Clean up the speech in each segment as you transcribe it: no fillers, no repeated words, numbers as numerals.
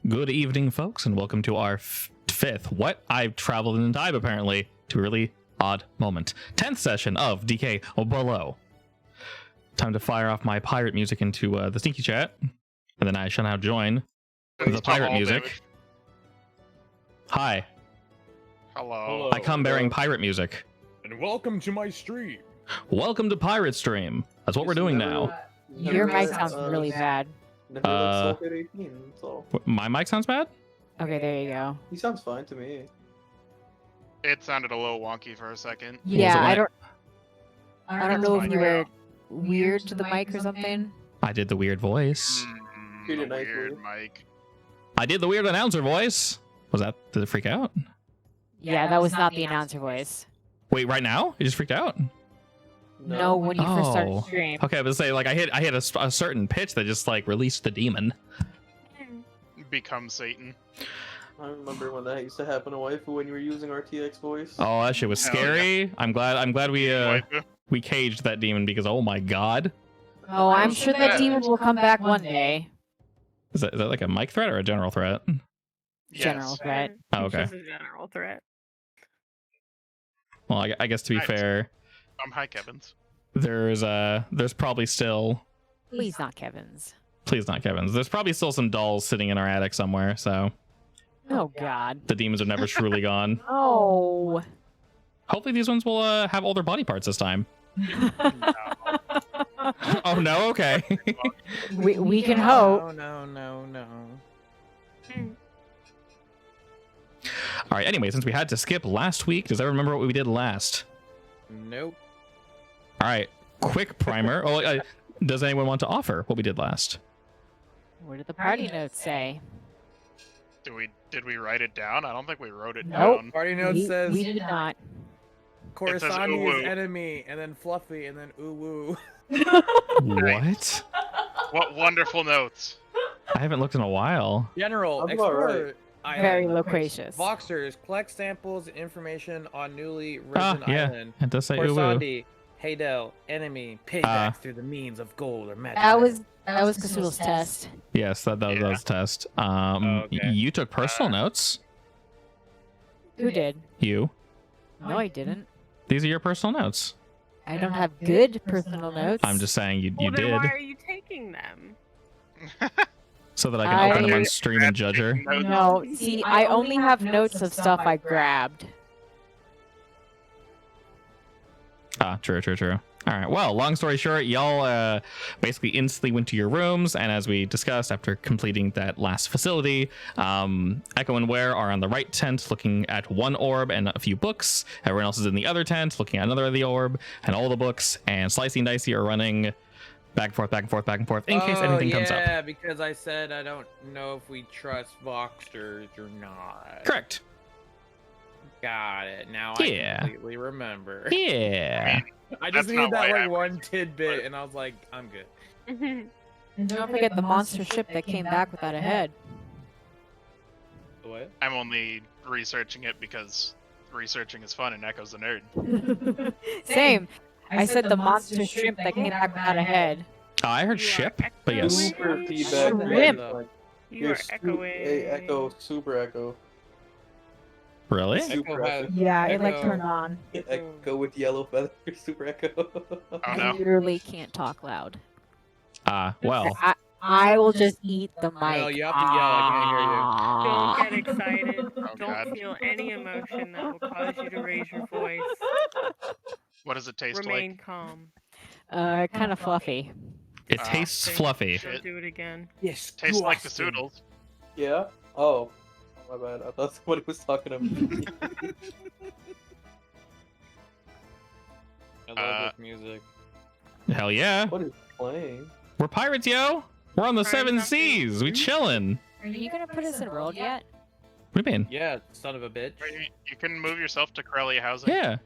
Good evening, folks, and welcome to our fifth, what? I've traveled in time, apparently, to a really odd moment. 10th session of Decay Below. Time to fire off my pirate music into the sneaky chat, and then I shall now join the pirate music. Damage. Hi. Hello. I come bearing pirate music. And welcome to my stream. Welcome to Pirate Stream. That's what we're doing now. Your mic sounds really bad. My mic sounds bad? Okay, there you go. He sounds fine to me. It sounded a little wonky for a second. Yeah, I don't know if you were weird to the mic or something. I did the weird voice. Weird mic. I did the weird announcer voice. Was that, did it freak out? Yeah, that was not the announcer voice. Wait, right now? You just freaked out? No, when you first started stream. Okay, I was saying, like, I hit a certain pitch that just like released the demon. Become Satan. I remember when that used to happen to Waifu when you were using RTX voice. Oh, that shit was scary. Yeah. I'm glad we caged that demon because oh my god. Oh, I'm sure that demon will come back one day. Is that like a mic threat or a general threat? Yes. General threat. Oh, okay. It's just a general threat. Well, I guess to be fair, hi, Kevin's. There's probably still. Please not Kevin's. Please not Kevin's. There's probably still some dolls sitting in our attic somewhere. So. Oh God. The demons are never truly gone. Oh. Hopefully these ones will have all their body parts this time. No. Oh no. Okay. we can hope. No. All right. Anyway, since we had to skip last week, does everyone remember what we did last? Nope. All right. Quick primer. Does anyone want to offer what we did last? What did the party notes say? Did we write it down? I don't think we wrote it Nope. down. Party note says we did not. Coruscant is enemy, and then Fluffy, and then ooh woo. What? What wonderful notes. I haven't looked in a while. General, I'm all explorer. Very loquacious. Voxers, collect samples and information on newly risen island. It does say ooh woo. Coruscant, Haydel, enemy, payback through the means of gold or magic. That was Cthulhu's test. Yes, that was a test. Okay. You took personal notes. Who did? You. No, I didn't. These are your personal notes. I don't have good personal notes. I'm just saying you Well, then did. why are you taking them? So that I can open them on stream and judge her. No, see, I only have notes of stuff I grabbed. True. All right. Well, long story short, y'all basically instantly went to your rooms, and as we discussed, after completing that last facility, Echo and Ware are on the right tent, looking at one orb and a few books. Everyone else is in the other tent, looking at another of the orb and all the books. And Slicey and Dicey are running back and forth, in case anything comes up. Yeah, because I said I don't know if we trust Voxers or not. Correct. Got it. Now Yeah. I completely remember. Yeah. I just That's needed not that why like I one tidbit, and I was like, I'm good. And don't forget the monster ship that came back without a head. What? I'm only researching it because researching is fun and Echo's a nerd. Same. I said the monster shrimp that came back without a head. Oh, I heard ship, but yes. Super feedback. Shrimp. Like, You are echoing. Echo, super echo. Really? Super Echo has- echo. Yeah, it like Echo. turned on. Echo with yellow feathers. Super echo. Oh I no. literally can't talk loud. Well. I will just eat the mic. No, you have to yell. I Ah. Don't get excited. Oh, Don't God. feel any emotion that will cause you to raise your voice. What does it taste Remain like? calm. Kind of fluffy. It tastes Don't- fluffy. Don't do it again. Yes. Tastes like the Soodles. Yeah? Oh. My bad. I thought somebody was talking to me. I love this music. Hell yeah. What is playing? We're pirates, yo. We're on the Pirates seven of the seas. We chilling. Are you gonna put us in world yet? What do you mean? Yeah, son of a bitch. You can move yourself to Corelia housing. Yeah.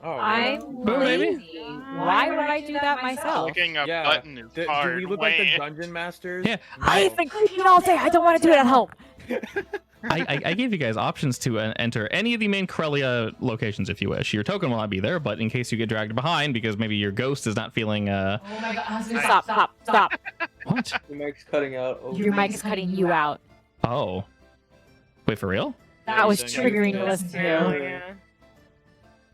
Oh, I'm Boom, baby. lazy. Why would I do that myself? Clicking a Yeah. button is Do hard. we look like the Wah. dungeon masters? Yeah. I've been creeping all day. I don't want to do it at home. I gave you guys options to enter any of the main Corelia locations if you wish. Your token will not be there, but in case you get dragged behind because maybe your ghost is not feeling Oh my god. Stop. what? The mic's cutting out. Oh, Your mic is cutting you out. Oh. Wait, for real? That was Yeah, triggering to yeah. listen Oh, to. yeah.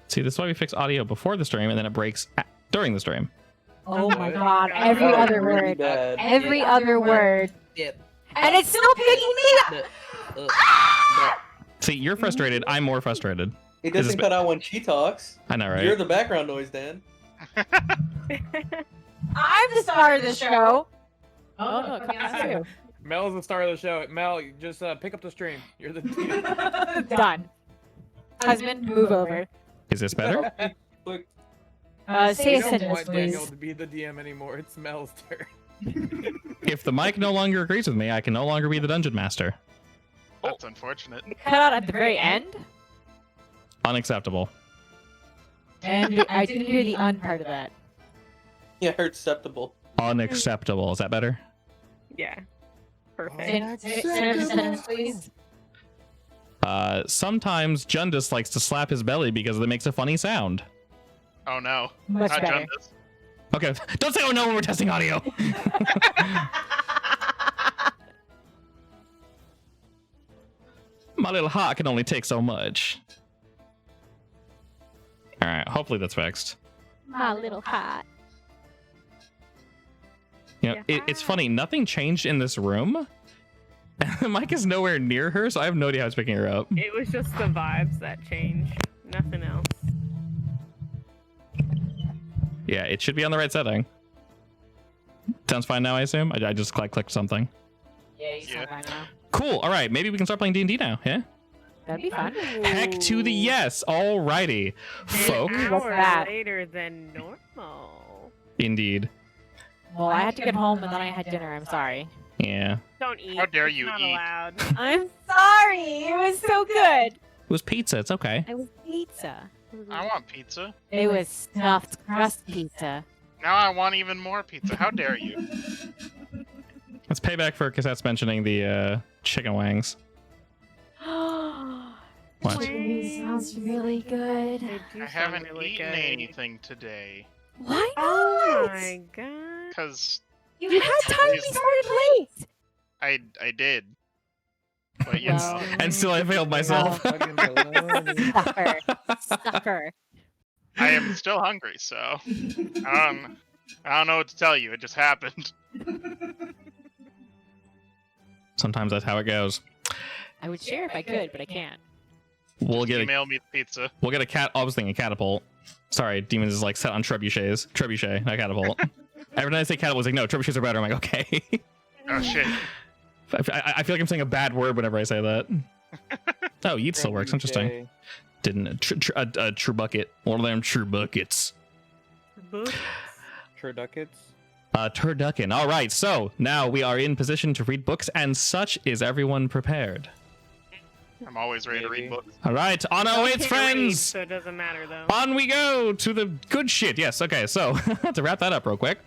See, this is why we fix audio before the stream, and then it breaks during the stream. Oh my What? god, Oh, every That was other really word. bad. Every other word. Yep. And it's still picking me up! See, you're frustrated. I'm more frustrated. It Is doesn't this- cut out when she talks. I know, right? You're the background noise, Dan. I'm the star of the show! Oh, no, it comes too. Mel's the star of the show. Mel, you just pick up the stream. You're the. Done. Husband, move over. Is this better? Look, Say We a don't sentence, want Daniel please. to be the DM anymore. It's Mel's turn. If the mic no longer agrees with me, I can no longer be the dungeon master. That's unfortunate. Cut out at the very end, Unacceptable. and I didn't hear the un part of that. yeah, her acceptable. Unacceptable. Is that better? Yeah. Perfect. Say a sentence, please. Sometimes Jundus likes to slap his belly because it makes a funny sound. Oh no. Much Not better. Jundus. Okay, don't say oh no when we're testing audio. My little heart can only take so much. All right, hopefully that's fixed. My little hat. You know, it's funny. Nothing changed in this room. The mic is nowhere near her, so I have no idea how it's picking her up. It was just the vibes that changed. Nothing else. Yeah, it should be on the right setting. Sounds fine now, I assume. I just clicked something. Yeah, you Yeah. sound fine now. Cool. All right, maybe we can start playing D&D now. Yeah. That'd be fun. Heck to the yes. Alrighty, folk. An What's hour that? later than normal. Indeed. Well, I had to get home and then I had dinner. I'm sorry. Yeah. Don't eat. How dare It's you not eat. allowed. I'm sorry. It was so good. It was pizza. It's okay. It was pizza. I want pizza. It was stuffed crust pizza. Now I want even more pizza. How dare you? Let's pay back for Cassette's mentioning the chicken wangs. What? Sounds really good. They do I sound haven't really eaten good. anything today. Why Oh not? my god. Cause You had time. We started late. I did. But you Well, know. And still I failed myself. Fucking baloney. Sucker. I am still hungry, so I don't know what to tell you. It just happened. Sometimes that's how it goes. I would share if I could, but I can't. We'll get a Email me the pizza. we'll get a cat. I was thinking catapult. Sorry, demons is like set on trebuchets. Trebuchet, not catapult. Every time I say catapult, it's like no, trebuchets are better. I'm like okay. Oh shit. I feel like I'm saying a bad word whenever I say that. Oh, yeet still works. Interesting. Okay. Didn't a true bucket. One of them true buckets. Turduckets. Turducken. All right, so now we are in position to read books, and such is everyone prepared. I'm always ready to read Maybe. books. All right, on our way, Can't read, friends. so it doesn't matter though. On we go to the good shit. Yes, okay, so to wrap that up real quick,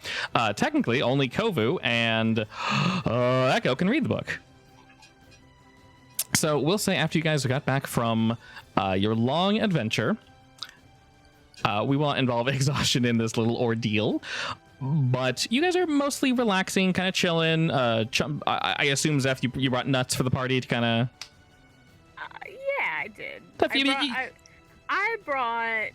technically only Kovu and Echo can read the book. So we'll say after you guys got back from your long adventure, we won't involve exhaustion in this little ordeal, but you guys are mostly relaxing, kind of chilling. I assume, Zeph, you brought nuts for the party to kind of... Yeah, I did. But you- I brought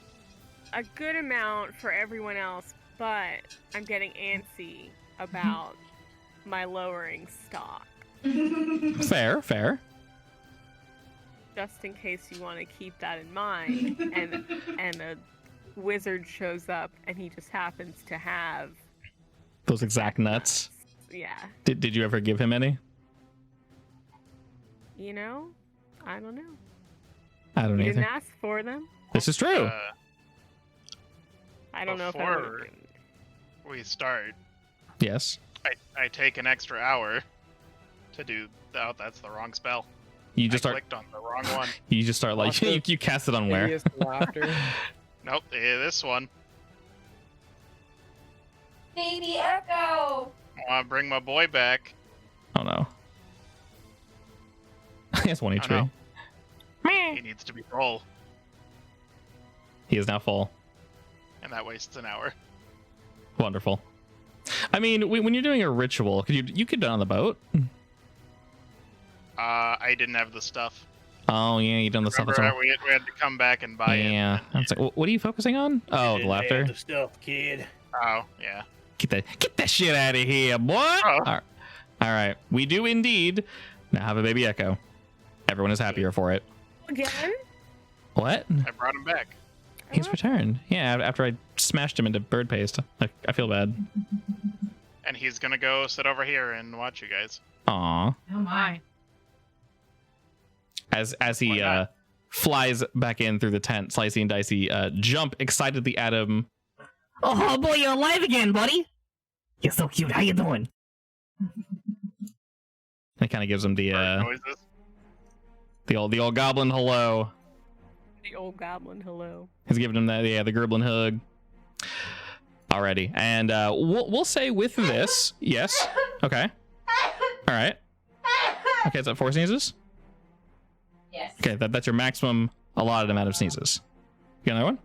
a good amount for everyone else, but I'm getting antsy about my lowering stock. Fair. Just in case you want to keep that in mind, and a wizard shows up and he just happens to have Those exact nuts. Yeah, Did you ever give him any? you know, I don't know. I don't You either. didn't ask for them. This is true. I don't know if I Before- would've been- We start. Yes. I take an extra hour to do. Oh, that's the wrong spell. You just I start. clicked on the wrong one. You just start like Also- you cast it on where? Hideous laughter. Nope, this one. Baby Echo. I want to bring my boy back. Oh no. He has 1 Oh, HP. no. He needs to be full, He is now full. and that wastes an hour. Wonderful. I mean, when you're doing a ritual, you could do it on the boat. I didn't have the stuff. Oh yeah, you done the stuff. Remember, we had to come back and buy it. Yeah. I was like, what are you focusing on? Oh, the laughter. The stuff, kid. Oh, yeah. Get that shit out of here, boy. Oh. All right. We do indeed now have a baby Echo. Everyone is happier for it. Again? What? I brought him back. He's returned. Yeah, after I smashed him into bird paste. I feel bad. And he's gonna go sit over here and watch you guys. Aw. Oh my. As he Why not? flies back in through the tent, Slicey and Dicey jump excitedly at him. Oh boy, you're alive again, buddy. You're so cute. How you doing? It kind of gives him the Noises. the old goblin hello. The old goblin, hello. He's giving him that the Gerblin hug. Alrighty, and we'll say with this, yes. Okay. All right. Okay, is that 4 sneezes? Yes. Okay, that's your maximum allotted amount of sneezes. You got another one?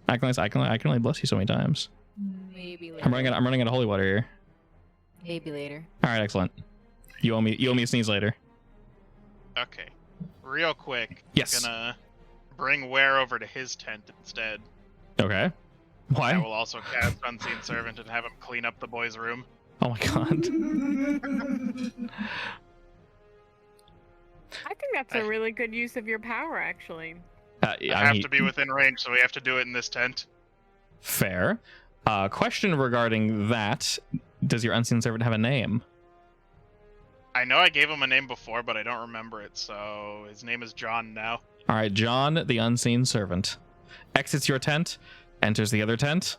I can only bless you so many times. Maybe later. I'm running out of holy water here. Maybe later. All right, excellent. You owe me a sneeze later. Okay. Real quick. Yes. Gonna bring Ware over to his tent instead. Okay. Why? I will also cast Unseen Servant and have him clean up the boys' room. Oh my god. I think that's a really good use of your power, actually. I have to be within range, so we have to do it in this tent. Fair. Question regarding that: does your unseen servant have a name? I know I gave him a name before, but I don't remember it, so his name is John now. All right, John, the unseen servant, exits your tent, enters the other tent.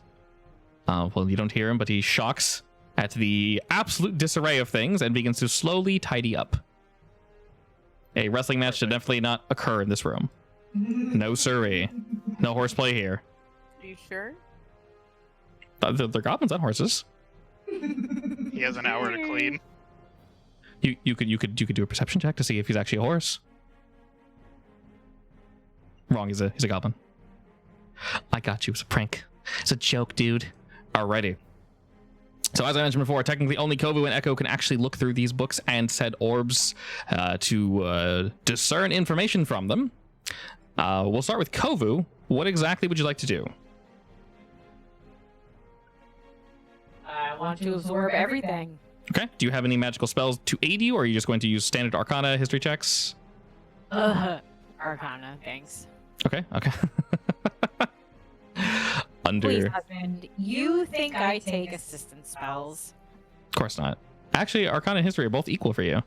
Well, you don't hear him, but he shocks at the absolute disarray of things and begins to slowly tidy up. A wrestling match should definitely not occur in this room. No siree. No horseplay here. Are you sure? They're goblins on horses. He has an hour to clean. You could do a perception check to see if he's actually a horse. Wrong. He's a goblin. I got you. It's a prank. It's a joke, dude. Alrighty. So as I mentioned before, technically only Kovu and Echo can actually look through these books and said orbs to discern information from them. We'll start with Kovu. What exactly would you like to do? I want to absorb everything. Okay. Do you have any magical spells to aid you, or are you just going to use standard Arcana history checks? Arcana, thanks. Okay. Under. Please, husband. You think I take assistance spells? Of course not. Actually, Arcana and history are both equal for you.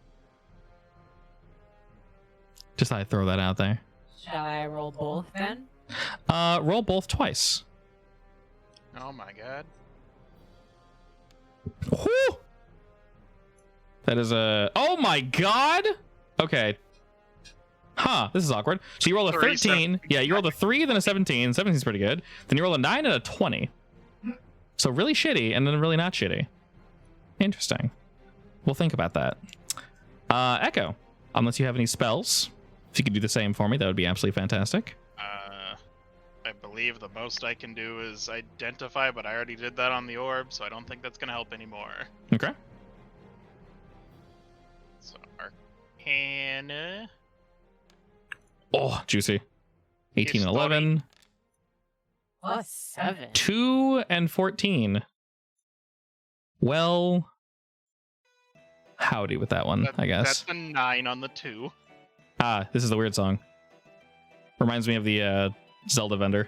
Just thought I'd throw that out there. Shall I roll both then? Roll both twice. Oh my god. Whew! That is a... Oh my god! Okay. Huh, this is awkward. So you roll a 13. Yeah, you rolled a 3, then a 17. 17's pretty good. Then you roll a 9 and a 20. So really shitty, and then really not shitty. Interesting. We'll think about that. Echo, unless you have any spells, if you could do the same for me, that would be absolutely fantastic. I believe the most I can do is identify, but I already did that on the orb, so I don't think that's gonna help anymore. Okay. So Arcana. Oh, juicy. 18 and 11. Plus 7. 2 and 14. Well, howdy with that one, I guess. That's a 9 on the 2. Ah, this is the weird song. Reminds me of the Zelda vendor.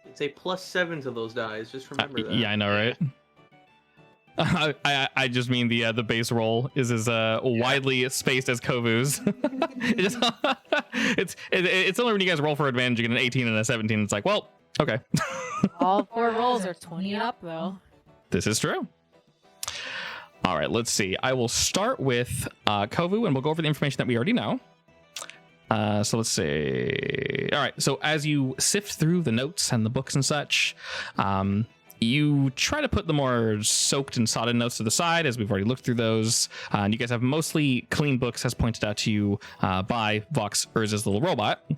It's a +7 to those dice. Just remember that. Yeah, I know, right? I just mean the base roll is as widely spaced as Kovu's. It's only when you guys roll for advantage you get an 18 and a 17. It's like, well, okay. All 4 rolls are 20 up, though. This is true. All right, let's see. I will start with Kovu, and we'll go over the information that we already know. So let's see. All right, so as you sift through the notes and the books and such, you try to put the more soaked and sodden notes to the side, as we've already looked through those. And you guys have mostly clean books, as pointed out to you by Vox Urza's little robot.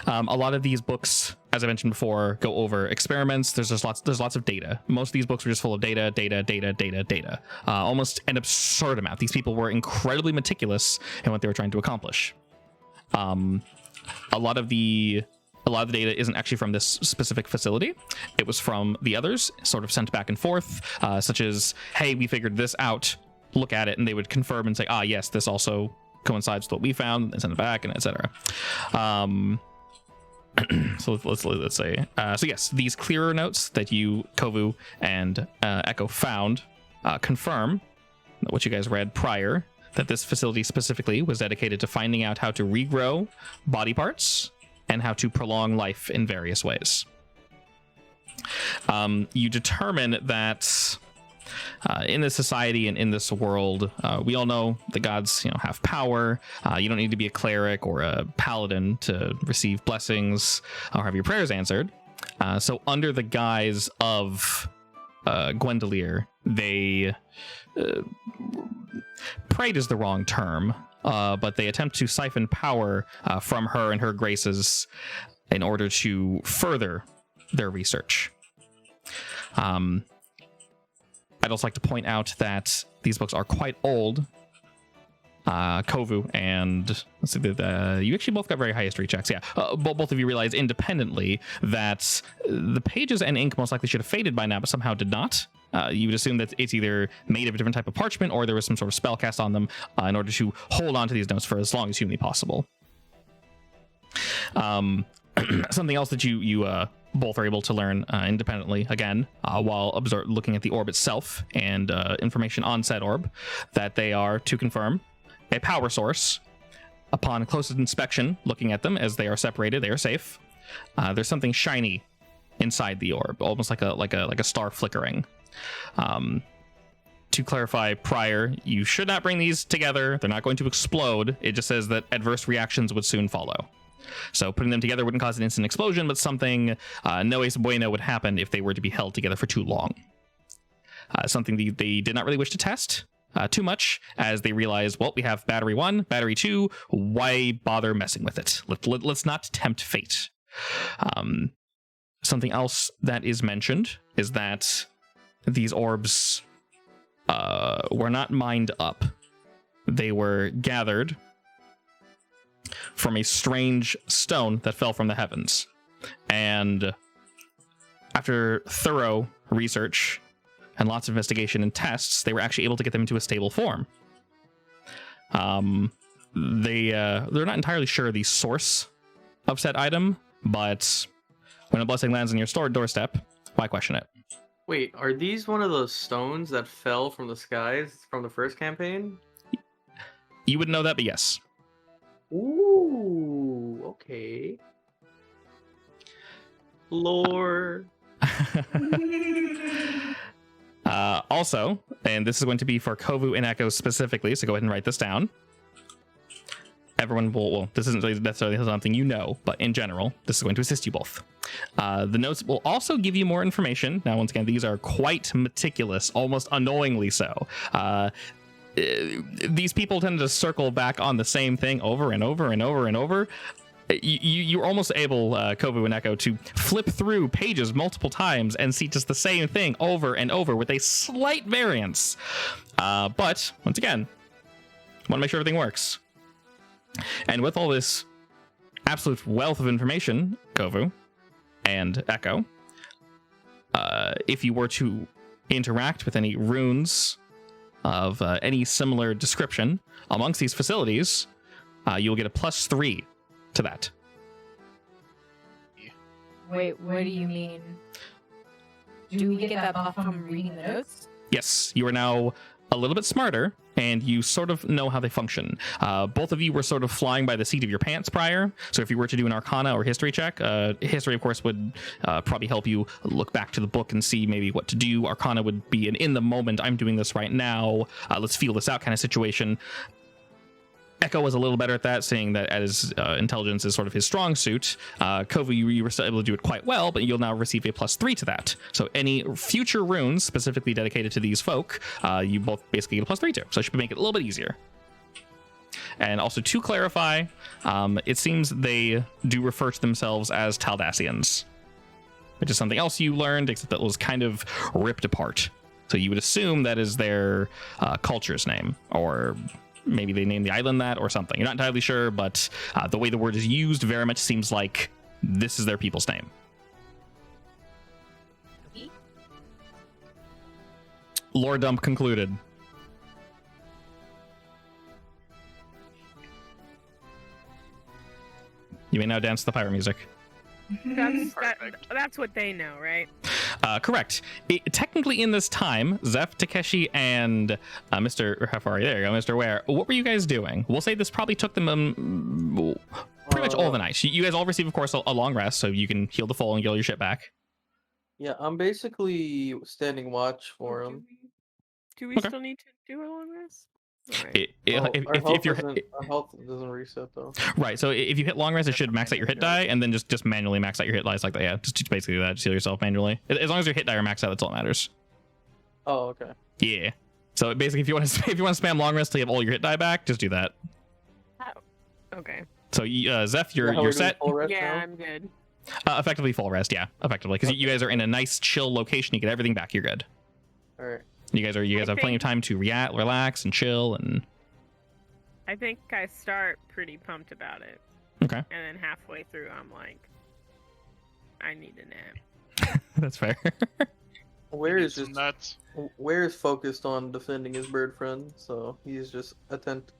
A lot of these books as I mentioned before, go over experiments. There's lots of data. Most of these books are just full of data. Almost an absurd amount. These people were incredibly meticulous in what they were trying to accomplish. A lot of the data isn't actually from this specific facility. It was from the others, sort of sent back and forth, such as, hey, we figured this out, look at it, and they would confirm and say, ah, yes, this also coincides with what we found, and send it back, and etc. So let's say, so yes, these clearer notes that you, Kovu, and Echo found confirm what you guys read prior, that this facility specifically was dedicated to finding out how to regrow body parts and how to prolong life in various ways. You determine that in this society and in this world, we all know the gods, have power. You don't need to be a cleric or a paladin to receive blessings or have your prayers answered. So under the guise of Gwendolier, they prayed is the wrong term, but they attempt to siphon power from her and her graces in order to further their research. I'd also like to point out that these books are quite old. Kovu and let's see, you actually both got very high history checks. Yeah, both of you realize independently that the pages and ink most likely should have faded by now, but somehow did not. You would assume that it's either made of a different type of parchment or there was some sort of spell cast on them in order to hold on to these notes for as long as humanly possible. Something else that you both are able to learn independently, again, while looking at the orb itself and information on said orb, that they are, to confirm, a power source. Upon closest inspection, looking at them as they are separated, they are safe. There's something shiny inside the orb, almost like a star flickering. To clarify prior, you should not bring these together. They're not going to explode. It just says that adverse reactions would soon follow. So putting them together wouldn't cause an instant explosion, but something no es bueno would happen if they were to be held together for too long. Something they did not really wish to test too much, as they realized, well, we have battery 1, battery 2, why bother messing with it? Let's not tempt fate. Something else that is mentioned is that these orbs were not mined up. They were gathered from a strange stone that fell from the heavens. And after thorough research and lots of investigation and tests, they were actually able to get them into a stable form. They're not entirely sure the source of said item, but when a blessing lands on your doorstep, why question it? Wait, are these one of those stones that fell from the skies from the first campaign? You wouldn't know that, but yes. Ooh, okay. Lore. Also, and this is going to be for Kovu and Echo specifically, so go ahead and write this down. Everyone will, this isn't really necessarily something you know, but in general, this is going to assist you both. The notes will also give you more information. Now, once again, these are quite meticulous, almost annoyingly so. These people tend to circle back on the same thing over and over and over and over. You're almost able, Kovu and Echo, to flip through pages multiple times and see just the same thing over and over with a slight variance. But, once again, want to make sure everything works. And with all this absolute wealth of information, Kovu and Echo, if you were to interact with any runes of any similar description amongst these facilities, you'll get a +3 to that. Wait, what do you mean? Do we get that buff from reading the notes? Yes, you are now a little bit smarter, and you sort of know how they function. Both of you were sort of flying by the seat of your pants prior, so if you were to do an Arcana or History check, History, of course, would probably help you look back to the book and see maybe what to do. Arcana would be an in the moment, I'm doing this right now, let's feel this out kind of situation. Echo was a little better at that, seeing that as intelligence is sort of his strong suit. Kovu, you were still able to do it quite well, but you'll now receive a +3 to that. So any future runes specifically dedicated to these folk, you both basically get a +3 to. So it should make it a little bit easier. And also to clarify, it seems they do refer to themselves as Taldassians, which is something else you learned, except that it was kind of ripped apart. So you would assume that is their culture's name, or maybe they named the island that or something. You're not entirely sure, but the way the word is used very much seems like this is their people's name. Lore dump concluded. You may now dance to the pirate music. That's what they know, right? Correct. Technically, in this time, Zeph, Takeshi, and Mr. How far are you? There you go, Mr. Ware. What were you guys doing? We'll say this probably took them pretty much all the night. You guys all receive, of course, a long rest, so you can heal the full and get all your shit back. Yeah, I'm basically standing watch for him. Do we Okay. still need to do a long rest? All right. If you're Our health doesn't reset though. right, so if you hit long rest, it should max out your hit die, and then just manually max out your hit dice like that. Yeah, just basically that. Just heal yourself manually. As long as your hit die are maxed out, that's all that matters. Oh, okay. Yeah. So basically, if you want to spam long rest till you have all your hit die back, just do that. Okay. So Zeph, you're set. Yeah, I'm good. Effectively full rest, yeah, effectively, because you guys are in a nice chill location. You get everything back. You're good. All right. You guys have plenty of time to relax and chill and. I think I start pretty pumped about it. Okay. And then halfway through, I'm like, I need a nap. That's fair. Where is Some just nuts. Where is focused on defending his bird friend, so he's just attentive.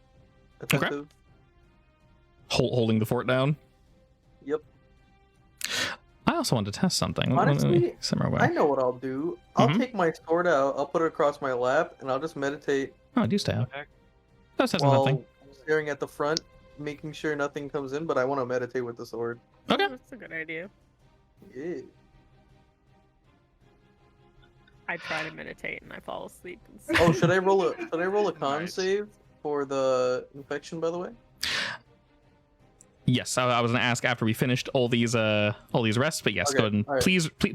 Holding the fort down. Yep. I also wanted to test something. Honestly, Somewhere away. I know what I'll do. I'll take my sword out, I'll put it across my lap, and I'll just meditate Oh, do stay out. That's testing while something. staring at the front, making sure nothing comes in, but I want to meditate with the sword. Okay. That's a good idea. Yeah. I try to meditate and I fall asleep. Oh, should I roll a con Nice. save for the infection, by the way? Yes, I was going to ask after we finished all these rests, but yes, Okay, go ahead and all right.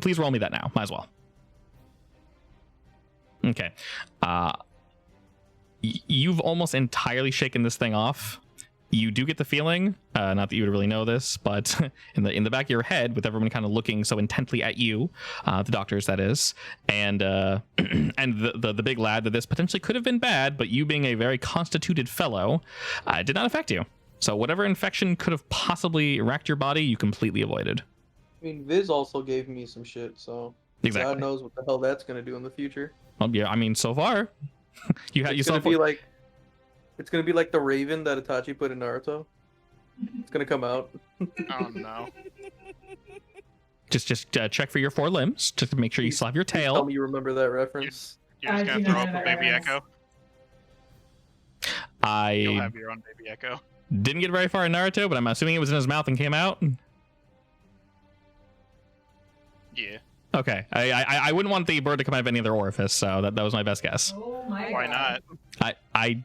please roll me that now. Might as well. Okay. You've almost entirely shaken this thing off. You do get the feeling, not that you would really know this, but in the back of your head, with everyone kind of looking so intently at you, the doctors that is, and and the big lad, that this potentially could have been bad, but you being a very constituted fellow, did not affect you. So whatever infection could have possibly wrecked your body, you completely avoided. I mean, Viz also gave me some shit, so Exactly. God knows what the hell that's gonna do in the future. Well, yeah, I mean, so far, you It's gonna be like the Raven that Itachi put in Naruto. It's gonna come out. Oh no. just check for your 4 limbs, just to make sure you still have your Tell tail. me you remember that reference. You're just I gonna do throw not up know a that baby reference. echo. You'll I have your own baby echo. didn't get very far in Naruto, but I'm assuming it was in his mouth and came out. Yeah. Okay, I wouldn't want the bird to come out of any other orifice, so that was my best guess. Oh my Why God. not? I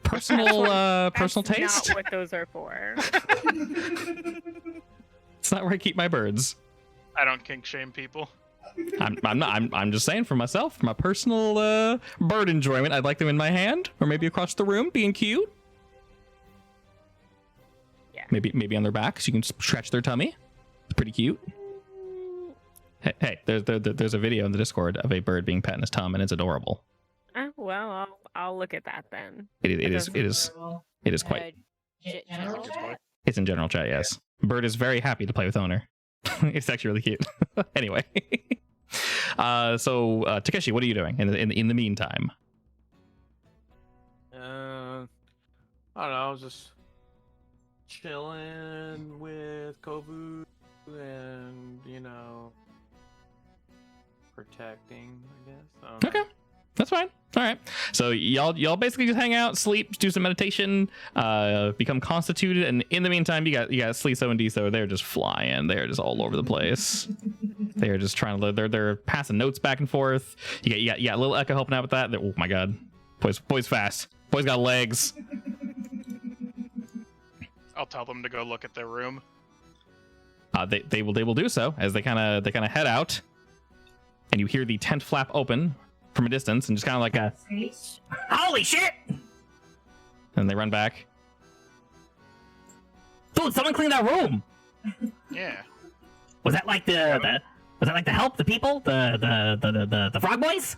personal That's taste. not what those are for. It's not where I keep my birds. I don't kink shame people. I'm just saying for myself, for my personal bird enjoyment, I'd like them in my hand or maybe across the room, being cute. Yeah. Maybe on their back, so you can scratch their tummy. It's pretty cute. Hey, there's a video in the Discord of a bird being pet in his tum, and it's adorable. Well, I'll look at that then. It is quite. General Just chat? like- It's in general chat, yes. Bird is very happy to play with owner. It's actually really cute. Anyway, so Takeshi, what are you doing in the meantime? I don't know, just chilling with Kovu and, protecting, I guess. I don't know. Okay, that's fine. All right. So y'all basically just hang out, sleep, do some meditation, become constituted, and in the meantime, you got Sliso and Diso. They're just flying. They're just all over the place. They're just trying to. They're passing notes back and forth. You got little Echo helping out with that. Oh my God, boy's fast. Boy's got legs. I'll tell them to go look at their room. They will do so as they kind of head out, and you hear the tent flap open from a distance, and just kind of like a Holy shit! and they run back. Dude, someone cleaned that room. Yeah. Was that like the help, the people, the frog boys?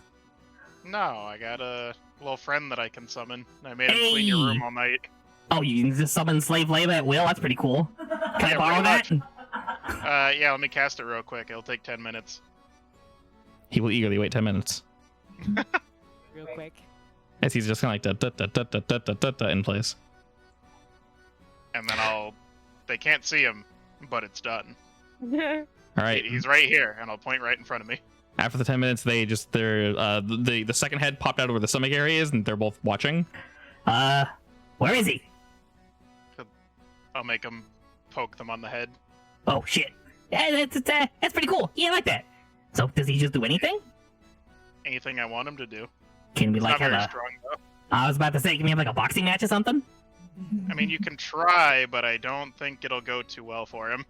No, I got a little friend that I can summon. I made him clean your room all night. Oh, you can just summon slave labor at will? That's pretty cool. Can I Yeah, borrow that? pretty Yeah, let me cast it real quick. It'll take 10 minutes. He will eagerly wait 10 minutes. Real quick. As he's just kind of like da in place. And then they can't see him, but it's done. All right. He's right here, and I'll point right in front of me. After the 10 minutes, the second head popped out of where the stomach area is, and they're both watching. Where is he? I'll make him poke them on the head. Oh, shit. Yeah, that's pretty cool. Yeah, I like that. So, does he just do anything? Anything I want him to do. Can we, He's like, not have very a... strong, though. I was about to say, can we have, like, a boxing match or something? I mean, you can try, but I don't think it'll go too well for him.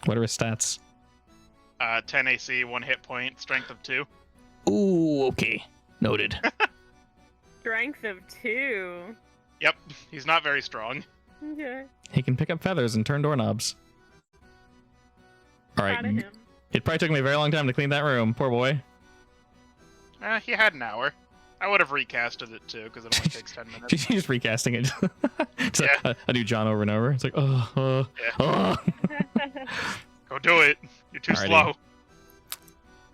What are his stats? 10 AC, 1 hit point, strength of 2. Ooh, okay. Noted. Strength of 2. Yep, he's not very strong. Okay. He can pick up feathers and turn doorknobs. All Proud of right. him. It probably took me a very long time to clean that room. Poor boy. He had an hour. I would have recasted it too, because it only takes 10 minutes. She's just recasting it. It's Yeah. a new John over and over. It's like, oh. Go do it. You're too Alrighty. slow.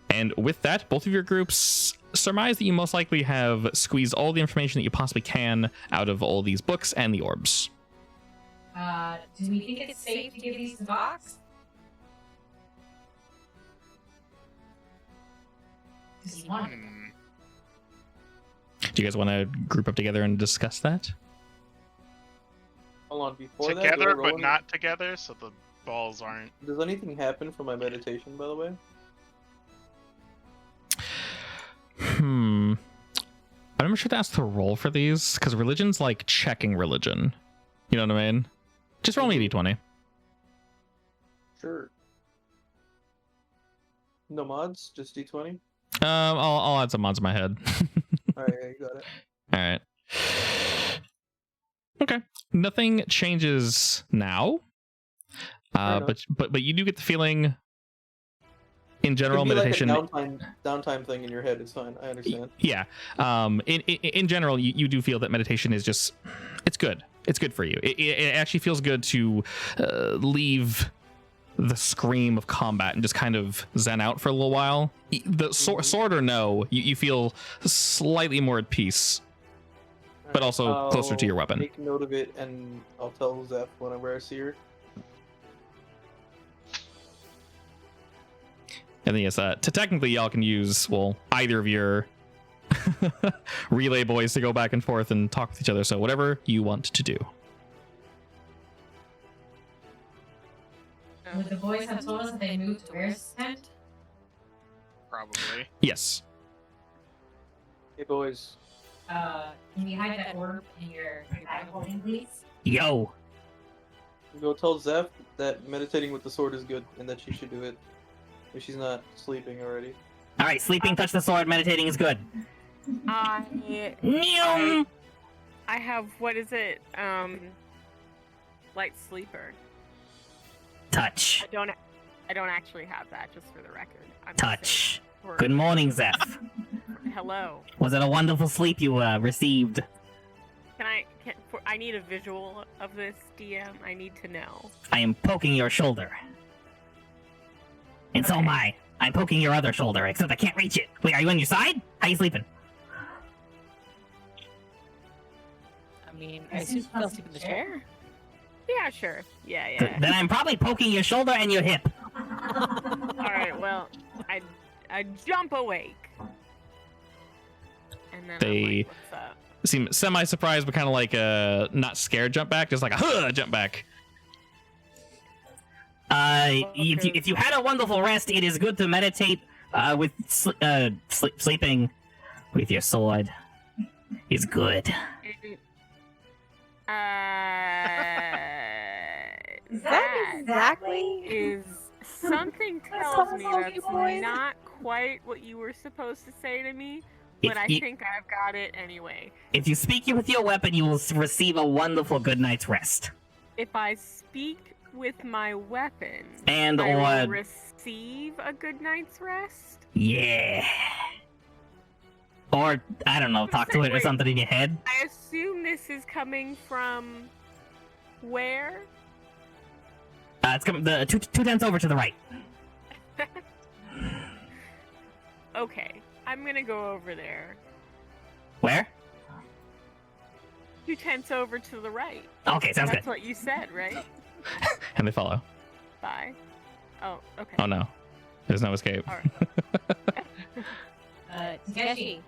And with that, both of your groups surmise that you most likely have squeezed all the information that you possibly can out of all these books and the orbs. Do we think it's safe to give these to Vox? Does he want it? Do you guys want to group up together and discuss that? Hold on, before that, Together, do I but roll not together, so the balls aren't. Does anything happen from my meditation, by the way? I'm not sure that's the roll for these, because religion's like checking religion. You know what I mean? Just roll me a d20. Sure. No mods, just D20. I'll add some mods in my head. Alright, yeah, you got it. All right. Okay. Nothing changes now. Fair But you do get the feeling, in general, Could be meditation. like a downtime thing in your head. It's fine. I understand. Yeah. In general, you do feel that meditation is just, it's good. It's good for you. It actually feels good to leave the scream of combat and just kind of zen out for a little while. The sword or no, you feel slightly more at peace, but also closer to your weapon. Make note of it, and I'll tell Zeph whenever I see her. And then yes, technically y'all can use, well, either of your relay boys to go back and forth and talk with each other. So whatever you want to do. Would the boys have told us that they moved to where's tent? Probably. Yes. Hey, boys. Can you hide that orb in your bag holding, please? Yo. Go tell Zeph that meditating with the sword is good, and that she should do it if she's not sleeping already. All right, sleeping, touch the sword, meditating is good. I have, what is it? Light sleeper. Touch. I don't actually have that, just for the record. I'm just Touch. saying, Good morning, Zeph. Hello. Was it a wonderful sleep you received? I need a visual of this, DM. I need to know. I am poking your shoulder. And so am I. I'm poking your other shoulder, except I can't reach it. Wait, are you on your side? How you sleeping? I mean, I assume I'll sleep in the chair. Yeah, sure. Yeah, Good. yeah. Then I'm probably poking your shoulder and your hip. Alright, well, I jump awake. And then I'm They- like, what's up? Seem semi-surprised, but kind of like not scared jump back, just like a huh jump back. If you had a wonderful rest, it is good to meditate with sleeping with your sword. Is good. That exactly is something tells me that's not quite what you were supposed to say to me, but I think I've got it anyway. If you speak with your weapon, you will receive a wonderful good night's rest. if I speak with my weapon, And I will or receive a good night's rest. yeah. Or I don't know, talk to it or Wait. something in your head. I assume this is coming from where? It's coming the two tents over to the right. Okay, I'm gonna go over there. Where? 2 tents over to the right. Okay, sounds That's good. what you said, right? And they follow. Bye. Oh, okay. Oh no, there's no escape. All right. Takeshi.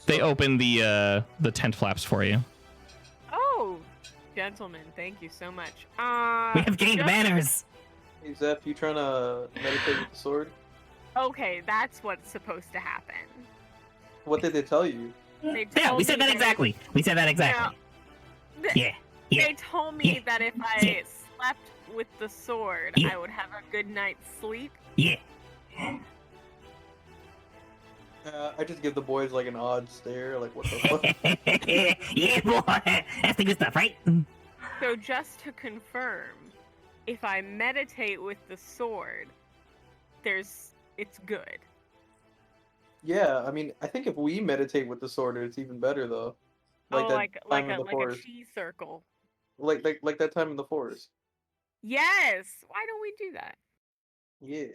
They open the tent flaps for you. Oh, gentlemen, thank you so much. We have gained just- manners. Hey, Zeph, you trying to meditate with the sword? Okay, that's what's supposed to happen. What did they tell you? They Yeah, told we said me that exactly. We said that exactly. Th- Yeah. They told me Yeah. that if I Yeah. slept with the sword, Yeah. I would have a good night's sleep. Yeah. I just give the boys like an odd stare, like what the fuck? Yeah, boy. That's the good stuff, right? So just to confirm, if I meditate with the sword, it's good. Yeah, I mean, I think if we meditate with the sword, it's even better though. Like that like time in a the like a forest. cheese circle. Like that time in the forest. Yes. Why don't we do that? Yeah.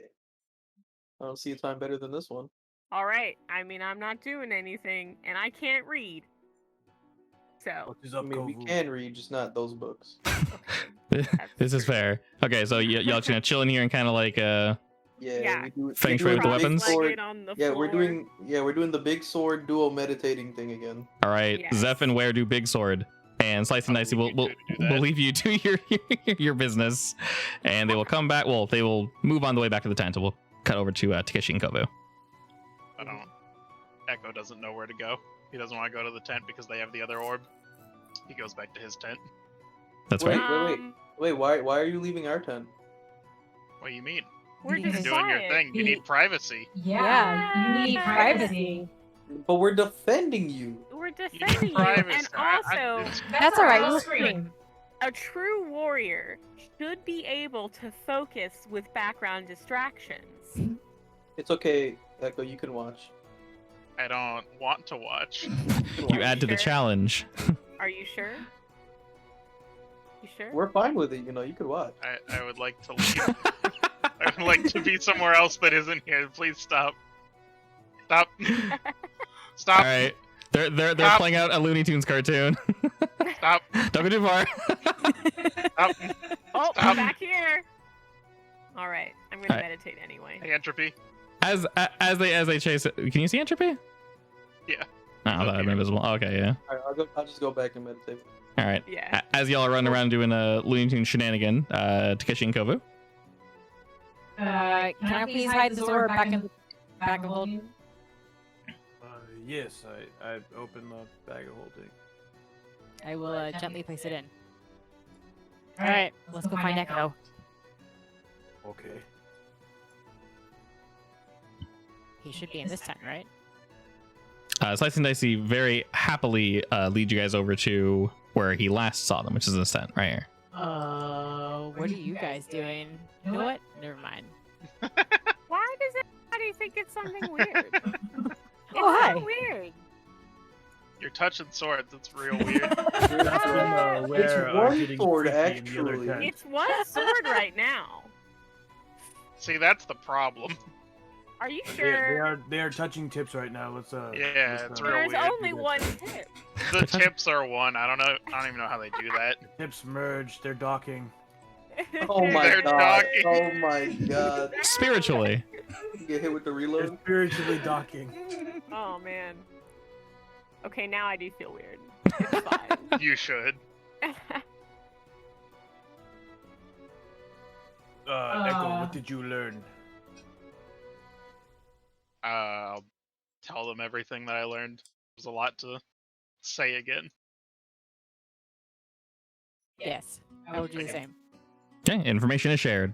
I don't see a time better than this one. All right. I mean, I'm not doing anything, and I can't read. So What is I up, mean, we Kovu? can read, just not those books. This is fair. Okay, so y'all just gonna chill in here and kind of like Yeah. Yeah. We do, Feng we shui doing with the big weapons? sword- Cross-legged on the Yeah, floor. we're doing the big sword dual meditating thing again. all right. Yes. Zeph and Ware do big sword, and Slice and Dicey will will leave you to your business, and they will come back. Well, they will move on the way back to the tent. And we'll cut over to Takeshi and Kovu. I don't. Echo doesn't know where to go. He doesn't want to go to the tent because they have the other orb. He goes back to his tent. That's Wait, right. wait. Why are you leaving our tent? What do you mean? We're You're just You're doing your quiet. thing. You need privacy. Yeah, you need privacy. But we're defending you. We're You need defending you, privacy. and also, That's alright, we'll scream. a true warrior should be able to focus with background distractions. It's okay, Echo. You can watch. I don't want to watch. You add to the Sure. challenge. Are you sure? You sure? We're fine with it. You could watch. I would like to leave. I would like to be somewhere else that isn't here. Please stop. Stop. Stop. All right. They're Stop. playing out a Looney Tunes cartoon. Stop. Don't go too far. Stop. Oh, Stop. I'm back here. All right, I'm gonna Alright. meditate anyway. Hey, Entropy. As they chase it, can you see Entropy? Yeah. Oh, I thought I'm invisible. Okay, yeah. All right, I'll just go back and meditate. All right. Yeah. As y'all are running around doing a Looney Tunes shenanigan, Takeshi and Kovu. Can I please hide the sword back of holding? Yes, I opened the bag of holding. I will gently place it in. Alright, let's go find Echo. Okay. He should be in this tent, right? Slice and Dicey very happily lead you guys over to where he last saw them, which is this tent right here. What are you guys doing? You know what? Never mind. Why does everybody think it's something weird? It's Oh, hi. not weird. You're touching swords. It's real weird. It's one sword, actually. It's one sword right now. See, that's the problem. Are you They sure? are touching tips right now. Let's Yeah, it's real There's weird. only one tip. The tips are one. I don't even know how they do that. Tips merge. They're docking. Oh my They're god. docking. Oh my god. Spiritually. You get hit with the They're reload. spiritually docking. Oh man. Okay, now I do feel weird. It's fine. You should. Echo, what did you learn? I'll tell them everything that I learned. There's a lot to say again. Yes, I will do the same. Okay, information is shared.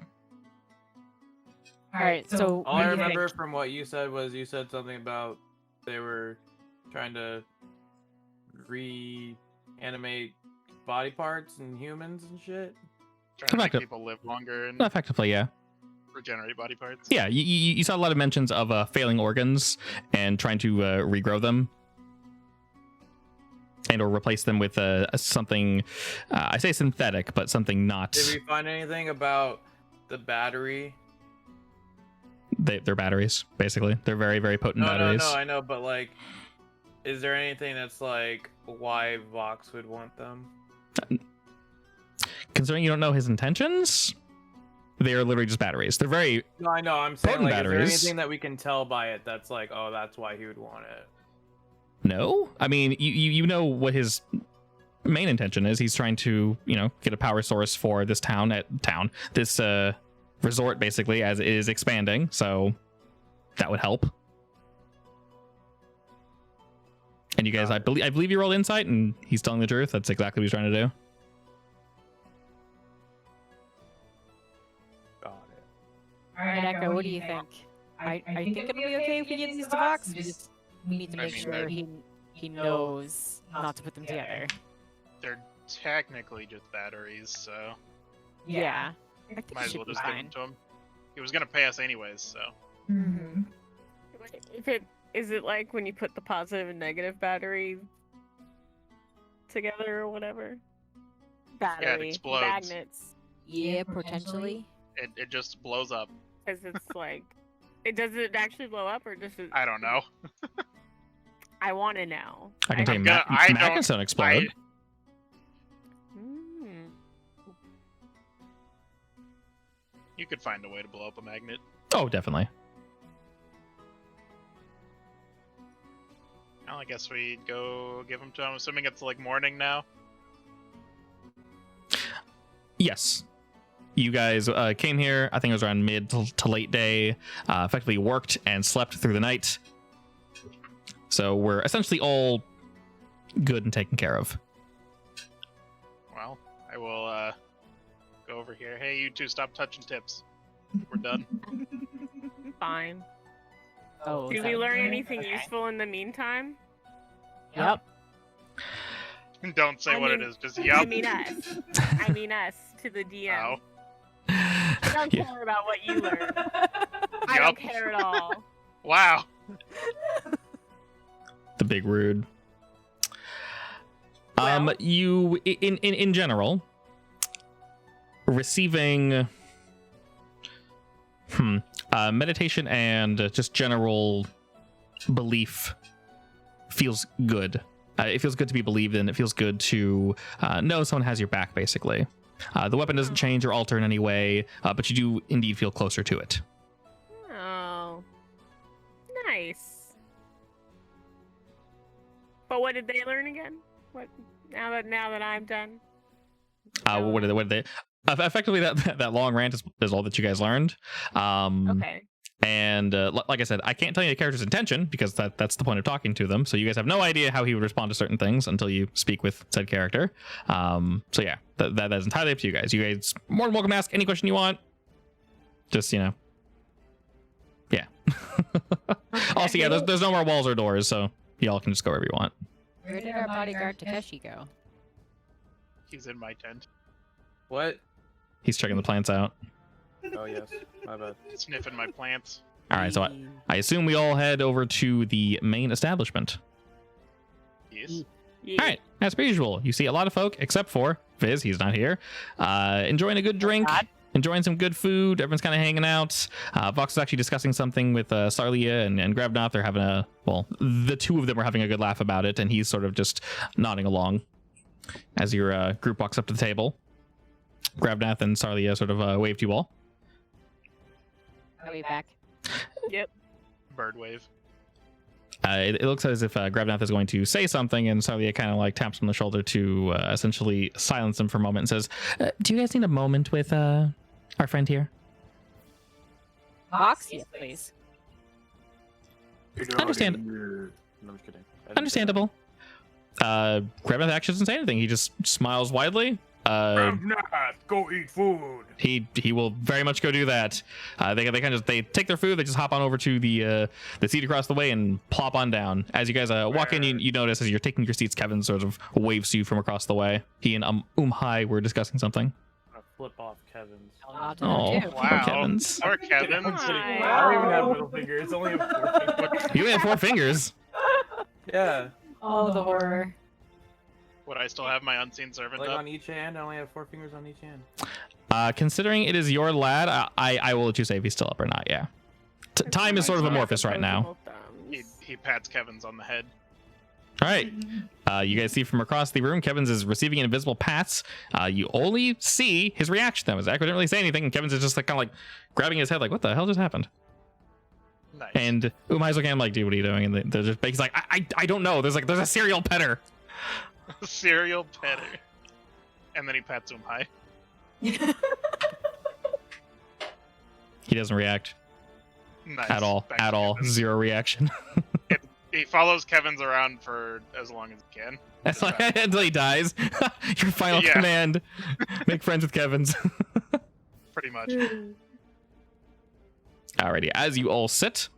Alright, so All what I do you remember think? from what you said was you said something about they were trying to reanimate body parts and humans and shit? Trying to make Effective- people live longer and Effectively, yeah. regenerate body parts. Yeah, you saw a lot of mentions of failing organs and trying to regrow them and or replace them with something, I say synthetic, but something not. Did we find anything about the battery? They're batteries, basically. They're very, very potent batteries. No, I know, but like, is there anything that's like why Vox would want them? Considering you don't know his intentions, they are literally just batteries. They're very No, I know. I'm saying potent like, batteries. is there anything that we can tell by it that's like, oh, that's why he would want it? no. I mean, you know what his main intention is. He's trying to get a power source for this this resort basically as it is expanding. So that would help. And you guys, I believe you rolled insight, and he's telling the truth. That's exactly what he's trying to do. Got it. All right, Echo, what do you think? I think it'll be okay if we give these to Vox. We need to I make mean, sure they're- he knows not to put them together. They're technically just batteries, so Yeah. I think might it as should well be just give fine. them to him. He was gonna pay us anyways, so Mm-hmm. Is it like when you put the positive and negative battery together or whatever? Battery, explodes. magnets. Yeah, potentially. it just blows up. Because it's like, does it actually blow up or does it? I don't know. I want to know. I can tell you, I don't- magnets don't explode. Mm. You could find a way to blow up a magnet. Oh, definitely. Well, I guess we go give them to him. I'm assuming it's like morning now. Yes. You guys came here, I think it was around mid to late day, effectively worked and slept through the night. So we're essentially all good and taken care of. Well, I will go over here. Hey, you two, stop touching tips. We're done. Fine. Oh, Did is we that- learn anything Okay. useful in the meantime? Yep. Don't say I what mean- it is. Just yup. I mean us. I mean us to the DM. Oh. I don't Yeah. care about what you learned. I Yup. don't care at all. Wow. The big rude. Well- You in general receiving meditation and just general belief feels good. It feels good to be believed in. It feels good to know someone has your back, basically. The weapon doesn't change or alter in any way, but you do indeed feel closer to it. Oh. Nice. But what did they learn again? What now that I'm done? What did they? Effectively, that long rant is all that you guys learned. Okay. And like I said, I can't tell you the character's intention because that's the point of talking to them. So you guys have no idea how he would respond to certain things until you speak with said character. So yeah, that is entirely up to you guys. You guys more than welcome to ask any question you want. Just yeah. Also, yeah, there's no more walls or doors, so y'all can just go wherever you want. Where did our bodyguard Takeshi go? He's in my tent. What? He's checking the plants out. Oh yes, my bad. Sniffing my plants. All right, so I assume we all head over to the main establishment. Yes. Yeah. All right, as per usual, you see a lot of folk, except for Viz, he's not here, enjoying a good drink, enjoying some good food. Everyone's kind of hanging out. Vox is actually discussing something with Sarlia and Grabnoth. They're having the two of them are having a good laugh about it, and he's sort of just nodding along as your group walks up to the table. Grabnoth and Sarlia sort of wave to you all. Are we back? Yep. Bird wave. It looks as if Grabnoth is going to say something, and Sarlia kind of like taps him on the shoulder to essentially silence him for a moment and says, do you guys need a moment with our friend here? Vox, yes, please. Understand. No, I'm just kidding. Understandable. Grabnoth actually doesn't say anything. He just smiles widely Go eat food. He will very much go do that. They kind of they take their food, they just hop on over to the seat across the way and plop on down. As you guys walk in, you notice as you're taking your seats, Kevin sort of waves to you from across the way. He and Hai were discussing something. I'm gonna flip off Kevin's. I'll do Oh, that too. poor Kevin's. Poor Kevin. I'm kidding. Hi. I don't even have middle finger. It's only a forefinger. You only have 4 fingers. Yeah. Oh, the horror. Would I still have my unseen servant Like up? on each hand, I only have 4 fingers on each hand. Considering it is your lad, I will let you say if he's still up or not. Yeah. Time is sort of amorphous right now. He pats Kevin's on the head. All right. You guys see from across the room, Kevin's is receiving invisible pats. You only see his reaction. That was Echo didn't really say anything, and Kevin's is just like kind of like grabbing his head, like, what the hell just happened? Nice. And Umai's looking at him like, dude, what are you doing? And they're just, he's like, I don't know. There's a serial petter. Serial petter. And then he pats him high. He doesn't react Nice. at all. Back to At all. Kevin. 0 reaction. He follows Kevin's around for as long as he can. That's like until he dies. Your final Yeah. command: make friends with Kevin's. Pretty much. Alrighty, as you all sit,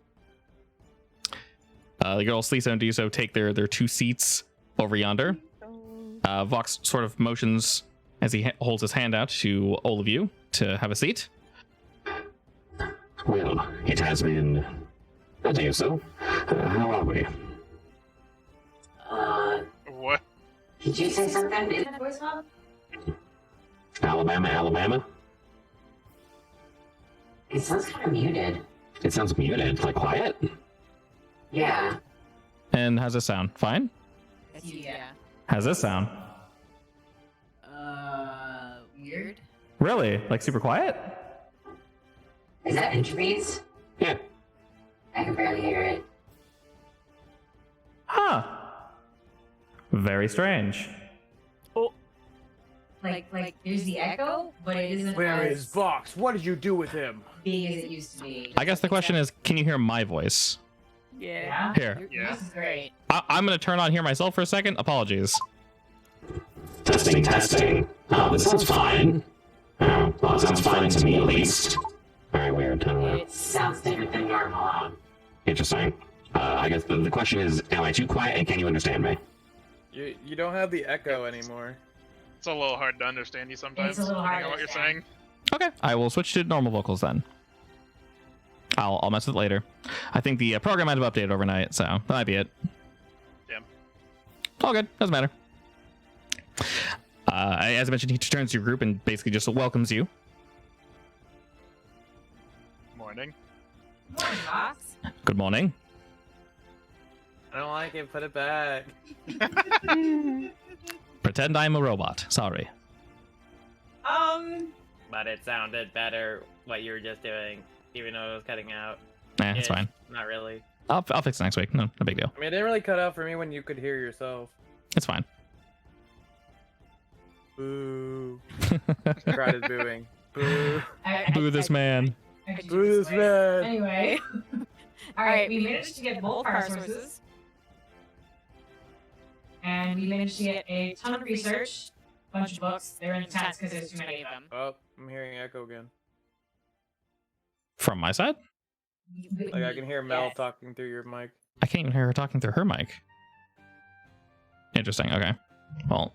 the girls Lisa and Duso take their 2 seats over yonder. Vox sort of motions as he holds his hand out to all of you to have a seat. Well, it has been a day or so. How are we? What? Did you say something in the voice box? Alabama, Alabama? It sounds kind of muted. It sounds muted, like quiet. Yeah. And how's this sound? Fine? Yeah. How's this sound? Weird. Really? Like super quiet? Is that entropes? Yeah. I can barely hear it. Huh. Very strange. Like there's the echo, but it isn't Where as is Vox? What did you do with him? big as it used to be. I guess the question is, can you hear my voice? Yeah. Here. Your voice is great. I'm going to turn on here myself for a second. Apologies. Testing, testing. Oh, this sounds fine. Oh, well, it sounds fine to me at least. Very weird. It sounds different than normal. Interesting. I guess the question is, am I too quiet and can you understand me? You don't have the echo anymore. It's a little hard to understand you sometimes, It's a little depending hard on what to you're saying. Okay. I will switch to normal vocals then. I'll mess with it later. I think the program might have updated overnight, so that might be it. Yeah. All good. Doesn't matter. As I mentioned, he turns to your group and basically just welcomes you. Morning. Morning, Fox. Good morning. I don't like it. Put it back. Pretend I'm a robot. Sorry. But it sounded better what you were just doing, even though it was cutting out. It's Ish. fine. Not really. I'll fix it next week. No big deal. I mean, it didn't really cut out for me when you could hear yourself. It's fine. Boo. Crowd is booing. Boo. Boo this man. I could do Boo this way. man. Anyway. Alright, we managed to get both power sources. And we managed to get a ton of research, a bunch of books. They're in the tats because there's too many of them. Oh, I'm hearing echo again. From my side? Like I can hear Mel Yes. talking through your mic. I can't even hear her talking through her mic. Interesting. Okay. Well.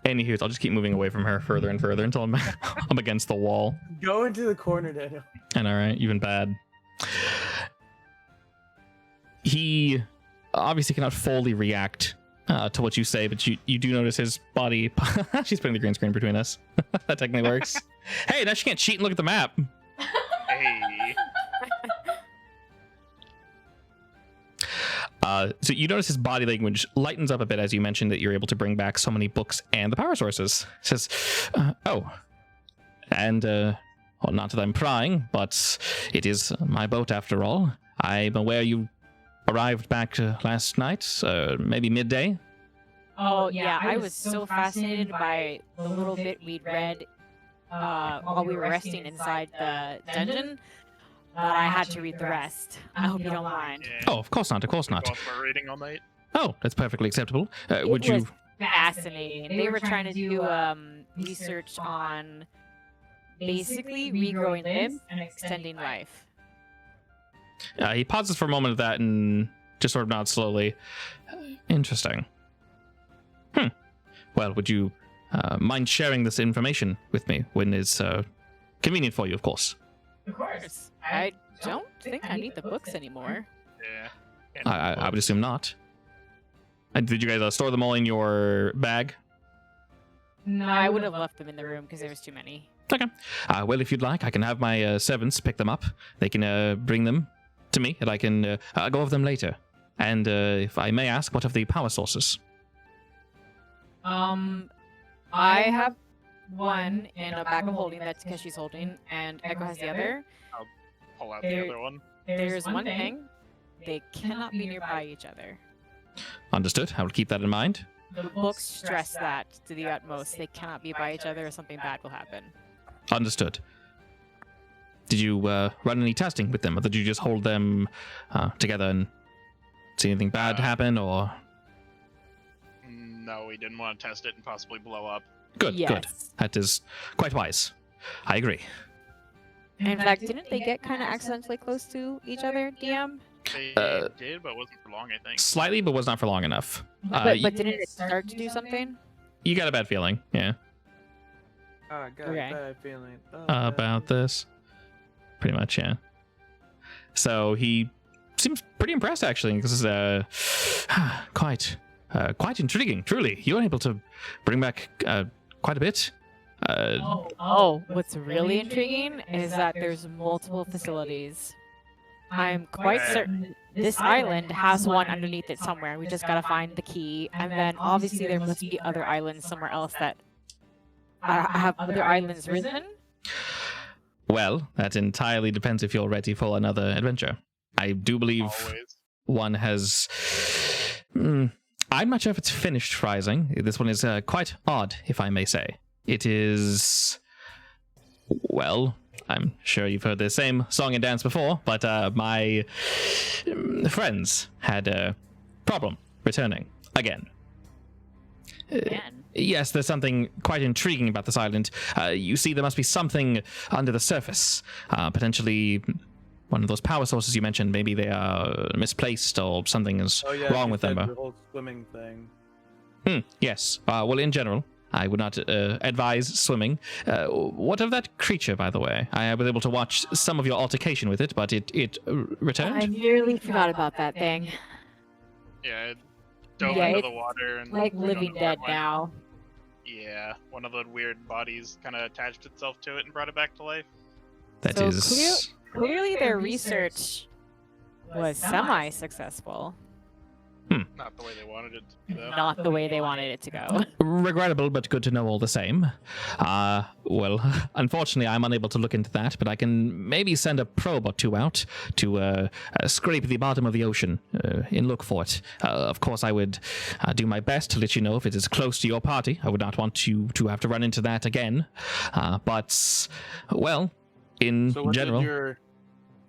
Anywho, I'll just keep moving away from her further and further until I'm I'm against the wall. Go into the corner, Daniel. And all right, even bad. He obviously cannot fully react to what you say, but you do notice his body. She's putting the green screen between us. That technically works. Hey, now she can't cheat and look at the map. Hey. So you notice his body language lightens up a bit as you mentioned that you're able to bring back so many books and the power sources. He says, well, not that I'm prying, but it is my boat after all. I'm aware you arrived back last night, maybe midday. Oh, yeah, I was so fascinated by the little bit we'd read while we were resting inside the dungeon that I had to read the rest. I hope you don't mind. Yeah. Oh, of course not, of course not. Both were reading all night. Oh, that's perfectly acceptable. Would you... fascinating. They were trying to do research on basically regrowing limbs and extending life. He pauses for a moment at that and just sort of nods slowly. Interesting. Well, would you mind sharing this information with me when it's convenient for you, of course? Of course. I don't think I need the books anymore. Yeah. I would assume not. Did you guys store them all in your bag? No, I would have left them in the room because there was too many. Okay. Well, if you'd like, I can have my servants pick them up. They can bring them to me, and I can go over them later. And if I may ask, what of the power sources? I have one in a bag of holding that Takeshi's holding, and Echo has the other. Pull out the other one. There's one thing. They cannot be nearby each other. Understood. I will keep that in mind. The books stress that to the utmost. They cannot be by each other or something bad will happen. Understood. Did you run any testing with them, or did you just hold them together and see anything bad happen, or...? No, we didn't want to test it and possibly blow up. Good, Yes. good. That is quite wise. I agree. In fact, didn't they get kind of accidentally close to each other, DM? They did, but it wasn't for long, I think. Slightly, but was not for long enough. But didn't it start to do something? You got a bad feeling, yeah, I got Okay. a bad feeling about this. Pretty much, yeah. So he seems pretty impressed, actually. This is quite intriguing, truly. You were able to bring back quite a bit. What's really intriguing is that there's multiple facilities. I'm quite certain this island has one underneath it somewhere. We just gotta find the key, and then obviously there must be other islands somewhere else that have other islands risen. Well, that entirely depends if you're ready for another adventure. I do believe Always. one has... I'm not sure if it's finished rising. This one is quite odd, if I may say. It is... Well, I'm sure you've heard the same song and dance before, but my friends had a problem returning again. Yes, there's something quite intriguing about this island. You see, there must be something under the surface. Potentially one of those power sources you mentioned. Maybe they are misplaced or something is wrong with them. The whole swimming thing. Yes. Well, in general, I would not advise swimming. What of that creature, by the way? I was able to watch some of your altercation with it, but it returned? I nearly forgot about that thing. Yeah, it dove Yeah, into it's the water and like I don't living know dead where it went. now. Yeah, one of the weird bodies kind of attached itself to it and brought it back to life. That So is... Clearly their research was semi-successful. Not the way they wanted it to be, though. Not the way they wanted it to go. Regrettable, but good to know all the same. Well, unfortunately, I'm unable to look into that, but I can maybe send a probe or two out to scrape the bottom of the ocean and look for it. Of course, I would do my best to let you know if it is close to your party. I would not want you to have to run into that again. But, well, in So what general...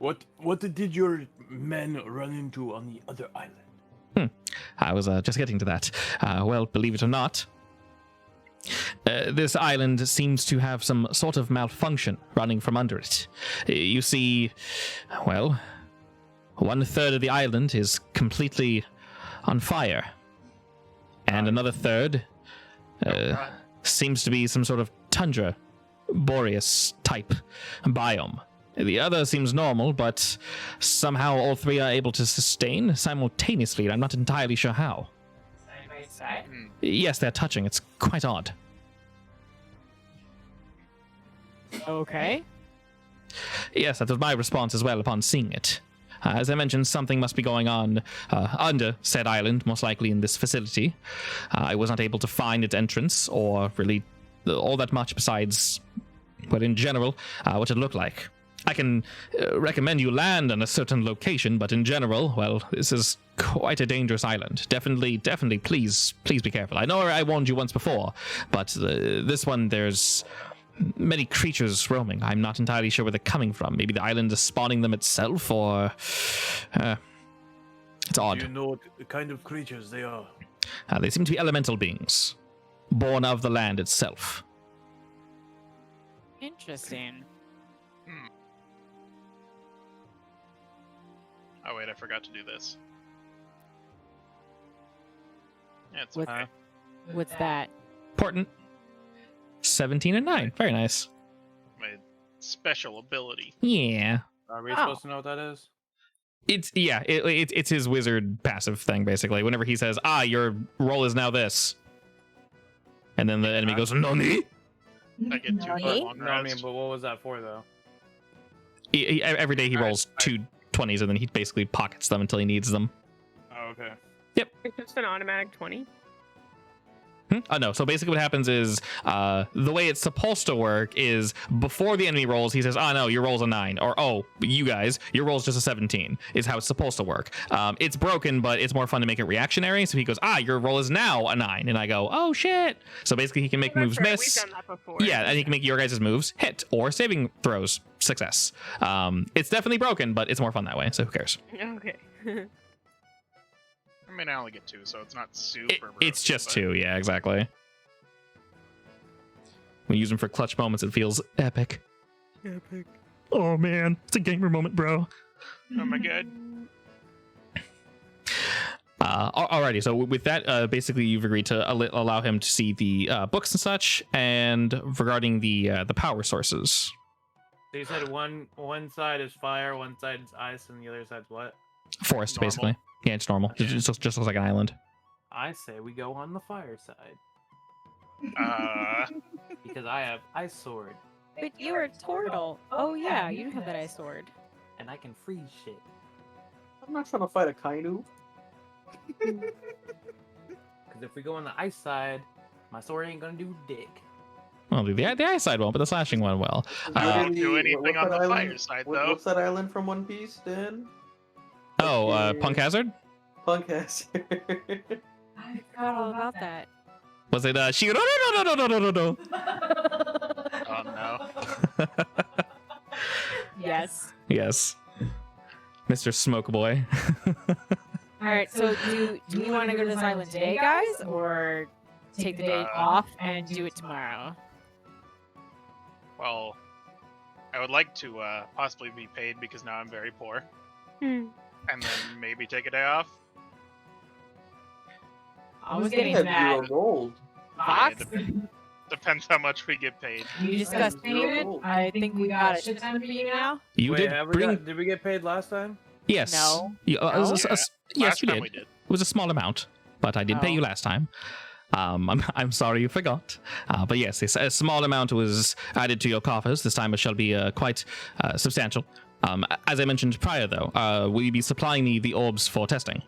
what did your men run into on the other island? I was just getting to that. Well, believe it or not, this island seems to have some sort of malfunction running from under it. You see, well, 1/3 of the island is completely on fire, and another third seems to be some sort of tundra, boreas type biome. The other seems normal, but somehow all three are able to sustain simultaneously, and I'm not entirely sure how. Yes, they're touching. It's quite odd. Okay. Yes, that was my response as well upon seeing it. As I mentioned, something must be going on under said island, most likely in this facility. I was not able to find its entrance, or really all that much besides, well, in general, what it looked like. I can recommend you land on a certain location, but in general, well, this is quite a dangerous island. Definitely, please be careful. I know I warned you once before, but this one, there's many creatures roaming. I'm not entirely sure where they're coming from. Maybe the island is spawning them itself, or... it's odd. Do you know what kind of creatures they are? They seem to be elemental beings, born of the land itself. Interesting. Oh wait, I forgot to do this. Yeah, it's What- okay. What's that? Important. 17 and 9. Very nice. My special ability. Yeah. Are we Oh. supposed to know what that is? It's his wizard passive thing, basically. Whenever he says, your roll is now this. And then the enemy goes, Nani? I get 2 Nani? for long No, I mean, rest. but what was that for though? Every day he Alright, rolls 2 20s and then he basically pockets them until he needs them. Oh, okay. It's just an automatic 20. Oh no, so basically what happens is the way it's supposed to work is before the enemy rolls, he says, no, your roll's a 9, or you guys, your roll's just a 17, is how it's supposed to work. It's broken, but it's more fun to make it reactionary, so he goes, your roll is now a 9, and I go, oh shit. So basically he can make Well, moves that's right, miss. We've done that before. Yeah, and he can make your guys' moves hit, or saving throws success. It's definitely broken, but it's more fun that way, so who cares? Okay. I mean, I only get 2, so it's not super. It's broken, just but 2, yeah, exactly. When you use them for clutch moments, it feels epic. Epic. Oh man, it's a gamer moment, bro. Oh my god. Alrighty, so with that, basically you've agreed to allow him to see the books and such, and regarding the power sources. So you said one side is fire, one side is ice, and the other side's what? Forest, Normal. basically. Yeah, it's normal. Okay. It just looks like an island. I say we go on the fire side Uh, because I have ice sword But you're a turtle. Oh yeah, you have that ice sword. and I can freeze shit. I'm not trying to fight a Kainu. Because if we go on the ice side, my sword ain't gonna do dick. Well, the ice side won't, but the slashing one will. Don't do anything what's on that the island? fire side, though. What's that island from One Piece, Dan? Punk Hazard? Punk ass. I forgot all about that. Was it Shiro? No. Oh no. Yes. Yes. Mr. Smoke Boy. All right. So do we want to go to this island today, guys, or take the day off and do it tomorrow? Well, I would like to possibly be paid because now I'm very poor, Hmm. and then maybe take a day off. I was We getting have that. 0 gold. Fox, Depends how much we get paid. you discussed Zero payment. gold. I think we got a shit ton for you now. You Wait, did have bring. did we get paid last time? Yes. No. Yes, Last you time did. we did. It was a small amount, but I did pay Oh. you last time. I'm sorry you forgot. But yes, a small amount was added to your coffers. This time it shall be quite substantial. As I mentioned prior, though, will you be supplying the orbs for testing?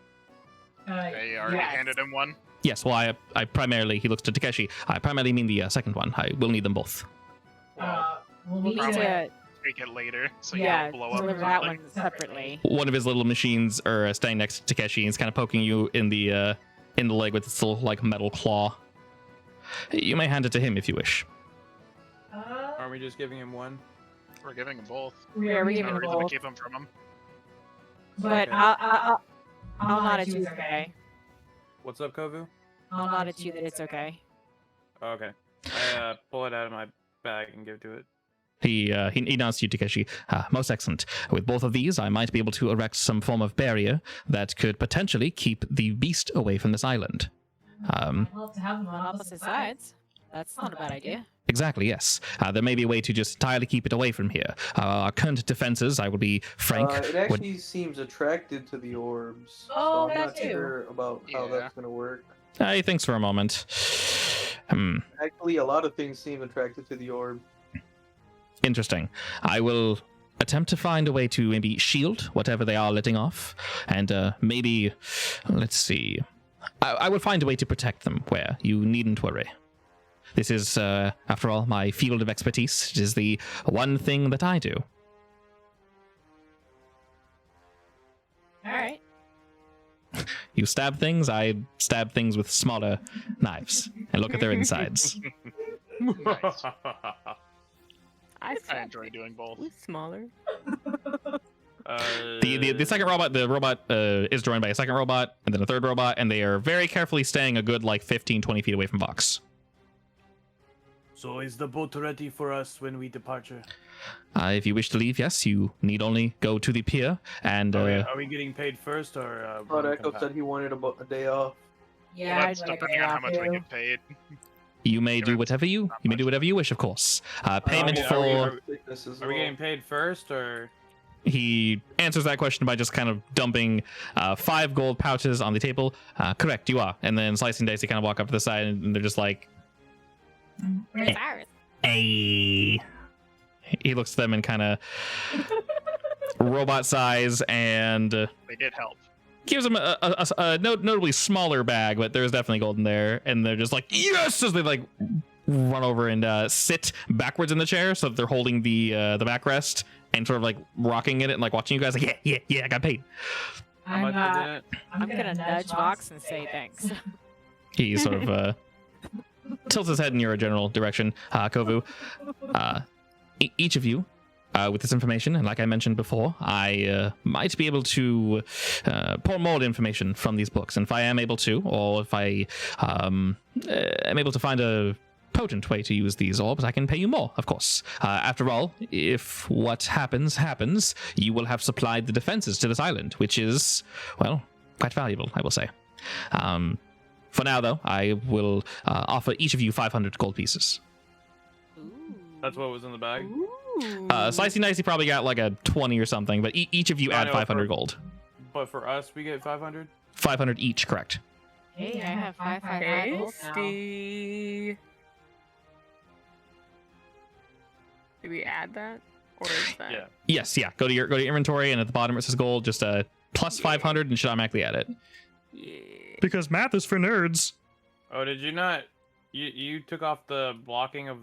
I already handed him one. Yes, well, I primarily, he looks to Takeshi, I primarily mean the second one. I will need them both. We'll need Probably. to Take it later, so you yeah don't blow up. deliver or that something. one separately. One of his little machines are standing next to Takeshi, and he's kind of poking you in the leg with its little, like, metal claw. You may hand it to him if you wish. Aren't we just giving him one? We're giving them both. Yeah, we're There's giving no them reason to both. keep them from him. But Okay. I'll nod at you. It's okay. What's up, Kovu? I'll nod at you that it's okay. Oh, okay. I pull it out of my bag and give it to it. He nods to you, Takeshi. Most excellent. With both of these, I might be able to erect some form of barrier that could potentially keep the beast away from this island. I'd love to have them on opposite sides. That's not a bad idea. Exactly, yes. There may be a way to just entirely keep it away from here. Our current defenses, I will be frank, It would actually seems attracted to the orbs. Oh, so I'm that not too. sure about how Yeah. that's gonna work. He thinks for a moment. Actually, a lot of things seem attracted to the orb. Interesting. I will attempt to find a way to maybe shield whatever they are letting off, and maybe, let's see. I will find a way to protect them where you needn't worry. This is, after all, my field of expertise. It is the one thing that I do. All right. You stab things, I stab things with smaller knives and look at their insides. Nice. I I enjoy doing both. was smaller. The second robot, the robot is joined by a second robot and then a third robot, and they are very carefully staying a good like 15-20 feet away from Vox. So is the boat ready for us when we departure? If you wish to leave, yes, you need only go to the pier and Are we getting paid first or? But Echo said he wanted a day off. Yeah, Well, that's I'd like depending a on how much we too. get paid. you may do whatever you may do whatever you wish, of course. Payment are for Are we getting paid first or? he answers that question by just kind of dumping 5 gold pouches on the table. Correct, you are. And then Slicing Dice, they kind of walk up to the side and they're just like, Where's ours? Hey. he looks at them and kind of robot size and They did help. gives them a notably smaller bag, but there's definitely gold in there. And they're just like, yes, as they like run over and sit backwards in the chair so that they're holding the backrest and sort of like rocking it and like watching you guys like, yeah, I got paid. How much is it? I'm gonna nudge Vox and say thanks. He sort of tilts his head in your general direction, Kovu. Each of you, with this information, and like I mentioned before, I might be able to pull more information from these books. And if I am able to, or if I am able to find a potent way to use these orbs, I can pay you more, of course. After all, if what happens, you will have supplied the defenses to this island, which is, well, quite valuable, I will say. For now, though, I will offer each of you 500 gold pieces. That's what was in the bag. Slicey Nicey probably got like a 20 or something, but each of you I add know, 500 gold. But for us, we get 500. 500 each, correct? Hey, I have 5 gold now. Tasty. Did we add that? Or is that? Yeah. Yes, yeah. Go to your inventory, and at the bottom it says gold. Just plus 500, and you should automatically add it. Yeah. Because math is for nerds. Oh, did you not? You took off the blocking of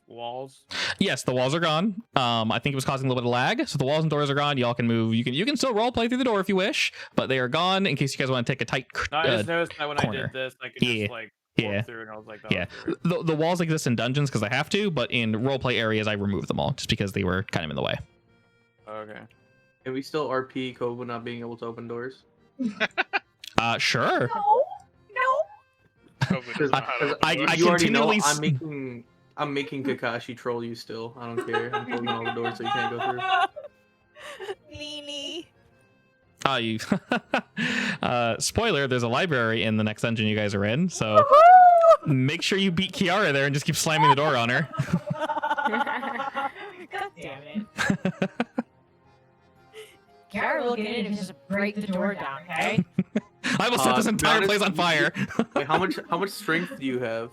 walls. Yes, the walls are gone. I think it was causing a little bit of lag, so the walls and doors are gone. Y'all can move. You can still role play through the door if you wish, but they are gone in case you guys want to take a tight. No, I just noticed that when corner. I did this, I could just like walk through, and I was like, oh, yeah. The walls exist in dungeons because I have to, but in roleplay areas I removed them all just because they were kind of in the way. Okay. And we still RP Kovu not being able to open doors. Sure. COVID does not know how to I do it. You already know continually I'm making Kakashi troll you still. I don't care. I'm closing all the doors so you can't go through. Leany. You spoiler, there's a library in the next dungeon you guys are in, so make sure you beat Kiara there and just keep slamming the door on her. God damn it. Kiara will get in if you just break the door down, okay? I will set this entire place on fire. Wait, how much strength do you have?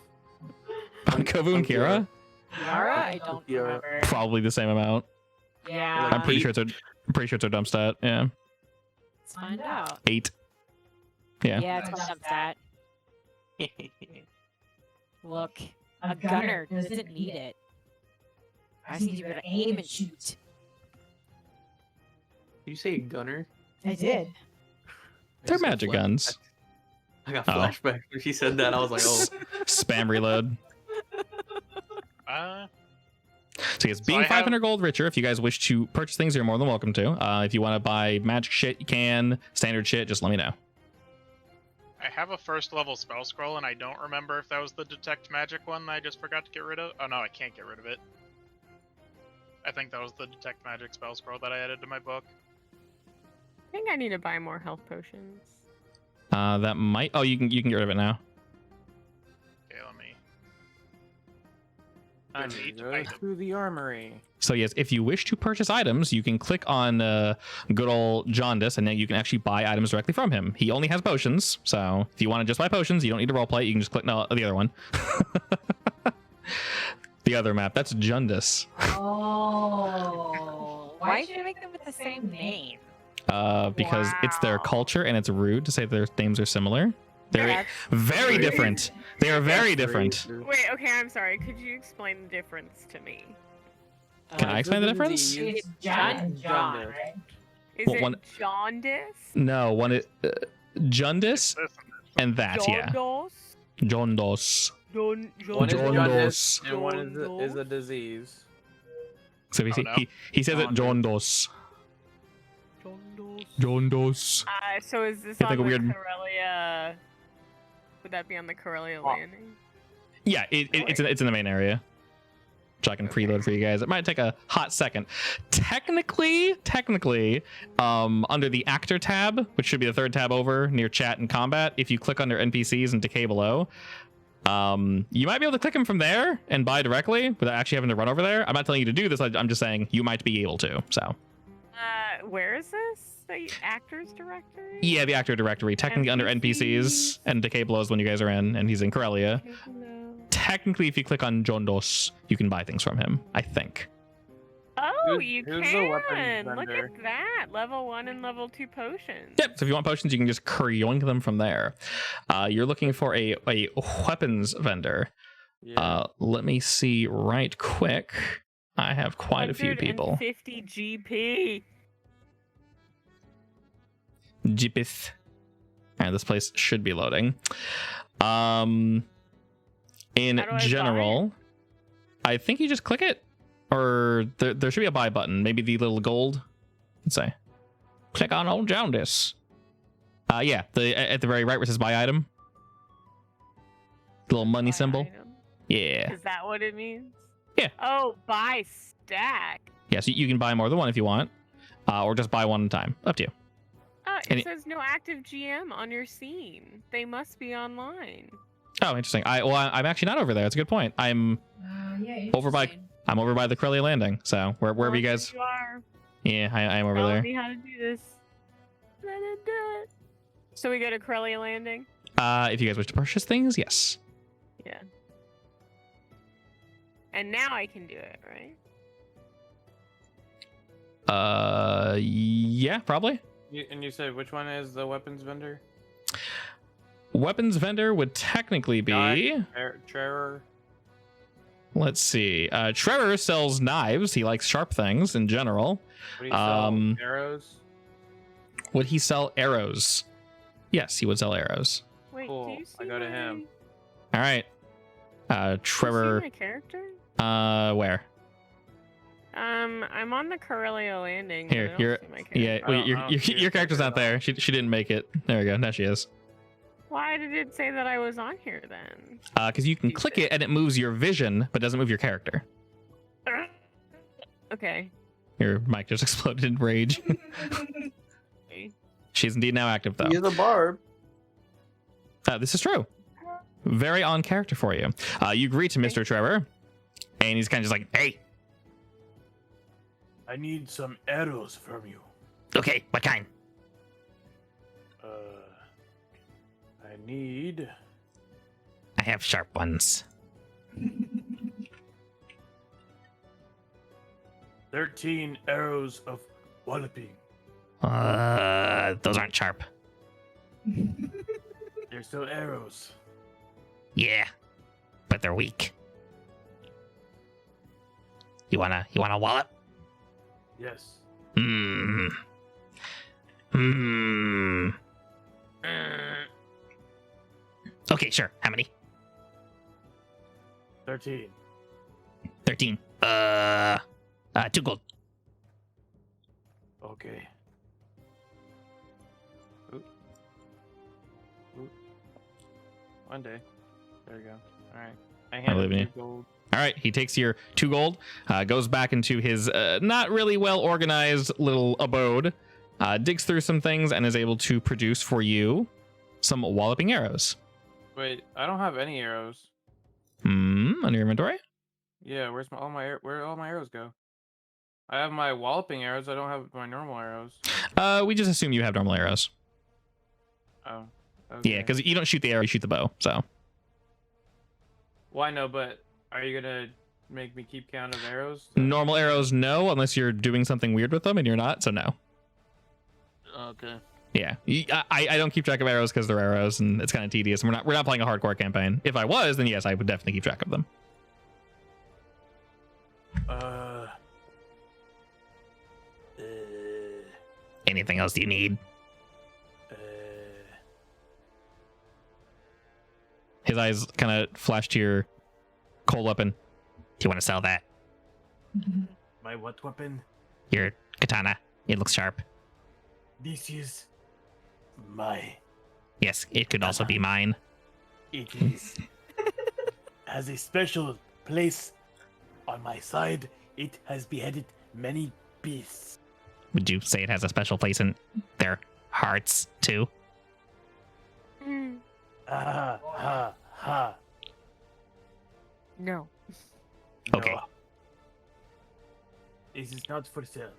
On Kovu and Kiara? Kiara? I don't Kiara. remember. Probably the same amount. Yeah. I'm pretty sure it's a dump stat. Yeah, Let's find out. 8. Yeah. Yeah, it's my dump stat. Look, a gunner doesn't need it. I just need to be able to aim and shoot. Did you say gunner? I did. They're magic guns. I got Oh. flashbacks when she said that. I was like, oh. Spam reload. So yes, being I have- 500 gold richer, if you guys wish to purchase things, you're more than welcome to. If you want to buy magic shit, you can. Standard shit, just let me know. I have a first level spell scroll, and I don't remember if that was the detect magic one that I just forgot to get rid of. Oh no, I can't get rid of it. I think that was the detect magic spell scroll that I added to my book. I think I need to buy more health potions. That might. Oh, you can get rid of it now. Okay, let me. I It's need each to go item. through the armory. So yes, if you wish to purchase items, you can click on good old Jaundice, and then you can actually buy items directly from him. He only has potions, so if you want to just buy potions, you don't need to roleplay. You can just click no, the other one. The other map. That's Jaundice. Oh. Why did you make them with the same name? Because it's their Wow. culture, and it's rude to say their names are similar. They're That's very rude. different. They are very That's different. rude. Wait, okay, I'm sorry. Could you explain the difference to me? Can I explain the difference? It's John and John, Jaundice. right? Is Well, it one- jaundice? No, one is Jaundice This and that, yeah. Jaundice? Jaundice. Jaundice? One is Jaundice. jaundice, and one is a Jaundice? disease. So Oh, no. he says it Jaundice. John Dos. So is this It's on like a the weird- Corelia? Would that be on the Corelia landing? Yeah, it's in the main area. Which I can preload for you guys. It might take a hot second. Technically, under the actor tab, which should be the third tab over near chat and combat, if you click under NPCs and Decay below, you might be able to click them from there and buy directly without actually having to run over there. I'm not telling you to do this. I'm just saying you might be able to. So. Where is this? The actors directory? Yeah, the actor directory. Technically under NPCs and Decay below is when you guys are in, and he's in Corelia. Technically, if you click on John Dos, you can buy things from him, I think. Oh, you who's the weapons can! Look vendor? at that! Level 1 and level 2 potions. Yep, so if you want potions, you can just yoink them from there. You're looking for a weapons vendor. Yeah. Let me see right quick. I have quite a few people. 50 GP. Jeepith. All right, this place should be loading. In How do I buy general, I think you just click it, or there should be a buy button. Maybe the little gold. Let's say, click on old Jaundice. Yeah, at the very right where it says buy item. The little money symbol. Item. Yeah. Is that what it means? Yeah. Oh, buy stack. Yeah, so you can buy more than one if you want, or just buy one at a time. Up to you. It says no active GM on your scene. They must be online. Oh, interesting. I'm actually not over there. That's a good point. I'm over by the Corelia landing. So wherever you guys. You are. Yeah, I am over Tell there. me how to do this. Let it do it. So we go to Corelia landing. If you guys wish to purchase things, yes. Yeah. And now I can do it, right? Yeah, probably. And you said which one is the weapons vendor? Weapons vendor would technically be. Trevor. Let's see. Trevor sells knives. He likes sharp things in general. Would he sell arrows? Would he sell arrows? Yes, he would sell arrows. Wait, Cool. do you see I go to him. All right. Trevor. Do you see my character? Where? I'm on the Corelia landing. Here, but I don't you're. see my character. Yeah, I don't see your your character's not character there. She didn't make it. There we go. Now she is. Why did it say that I was on here then? Because you can click it and it moves your vision, but doesn't move your character. Okay. Your mic just exploded in rage. She's indeed now active, though. He is a barb. This is true. Very on character for you. You greet to Mr. Trevor, and he's kind of just like, "Hey, I need some arrows from you. Okay, what kind? I need I have sharp ones. 13 arrows of walloping. Those aren't sharp. They're still arrows. Yeah, but they're weak. You wanna wallop? Yes. Okay, sure. How many? 13. 13. 2 gold. Okay. One day. There we go. All right. I believe handed in you you. gold. all right." He takes your 2 gold, goes back into his not really well organized little abode, digs through some things, and is able to produce for you some walloping arrows. Wait, I don't have any arrows. On your inventory? Yeah, where all my arrows go? I have my walloping arrows. I don't have my normal arrows. We just assume you have normal arrows. Oh. Okay. Yeah, because you don't shoot the arrow, you shoot the bow. So Well, I know, but are you gonna make me keep count of arrows? normal arrows, no, unless you're doing something weird with them, and you're not. So no. Okay. Yeah, I don't keep track of arrows because they're arrows, and it's kind of tedious. And we're not playing a hardcore campaign. If I was, then yes, I would definitely keep track of them. Anything else you need? His eyes kind of flash to your cold weapon. Do you want to sell that? My what weapon? Your katana. It looks sharp. This is my. Yes, it could also be mine. It is has a special place on my side. It has beheaded many beasts. Would you say it has a special place in their hearts too? Mm, Ha ha ha. no. Okay. No. This is not for sale,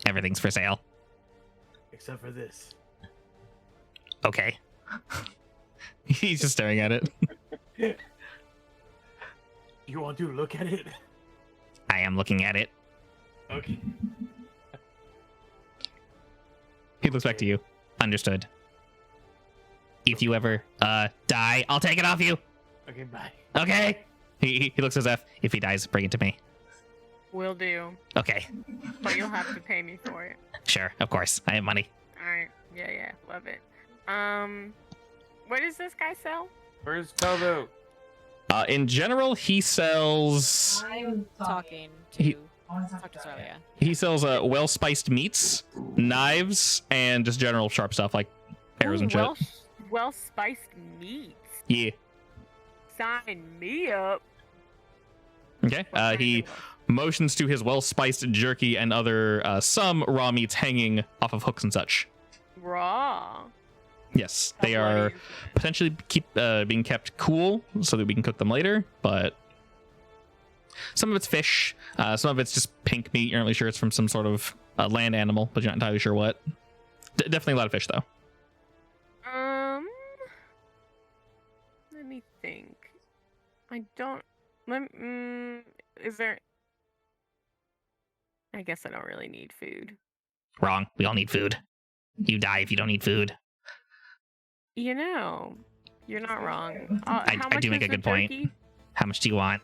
Everything's for sale. except for this. Okay. He's just staring at it. You want to look at it? I am looking at it. Okay. He looks back to you. Understood. If you ever die, I'll take it off you. Okay, bye. Okay. He looks at Zeph. If he dies, bring it to me. Will do. Okay. But you'll have to pay me for it. Sure, of course. I have money. Alright. Yeah, love it. What does this guy sell? Where's Peldo? In general, he sells I'm talking He- to talk to Corelia. well-spiced meats, knives, and just general sharp stuff like arrows and shit. Well spiced meats. Yeah. Sign me up. Okay. He motions to his well-spiced jerky and other some raw meats hanging off of hooks and such. Raw. Yes, they How are bloody is it? potentially being kept cool so that we can cook them later, but some of it's fish, some of it's just pink meat. You're not really sure it's from some sort of land animal, but you're not entirely sure what. Definitely a lot of fish, though. Let me think. I don't. Is there? I guess I don't really need food. Wrong. We all need food. You die if you don't eat food. You know, you're not wrong. I how do much make is a the good point. turkey? How much do you want?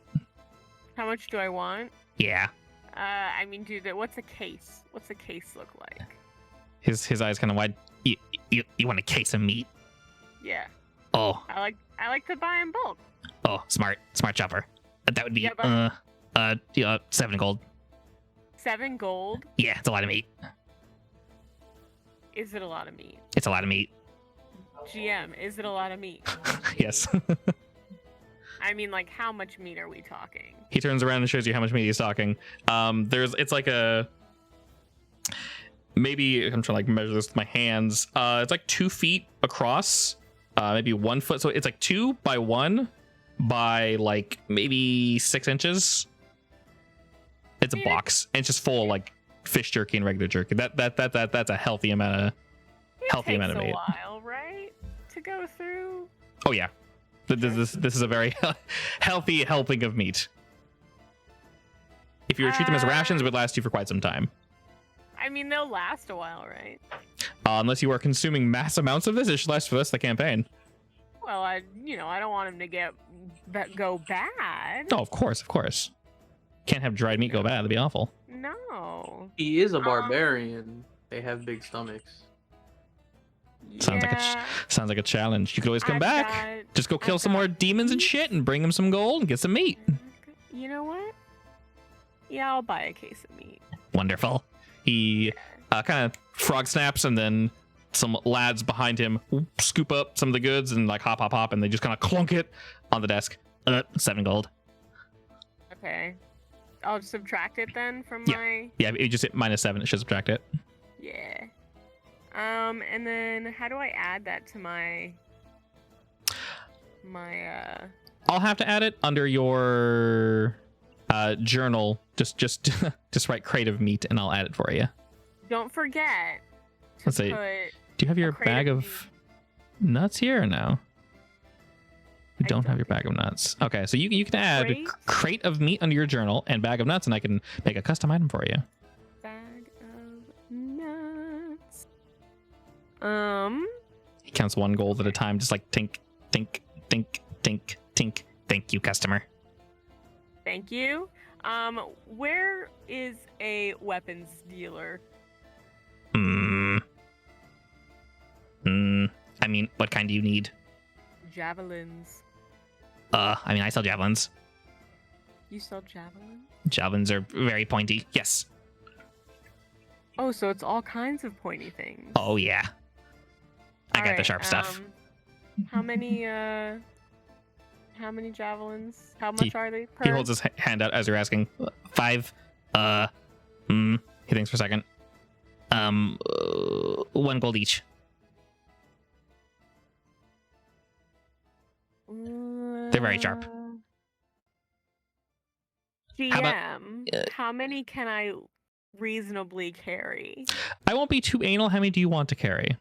How much do I want? Yeah. I mean, dude, what's a case? What's a case look like? His eyes kind of wide. You want a case of meat? Yeah, Oh, I like to buy in bulk. smart chopper. That would be Yeah, but- 7 gold. 7 gold. Yeah, it's a lot of meat. Is it a lot of meat? It's a lot of meat. GM, is it a lot of meat? Yes. I mean, like, how much meat are we talking? He turns around and shows you how much meat he's talking. It's like a, maybe I'm trying to like measure this with my hands. It's like 2 feet across, maybe 1 foot. So it's like 2 by 1 by like maybe 6 inches. It's a box, and it's just full of like fish jerky and regular jerky. That's a healthy amount of It amount of takes a meat. while, right, to go through. Oh yeah, this is a very healthy helping of meat. If you were to treat them as rations, it would last you for quite some time. I mean, they'll last a while, right? Unless you are consuming mass amounts of this, it should last for the rest of the campaign. Well, I don't want them to go bad. Oh, of course. Can't have dried meat go bad. That'd be awful. No. He is a barbarian. They have big stomachs. Sounds like a challenge. You could always come I've back. got- Just go kill I've some more got demons and shit, and bring him some gold and get some meat. You know what? Yeah, I'll buy a case of meat. Wonderful. He kind of frog snaps, and then some lads behind him scoop up some of the goods and like hop, and they just kind of clunk it on the desk. 7 gold. Okay. I'll subtract it then from Yeah. my. Yeah, you just hit -7. It should subtract it. Yeah. And then how do I add that to my I'll have to add it under your journal. Just write crate of meat, and I'll add it for you. Don't forget to Let's see. put Do you have your crate bag of of nuts here or no? You I don't have don't your bag of nuts. Okay, so you can add Crate? crate of meat under your journal and bag of nuts, and I can make a custom item for you. bag of nuts. He counts 1 gold at a time, just like tink, tink, tink, tink, tink. Thank you, customer. Thank you. Where is a weapons dealer? I mean, what kind do you need? Javelins. I sell javelins. You sell javelins? Javelins are very pointy. Yes. Oh, so it's all kinds of pointy things. Oh yeah, I got the Alright, sharp stuff. How many javelins? How much are they per? He holds his hand out as you're asking. 5. He thinks for a second. 1 gold each. They're very sharp. GM, How about- how many can I reasonably carry? I won't be too anal. How many do you want to carry?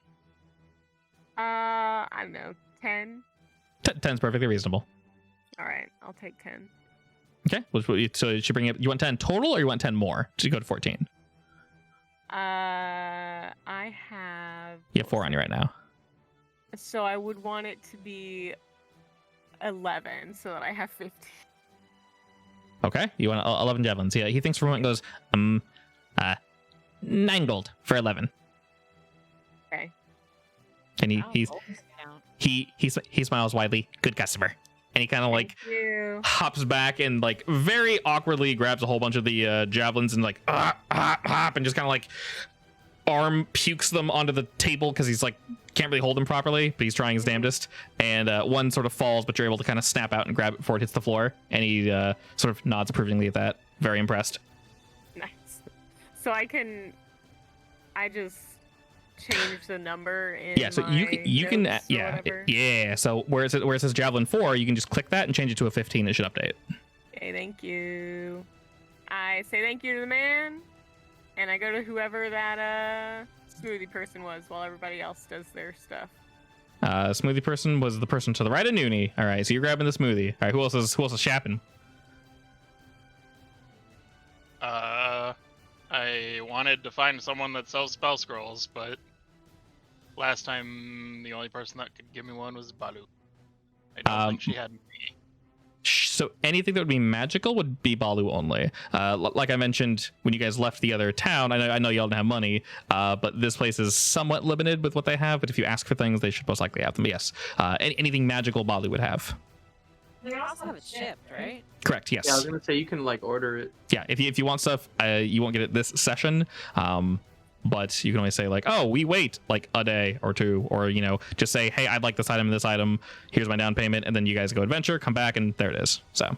I don't know, 10? 10's perfectly reasonable. All right, I'll take 10. Okay. So it should bring up. You want 10 total, or you want 10 more to go to 14? I have. You have 4 on you right now. So I would want it to be 11, so that I have 15. Okay. You want 11 javelins. Yeah. He thinks for a moment and goes, 9 gold for 11. Okay. And Wow, he gold discount. he smiles widely. Good customer. And he kind of like Thank you. hops back and like very awkwardly grabs a whole bunch of the javelins and like hop and just kind of like arm pukes them onto the table because he's like can't really hold them properly, but he's trying his damnedest. And one sort of falls, but you're able to kind of snap out and grab it before it hits the floor. And he sort of nods approvingly at that. Very impressed. Nice. So I just change the number in Yeah, so you can notes or yeah whatever? yeah. So where it says javelin 4, you can just click that and change it to a 15. It should update. Okay, thank you. I say thank you to the man, and I go to whoever that smoothie person was while everybody else does their stuff. Smoothie person was the person to the right of Noonie. All right, so you're grabbing the smoothie. All right, who else is shapping? I wanted to find someone that sells spell scrolls, but last time the only person that could give me one was Balu. I don't think she had me. So anything that would be magical would be Balu only. Like I mentioned when you guys left the other town, I know y'all don't have money, but this place is somewhat limited with what they have. But if you ask for things, they should most likely have them. Yes, anything magical Balu would have. They also have it shipped, right? Correct. Yes. Yeah, I was gonna say you can like order it. Yeah. If you want stuff, you won't get it this session. But you can always say like, oh, we wait like a day or two, or just say, hey, I'd like this item and this item. Here's my down payment, and then you guys go adventure, come back, and there it is. So.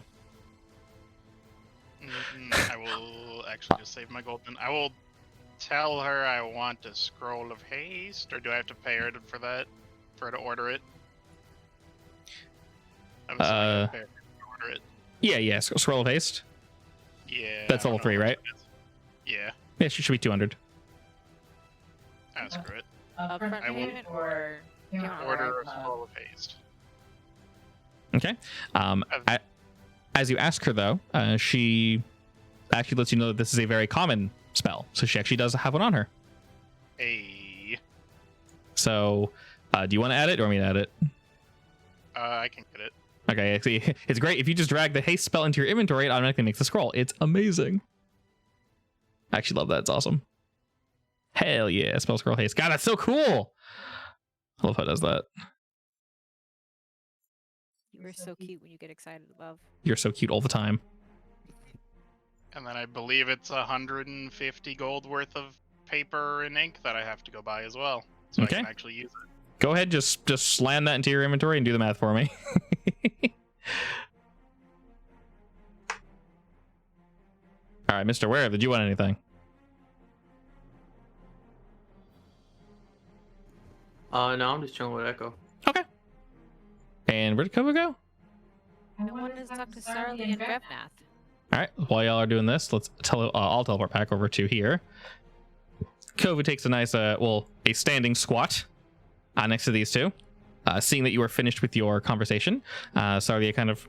I will actually just save my gold. And I will tell her I want a scroll of haste, or do I have to pay her for that, for her to order it? I'm assuming I have to pay her to order it. Yeah. Scroll of haste. Yeah. That's I level don't 3, know what right? it is. Yeah. Yeah, it should be 200. Ah, screw it. Upfront I will payment or Order a scroll of haste. Okay. As you ask her, though, she actually lets you know that this is a very common spell. So she actually does have one on her. Hey. So do you want to add it, or want me to add it? I can get it. Okay, see, it's great. If you just drag the haste spell into your inventory, it automatically makes the scroll. It's amazing. I actually love that. It's awesome. Hell yeah, spell scroll haste. God, that's so cool. I love how it does that. You were so cute when you get excited, love. You're so cute all the time. And then I believe it's 150 gold worth of paper and ink that I have to go buy as well. So Okay. I can actually use it. Go ahead, just slam that into your inventory and do the math for me. All right, Mr. Ware, did you want anything? No, I'm just chilling with Echo. Okay. And where did Kova go? I wanted to talk to Sarli and Grevnath. All right, while y'all are doing this, I'll teleport back over to here. Kova takes a nice, a standing squat next to these two. Seeing that you are finished with your conversation, Sarlia kind of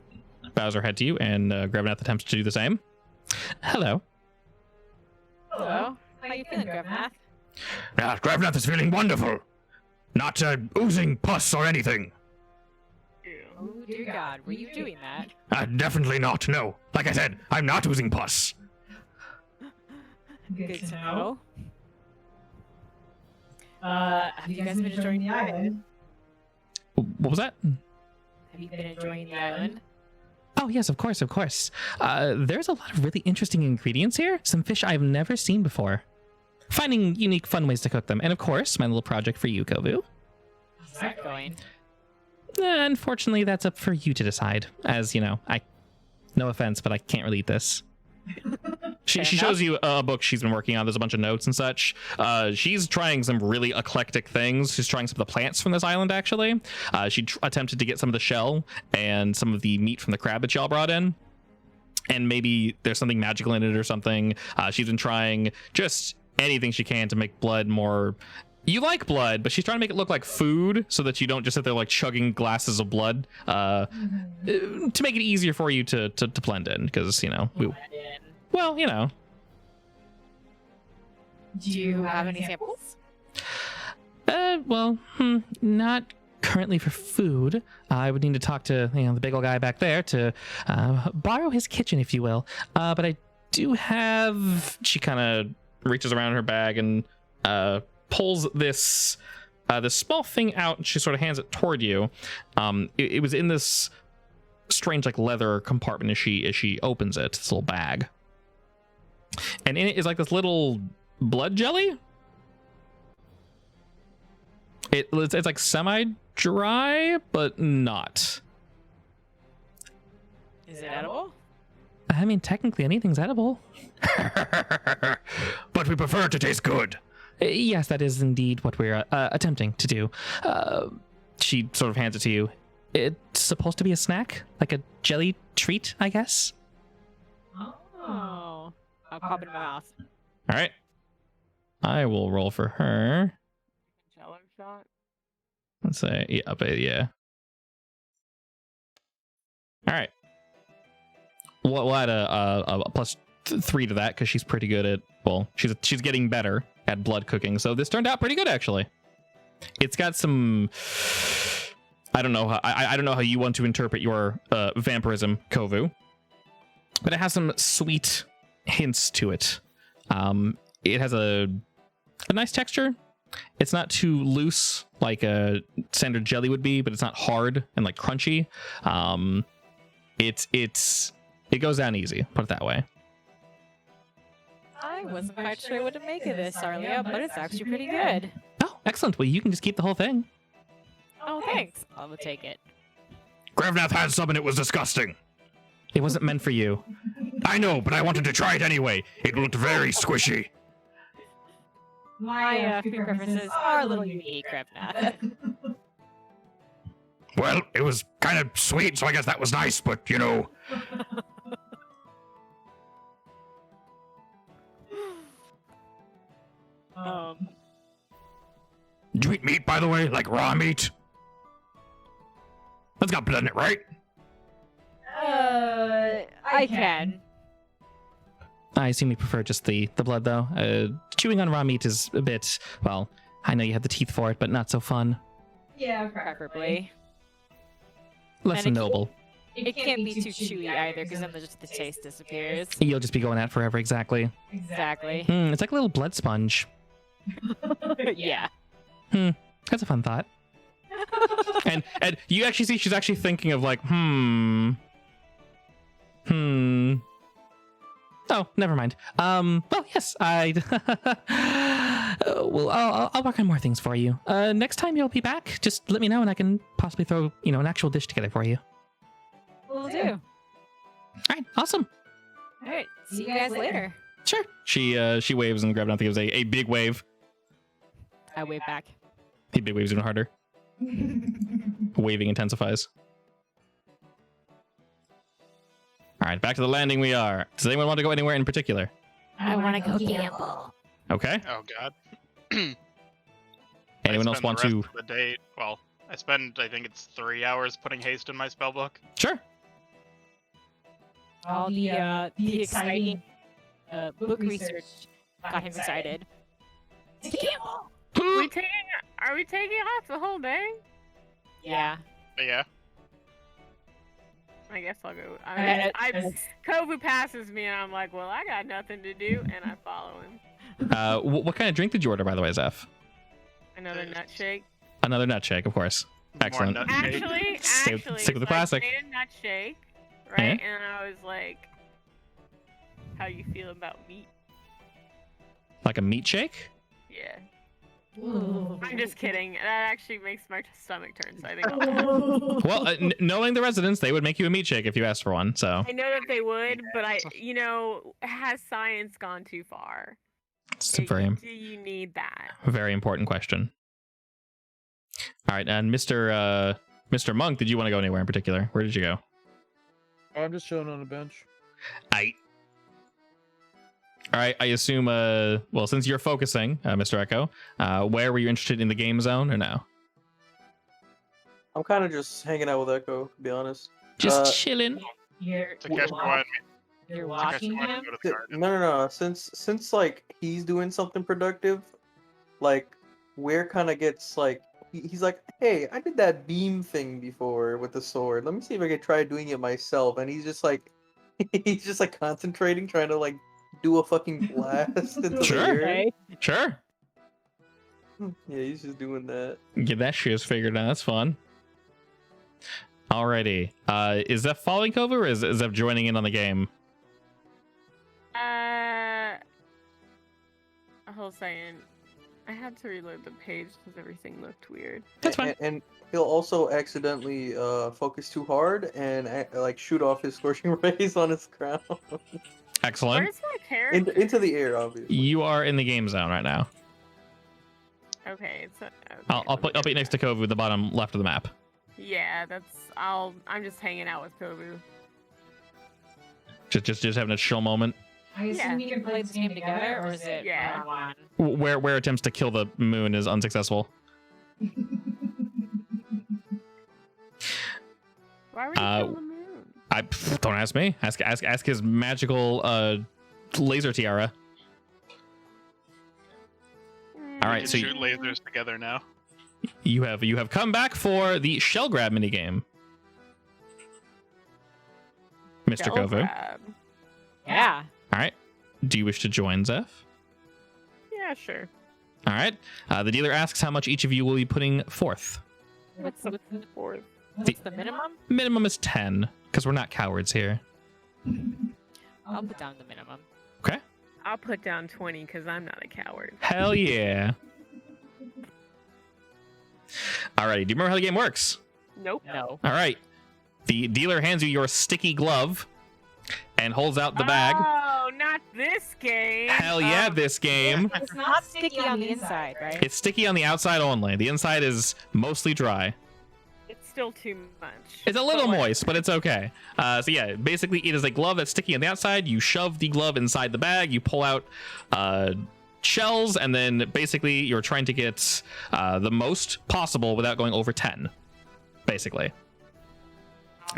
bows her head to you, and Grevnath attempts to do the same. Hello. Hello. How you feeling, Grevnath? Grevnath is feeling wonderful. Not oozing pus or anything. Oh dear God, were you doing that? Definitely not, no. Like I said, I'm not oozing pus. Good to know. Have you guys been enjoying the island? What was that? Have you been enjoying the island? Oh, yes, of course. There's a lot of really interesting ingredients here. Some fish I've never seen before. finding unique, fun ways to cook them. And of course, my little project for you, Kovu. How's that going? Unfortunately, that's up for you to decide. As you know, no offense, but I can't really eat this. She shows you a book she's been working on. There's a bunch of notes and such. She's trying some really eclectic things. She's trying some of the plants from this island, actually. She attempted to get some of the shell and some of the meat from the crab that y'all brought in. And maybe there's something magical in it or something. She's been trying just anything she can to make blood more... You like blood, but she's trying to make it look like food so that you don't just sit there like chugging glasses of blood to make it easier for you to blend in, because, you know... Well, you know. Do you have any samples? Well, not currently for food. I would need to talk to, you know, the big old guy back there to borrow his kitchen, if you will. But I do have... She kind of reaches around her bag and pulls this small thing out, and she sort of hands it toward you. It was in this strange, like, leather compartment as she opens it, this little bag. And in it is like this little blood jelly. It's like semi-dry, but not. Is it edible? I mean, technically anything's edible. But we prefer it to taste good. Yes, that is indeed what we're attempting to do. She sort of hands it to you. It's supposed to be a snack, like a jelly treat, I guess. Oh, I'll pop it in my mouth. All right. I will roll for her. Jello shot. Let's say, yeah. All right. We'll add a plus 3 to that because she's pretty good at, well, she's getting better at blood cooking. So this turned out pretty good, actually. It's got some, I don't know how you want to interpret your vampirism, Kovu, but it has some sweet hints to it. It has a nice texture. It's not too loose like a standard jelly would be, but it's not hard and like crunchy. It goes down easy, put it that way. I wasn't quite sure what to make of this, Arlia, but it's actually pretty good. Oh, excellent. Well, you can just keep the whole thing. Oh, thanks. I'll take it. Grevnath had some and it was disgusting. It wasn't meant for you. I know, but I wanted to try it anyway. It looked very squishy. My food preferences are a little unique, Grevnath. Well, it was kind of sweet, so I guess that was nice, but, you know... Do you eat meat, by the way? Like raw meat? That's got blood in it, right? I can. I assume you prefer just the blood, though. Chewing on raw meat is a bit, well, I know you have the teeth for it, but not so fun. Yeah, preferably. Less And noble. It can't be too chewy either, because then just the taste disappears. You'll just be going at forever, exactly. Exactly. It's like a little blood sponge. Yeah. That's a fun thought. and you actually see she's actually thinking of like, Oh, never mind. Well, yes, well, I'll work on more things for you. Next time you'll be back, just let me know and I can possibly throw, an actual dish together for you. Will do. All right, awesome. All right, see you guys later. Sure. She waves and Grevnath gives a big wave. I wave back. He big waves even harder. Waving intensifies. All right, back to the landing we are. Does anyone want to go anywhere in particular? I want to go gamble. Okay. Oh god. Anyone else want to? The day. Well, I spend I think it's 3 hours putting haste in my spellbook. Sure. All the exciting book research got him excited. To gamble. Are we taking off the whole day? Yeah. But yeah. I guess I'll go. Kovu passes me, and I'm like, well, I got nothing to do, and I follow him. What kind of drink did you order, by the way, Zeph? Another nut shake. Another nut shake, of course. Excellent. Actually, stick with the classic. I made a nut shake, right? And I was like, how you feel about meat? Like a meat shake? Yeah. Ooh. I'm just kidding. That actually makes my stomach turn, so I think I'll pass. Well, knowing the residents, they would make you a meat shake if you asked for one. So I know that they would, but has science gone too far? it's a very, Do you need that? very important question. All right, and Mr. Monk, did you want to go anywhere in particular? Where did you go? I'm just chilling on a bench. All right, I assume, well, since you're focusing, Mr. Echo, where were you interested in the game zone or no? I'm kind of just hanging out with Echo, to be honest. Just chilling. You're Takeshi wanted me. you're Takeshi watching wanted him. to go to the garden. No. Since like he's doing something productive, like Ware kind of gets like he's like, hey, I did that beam thing before with the sword. Let me see if I can try doing it myself. And he's just like concentrating, trying to like do a fucking blast into Sure. the air. Sure. Yeah, he's just doing that. Get that shit figured out. That's fun. Alrighty. Is Zeph following Kovu or is Zeph joining in on the game? Hold a second. I had to reload the page because everything looked weird. That's fine. And he'll also accidentally focus too hard and like shoot off his scorching rays on his crown Excellent. Where's my character? into the air, obviously. You are in the game zone right now. Okay, it's okay, I'll put you next to Kovu, the bottom left of the map. Yeah, I'm just hanging out with Kovu. Just having a chill moment. I assume you can play this game together, or is it Yeah. one? Where attempts to kill the moon is unsuccessful. Why would you kill the moon? Don't ask me. Ask his magical laser tiara. All right, We so can shoot lasers together now. you have come back for the shell grab minigame, Mr. Shell Kovu. grab. Yeah. All right. Do you wish to join Zeph? Yeah, sure. All right. The dealer asks how much each of you will be putting forth. What's the fourth? What's the minimum? Minimum is 10, because we're not cowards here. I'll put down the minimum. Okay. I'll put down 20 because I'm not a coward. Hell yeah. Alrighty. Do you remember how the game works? Nope. No. All right. The dealer hands you your sticky glove and holds out the bag. Oh, not this game. Hell yeah, this game. It's not sticky on the inside, right? It's sticky on the outside only. The inside is mostly dry. It's still too much. It's a little But moist, but it's okay. So yeah, basically it is a glove that's sticky on the outside. You shove the glove inside the bag. You pull out shells, and then basically you're trying to get the most possible without going over 10, basically.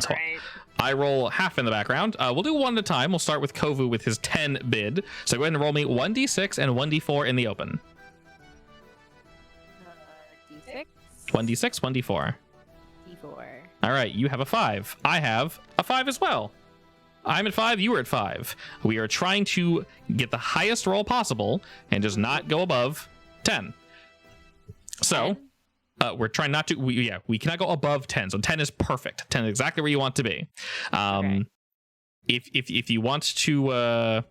So Alright. I roll half in the background. We'll do one at a time. We'll start with Kovu with his 10 bid. So go ahead and roll me 1d6 and 1d4 in the open. D6. 1d6, 1d4. D4. All right, you have a 5. I have a 5 as well. I'm at 5, you are at 5. We are trying to get the highest roll possible and just not go above 10. So, we're trying not to, we cannot go above 10. So 10 is perfect. 10 is exactly where you want to be. Okay. If you want to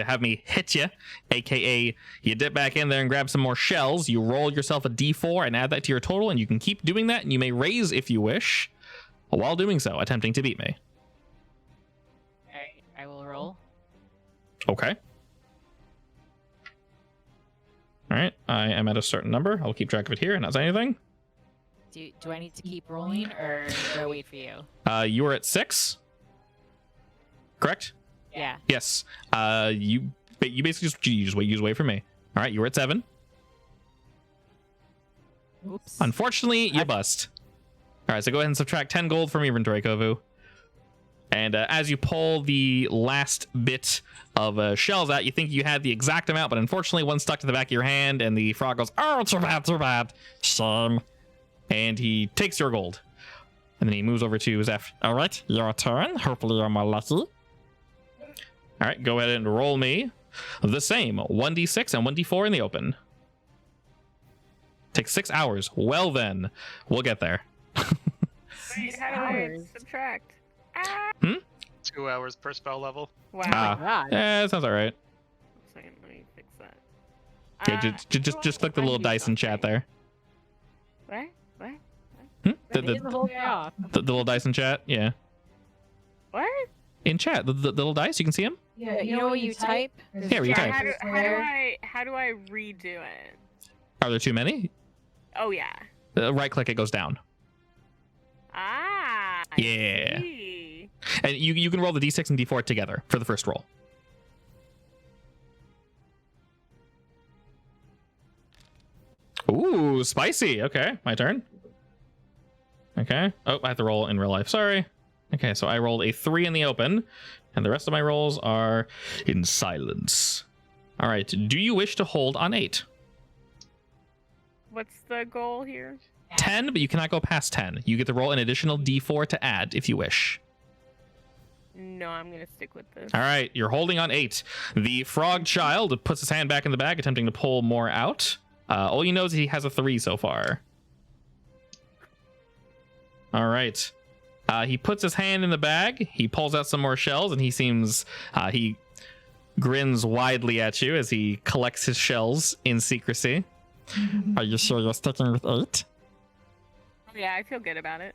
have me hit you, aka you dip back in there and grab some more shells, you roll yourself a d4 and add that to your total, and you can keep doing that, and you may raise if you wish, while doing so, attempting to beat me. Alright, I will roll. Okay. All right, I am at a certain number. I'll keep track of it here and not say anything. Do I need to keep rolling, or do I wait for you? You are at 6, correct? Yeah. Yes. You basically just wait for me. All right, you were at 7. Oops. Unfortunately, you bust. All right, so go ahead and subtract 10 gold from your inventory, Kovu. And as you pull the last bit of shells out, you think you had the exact amount, but unfortunately, one stuck to the back of your hand, and the frog goes, "Oh, too bad, shame." And he takes your gold. And then he moves over to Zeph. All right, your turn. Hopefully, you're more lucky. All right, go ahead and roll me the same 1d6 and 1d4 in the open. Takes 6 hours. Well, then, we'll get there. Wait, how do I subtract? 2 hours per spell level. Wow. Ah, God. yeah, that sounds all right. second. Let me fix that. Yeah, just click the little dice in chat there. What? What? The It is the whole job. little dice in chat, yeah. What? In chat, the little dice, you can see them. Yeah, you know what you type? Yeah, where you type. How do I redo it? Are there too many? Oh yeah. Right click, it goes down. Ah. Yeah. I see. And you can roll the d6 and d4 together for the first roll. Ooh, spicy. Okay, my turn. Okay. Oh, I have to roll in real life. Sorry. Okay, so I rolled a 3 in the open, and the rest of my rolls are in silence. All right. Do you wish to hold on 8? What's the goal here? 10, but you cannot go past 10. You get to roll an additional d4 to add if you wish. No, I'm gonna stick with this. All right, you're holding on 8. The frog child puts his hand back in the bag, attempting to pull more out. All you know is he has a 3 so far. All right. He puts his hand in the bag. He pulls out some more shells, and he seems... he grins widely at you as he collects his shells in secrecy. Are you sure you're sticking with 8? Yeah, I feel good about it.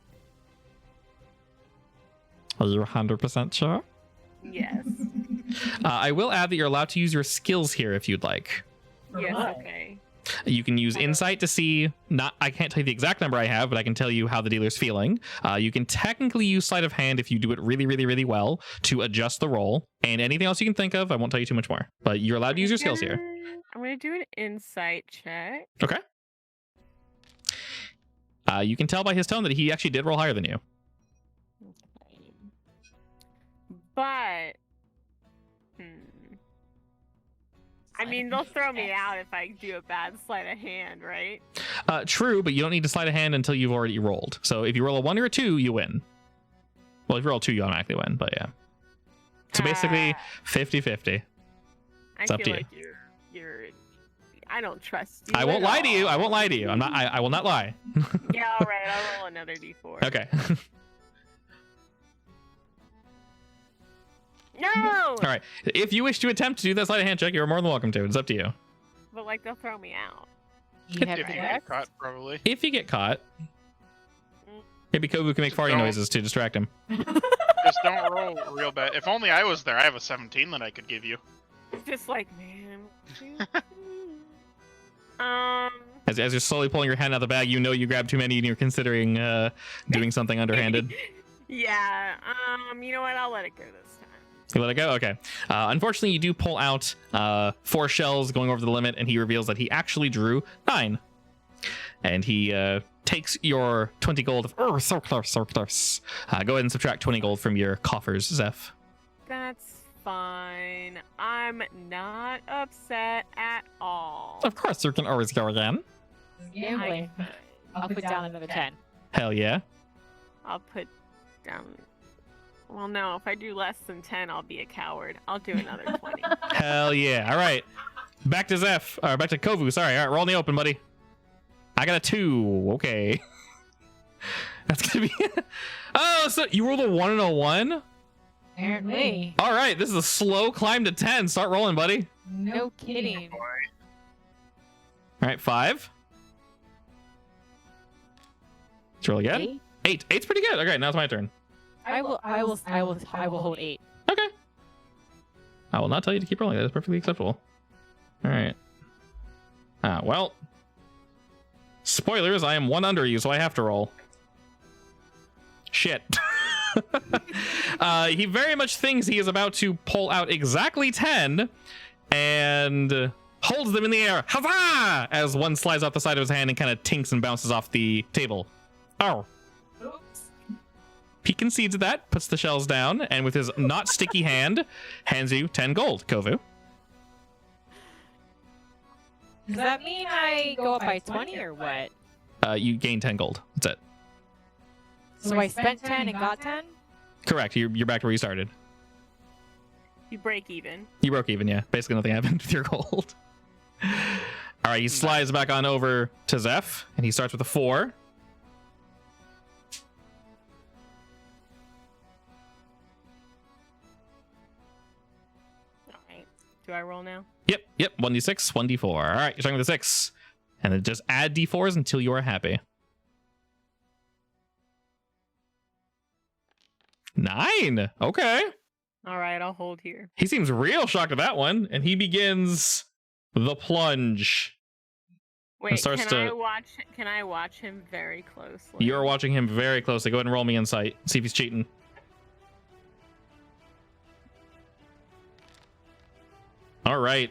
Are you 100% sure? Yes. I will add that you're allowed to use your skills here if you'd like. Yes, okay. You can use insight to see, I can't tell you the exact number I have, but I can tell you how the dealer's feeling. You can technically use sleight of hand if you do it really, really, really well to adjust the roll. And anything else you can think of, I won't tell you too much more. But you're allowed to use your skills here. I'm going to do an insight check. Okay. You can tell by his tone that he actually did roll higher than you. But, I mean, they'll throw me out if I do a bad sleight of hand, right? True, but you don't need to sleight of hand until you've already rolled. So if you roll a 1 or a 2, you win. Well, if you roll 2, you automatically win, but yeah. So basically, 50-50. It's up to you. Like you're. I don't trust you. I won't lie to you. I won't lie to you. I'm not. I will not lie. Yeah, all right. I'll roll another d4. Okay. No. All right. If you wish to attempt to do that sleight of hand check, you're more than welcome to. It's up to you. But like they'll throw me out. You have If you to get caught, probably. If you get caught, maybe Kovu can make farting noises to distract him. Just don't roll real bad. If only I was there. I have a 17 that I could give you. Just like, man. As you're slowly pulling your hand out of the bag, you know you grabbed too many and you're considering doing something underhanded. Yeah. You know what? I'll let it go this time. You let it go? Okay. Unfortunately, you do pull out 4 shells going over the limit, and he reveals that he actually drew 9. And he takes your 20 gold of... Oh, so close, so close. Go ahead and subtract 20 gold from your coffers, Zeph. That's fine. I'm not upset at all. Of course, you can always go again. Gambling. I'll put down another 10. Hell yeah. I'll put down... Well, no, if I do less than 10, I'll be a coward. I'll do another 20. Hell yeah. All right. Back to Zeph. Or back to Kovu. Sorry. All right, roll in the open, buddy. I got a 2. Okay. That's going to be... Oh, so you rolled a 1 and a 1? Apparently. All right. This is a slow climb to 10. Start rolling, buddy. No kidding. All right, 5. Let's roll again. 8. 8's pretty good. Okay, now it's my turn. I will hold 8. Okay. I will not tell you to keep rolling. That is perfectly acceptable. All right. Well. Spoilers, I am 1 under you, so I have to roll. Shit. He very much thinks he is about to pull out exactly 10 and holds them in the air. Huzzah! As one slides off the side of his hand and kind of tinks and bounces off the table. Oh. He concedes that, puts the shells down, and with his not sticky hand, hands you 10 gold, Kovu. Does that mean I go up by 20 or what? You gain 10 gold. That's it. So I spent 10 and got 10? Correct. You're back to where you started. You break even. You broke even, yeah. Basically nothing happened with your gold. All right, he slides back on over to Zeph, and he starts with a 4. Do I roll now? Yep. 1d6, 1d4. All right, you're starting with a 6. And then just add d4s until you are happy. 9. Okay. All right, I'll hold here. He seems real shocked at that one, and he begins the plunge. Wait, starts can I watch him very closely? You're watching him very closely. Go ahead and roll me insight. See if he's cheating. All right.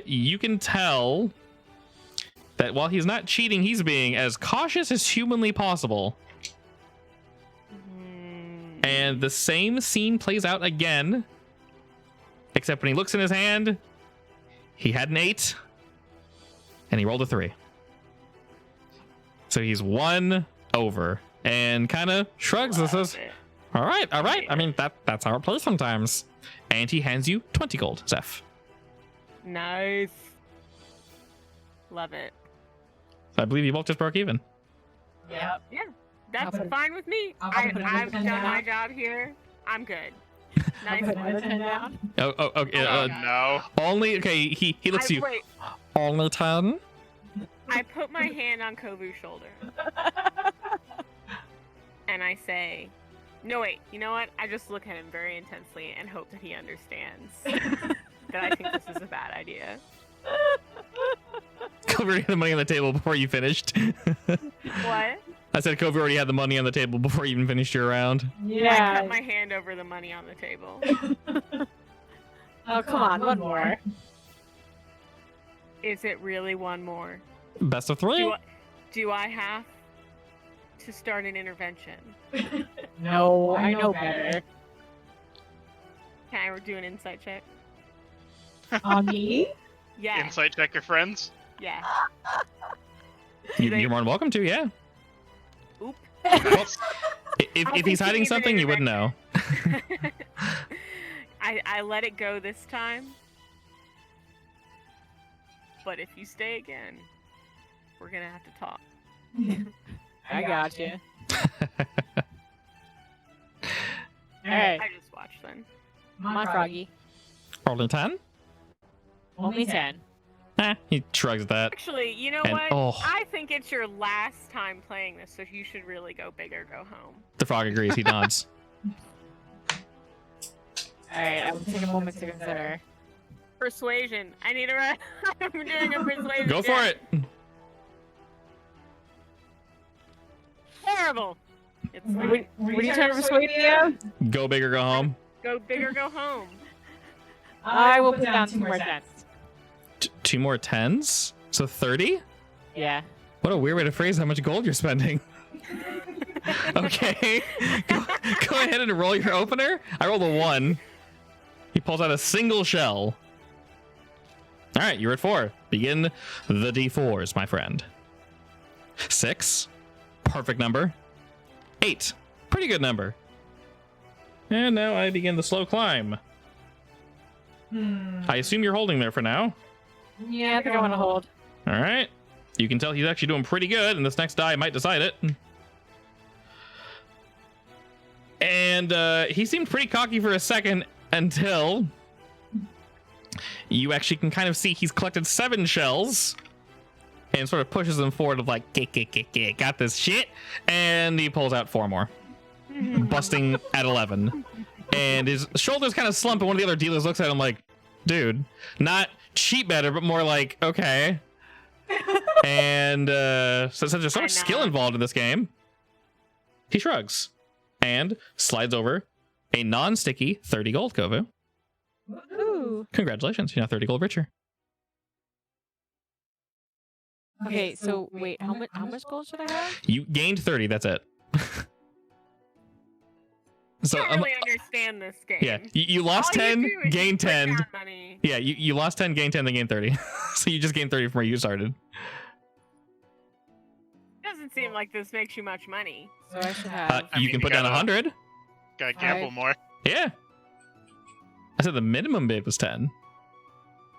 You can tell that while he's not cheating, he's being as cautious as humanly possible. And the same scene plays out again, except when he looks in his hand, he had an 8, and he rolled a 3. So he's 1 over, and kind of shrugs and says, all right. I mean, that's how it plays sometimes. And he hands you 20 gold, Zeph. Nice. Love it. I believe you both just broke even. Yep. Yeah. That's I'll put- fine with me. I'll I've put done another 10 my down. job here. I'm good. I'll Nice. put another 10 down. Oh, okay. Oh no. Only, okay, he looks at you. Wait, Only 10? I put my hand on Kovu's shoulder. And I say, no, wait, you know what? I just look at him very intensely and hope that he understands that I think this is a bad idea. Kobe already had the money on the table before you finished. What? I said Kobe already had the money on the table before you even finished your round. I Yeah. cut my hand over the money on the table. Oh, come on, one more. Is it really one more? Best of 3? Do I have to start an intervention? No, I know better. Can I do an insight check? On me? Yeah. Insight check your friends. Yeah. You're more than welcome to, yeah. Oop. If he's hiding something, you wouldn't know. I let it go this time. But if you stay again, we're gonna have to talk. I got you. Alright, I just watched then. my froggy. Rolling 10? Only 10. He shrugs at that. Actually, you know And- what? oh. I think it's your last time playing this, so you should really go big or go home. The frog agrees. He nods. Alright, I will take a moment to consider. Persuasion. I need a. I'm doing a persuasion. Go for check. it. Terrible. It's What are you trying to persuade me of? Go big or go home. go big or go home. I will put down 2 more cents. 2 more 10s? So 30? Yeah. What a weird way to phrase how much gold you're spending. Okay. Go ahead and roll your opener. I rolled a 1. He pulls out a single shell. All right, you're at 4. Begin the D4s, my friend. 6. Perfect number. 8. Pretty good number. And now I begin the slow climb. I assume you're holding there for now. Yeah, I think I want to hold. All right. You can tell he's actually doing pretty good, and this next die might decide it. And he seemed pretty cocky for a second until you actually can kind of see he's collected 7 shells and sort of pushes them forward of like, got this shit. And he pulls out 4 more, busting at 11. And his shoulders kind of slump, and one of the other dealers looks at him like, dude, not cheat better, but more like, okay. And since there's so much skill involved in this game, he shrugs and slides over a non-sticky 30 gold, Kovu. Ooh. Congratulations, you're now 30 gold richer. Okay, so wait, how much gold should I have? You gained 30, that's it. So I don't really understand this game. yeah, you lost All you 10, do is gained put 10. down money. Yeah, you lost 10, gained 10, then gained 30. So you just gained 30 from where you started. Doesn't seem like this makes you much money. So I should have. I You mean, can you put down gotta- 100. Gotta gamble Alright. more. Yeah. I said the minimum bid was 10.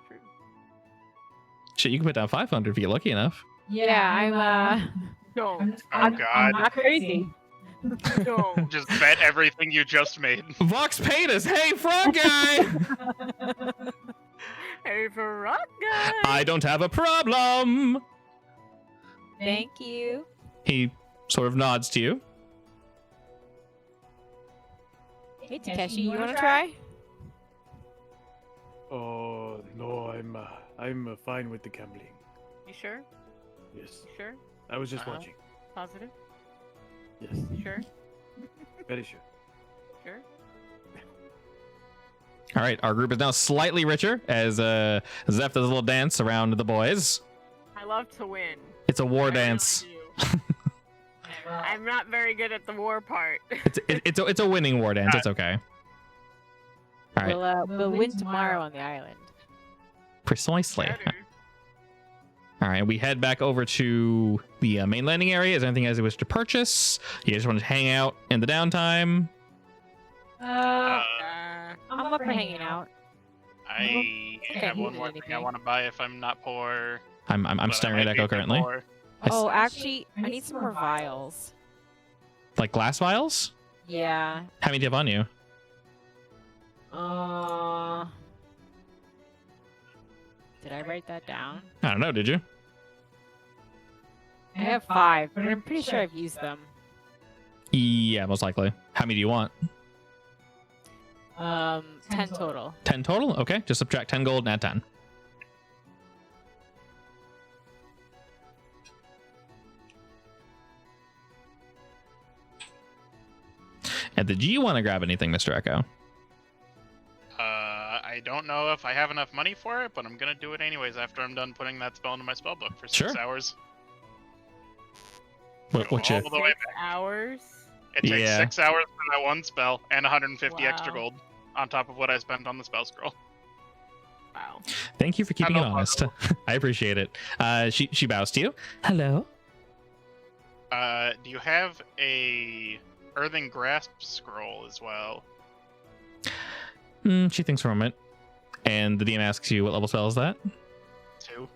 True. Shit, you can put down 500 if you get lucky enough. Yeah, Don't. Oh god. I'm not crazy. Don't. Just bet everything you just made. Vox paid us. Hey, frog guy. Hey, for rock guy. I don't have a problem. Thank you. He sort of nods to you. Hey, Takeshi, you want to try? Oh no, I'm fine with the gambling. You sure? Yes, You sure? I was just Uh-huh. watching. Positive? Yes, You sure? very sure. Sure? All right, our group is now slightly richer as Zeph does a little dance around the boys. I love to win. It's a war I really dance. do. I'm not very good at the war part. It's a winning war dance. It's okay. All right, We'll win tomorrow on the island. precisely. Better. All right, we head back over to the main landing area. Is there anything else you wish to purchase? You just want to hang out in the downtime? I'm up for hanging out. I Okay, have you one did more thing I anything. want to buy if I'm not poor. I'm but I staring might at be Echo if I'm currently. poor. Oh, actually, I need some more vials. Like glass vials? Yeah. How many do you have on you? Did I write that down? I don't know. Did you? I have 5, but I'm pretty sure I've used them. Yeah, most likely. How many do you want? 10 total. 10 total? Okay, just subtract 10 gold and add 10. And did you want to grab anything, Mr. Echo? I don't know if I have enough money for it, but I'm gonna do it anyways after I'm done putting that spell into my spell book for 6 Sure. hours. What you? All the way 6 back. hours? It takes Yeah. 6 hours for that one spell and 150 extra Wow. gold on top of what I spent on the spell scroll. Wow. Thank you for keeping it Hello, honest. I appreciate it. She bows to you. Hello. Do you have a Earthen Grasp scroll as well? She thinks for a moment. And the DM asks you, what level spell is that? 2.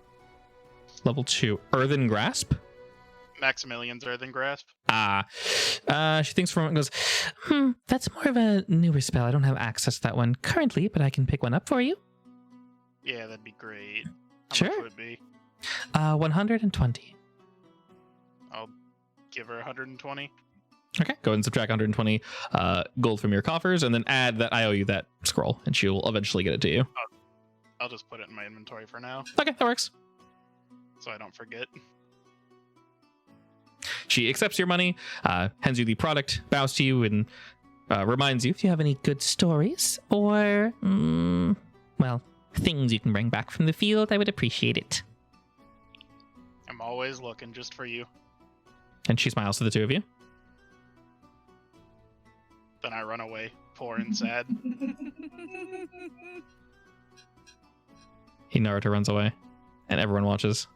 Level 2. Earthen Grasp? Maximilian's Earthen Grasp. She thinks for a moment and goes, that's more of a newer spell. I don't have access to that one currently, but I can pick one up for you. Yeah, that'd be great. How Sure. much would it be? 120. I'll give her 120. Okay, go ahead and subtract 120 gold from your coffers, and then add that I owe you that scroll, and she will eventually get it to you. I'll just put it in my inventory for now, Okay, that works. so I don't forget. She accepts your money, hands you the product, bows to you, and reminds you if you have any good stories or, well, things you can bring back from the field, I would appreciate it. I'm always looking just for you. And she smiles to the two of you. Then I run away, poor and sad. Naruto runs away, and everyone watches.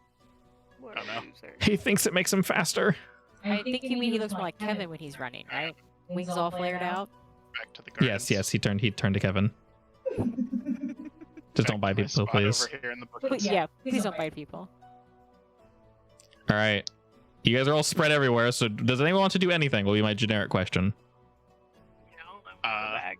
What Oh, a no. loser. He thinks it makes him faster. I think you mean he looks more like Kevin when he's running, right? Wings all flared out. Back to the gardens. Yes, he turned to Kevin. Just don't Back bite to my people, spot please. Over here in the But bushes. yeah, please don't bite people. All right. You guys are all spread everywhere, so does anyone want to do anything? Will be my generic question. No, I'm going back.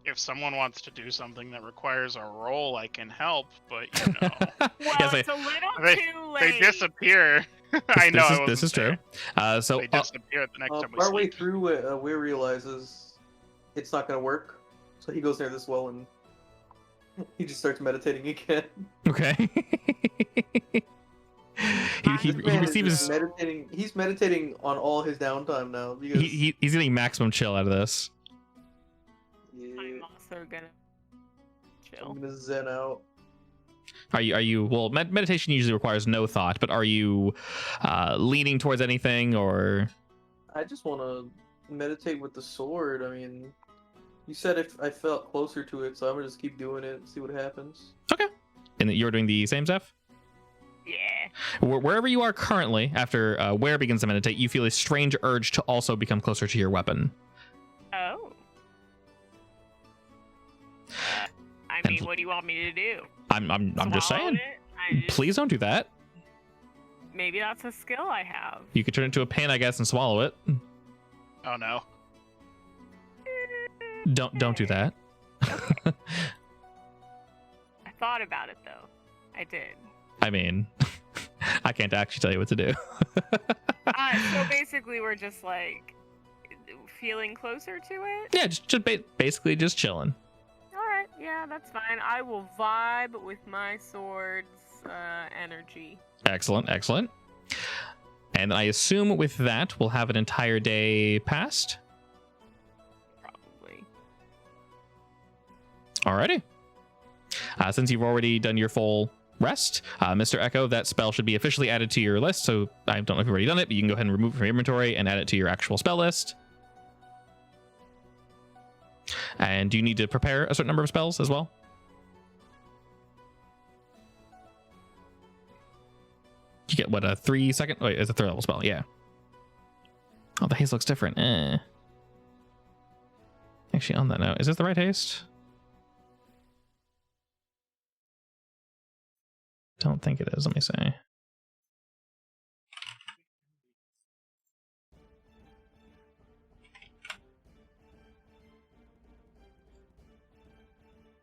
If someone wants to do something that requires a roll, I can help, but you know, Well, Yes, it's a little they- too they late. disappear. I know. I This is wasn't true. there. So They disappear the next time we Partway sleep. through, Weir realizes it's not gonna work, so he goes near this well and he just starts meditating again. okay. he This man is receives just meditating. He's meditating on all his downtime now because he's getting maximum chill out of this. yeah, I'm also gonna chill. I'm gonna zen out. Are you well? Meditation usually requires no thought, but are you leaning towards anything or? I just want to meditate with the sword. I mean, you said if I felt closer to it, so I'm gonna just keep doing it and see what happens. Okay. And you're doing the same, Zeph? Yeah. Wherever you are currently, after Ware begins to meditate, you feel a strange urge to also become closer to your weapon. Oh. I And- mean, what do you want me to do? I'm just Swallow saying. it? I just- Please don't do that. Maybe that's a skill I have. You could turn it into a pin, I guess, and swallow it. Oh no. Don't do that. I thought about it though. I did. I mean, I can't actually tell you what to do. So basically, we're just like feeling closer to it. Yeah, just basically just chilling. All right, yeah, that's fine. I will vibe with my sword's energy. Excellent, excellent. And I assume with that, we'll have an entire day passed. Probably. Alrighty. Since you've already done your full rest, Mr. Echo, that spell should be officially added to your list. So I don't know if you've already done it, but you can go ahead and remove it from your inventory and add it to your actual spell list. And do you need to prepare a certain number of spells as well? You get what, a 3-second? Wait, it's a 3rd level spell, yeah. Oh, the haste looks different. Actually, on that note, is this the right haste? Don't think it is, let me see.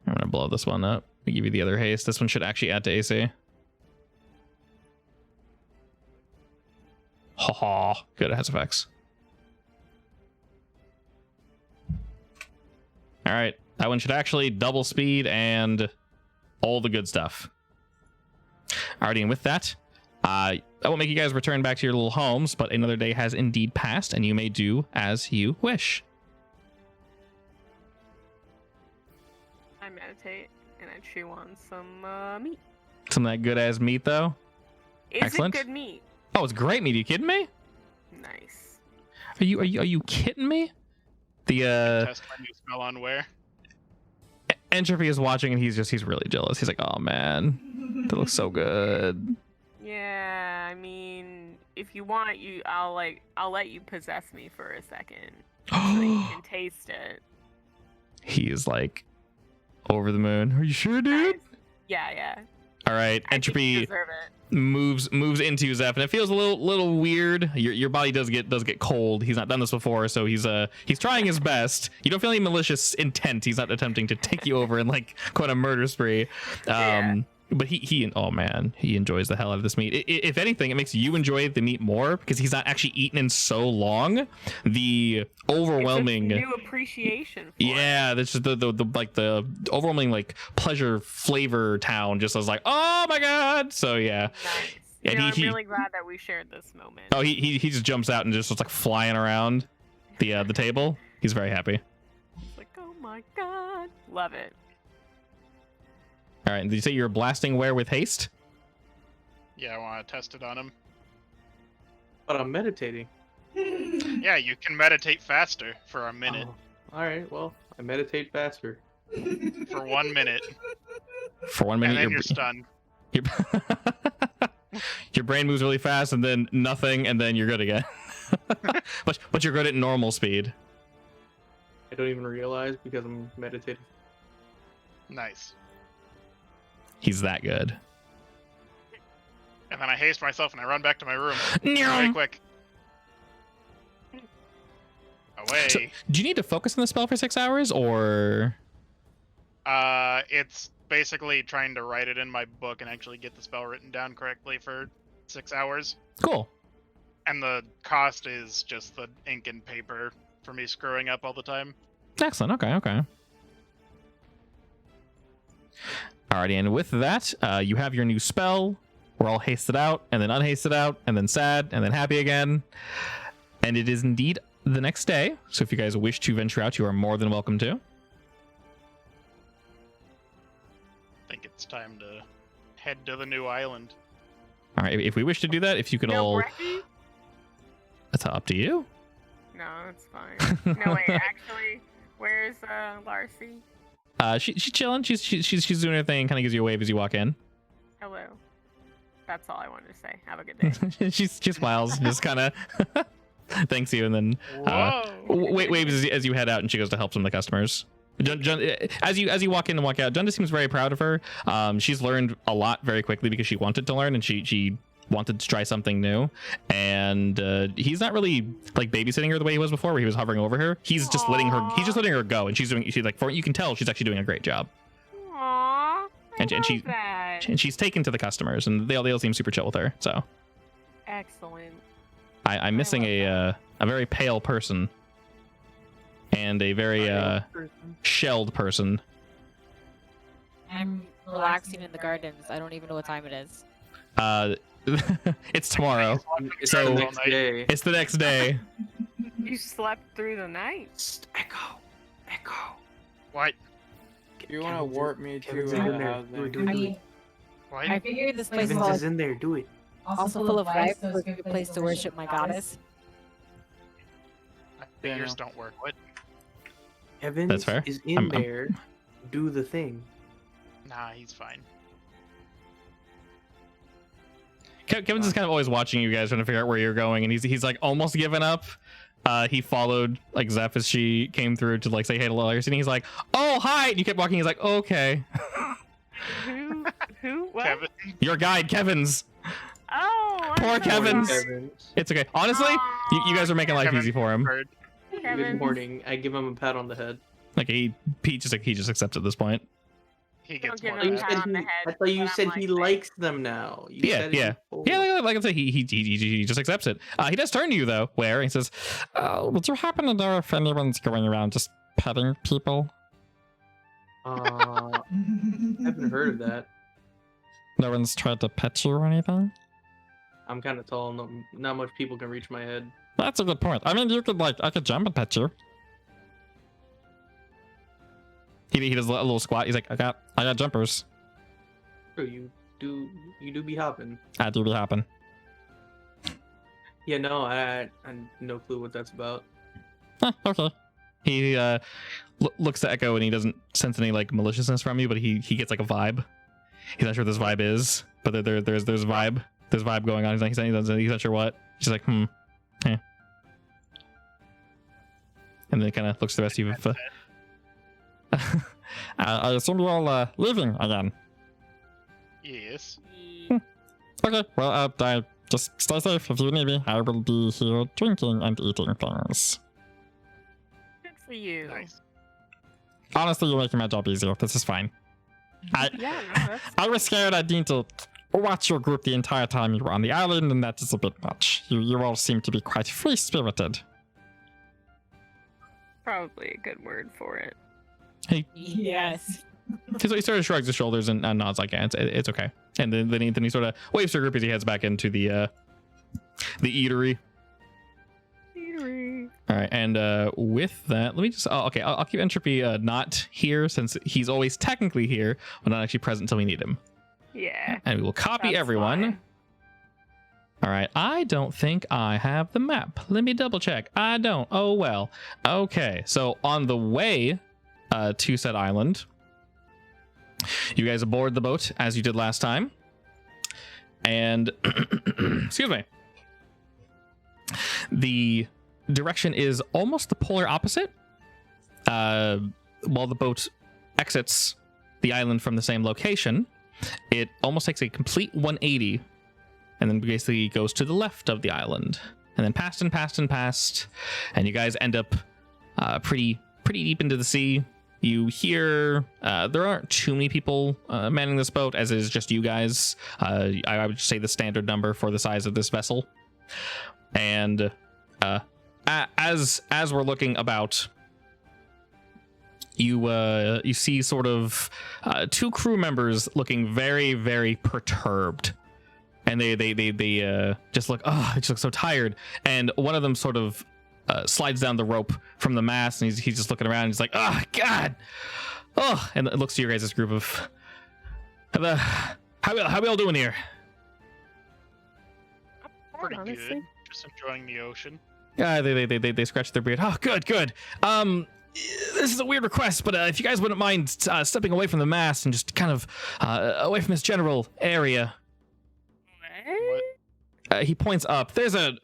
I'm gonna blow this one up. We give you the other haste. This one should actually add to AC. Haha, good, it has effects. All right, that one should actually double speed and all the good stuff. Alrighty, and with that, I won't make you guys return back to your little homes, but another day has indeed passed, and you may do as you wish. I meditate and I chew on some meat. Some of that good ass meat, though. Is Excellent. it good meat? Oh, it's great meat. Are you kidding me? Nice. Are you kidding me? The Test my new spell on where. Entropy is watching, and he's really jealous. He's like, oh man, that looks so good. Yeah, I mean, if you want, I'll let you possess me for a second so you can taste it. He is like over the moon. Are you sure, dude? Nice. Yeah. All right, I think you Entropy deserve it. moves into Zeph, and it feels a little weird. Your body does get cold. He's not done this before, so he's trying his best. You don't feel any malicious intent. He's not attempting to take you over and like go on a murder spree. But he oh man, he enjoys the hell out of this meat. If anything, it makes you enjoy the meat more because he's not actually eaten in so long. The overwhelming it's a new appreciation for yeah, that's just the overwhelming like pleasure flavor town just was like, oh my god. So yeah. Nice. And I'm really glad that we shared this moment. Oh, he just jumps out and just was like flying around the table. He's very happy. It's like, oh my god, love it. All right, did you say you're blasting where with haste? Yeah, I want to test it on him. But I'm meditating. Yeah, you can meditate faster for a minute. Oh, all right, well, I meditate faster. For 1 minute. For 1 minute, And then you're stunned. Your brain moves really fast, and then nothing, and then you're good again. but you're good at normal speed. I don't even realize because I'm meditating. Nice. He's that good. And then I haste myself and I run back to my room. Nyah. Very quick. Away. So, do you need to focus on the spell for 6 hours, or? It's basically trying to write it in my book and actually get the spell written down correctly for 6 hours. Cool. And the cost is just the ink and paper for me screwing up all the time. Excellent. Okay. Alrighty, and with that, you have your new spell. We're all hasted out, and then unhasted out, and then sad, and then happy again. And it is indeed the next day, so if you guys wish to venture out, you are more than welcome to. I think it's time to head to the new island. Alright, if we wish to do that, if you could all... Brecci? That's up to you. No, it's fine. No, wait, actually, where's Larcy? She's chilling. She's doing her thing. Kind of gives you a wave as you walk in. Hello. That's all I wanted to say. Have a good day. she smiles, just kind of thanks you, and then waves as you head out, and she goes to help some of the customers. As you walk in and walk out, Junda seems very proud of her. She's learned a lot very quickly because she wanted to learn, and she wanted to try something new, and he's not really like babysitting her the way he was before, where he was hovering over her. He's just letting her go, and she's like, for you can tell she's actually doing a great job. Aww. And she's taken to the customers, and they all seem super chill with her. So Excellent. I'm missing a very pale person and a very shelled person. I'm relaxing in the gardens. I don't even know what time it is. It's tomorrow, It's so the next day. it's the next day. You slept through the night. Echo. What? You want to warp me Kevin's to in there. Do it, do it, I do mean, it. What? I figured this place Kevin's is was in there. Do it. also full of life, so it's a good place to worship my goddess. My fingers don't work. What? Kevin's That's fair. is in I'm- there. Do the thing. Nah, he's fine. Kevin's just kind of always watching you guys, trying to figure out where you're going, and he's like almost given up. He followed like Zeph as she came through to like say hey to Larry, and he's like, "Oh hi!" And you kept walking. He's like, "Okay." Who? What? Kevin. Your guide, Kevin's. Oh, I'm Poor so Kevin's. sorry. It's okay. Honestly, you guys are making life Kevin easy for him. Bird. Good Kevin's. morning. I give him a pat on the head. Like he just accepts at this point. He Don't gets give more him than a that. pat on the head, I thought you but I'm said like he that. likes them now. You Yeah, said it yeah. before. Yeah, like I said, he just accepts it. He does turn to you though, where he says, "Would you happen to know if anyone's going around just petting people?" I haven't heard of that. No one's tried to pet you or anything? I'm kind of tall. Not much people can reach my head. That's a good point. I mean, you could I could jump and pet you. He does a little squat. He's like, I got jumpers. So you do be hopping. I do be hopping. Yeah, no, I no clue what that's about. Okay. He looks to Echo and he doesn't sense any like maliciousness from you, but he gets like a vibe. He's not sure what this vibe is, but there's vibe. There's vibe going on. He's not sure what. He's like, yeah. And then kind of looks to the rest of you. I assume you're all leaving again. Yes. Okay, well, I just stay safe if you need me. I will be here drinking and eating things. Good for you. Nice. Honestly, you're making my job easier. This is fine. Yeah, no, that's I was scared I'd need to watch your group the entire time you were on the island, and that is a bit much. You all seem to be quite free-spirited. probably a good word for it. Hey, Yes. so he sort of shrugs his shoulders and nods like, yeah, it's okay. And then he sort of waves to her group as he heads back into the eatery. All right, and with that, let me just okay, I'll keep Entropy not here since he's always technically here, but not actually present until we need him. Yeah. And we will copy That's everyone. fine. All right, I don't think I have the map. Let me double check. I don't. Oh well. Okay, so on the way to said island, you guys aboard the boat as you did last time, and excuse me. The direction is almost the polar opposite. While the boat exits the island from the same location, it almost takes a complete 180 and then basically goes to the left of the island and then past and past and past, and you guys end up pretty deep into the sea. You hear there aren't too many people manning this boat, as is just you guys. I would say the standard number for the size of this vessel. And as we're looking about, you see sort of two crew members looking very, very perturbed, and they just look they look so tired. And one of them sort of slides down the rope from the mast, and he's just looking around. And he's like, "Oh God, oh!" And it looks to your guys' group of, how we all doing here? Pretty Honestly. good. Just enjoying the ocean. Yeah, they scratch their beard. Oh, good. This is a weird request, but if you guys wouldn't mind stepping away from the mast and just kind of away from this general area. He points up. There's a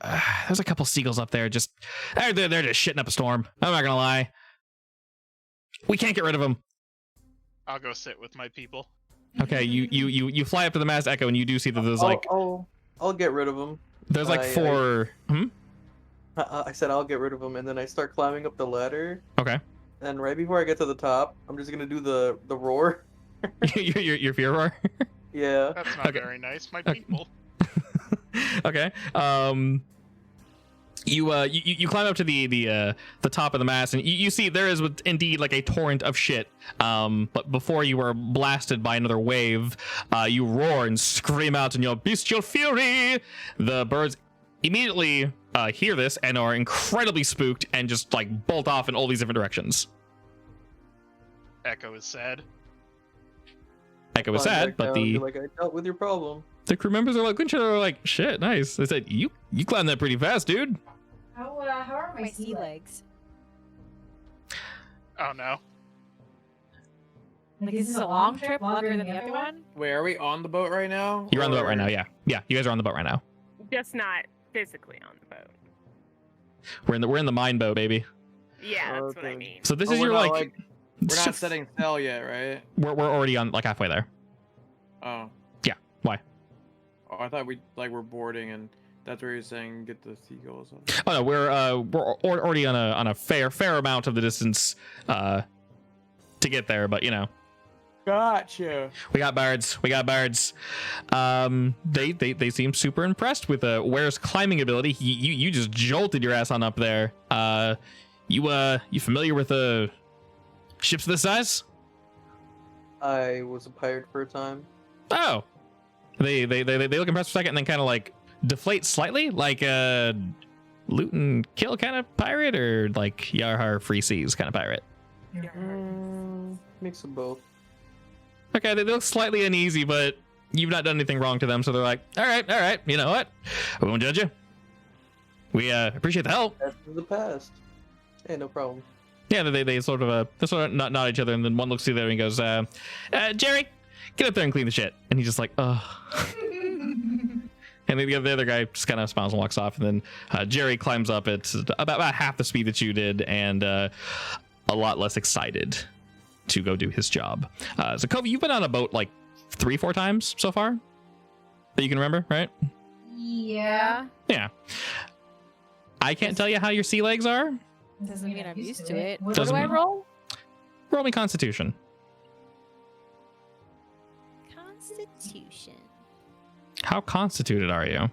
couple seagulls up there. Just they're just shitting up a storm. I'm not gonna lie. We can't get rid of them. I'll go sit with my people. Okay, you fly up to the mast, Echo, and you do see that there's I'll get rid of them. There's like four. I said I'll get rid of them, and then I start climbing up the ladder. Okay. And right before I get to the top, I'm just gonna do the roar. your fear roar. Yeah. That's not Okay. very nice, my people. Okay. You climb up to the top of the mast, and you see there is indeed like a torrent of shit. But before you were blasted by another wave, you roar and scream out in your bestial fury. The birds immediately hear this and are incredibly spooked and just like bolt off in all these different directions. Echo is sad. Echo is Climb sad, back but down, the be like, I dealt with your problem. crew members are like, good shit. Are like, shit, nice. They said, you climbed that pretty fast, dude. How are my sea legs? Oh no. Like, is this a long trip, longer than the other one? Wait, are we on the boat right now? You're on the boat Or- right now, yeah. Yeah, you guys are on the boat right now. Just not physically on the boat. We're in the mine boat, baby. Yeah, that's what I Okay. mean. So this Oh, is we're your not, like we're not setting sail yet, right? we're already on like halfway there. Oh. Yeah, why? Oh, I thought we were boarding, and that's where you're saying get the seagulls. Oh no, we're already on a fair amount of the distance to get there, but you know. Gotcha. We got birds. They seem super impressed with Ware's climbing ability. You just jolted your ass on up there. You familiar with ships this size? I was a pirate for a time. Oh, they look impressed for a second and then kind of like deflate slightly, like a loot and kill kind of pirate, or like Yarhar free seas kind of pirate. Mix of both. Okay, they look slightly uneasy, but you've not done anything wrong to them, so they're like, all right, you know what? We won't judge you. We appreciate the help. That's the past. Hey, no problem. Yeah, they sort of nod at each other, and then one looks through there and goes, Jerry, get up there and clean the shit. And he's just like, ugh. And then the other guy just kind of smiles and walks off, and then Jerry climbs up at about half the speed that you did, and a lot less excited to go do his job. So Kobe, you've been on a boat like 3-4 times so far that you can remember, right? Yeah. Yeah. I can't tell you how your sea legs are. Doesn't mean I'm used to it. What Doesn't do I mean- roll? Roll me Constitution. Constitution. How constituted are you?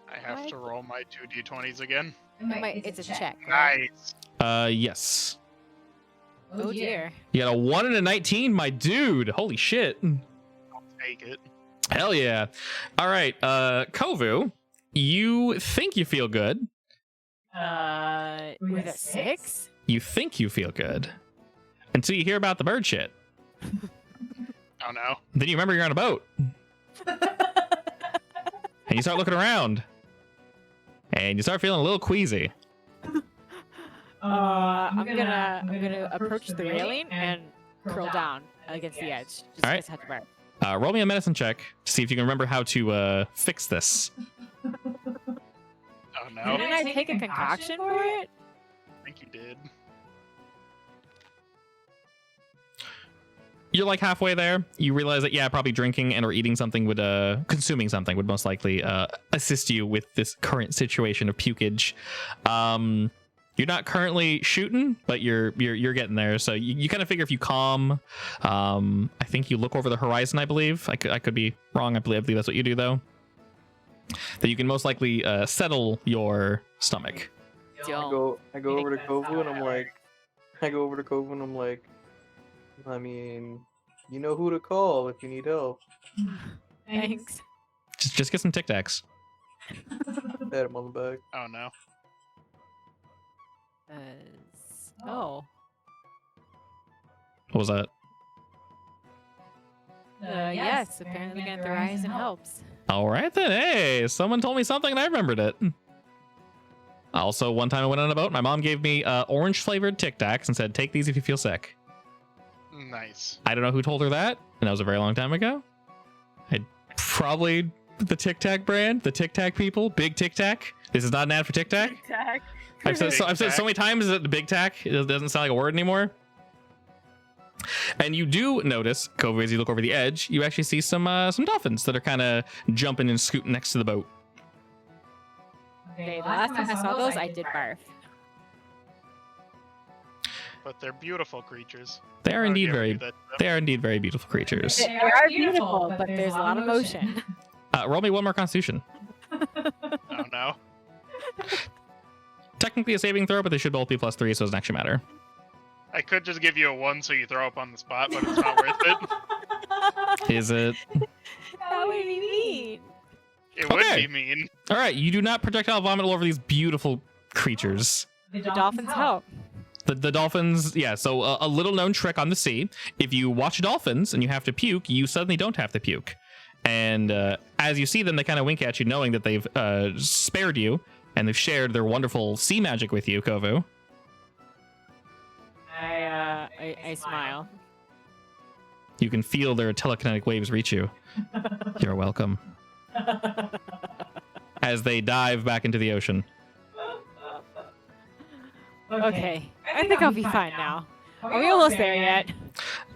I have to roll my 2d20s again. It's a check. Right? Nice. Yes. Oh dear. You got a 1 and a 19, my dude. Holy shit. I'll take it. Hell yeah. All right, Kovu, you think you feel good. With a 6? You think you feel good until you hear about the bird shit. Oh no. Then you remember you're on a boat. And you start looking around. And you start feeling a little queasy. I'm gonna approach the railing and curl down against the edge. Just All right. touch the bar. Roll me a medicine check to see if you can remember how to fix this. Oh no. Didn't I take a concoction for it? I think you did. You're like halfway there. You realize that, yeah, probably drinking and or eating something would, consuming something would most likely assist you with this current situation of pukage. You're not currently shooting, but you're getting there. So you kind of figure if you calm, I think you look over the horizon, I believe. I could be wrong. I believe that's what you do, though. That you can most likely settle your stomach. I go over to Kovu and I'm like, I mean, you know who to call if you need help. Thanks. Just get some Tic Tacs. Pat him on the back. Oh no. Oh. What was that? Yes, apparently looking at the horizon helps. All right then. Hey, someone told me something and I remembered it. Also, one time I went on a boat, my mom gave me orange flavored Tic Tacs and said, "Take these if you feel sick." Nice. I don't know who told her that, and that was a very long time ago. Probably the Tic Tac brand, the Tic Tac people, Big Tic Tac. This is not an ad for Tic Tac. I've said so many times that the Big Tac, it doesn't sound like a word anymore. And you do notice, Kovu, as you look over the edge, you actually see some dolphins that are kind of jumping and scooting next to the boat. Okay, the last time I saw those, I did barf. But they're beautiful creatures. They are I would indeed never very, do that to them. they are indeed very beautiful creatures. They are beautiful, but there's a lot of motion. Roll me one more Constitution. Oh no. Technically a saving throw, but they should both be +3, so it doesn't actually matter. I could just give you a 1 so you throw up on the spot, but it's not worth it. Is it? That would be mean. It would Okay. be mean. All right, you do not projectile vomit all over these beautiful creatures. The dolphins help. The dolphins, yeah, so a little known trick on the sea. If you watch dolphins and you have to puke, you suddenly don't have to puke. And as you see them, they kind of wink at you, knowing that they've spared you and they've shared their wonderful sea magic with you, Kovu. I smile. You can feel their telekinetic waves reach you. You're welcome. As they dive back into the ocean. Okay, I think I'll be fine now. Are we almost there yet?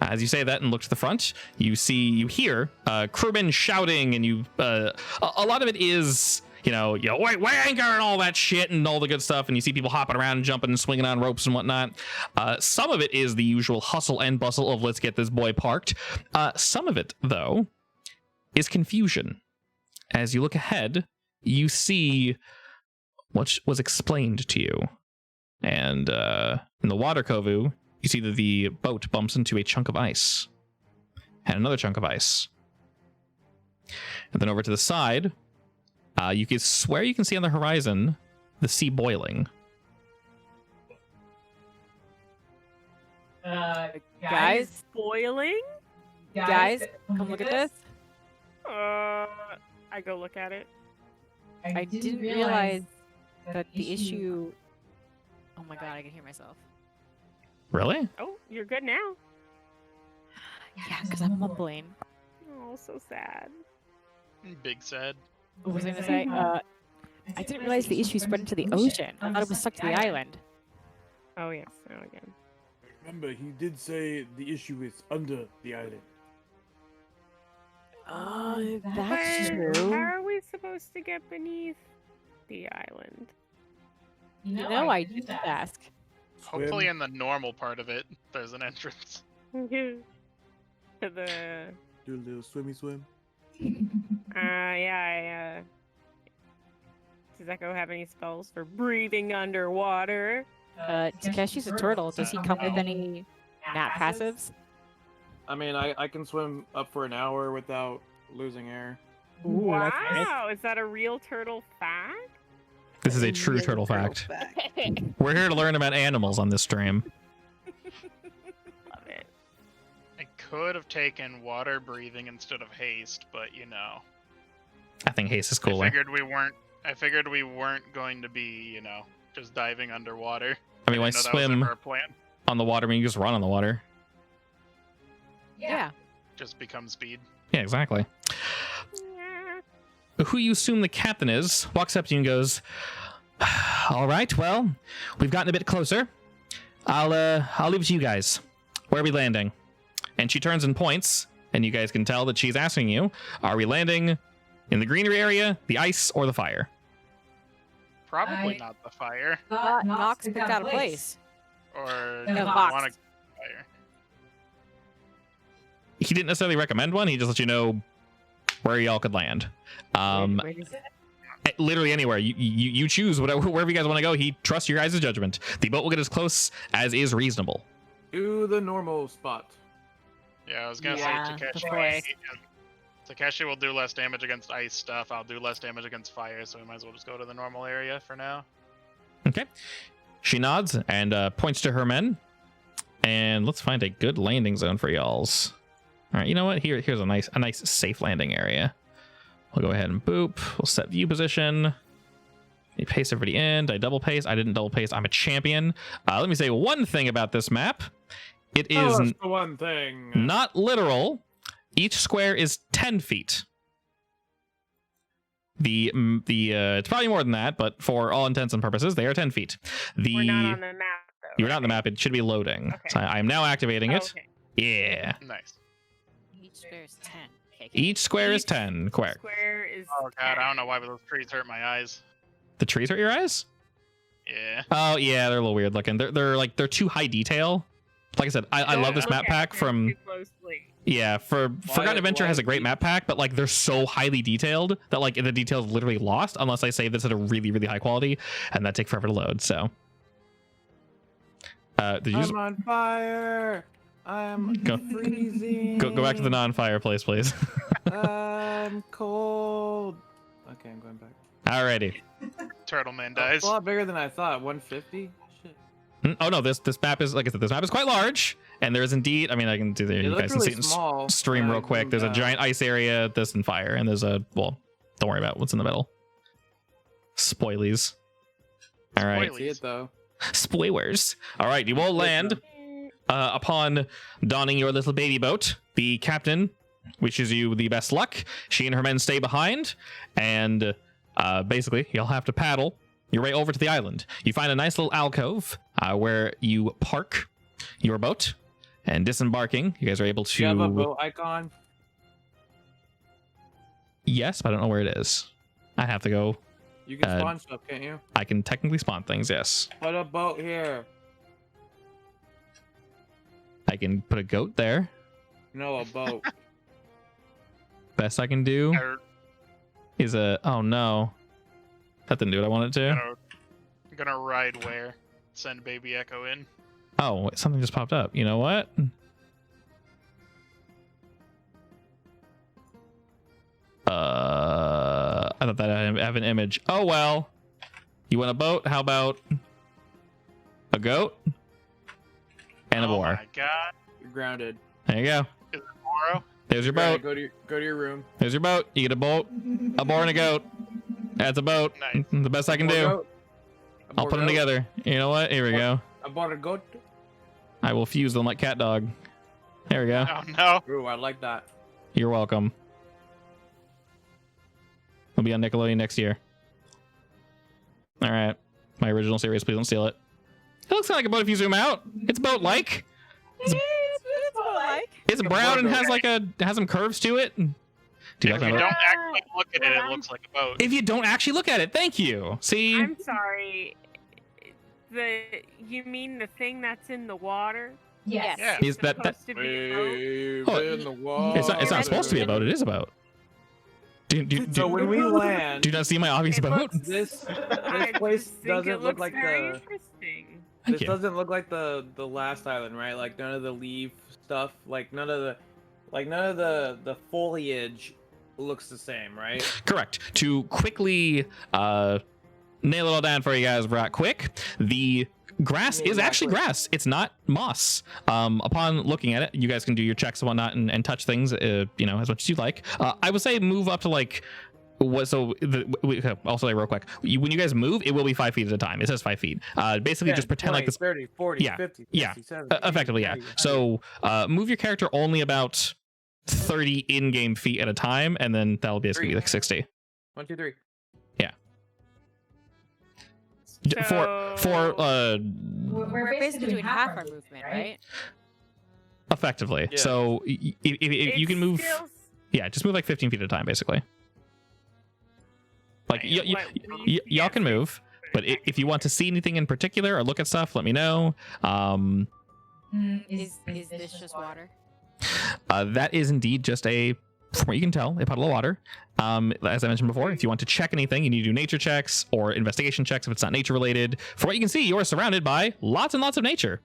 As you say that and look to the front, you hear crewmen shouting, and a lot of it is, wait, anchor and all that shit and all the good stuff, and you see people hopping around and jumping and swinging on ropes and whatnot. Some of it is the usual hustle and bustle of let's get this boy parked. Some of it, though, is confusion. As you look ahead, you see what was explained to you. And in the water, Kovu, you see that the boat bumps into a chunk of ice. And another chunk of ice. And then over to the side, you can swear you can see on the horizon the sea boiling. Guys, Boiling? guys, come look at this. I go look at it. I didn't realize that the issue... Oh my god, I can hear myself. Really? Oh, you're good now. Yeah, because I'm mumbling. Oh, so sad. Big sad. What was I gonna say? I didn't realize the issue spread into the ocean. I thought it was stuck to the island. Oh yes, now again. Remember, he did say the issue is under the island. That's But true. How are we supposed to get beneath the island? You know, I did ask. Hopefully in the normal part of it, there's an entrance. To the... Do a little swimmy swim. yeah, Does Echo have any spells for breathing underwater? Takeshi's a turtle. Does he come with any nat passives? I mean, I can swim up for an hour without losing air. Ooh, that's nice. Wow, is that a real turtle fact? This is a true turtle fact. We're here to learn about animals on this stream. Love it. I could have taken water breathing instead of haste, but I think haste is cooler. I figured we weren't going to be, just diving underwater. I mean, why didn't know that was swim ever a plan. on the water when you just run on the water? Yeah. Just become speed. Yeah, exactly. Yeah. Who you assume the captain is walks up to you and goes, "All right, well, we've gotten a bit closer. I'll leave it to you guys. Where are we landing?" And she turns and points, and you guys can tell that she's asking you, are we landing in the greenery area, the ice, or the fire? Probably not the fire. Nox picked out a place. Or No, you Vox. want to fire. He didn't necessarily recommend one. He just let you know where y'all could land. Where is it? Literally anywhere. You choose wherever you guys want to go. He trusts your guys' judgment. The boat will get as close as is reasonable. To the normal spot. Yeah, I was gonna Yeah, say the Takeshi. forest. Takeshi will do less damage against ice stuff. I'll do less damage against fire, so we might as well just go to the normal area for now. Okay. She nods and points to her men. And let's find a good landing zone for y'alls. All right, you know what? Here's a nice safe landing area. We'll go ahead and boop. We'll set view position. You paste everybody in. Did I double paste? I didn't double paste. I'm a champion. Let me say one thing about this map. It is That's the one thing. not literal. Each square is 10 feet. It's probably more than that, but for all intents and purposes, they are 10 feet. We're not on the map, though. You're not on the map. It should be loading. Okay. So I am now activating it. Okay. Yeah. Nice. Each square is 10. Okay, Each square is Each 10. Correct. Square is. Oh god, I don't know why, but those trees hurt my eyes. The trees hurt your eyes? Yeah. Oh yeah, they're a little weird looking. They're too high detail. Like I said, I love this Don't map look at pack them from too closely. yeah, Forgotten Adventure has a great map pack, but like they're so highly detailed that like the details literally lost unless I save this at a really, really high quality, and that take forever to load. So did you I'm on fire. I'm freezing. go back to the non-fireplace, please? I'm cold. Okay, I'm going back. Alrighty. Turtle Man Oh, dies. it's a lot bigger than I thought. 150. Shit. Oh no, this map is, like I said, this map is quite large, and there is indeed. I mean, I can do the It you looked guys can really see it in small stream when real I quick. zoomed There's a out. giant ice area, this and fire, and there's a well. Don't worry about what's in the middle. Spoilies. All right, See it though. spoilers. All right, you will land upon donning your little baby boat. The captain wishes you the best luck. She and her men stay behind, and basically you'll have to paddle your way over to the island. You find a nice little alcove where you park your boat, and disembarking, you guys are able to. Do you have a boat icon? Yes, but I don't know where it is. I have to go. You can spawn stuff, can't you? I can technically spawn things. Yes, Put a boat here. I can put a goat there. No, a boat. Best I can do is a. Oh no, that didn't do what I wanted to. I'm gonna ride where? Send Baby Echo in. Oh, wait, something just popped up. You know what? I thought that I have an image. Oh well. You want a boat? How about a goat and a Oh boar? my god. You're grounded. There you go. Is it tomorrow? There's your boat. Go to your room. There's your boat. You get a boat, a boar, and a goat. That's a boat. Nice. The best I can More do. goat. A I'll more put them goat. together. You know what? Here we go. I bought a goat. I will fuse them like cat dog. There we go. Oh no. Ooh, I like that. You're welcome. We'll be on Nickelodeon next year. All right. My original series. Please don't steal it. It looks like a boat if you zoom out. It's boat-like. It's like. It's brown and has like has some curves to it. Do you If like you that? don't actually look at it, it looks like a boat. If you don't actually look at it, thank you. See, I'm sorry. You mean the thing that's in the water? Yes. Yeah. is that Supposed to be a boat? Wave Oh, in the water. it's not supposed to be a boat. It is a boat. So when we land, do you not see my obvious It boat? looks- this I place just think doesn't it look looks like very the. interesting. Thank This you. doesn't look like the last island, right? Like none of the leaf stuff, like none of the foliage looks the same, right? Correct. To quickly nail it all down for you guys right quick, the grass is actually grass. It's not moss. Upon looking at it, you guys can do your checks and whatnot and touch things, as much as you like. I would say move up to like what? So also like real quick, when you guys move, it will be 5 feet at a time. It says 5 feet. Basically, 10, just pretend 20, like this. 30, 40, Yeah, 50, yeah, 60, 70, 80, effectively, yeah. 90, 100. So move your character only about 30 in-game feet at a time, and then that'll basically be like 60. 1, 2, 3. For We're basically doing half our movement, right? effectively. Yeah. So if you can move, yeah, just move like 15 feet at a time, basically. Like y'all can move, but if you want to see anything in particular or look at stuff, let me know. Is this just water? That is indeed just from what you can tell, a puddle of water. As I mentioned before, if you want to check anything, you need to do nature checks or investigation checks if it's not nature related. For what you can see, you are surrounded by lots and lots of nature.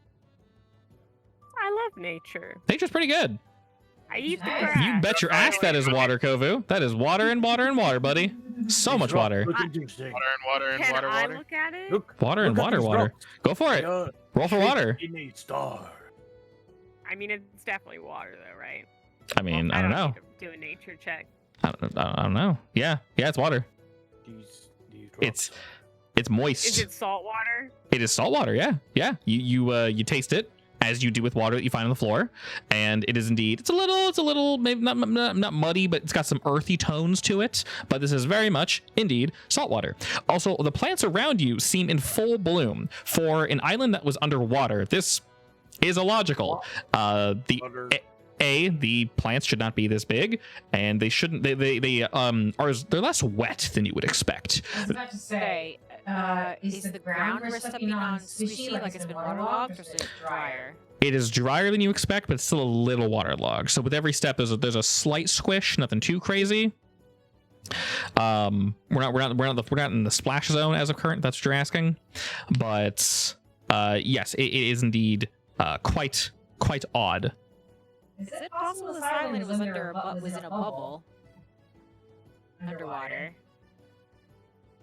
I love nature. Nature's pretty good. I eat the grass. You bet your ass that is water, Kovu. That is water and water and water, buddy. So much water. Water and water and Can water, I water. look at it? Water and water, water. Go for it. Roll for water. In a star. I mean, it's definitely water, though, right? I mean, I don't know. need to do a nature check. I don't know. Yeah, it's water. These It's moist. Is it salt water? It is salt water. Yeah. You taste it as you do with water that you find on the floor, and it is indeed. It's a little maybe not muddy, but it's got some earthy tones to it. But this is very much indeed salt water. Also, the plants around you seem in full bloom for an island that was underwater. This is illogical. The plants should not be this big, and they shouldn't. They're less wet than you would expect. I was about to say, is the ground we're stepping on squishy like it's been waterlogged, or is it drier? It is drier than you expect, but it's still a little waterlogged. So with every step, there's a slight squish, nothing too crazy. We're not in the splash zone as of current. That's what you're asking, but yes, it is indeed quite odd. Is it possible this island was was in a bubble underwater?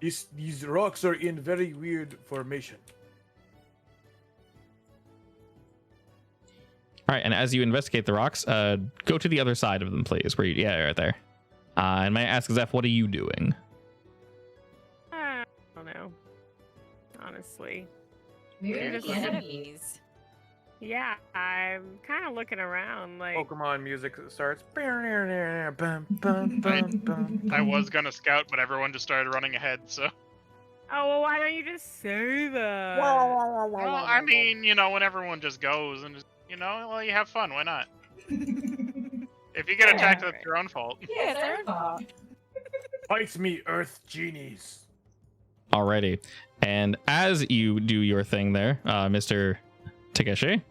These rocks are in very weird formation. All right, and as you investigate the rocks, go to the other side of them, please. Right there. And may I ask, Zeph, what are you doing? I don't know. Honestly. We're just the enemies. Yeah, I'm kind of looking around like. Pokemon music starts. I was gonna scout, but everyone just started running ahead, so. Oh, well, why don't you just say that? Well, I mean, when everyone just goes and just, you have fun. Why not? If you get attacked, that's your own fault. Yeah, it's their fault. Fight me, Earth Genies. Alrighty. And as you do your thing there, Mr. Takeshi.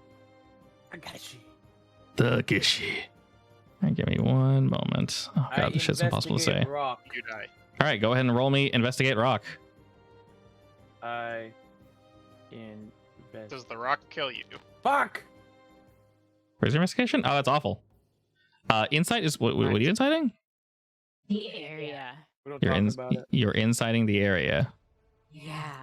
Takeshi. Give me one moment. Oh god, this shit's impossible to say. Rock. You die. All right, go ahead and roll me investigate rock. I Does the rock kill you? Fuck. Where's your investigation? Oh, that's awful. Insight is what are you inciting? The area. We don't talk about it. You're inciting the area. Yeah.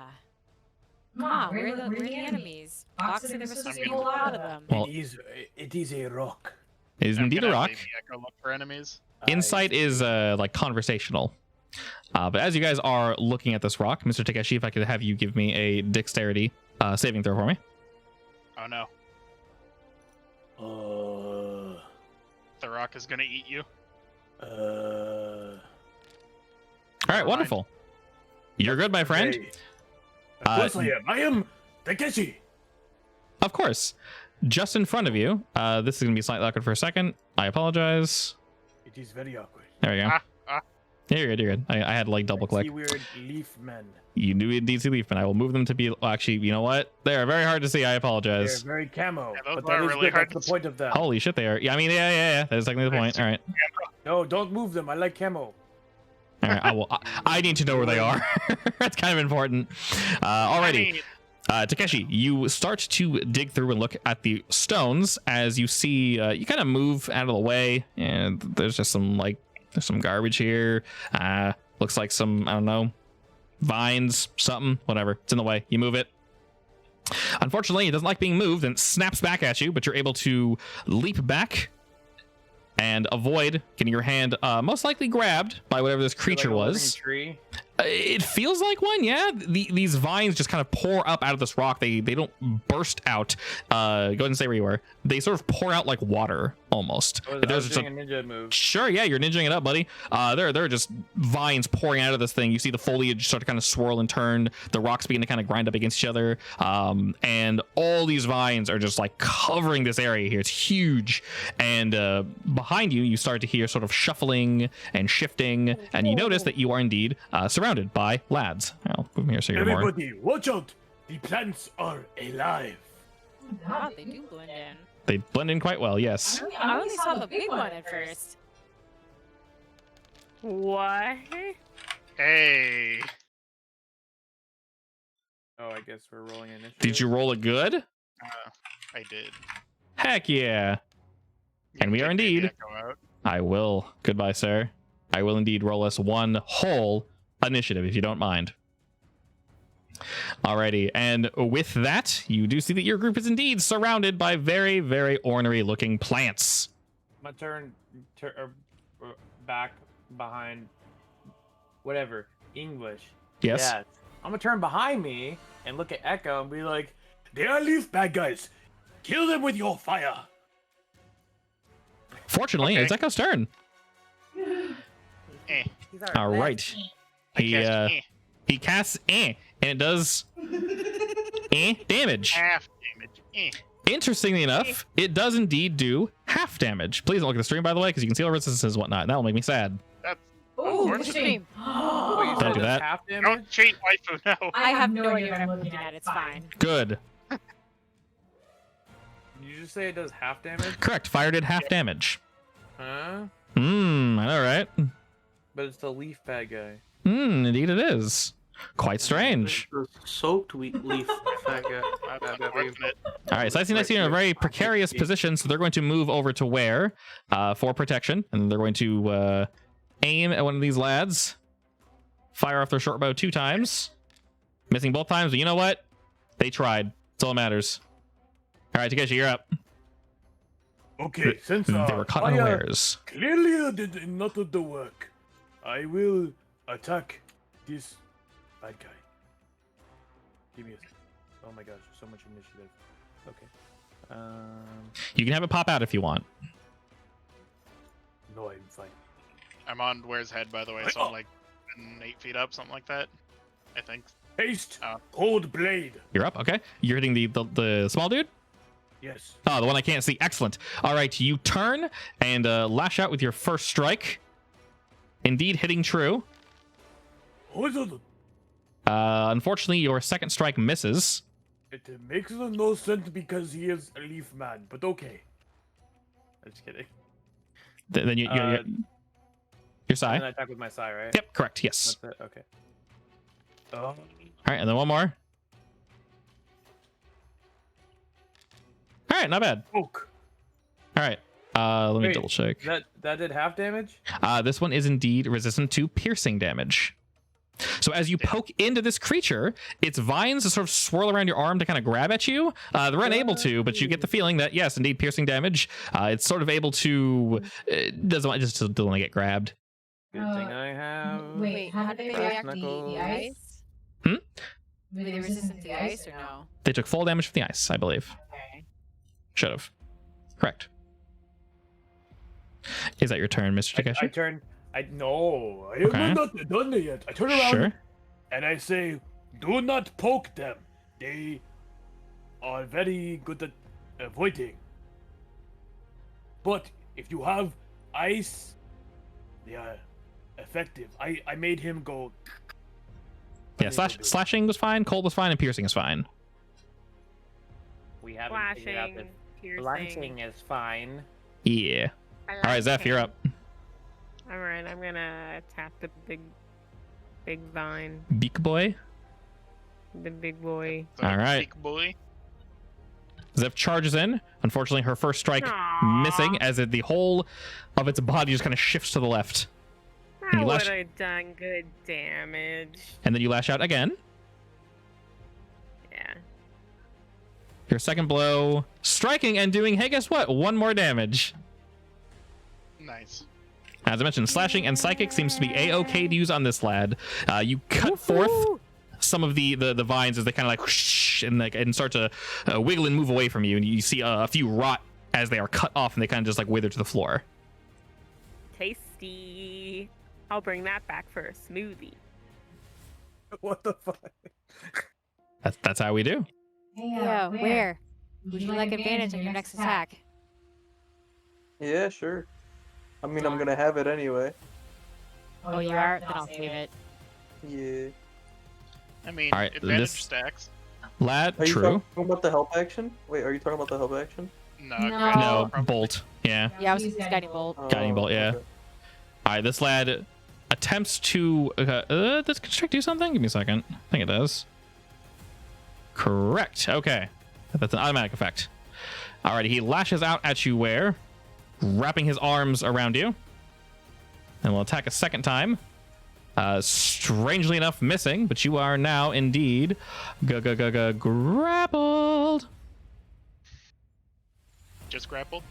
Mom, we're the enemies. Fox said there was supposed to be a whole lot of them. Well, it is a rock. It is indeed a rock. Echo look for enemies. Insight is like conversational. But as you guys are looking at this rock, Mr. Takeshi, if I could have you give me a dexterity saving throw for me. Oh no. The rock is gonna eat you. All right, wonderful. You're good, my friend. Hey. Of course I am. I am Takeshi. Of course. Just in front of you. This is going to be slightly awkward for a second. I apologize. It is very awkward. There we go. Yeah, you're good. You're good. I had to like double click. See weird leaf men. You do indeed see leaf men. I will move them to be. Well, actually, you know what? They are very hard to see. I They're apologize. very camo. Yeah, those but that are is really good. hard That's to the point of them. Holy shit, they are. Yeah, I mean, yeah. That is technically the point. All right. No, don't move them. I like camo. All right. I need to know where they are. That's kind of important. Alrighty. Takeshi, you start to dig through and look at the stones as you see you kind of move out of the way, and there's just some garbage here. Looks like some, I don't know, vines, something, whatever. It's in the way. You move it. Unfortunately, it doesn't like being moved and snaps back at you, but you're able to leap back and avoid getting your hand most likely grabbed by whatever this creature was. Tree. It feels like one, yeah. These vines just kind of pour up out of this rock. They don't burst out. Go ahead and say where you were. They sort of pour out like water almost. I was doing a ninja move. Sure, yeah, you're ninjaing it up, buddy. There are just vines pouring out of this thing. You see the foliage start to kind of swirl and turn. The rocks begin to kind of grind up against each other. And all these vines are just like covering this area here. It's huge. And behind you, you start to hear sort of shuffling and shifting. And you notice that you are indeed surrounded by lads. I'll move here so you're more. Everybody, watch out! The plants are alive. Wow, they do blend in. They blend in quite well, yes. I only saw the big one at first. What? Hey. Oh, I guess we're rolling initiative. Did you roll it good? I did. Heck yeah. And we are indeed. I will. Goodbye, sir. I will indeed roll us one whole initiative, if you don't mind. Alrighty, and with that, you do see that your group is indeed surrounded by very, very ornery looking plants. I'm gonna turn back behind whatever English. Yes. Yeah. I'm gonna turn behind me and look at Echo and be like, They are leaf bad guys. Kill them with your fire. Fortunately, Okay. it's Echo's turn. All right. He casts and it does damage. Half damage. Interestingly enough, it does indeed do half damage. Please don't look at the stream, by the way, because you can see all resistances and whatnot. That'll make me sad. That's Oh, unfortunate. stream. What, you Don't said do it's that. half damage? Don't cheat, waifu. No. I have no idea what I'm looking at. It's fine. Good. Did you just say it does half damage? Correct. Fire did half damage. Huh? I know, right? But it's the leaf bad guy. Indeed it is. Quite strange. The soaked leaf faggot. That's unfortunate. All right, so I see next in a very precarious position, so they're going to move over to where for protection, and they're going to aim at one of these lads, fire off their short bow 2 times, missing both times, but you know what? They tried. That's all that matters. All right, Takeshi, you're up. Okay, since They were caught fire unawares. clearly did not do the work, I will attack this bad guy. Give me a second. Oh my gosh, so much initiative. Okay. You can have it pop out if you want. No, I'm fine. I'm on Where's Head, by the way, so I'm like 8 feet up, something like that. I think. Haste, Oh. cold blade. You're up, okay. You're hitting the small dude? Yes. Oh, the one I can't see. Excellent. All right, you turn and lash out with your first strike. Indeed, hitting true. Unfortunately, your second strike misses. It makes no sense because he is a leaf man, but okay. I'm just kidding. Then your And Sai. I attack with my Sai, right? Yep, correct. Yes. That's it. Okay. All right, and then one more. All right, not bad. Poke. All right. Let me Wait, double check. That did half damage? This one is indeed resistant to piercing damage. So as you poke into this creature, its vines sort of swirl around your arm to kind of grab at you. They're unable to, but you get the feeling that yes, indeed, piercing damage. It's sort of able to doesn't want to get grabbed. Good thing I have. Wait, how did they brass react to knuckles. the ice? Hmm? Were they resistant to the ice or no? They took full damage from the ice, I believe. Okay. Should have. Correct. Is that your turn, Mr. I Takeshi? turn. No, I Okay. am not done yet. I turn around Sure. and I say, "Do not poke them. They are very good at avoiding. But if you have ice, they are effective." I made him go. Yeah, slashing was fine, cold was fine, and piercing is fine. We haven't figured out that Flashing, blunting piercing. is fine. Yeah. All right, Zeph, you're up. All right, I'm gonna attack the big vine, Beak boy. the big boy. So, All right. Big boy. Zeph charges in. Unfortunately, her first strike Aw. missing as the whole of its body just kind of shifts to the left. How you would lash- I done good damage? And then you lash out again. Yeah. Your second blow, striking and doing, hey, guess what? 1 more damage. Nice. As I mentioned, slashing and psychic seems to be a-okay to use on this lad. You cut forth some of the vines as they kind of like whoosh, and start to wiggle and move away from you, and you see a few rot as they are cut off, and they kind of just like wither to the floor. Tasty. I'll bring that back for a smoothie. What the fuck? That's how we do. Yeah, where? Would you like advantage on your next attack? Yeah, sure. I mean, I'm gonna have it anyway. Oh, you are? Then I'll save it. Yeah. I mean, All right, advantage this- stacks. Lad, Are you true. talking about the help action? Wait, are you talking about the help action? No. No. guiding No, probably. bolt. Yeah. Yeah, I was using Guiding Bolt. Guiding bolt, yeah. Okay. All right, this lad attempts to. Does constrict do something? Give me a second. I think it does. Correct. Okay. That's an automatic effect. All right, he lashes out at you where? Wrapping his arms around you. And will attack a second time. Strangely enough, missing, but you are now indeed grappled. Just grappled.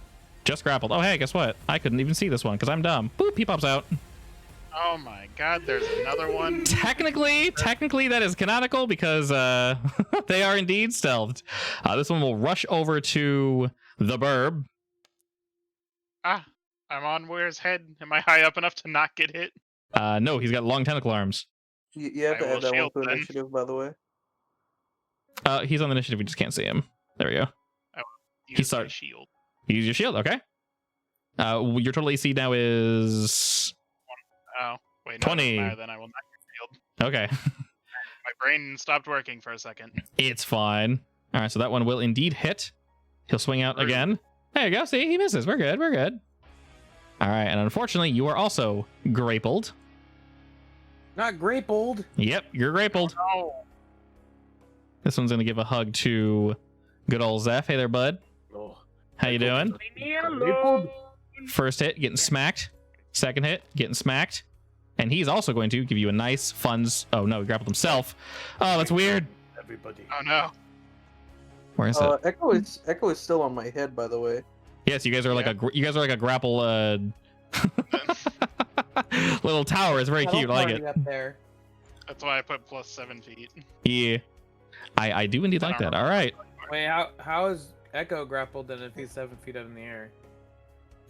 Just grappled. Oh, hey, guess what? I couldn't even see this one because I'm dumb. Boop, he pops out. Oh my god, there's another one. Technically, that is canonical because they are indeed stealthed. This one will rush over to the burb. Ah, I'm on Where's Head. Am I high up enough to not get hit? No, he's got long tentacle arms. You have I to will add that one shield to then. initiative, by the way. He's on the initiative. We just can't see him. There we go. Use my started- shield. Use your shield, okay. Your total AC now is Oh, wait, no, 20. it doesn't matter, then I will not use shield. okay. My brain stopped working for a second. It's fine. All right, so that one will indeed hit. He'll swing out again. There you go. See, he misses. We're good. We're good. All right, and unfortunately, you are also grappled. Not grappled. Yep, you're grappled. Oh, This one's gonna give a hug to good old Zeph. Hey there, bud. Oh, How you doing? Leave me alone. First hit, getting smacked. Second hit, getting smacked. And he's also going to give you a nice, fun... Oh, no, he grappled himself. Oh, that's weird. everybody. oh no. Where is it? Echo is still on my head, by the way. Yes, you guys are like a grapple little tower. It's very cute. I like it. Up there. That's why I put plus 7 feet. Yeah. I do indeed like that. All right. Wait, how is Echo grappled then if he's 7 feet up in the air?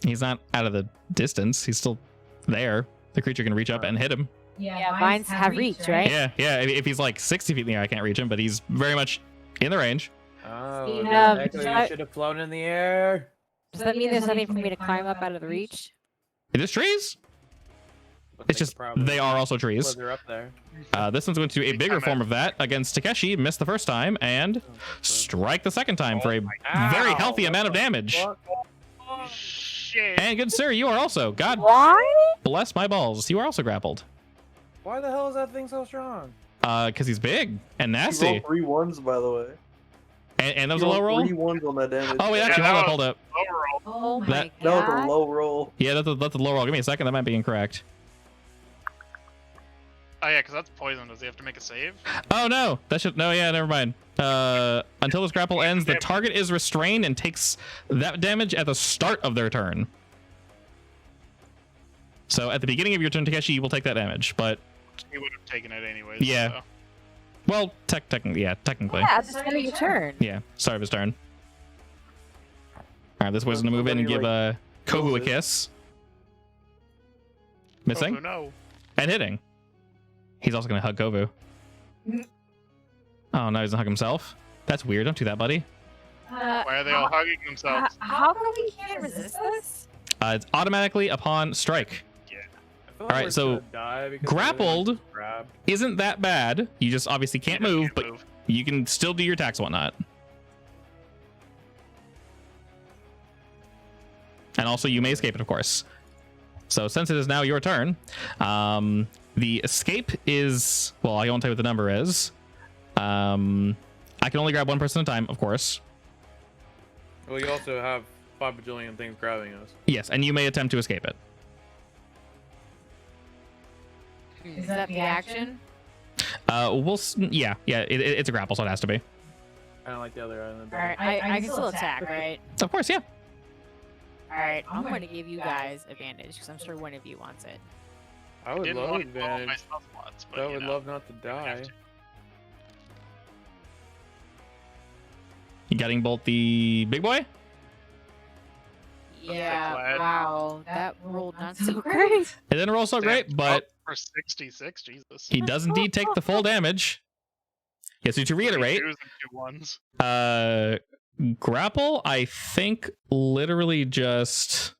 He's not out of the distance. He's still there. The creature can reach up and hit him. Yeah, mines have reach, right? Yeah. If he's like 60 feet in the air, I can't reach him, but he's very much in the range. Oh, Steve, then Echo, does you that- should have flown in the air. Does that mean there's nothing for me to climb up out of the reach? It is trees. It's just they are also trees. They're up there. This one's going to a bigger form of that against Takeshi. Missed the first time and strike the second time for a very healthy amount of damage. Shit. And good sir, you are also, God Why? bless my balls, you are also grappled. Why the hell is that thing so strong? Because he's big and He nasty. rolled 3 ones, by the way. And that was He a low rolled roll? 3 ones on that damage. Oh, wait, Yeah, actually, that hold up. Overall. Oh my That- That was a god. low roll. Yeah, that's a low roll. Give me a second, that might be incorrect. Oh yeah, because that's poison. Does he have to make a save? Oh no, never mind. Until this grapple ends, the target is restrained and takes that damage at the start of their turn. So at the beginning of your turn, Takeshi, you will take that damage, but He would have taken it anyways. Yeah. So. well, technically. Yeah, it's just gonna be your turn. Yeah, start of his turn. All right, this wizard's gonna move in and give Kovu a kiss. Missing Oh no. and hitting. He's also gonna hug Kovu. Oh no, he doesn't hug himself. That's weird. Don't do that, buddy. Why are they all hugging themselves? How come we can't resist this? It's automatically upon strike. I feel All right, we're so gonna die because grappled everything's grabbed. isn't that bad. You just obviously can't You move, can't but move. you can still do your attacks and whatnot. And also, you may escape it, of course. So since it is now your turn, the escape is, well, I won't tell you what the number is. I can only grab one person at a time, of course. Well, you also have 5 bajillion things grabbing us. Yes, and you may attempt to escape it. Is that the action? It's a grapple, so it has to be. Kind of like the other island. Alright, I can still attack, right? Of course, yeah. Alright, I'm gonna give you guys advantage, because I'm sure one of you wants it. I would Didn't love want to blow all my advantage. spell slots, but I you would know, love not to I have die. to. You guiding bolt the big boy? Yeah, glad. wow, that rolled not so great. It didn't roll so Damn, great, but for 66, Jesus. he does indeed take the full damage. Yes, so to reiterate, 2s and 2 1s. grapple, I think literally just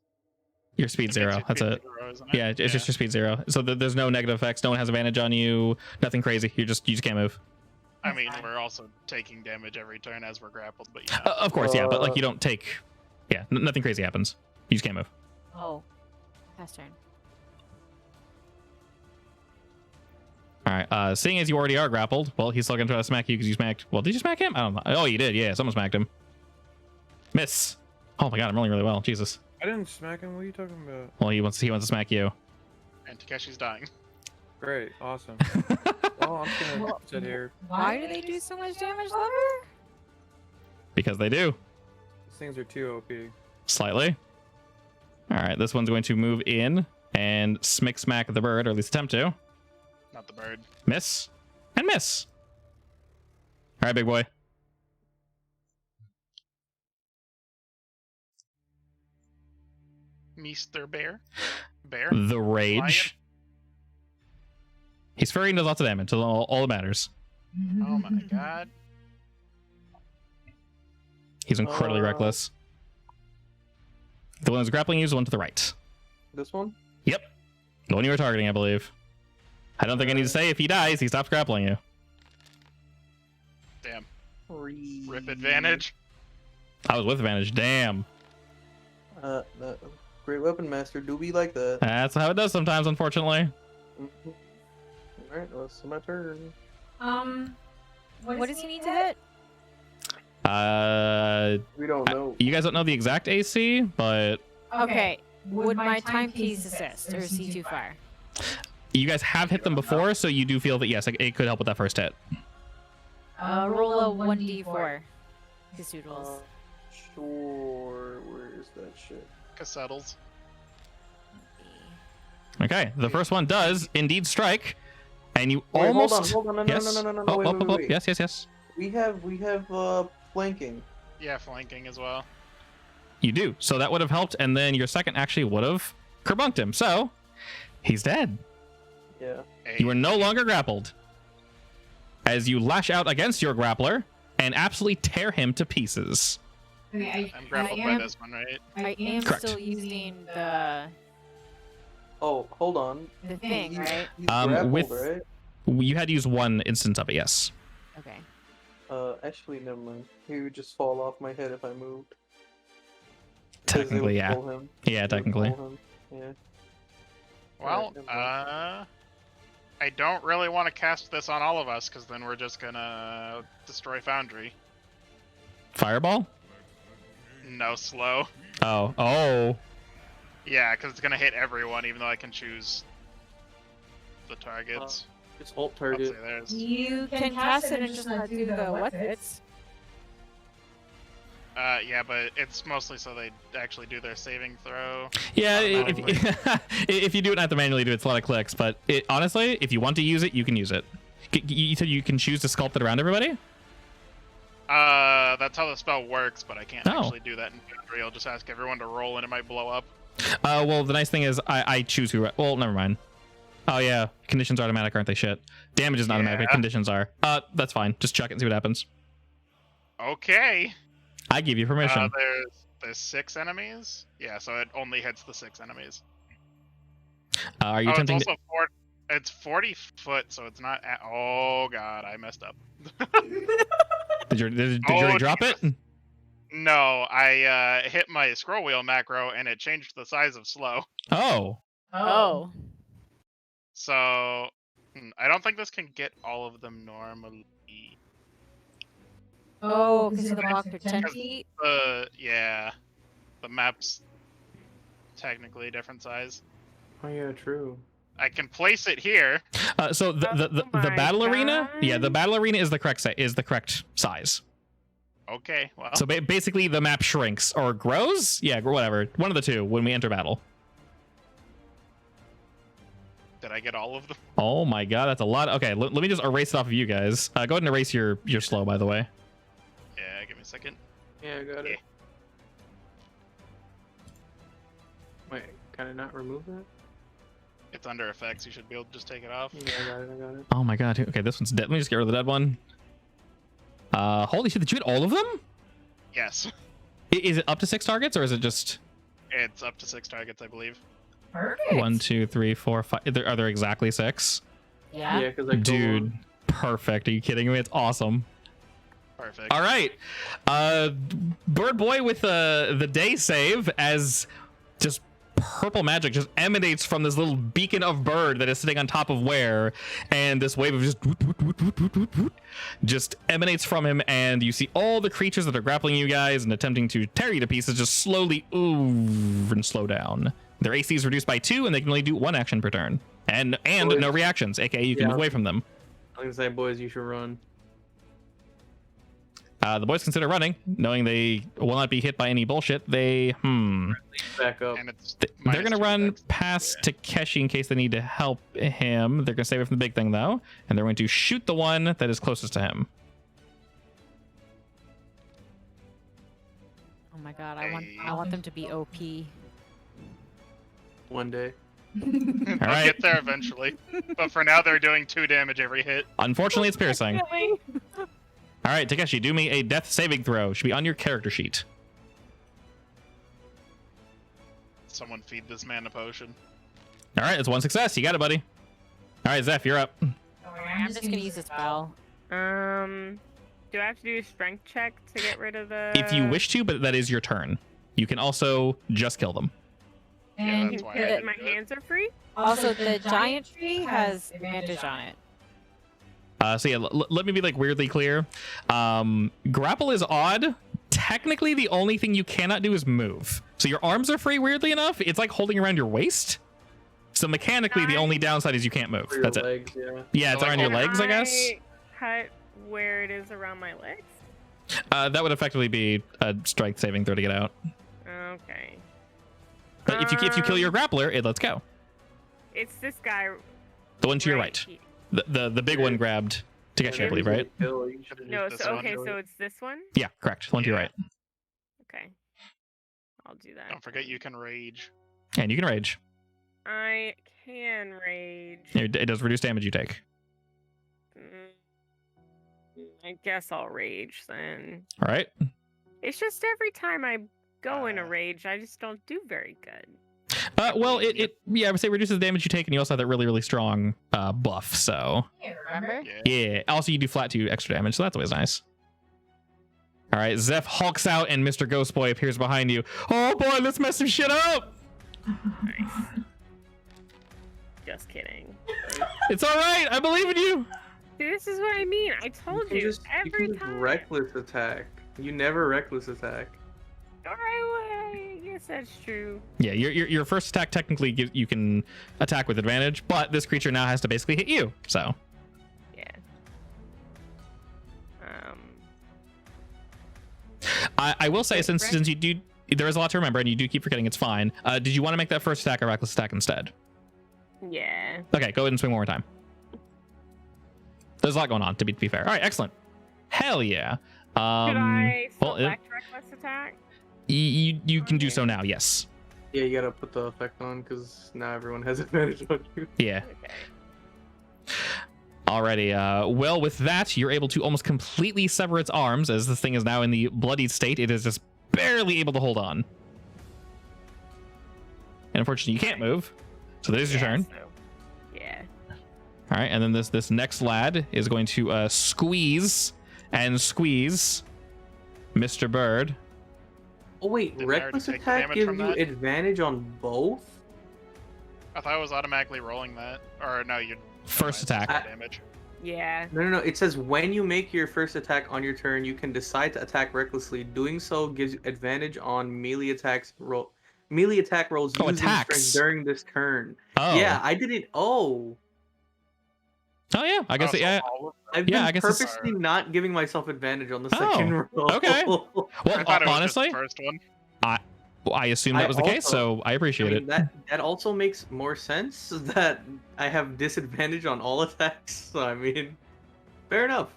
your speed 0. That's it. Yeah, it's just your speed 0. So there's no negative effects. No one has advantage on you. Nothing crazy. You just can't move. I mean, we're also taking damage every turn as we're grappled, but yeah. Of course, yeah, but like you don't take. Yeah, nothing crazy happens. You just can't move. Oh, pass turn. All right. Seeing as you already are grappled, well, he's still gonna try to smack you because you smacked. Well, did you smack him? I don't know. Oh, you did. Yeah, someone smacked him. Miss. Oh my god, I'm rolling really well. Jesus. I didn't smack him. What are you talking about? Well, he wants to smack you. And Takeshi's dying. Great, awesome. Well, I'm just gonna sit here. Why do they do so much damage, Lover? Because they do. These things are too OP. Slightly. All right, this one's going to move in and smack the bird, or at least attempt to. Not the bird. Miss. And miss. All right, big boy. Mr. Bear? Bear? The rage. He's furry and does lots of damage. So all that matters. Oh my god. He's incredibly reckless. The one who's grappling you is the one to the right. This one? Yep. The one you were targeting, I believe. I don't think I need to say if he dies, he stops grappling you. Damn. Rip advantage. I was with advantage. Damn. Great weapon master do be like that. That's how it does sometimes, unfortunately. Alright, well, it's my turn. What does he need to hit? We don't know. You guys don't know the exact AC, but Okay. Would my timepiece assist, or is he too far? you guys have hit them before, so you do feel that yes, it could help with that first hit. Roll a 1d4. His doodles. Sure. Where is that shit? Cassettles. Okay, the first one does indeed strike, and you Wait, almost. Hold on. No, yes. no. Oh, Wait. Yes. We have flanking. Yeah, flanking as well. You do. So that would have helped, and then your second actually would have kerbunked him. So he's dead. Yeah. Hey, You are no longer grappled. As you lash out against your grappler and absolutely tear him to pieces. Okay, I'm grappled by this one, right? I am Correct. still using the Oh, hold on. thing, right? He's grappled, with- right? You had to use one instance of it, yes. Okay. Actually, never mind. He would just fall off my head if I moved. 'Cause it Technically, would yeah. pull him. Yeah, It would technically. pull him. Yeah. Well, Alright, never I don't really want to cast this on all of us, because then we're just gonna destroy Foundry. Fireball? No, slow. Oh. Yeah, because it's gonna hit everyone, even though I can choose the targets. Just alt Let's target. see, there's. You can cast it and just not do the what hits. Yeah, but it's mostly so they actually do their saving throw. Yeah, Automatically. if you do it, not to manually do it, it's a lot of clicks. But honestly, if you want to use it, you can use it. You said you can choose to sculpt it around everybody? That's how the spell works, but I can't Oh. actually do that in Foundry. I'll just ask everyone to roll and it might blow up. Well, the nice thing is I choose who. Well, never mind. Oh, yeah. Conditions are automatic, aren't they? Shit. Damage is not automatic, but Yeah. conditions are. That's fine. Just chuck it and see what happens. Okay. I give you permission. There's 6 enemies. Yeah, so it only hits the 6 enemies. Are you It's attempting also it's 40 foot, so it's not. Oh god, I messed up. Did you already drop it? No, I hit my scroll wheel macro and it changed the size of slow. Oh. Oh. So I don't think this can get all of them normally. Oh, because the blocks are 10 feet? Yeah, the map's technically a different size. Oh yeah, true. I can place it here. So the my battle arena, yeah, the God. battle arena is the correct size. Okay, well. So basically, the map shrinks or grows. Yeah, whatever. One of the two when we enter battle. Did I get all of them? Oh my god, that's a lot. Okay, let me just erase it off of you guys. Go ahead and erase your slow, by the way. Yeah, give me a second. Yeah, I got it. Wait, can I not remove that? It's under effects. You should be able to just take it off. Yeah, I got it. Oh my god. Okay, this one's dead. Let me just get rid of the dead one. Holy shit! Did you hit all of them? Yes. Is it up to 6 targets or is it just It's up to 6 targets, I believe. Perfect. 1, 2, 3, 4, 5? Are there exactly 6? Yeah. Yeah, because I Dude, perfect. Are you kidding me? It's awesome. Perfect. All right, Bird Boy with the day save as just purple magic just emanates from this little beacon of bird that is sitting on top of Ware, and this wave of just emanates from him, and you see all the creatures that are grappling you guys and attempting to tear you to pieces just slowly and slow down. Their AC is reduced by 2, and they can only do 1 action per turn, and Boys. no reactions, aka you can Yeah. move away from them. I'm gonna say, boys, you should run. The boys consider running, knowing they will not be hit by any bullshit. They, Back up. And it's They're minus going to 2 run dex. past Takeshi in case they need to help him. They're going to save it from the big thing, though. And they're going to shoot the one that is closest to him. Oh my god, I want them to be OP. One day. All I'll right. get there eventually. But for now, they're doing 2 damage every hit. Unfortunately, it's piercing. All right, Takeshi, do me a death saving throw. Should be on your character sheet. Someone feed this man a potion. All right, it's one success. You got it, buddy. All right, Zeph, you're up. I'm just gonna use a spell. Do I have to do a strength check to get rid of the? If you wish to, but that is your turn. You can also just kill them. Yeah, that's why I didn't My do it. hands are free. Also, the giant tree has advantage on it. So yeah, let me be like weirdly clear. Grapple is odd. Technically, the only thing you cannot do is move. So your arms are free, weirdly enough. It's like holding around your waist. So mechanically, the only downside is you can't move. For your That's it. legs, yeah. Yeah, it's So, like, around your Can legs, I guess. Cut where it is around my legs. That would effectively be a strength saving throw to get out. Okay. But if you kill your grappler, it lets go. It's this guy. The one to your right. he- The big one grabbed Takeshi, I believe, right? Kill, you Should've No, used this so one. okay, so it's this one. Yeah, correct. One to your Yeah. right. Okay. I'll do that. Don't forget you can rage. And you can rage. I can rage. It does reduce damage you take. I guess I'll rage then. All right. It's just every time I go in a rage, I just don't do very good. Well, yeah, I would say reduces the damage you take, and you also have that really, really strong buff. So Remember? Yeah. yeah. Also, you do flat 2 extra damage, so that's always nice. All right, Zeph hulks out, and Mr. Ghost Boy appears behind you. Oh boy, let's mess some shit up. Nice. Just kidding. It's all right. I believe in you. See, this is what I mean. I told you, you every can just time. reckless attack. You never reckless attack. Alright, well, I guess that's true. Yeah, your first attack technically you can attack with advantage, but this creature now has to basically hit you. So Yeah. I will say, since you do, there is a lot to remember, and you do keep forgetting, it's fine. Did you want to make that first attack a reckless attack instead? Yeah. Okay, go ahead and swing one more time. There's a lot going on, to be fair. All right, excellent. Hell yeah. Should I well, select reckless attack? you can do so now. Yes. Yeah, you gotta put the effect on because now everyone has advantage on you. Yeah. Okay. Alrighty. Well, with that, you're able to almost completely sever its arms, as this thing is now in the bloodied state. It is just barely able to hold on. And unfortunately, you can't move. So there's your turn. So, yeah. All right, and then this next lad is going to squeeze Mr. Bird. Oh wait, Didn't I already reckless take attack damage gives from you that? advantage on both? I thought I was automatically rolling that. Or no, you First attack. damage. Yeah. No. It says when you make your first attack on your turn, you can decide to attack recklessly. Doing so gives you advantage on melee attack rolls Oh, using attacks. strength during this turn. Oh. Yeah, I didn't. Oh, Oh yeah. I guess Oh, so yeah. all of I've Yeah, been I guess it's- purposely not giving myself advantage on the Oh, second roll. okay. Well, I thought it was honestly, just the first one. I assume that I was the case, also- so I appreciate it. That also makes more sense that I have disadvantage on all attacks. So I mean, fair enough.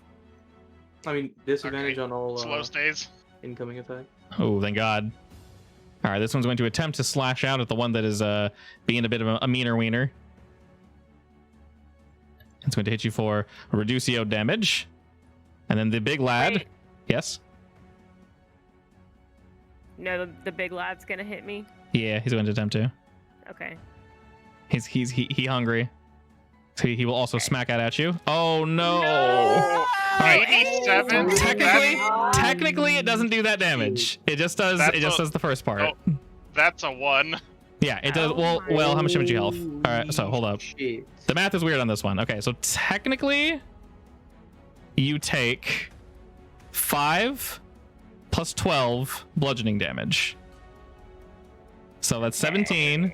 I mean, disadvantage Okay. on all Slow stays. incoming attack. Oh, thank God. All right, this one's going to attempt to slash out at the one that is being a bit of a meaner wiener. It's going to hit you for reducio damage. And then the big lad. Wait. Yes? No, the big lad's gonna hit me. Yeah, he's going to attempt to. Okay. He hungry. So he will also Okay. smack out at you. Oh no! No! All right. 87? Technically, it doesn't do that damage. It just does. That's It just a- does the first part. Oh. That's a 1. Yeah, it does. Oh Well, how much damage you health? All right, so hold up. Shit. The math is weird on this one. Okay, so technically, you take 5 plus 12 bludgeoning damage. So that's 17,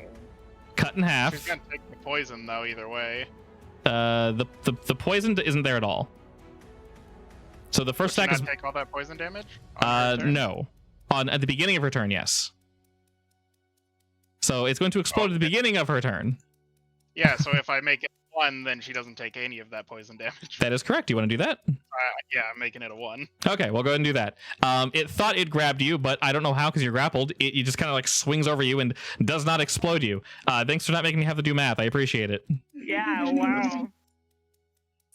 cut in She's half. gonna take the poison though, either way. The poison isn't there at all. So the first Does she attack is not take all that poison damage? on her turn? no. At the beginning of her turn, yes. So it's going to explode at the beginning of her turn. Yeah, so if I make it 1, then she doesn't take any of that poison damage. That is correct. Do you want to do that? Yeah, I'm making it a 1. Okay, we'll go ahead and do that. It thought it grabbed you, but I don't know how because you're grappled. It just kind of like swings over you and does not explode you. Thanks for not making me have to do math. I appreciate it. Yeah. Wow.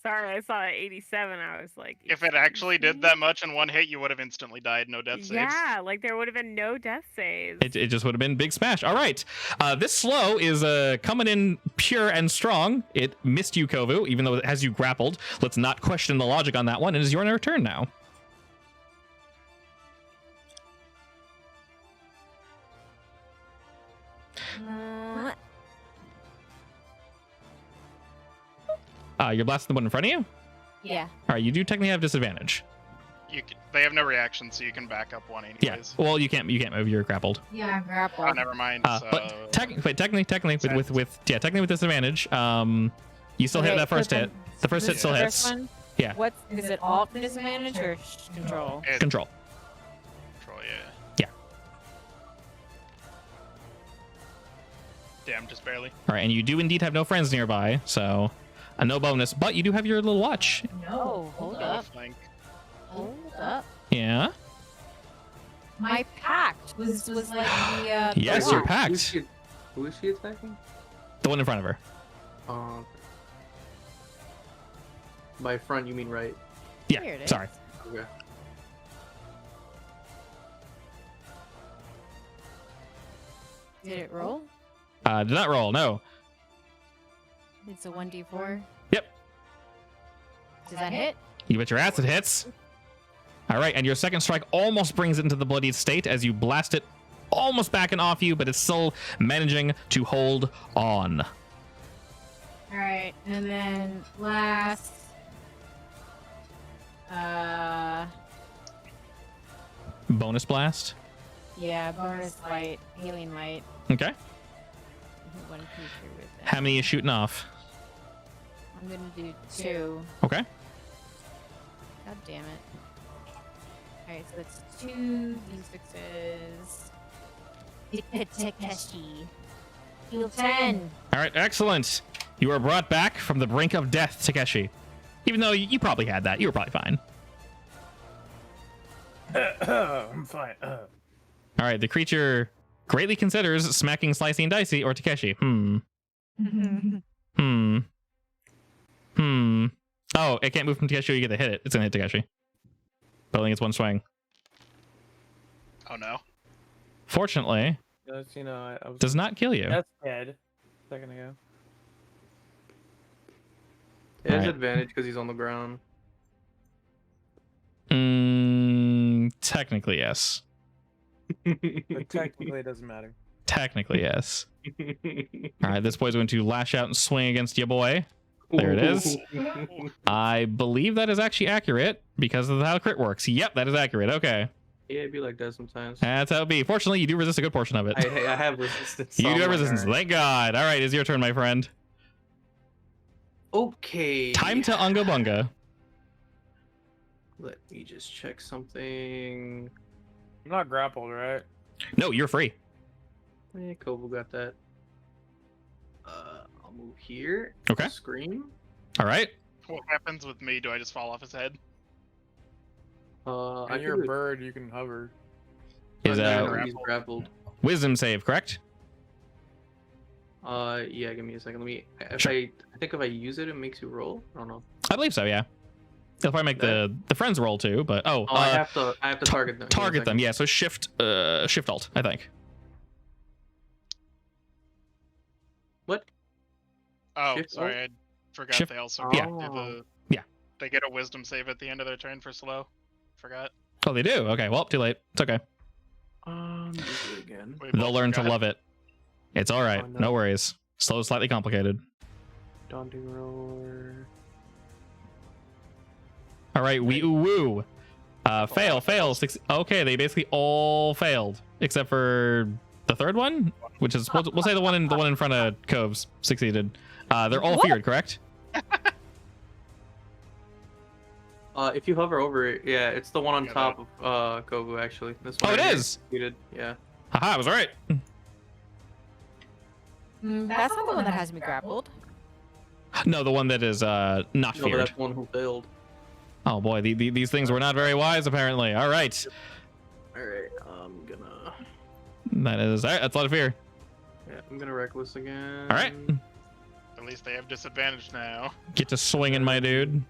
Sorry, I saw 87. I was like, If it actually did that much in one hit, you would have instantly died. No death saves. Yeah, like there would have been no death saves. It just would have been big smash. All right. This slow is coming in pure and strong. It missed you, Kovu, even though it has you grappled. Let's not question the logic on that one. It is your turn now. You're blasting the one in front of you? Yeah. All right, you do technically have disadvantage. They have no reaction, so you can back up one anyways. Yeah. Well, you can't move. You're grappled. Yeah, I'm grappled. Oh, never mind. But technically with disadvantage, you still hit Okay, that first so hit. The first hit still the hits. first one, Yeah. What is it? All for disadvantage or control? Control. Control, yeah. Yeah. Damn, just barely. All right, and you do indeed have no friends nearby, so no bonus. But you do have your little watch. No, hold up. Hold up. Yeah. My pact was like the. Yes, the your watch. pact. Who is she attacking? The one in front of her. By front, you mean right? Yeah. Here it is. Sorry. Okay. Did it roll? Did not roll. No. It's a 1d4. Yep. Does that hit? You bet your ass it hits. All right, and your second strike almost brings it into the bloodied state as you blast it almost backing off you, but it's still managing to hold on. All right, and then last. Bonus blast. Yeah, bonus light, healing light. Okay. One creature with that. How many are you shooting off? I'm gonna do 2. Okay. God damn it. Alright, so that's 2 d6s. Takeshi. Heal 10. All right, excellent. You are brought back from the brink of death, Takeshi. Even though you probably had that. You were probably fine. I'm fine. All right, the creature greatly considers smacking Slicey and Dicey or Takeshi. Oh, it can't move from Takeshi. You get to hit it. It's gonna hit Takeshi. But only gets one swing. Oh no. Fortunately, You know, I was. does not kill you. That's dead. A second ago. He has Alright. advantage because he's on the ground. Technically, yes. But technically, it doesn't matter. Technically, yes. All right, this boy's going to lash out and swing against your boy. There it is. I believe that is actually accurate because of how crit works. Yep, that is accurate. Okay. Yeah, it'd be like that sometimes. That's how it be. Fortunately, you do resist a good portion of it. I have resistance. You so do I'm have like, resistance. alright. Thank God. All right, it's your turn, my friend. Okay. Time to Unga Bunga. Let me just check something. I'm not grappled, right? No, you're free. Kobo got that. I'll move here. Okay. Scream. All right. What happens with me? Do I just fall off his head? I And you're a could- bird, you can hover. Is no, he's grappled. wisdom save, correct? Yeah. Give me a second. Let me. If Sure. I think if I use it, it makes you roll. I don't know. I believe so, yeah. They'll probably make the friends roll too, but I have to target them. Give me a target them, second. yeah. So shift alt, I think. What? Oh, Shift sorry, alt? I forgot Shift- they also yeah. do the. Yeah. They get a wisdom save at the end of their turn for slow. Forgot. Oh, they do? Okay, well, too late. It's okay. Do it again. We They'll both learn to forgot. love it. It's all right. Oh, No no. worries. Slow is slightly complicated. Daunting roar. All right, wee oo woo. Fail. Okay, they basically all failed except for the third one, which is we'll say the one in front of Coves succeeded. They're all feared, correct? If you hover over it, yeah, it's the one on Yeah, top of Kobu actually. This one Oh, it right here is? succeeded, yeah. Haha, I was right. That's not the one that has me grappled. No, the one that is not No, but feared. that's the one who failed. Oh boy, these things were not very wise apparently. All right, Alright, I'm gonna that's a lot of fear. I'm gonna reckless again. All right. At least they have disadvantage now. Get to swinging, my dude.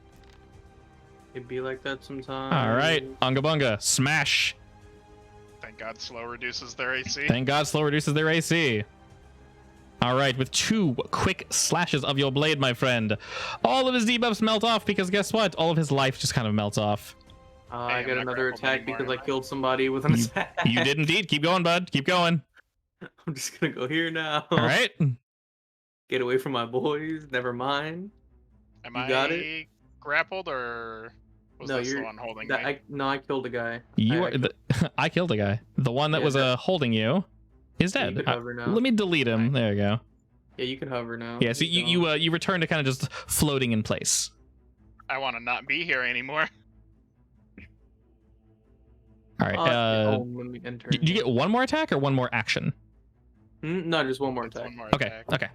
It'd be like that sometimes. All right, Unga Bunga, smash. Thank God slow reduces their AC. Thank God slow reduces their AC. All right, with 2 quick slashes of your blade, my friend, all of his debuffs melt off because guess what? All of his life just kind of melts off. I Hey, got I'm not another grappled attack anymore, because I am I? killed somebody with an attack. You did indeed. Keep going, bud. Keep going. I'm just gonna go here now. All right. Get away from my boys. Never mind. Am You I got it? grappled or was No, this you're- the one holding That, me? I killed a guy. You I are. I killed a guy. The one that Yeah, was that- holding you is Yeah, you dead. can hover now. Let me delete him. There you go. Yeah, you can hover now. Yeah. So you return to kind of just floating in place. I want to not be here anymore. All right. let me enter. Did you get one more attack or one more action? No, just one more It's attack. one more Okay. attack. Okay.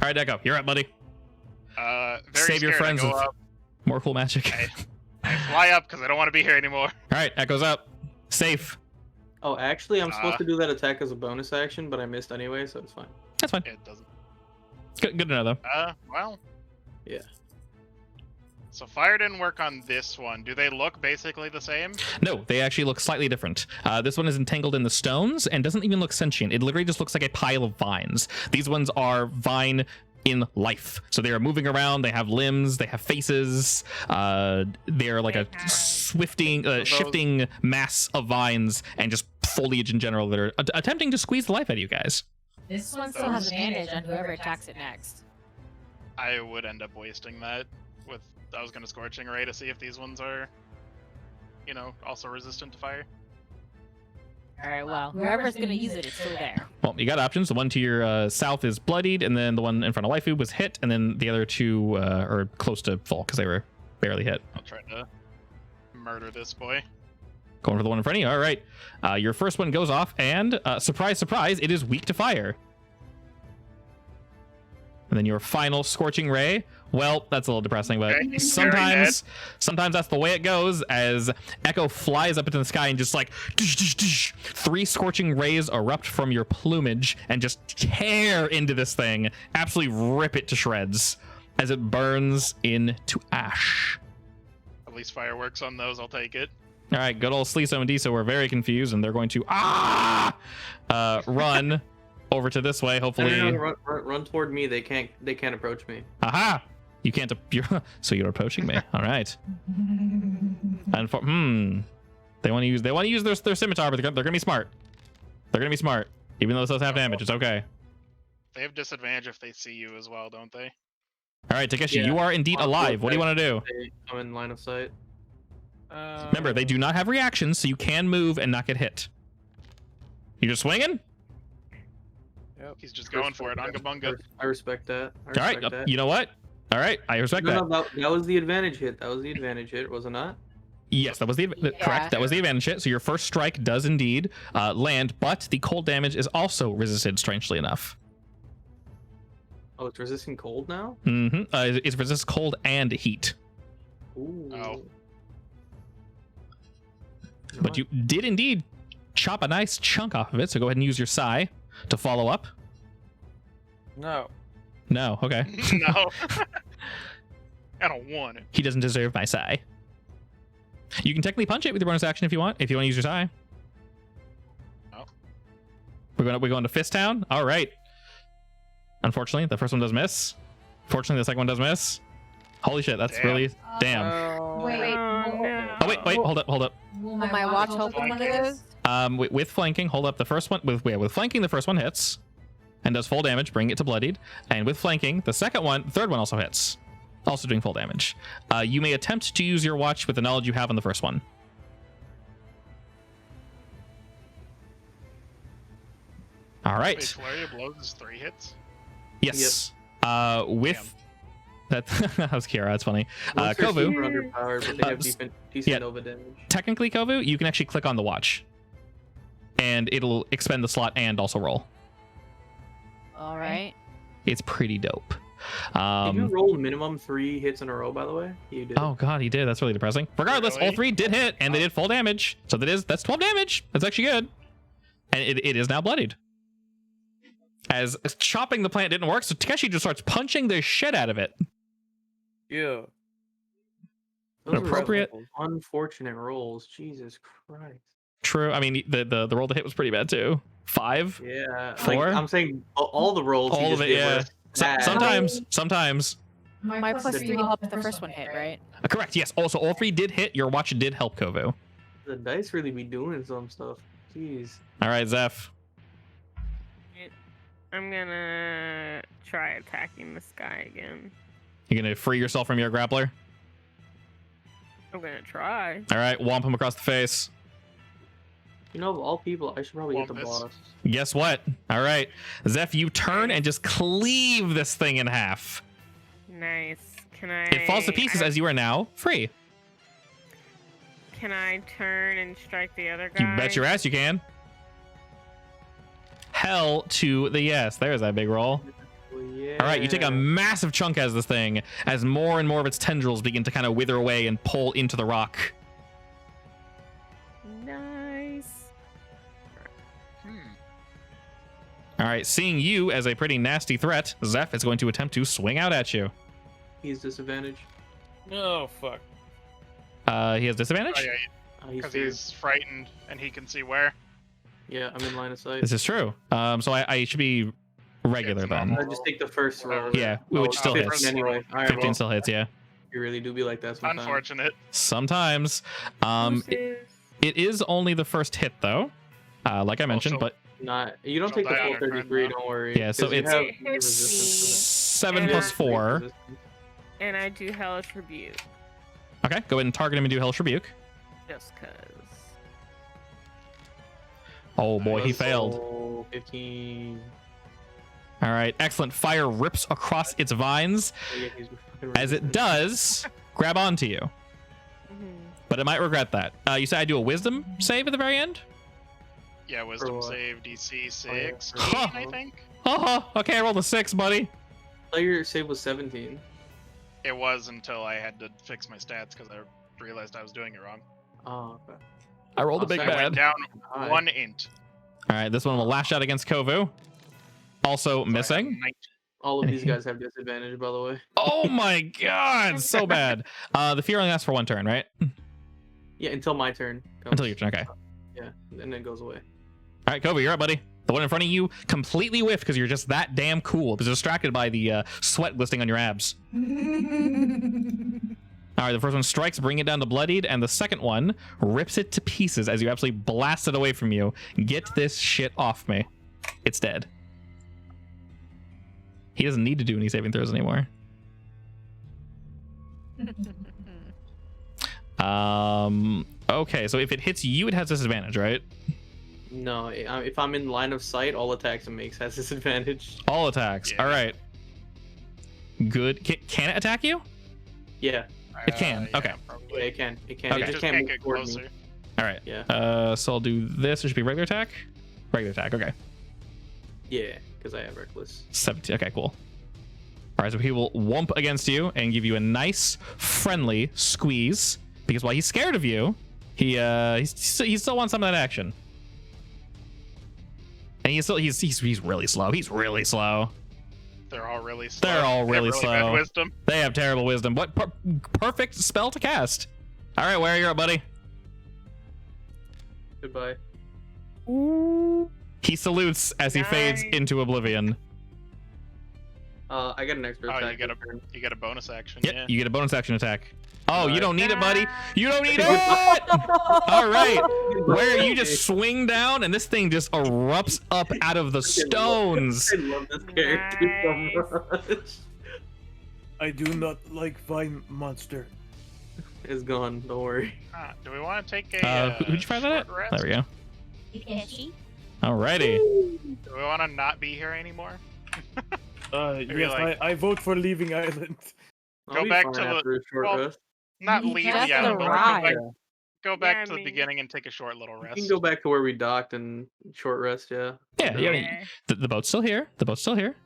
All right, Echo, you're up, buddy. Very Save your scared. friends I with go up. more cool magic. I fly up because I don't want to be here anymore. All right, Echo's up. Safe. Oh, actually, I'm supposed to do that attack as a bonus action, but I missed anyway, so it's fine. That's fine. It doesn't. Good to know, though. Well. Yeah. So fire didn't work on this one. Do they look basically the same? No, they actually look slightly different. This one is entangled in the stones and doesn't even look sentient. It literally just looks like a pile of vines. These ones are vine in life. So they are moving around. They have limbs. They have faces. They're like a shifting mass of vines and just foliage in general that are attempting to squeeze the life out of you guys. This one still has advantage on whoever attacks it next. I would end up wasting that with. I was gonna Scorching Ray to see if these ones are, also resistant to fire. Alright, well, whoever's gonna use it is still there. Well, you got options. The one to your south is bloodied, and then the one in front of Waifu was hit, and then the other two are close to full because they were barely hit. I'll try to murder this boy. Going for the one in front of you. All right. Your first one goes off, and surprise, surprise, it is weak to fire. And then your final Scorching Ray. Well, that's a little depressing, but Okay, sometimes that's the way it goes. As Echo flies up into the sky and just like 3 Scorching Rays erupt from your plumage and just tear into this thing, absolutely rip it to shreds as it burns into ash. At least fireworks on those. I'll take it. All right, good old Sleeso and Deso were very confused, and they're going to run over to this way. Hopefully, No, run toward me. They can't approach me. Aha! You can't. So you're approaching me. All right. And they want to use their scimitar, but they're gonna be smart. They're gonna be smart, even though this does have damage. It's okay. They have disadvantage if they see you as well, don't they? All right, Takeshi, Yeah. you are indeed alive. What do you want to do? I'm in line of sight. Remember, they do not have reactions, so you can move and not get hit. You just swinging? He's just going for it. Unga bunga. I respect that. All right. You know what? All right, I respect that. No, that was the advantage hit. That was the advantage hit, was it not? Yes, that was the correct. That was the advantage hit. So your first strike does indeed land, but the cold damage is also resisted, strangely enough. Oh, it's resisting cold now? Mm-hmm. It resists cold and heat. Ooh. Oh. But you did indeed chop a nice chunk off of it, so go ahead and use your Sai to follow up. No. No, okay. No. I don't want it. He doesn't deserve my Sai. You can technically punch it with your bonus action if you want to use your Sai. Oh. We're going to Fist Town? Alright. Unfortunately, the first one does miss. Fortunately, the second one does miss. Holy shit, that's Damn. really damn. Wait, Oh wait, hold up. will my watch open one of those? With flanking, hold up the first one. With flanking, the first one hits and does full damage, bring it to bloodied. And with flanking, the third one also hits, also doing full damage. You may attempt to use your watch with the knowledge you have on the first one. All right. Wait, Flurry of Blows is 3 hits? Yes. With that was Kira. That's funny. Once they're Kovu. super underpowered, but they have decent yeah. Nova damage. Technically, Kovu, you can actually click on the watch, and it'll expend the slot and also roll. All right. It's pretty dope. Did you roll minimum 3 hits in a row, by the way? You did. Oh god, he did. That's really depressing. Regardless, all Really? 3 did hit, and they did full damage. So that's 12 damage. That's actually good. And it is now bloodied. As chopping the plant didn't work, so Takeshi just starts punching the shit out of it. Yeah. Those were Appropriate. unfortunate rolls. Jesus Christ. True. I mean, the roll to hit was pretty bad too. 5. Yeah. 4? Like, I'm saying all the rolls. All he of just it, did yeah. were bad. Sometimes. My plus 3 helped if the first one hit, right? Correct. Yes. Also, all 3 did hit. Your watch did help Kovu. The dice really be doing some stuff. Jeez. All right, Zeph. I'm gonna try attacking this guy again. You're gonna free yourself from your grappler. I'm gonna try. All right, whomp him across the face. You know, of all people, I should probably get the Wampus. boss. Guess what? All right, Zeph, you turn and just cleave this thing in half. Nice. Can I? It falls to pieces as you are now free. Can I turn and strike the other guy? You bet your ass you can. Hell to the yes. There's that big roll. Well, yeah. All right, you take a massive chunk as this thing, as more and more of its tendrils begin to kind of wither away and pull into the rock. Nice. All right, seeing you as a pretty nasty threat, Zeph is going to attempt to swing out at you. He's disadvantaged. Oh fuck. He has disadvantage? Oh, yeah, He's because feared. he's frightened and he can see where. Yeah, I'm in line of sight. This is true. So I should be regular It's then. normal. I just take the first roll. Yeah, which still 15 hits. anyway. All right, 15 well, still hits, yeah. you really do be like that sometimes. Unfortunate. Sometimes. It is only the first hit though, like I mentioned, she'll- but You don't She'll take the die on full her turn, 33, though. don't worry. Yeah, so 'cause you it's- have It the hits resistance 7 And plus I- 4. And I do hellish rebuke Okay, go ahead and target him and do Hellish Rebuke. just cause. Oh boy, he to- failed. Oh, 15. All right, excellent. Fire rips across its vines. Oh, yeah, he's fucking As it resistant. does, grab onto you. But it might regret that. You said I do a Wisdom save at the very end? Yeah, wisdom what? save DC Oh, yeah. 16, Huh. I think. Oh, okay, I rolled a 6, buddy. Player save was 17. It was until I had to fix my stats because I realized I was doing it wrong. Oh, okay. I rolled a I'll big say I went bad. down Hi. 1 int. All right, this one will lash out against Kovu. Also So I have missing. 19. All of these guys have disadvantage, by the way. Oh my god, so bad. The fear only lasts for 1 turn, right? Yeah, until my turn. Comes. Until your turn, okay. Yeah, and then it goes away. All right, Kovu, you're up, buddy. The one in front of you completely whiffed because you're just that damn cool. It was distracted by the sweat glistening on your abs. All right, the first one strikes, bring it down to bloodied, and the second one rips it to pieces as you absolutely blast it away from you. Get this shit off me. It's dead. He doesn't need to do any saving throws anymore. Okay, so if it hits you, it has disadvantage, right? No, if I'm in line of sight, all attacks it makes has disadvantage. All attacks. Yeah. All right. Good. Can it attack you? Yeah, It can, Yeah, okay. yeah, probably. it can. It can. Okay. It It just just can't move get toward closer. me. All right. Yeah. So I'll do this. It should be regular attack. Regular attack. Okay. Yeah, because I have reckless. 17. Okay, cool. All right, so he will whomp against you and give you a nice, friendly squeeze. Because while he's scared of you, he still wants some of that action. And he's really slow. He's really slow. They're all really slow. They're all They have really bad slow. wisdom. They have terrible wisdom. What perfect spell to cast. All right, where are you at, buddy? Goodbye. He salutes as he fades Nice. into oblivion. I got an extra Oh, attack. you get this turn. You get a bonus action. Yep, Yeah. you get a bonus action attack. Oh, you Nice. don't need it, buddy. You don't need it. All right, where you just swing down and this thing just erupts up out of the stones. I love this character so much. I do not like vine monster. It's gone. Don't worry. Do we want to take a Who'd you find that at? short rest? There we go. Itchy. Alrighty. Do we want to not be here anymore? Maybe Yes, like- I vote for leaving island. I'll Go be back fine to the- after a short well, rest. Not You leave just the island, but arrived. go back Yeah, to I the mean- beginning and take a short little You rest. can go back to where we docked and short rest. Yeah. Yeah, yeah. The boat's still here. The boat's still here.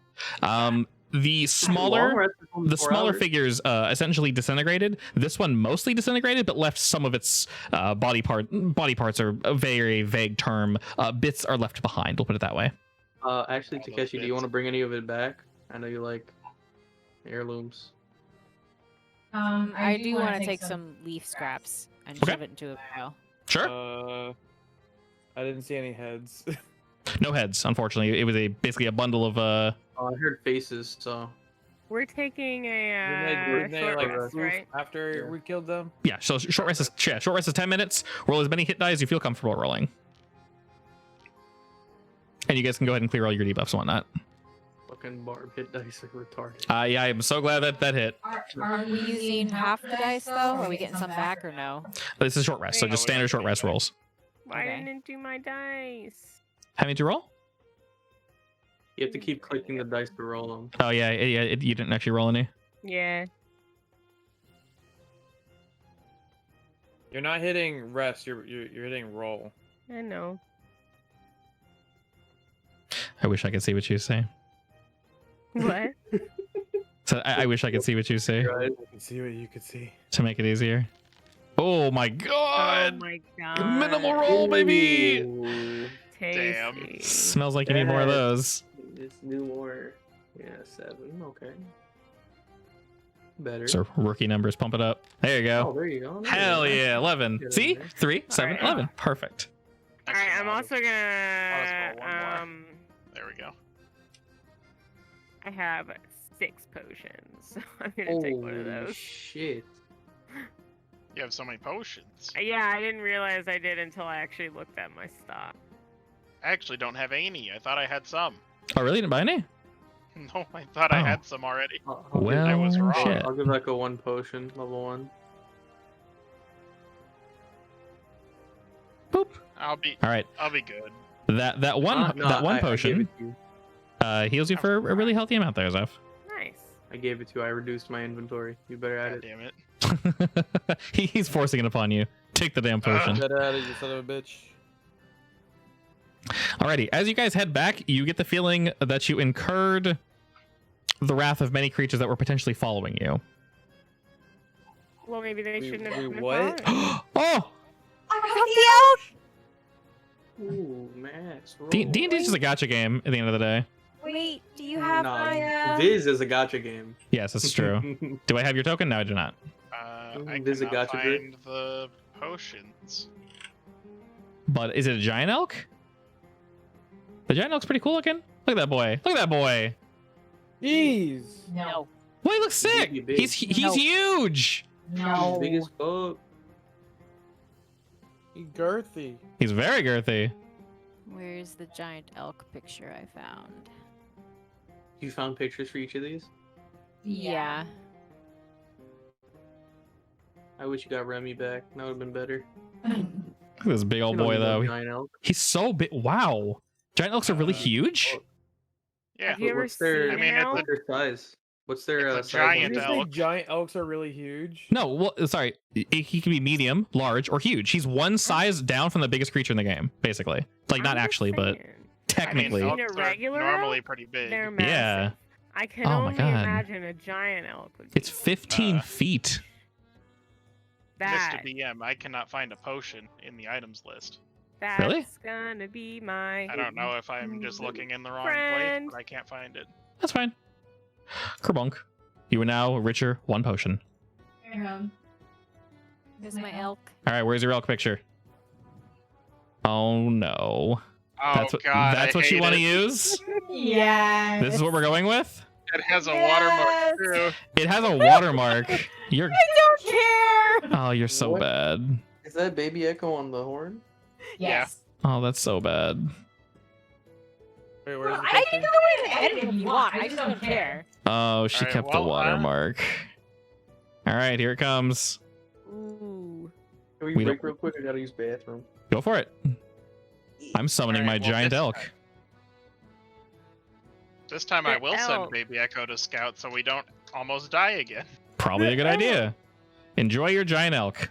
The Long smaller rest is only the 4 smaller hours. figures essentially disintegrated. This one mostly disintegrated, but left some of its body parts are a very vague term. Bits are left behind. We'll put it that way. Actually, All those Takeshi, do you bits. want to bring any of it back? I know you like heirlooms. I do want to take some leaf scraps and Okay. shove it into a pile. Sure. I didn't see any heads. No heads, unfortunately. It was basically a bundle of Oh, I heard faces, so We're taking a Didn't they, short like rest, poof right? after Yeah. we killed them? yeah. So short rest is 10 minutes. Roll as many hit dice as you feel comfortable rolling, and you guys can go ahead and clear all your debuffs and whatnot. fucking barb hit dice are retarded. Yeah, I'm so glad that hit. Are we using half the dice though? Are we getting some back or no? This is short rest, so No, just we standard don't short need rest that. rolls. Why Okay. didn't it do my dice? How many to roll? You have to keep clicking the dice to roll them. Oh yeah, you didn't actually roll any. Yeah. You're not hitting rest. You're hitting roll. I know. I wish I could see what you say. What? So I wish I could see what you say Right? I can see what you could see. to make it easier. Oh my Oh god! my god. Minimal roll, baby. Ooh, Tasty. Smells like you need more of Yes. those. Let's do more. Yeah, 7. Okay. Better. So rookie numbers, pump it up. There you Oh, go. there you go. There Hell you go. yeah, 11. Get See? in there. 3, 7, Alright. 11. Perfect. Actually, Alright, I'm no, I'll also just- gonna roll one more. There we go. I have 6 potions. So I'm gonna take one of Holy those. shit. You have so many potions. Yeah, I didn't realize I did until I actually looked at my stock. I actually don't have any. I thought I had some. Oh, really? Didn't buy any? No, I thought I Oh. had some already. I'll Well, I was wrong. shit. I'll give like a 1 potion, level 1. Boop. I'll be All right. good. That one No, that one I gave potion it to you. heals you for a really healthy amount there, Zeph. Nice. I gave it to you. I reduced my inventory. You better add God it. damn it. He's forcing it upon you. Take the damn potion. Get out of you son of a bitch. Alrighty, as you guys head back, you get the feeling that you incurred the wrath of many creatures that were potentially following you. Well, maybe they We- shouldn't have we been what? following. Oh! Ooh, Max. D&D is just a gotcha game at the end of the day. Wait, do you have my Viz is a gotcha game. Yes, that's true. Do I have your token? No, I do not. I There's a cannot gotcha drink. find the potions. But is it a giant elk? The giant elk's pretty cool looking. Look at that boy. Look at that boy. Jeez. No. Boy, he looks sick. Big, big. He's No. huge. No. Big as fuck. He girthy. He's very girthy. Where's the giant elk picture I found? You found pictures for each of these? Yeah. I wish you got Remy back. That would have been better. Look at this big old You don't boy need no though. Giant elk. He's so big. Wow. Giant elks are really huge. Yeah, Have you ever What's their, seen I mean, an it's elk? what's their size? What's their It's a size? giant Did you say elk. giant elks are really huge? No, well, sorry. He can be medium, large, or huge. He's one size down from the biggest creature in the game, basically. Like, not I'm just actually, but saying. technically. I Seen mean, a elks are regular normally elk? pretty big. They're massive. Yeah. I can Oh my only God. imagine a giant elk would be It's 15 Uh, feet. that. Mr. BM, I cannot find a potion in the items list. That's Really? gonna be my I don't know if I'm just looking in the wrong Friend. place, but I can't find it. That's fine. Kerbunk. You are now richer 1 potion. Here's my elk. All right, where's your elk picture? Oh no. Oh That's what, god, that's I what you hate want to it. use? Yeah. This is what we're going with? It has a watermark too. It has a watermark. You're don't care. Oh, you're so What? bad. Is that baby echo on the horn? Yes. Oh, that's so bad. Wait, where's the I picture? can go in and edit if you want. I just don't care. Oh, she Alright, kept the well, watermark. All right, here it comes. Ooh. Can we We break don't- real quick? I gotta use bathroom. Go for it. I'm summoning Alright, my well, giant this elk. time- This time I The will send elk. Baby Echo to scout so we don't almost die again. Probably a good idea. Enjoy your giant elk.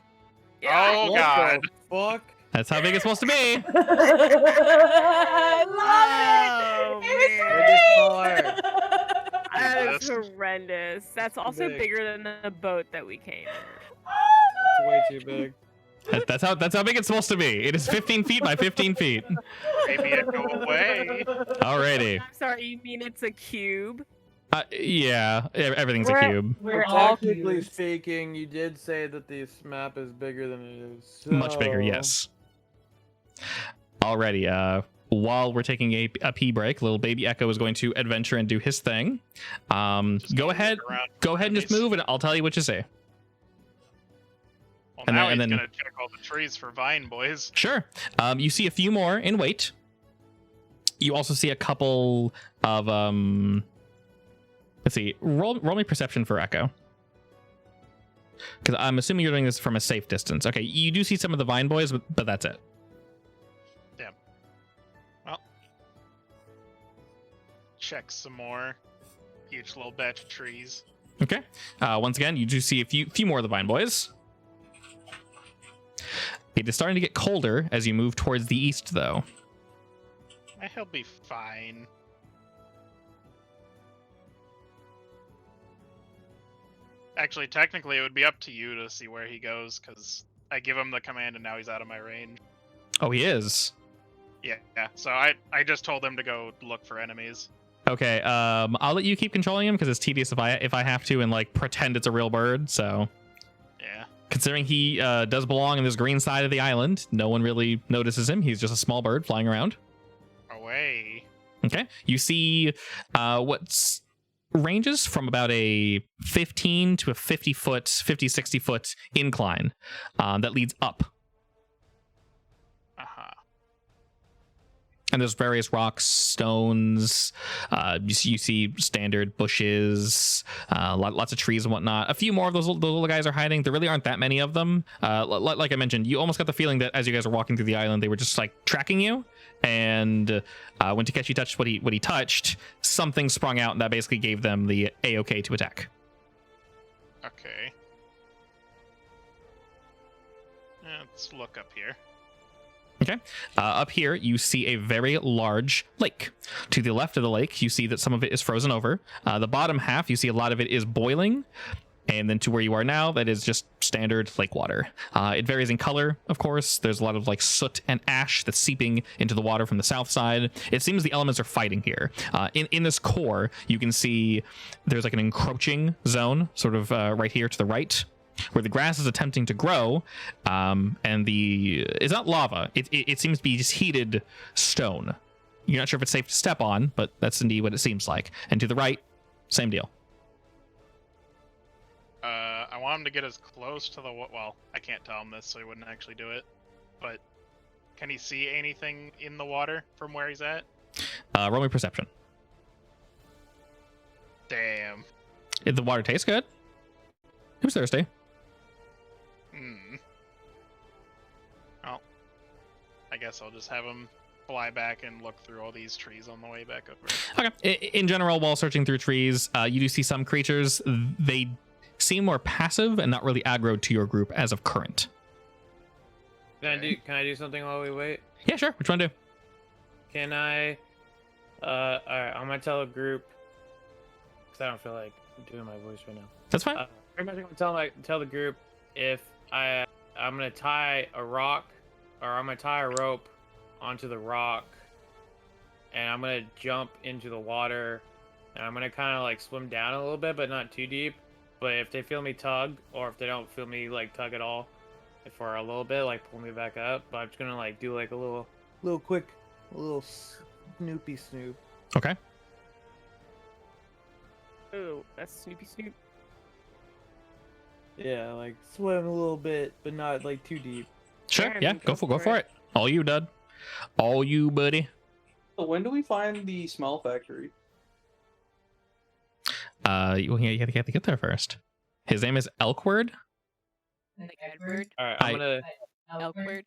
Oh What god. the fuck? That's how big it's supposed to be. I Oh, love it. man. Make it smaller. That is Jesus. horrendous. That's also Big. bigger than the boat that we came in. It's way too big. That's how big it's supposed to be. It is 15 feet by 15 feet. Maybe it go away. Alrighty. I'm sorry, you mean it's a cube? Yeah, everything's a cube. We're all Technically cubes. speaking, you did say that this map is bigger than it is. Much bigger, so- yes. Alrighty, while we're taking a pee break, little baby Echo is going to adventure and do his thing. Just Go look ahead and just move, and I'll tell you what you say. Well, and now then- he's gonna check all the trees for vine boys. Sure. You see a few more in wait. You also see a couple of let's see. Roll me perception for Echo. Because I'm assuming you're doing this from a safe distance. Okay, you do see some of the vine boys, but that's it. Damn. Well, check some more. Huge little batch of trees. Okay. Once again, you do see a few more of the vine boys. It is starting to get colder as you move towards the east, though. He'll be fine. Actually, technically, it would be up to you to see where he goes, because I give him the command and now he's out of my range. Oh, he is. Yeah, so I just told him to go look for enemies. Okay. I'll let you keep controlling him because it's tedious if I have to and like pretend it's a real bird. So. Yeah. Considering he does belong in this green side of the island, no one really notices him. He's just a small bird flying around. Away. Okay. You see what's ranges from about a 15 to a 50 foot, 60 foot incline that leads up. Uh-huh. And there's various rocks, stones. You see standard bushes, lots of trees and whatnot. A few more of those little guys are hiding. There really aren't that many of them. Like I mentioned, you almost got the feeling that as you guys are walking through the island, they were just like tracking you. And when Takeshi touched what he touched, something sprung out, and that basically gave them the A-OK to attack. Okay. Let's look up here. Okay. Up here, you see a very large lake. To the left of the lake, you see that some of it is frozen over. The bottom half, you see a lot of it is boiling. And then to where you are now, that is just standard lake water. It varies in color, of course. There's a lot of like soot and ash that's seeping into the water from the south side. It seems the elements are fighting here. In this core, you can see there's like an encroaching zone, sort of right here to the right, where the grass is attempting to grow, and it's not lava. It seems to be just heated stone. You're not sure if it's safe to step on, but that's indeed what it seems like. And to the right, same deal. I want him to get as close to the well, I can't tell him this, so he wouldn't actually do it. But can he see anything in the water from where he's at? Roll me perception. Damn. If the water tastes good. Who's thirsty? Well, I guess I'll just have him fly back and look through all these trees on the way back over. Okay. In general, while searching through trees, you do see some creatures. They seem more passive and not really aggroed to your group as of current. Can I do something while we wait? Yeah, sure. Which one do? Can I? All right. I'm gonna tell a group because I don't feel like doing my voice right now. That's fine. Pretty much, I'm gonna tell the group if I'm gonna tie a rock or I'm gonna tie a rope onto the rock, and I'm gonna jump into the water, and I'm gonna kind of like swim down a little bit, but not too deep. But if they feel me tug, or if they don't feel me like tug at all, for a little bit, like pull me back up. But I'm just gonna like do like a little snoopy snoop. Okay. Oh, that's Snoopy Snoop. Yeah, like swim a little bit, but not like too deep. Sure. Yeah, Yeah. Go for it. All you, Dud. All you, buddy. So when do we find the smell factory? You have to get there first. His name is Elkward. Like Edward. All right, I'm gonna Elkward.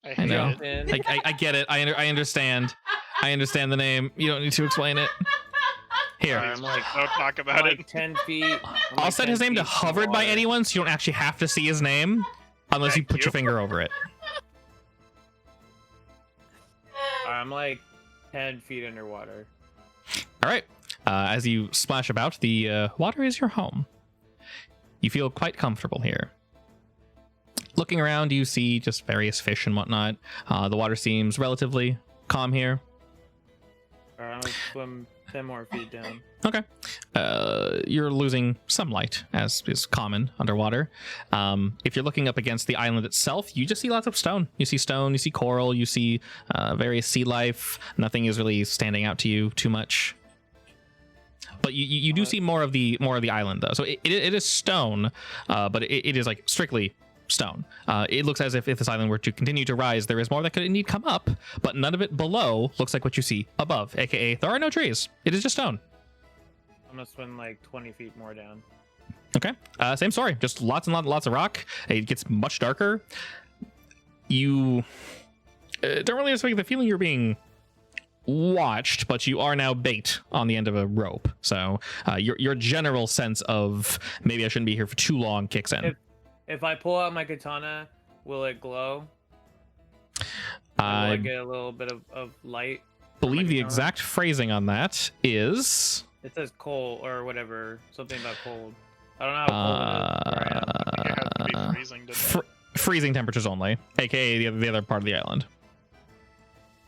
I know. jump in. I get it. I understand. I understand the name. You don't need to explain it. Here. I'm like, Don't talk about like it. 10 feet. I'll set his name to hovered by anyone, so you don't actually have to see his name unless you Thank put you. your finger over it. I'm like 10 feet underwater. All right. As you splash about, the water is your home. You feel quite comfortable here. Looking around, you see just various fish and whatnot. The water seems relatively calm here. Alright, I'm gonna swim 10 more feet down. Okay. You're losing some light, as is common underwater. If you're looking up against the island itself, you just see lots of stone. You see stone, you see coral, you see various sea life. Nothing is really standing out to you too much. But you do see more of the island, though. So it is stone, but it is like strictly stone. It looks as if this island were to continue to rise, there is more that could indeed come up, but none of it below looks like what you see above, aka there are no trees. It is just stone. I'm gonna swim like 20 feet more down. Okay. Same story. Just lots and lots of rock. It gets much darker. You don't really expect the feeling you're being watched, but you are now bait on the end of a rope. So your general sense of maybe I shouldn't be here for too long kicks in. If I pull out my katana, will it glow? Will I get a little bit of light? Believe the exact phrasing on that is... It says cold or whatever, something about cold. I don't know how cold it is where I am. I think it has to be freezing, didn't it? Freezing temperatures only, aka the other part of the island.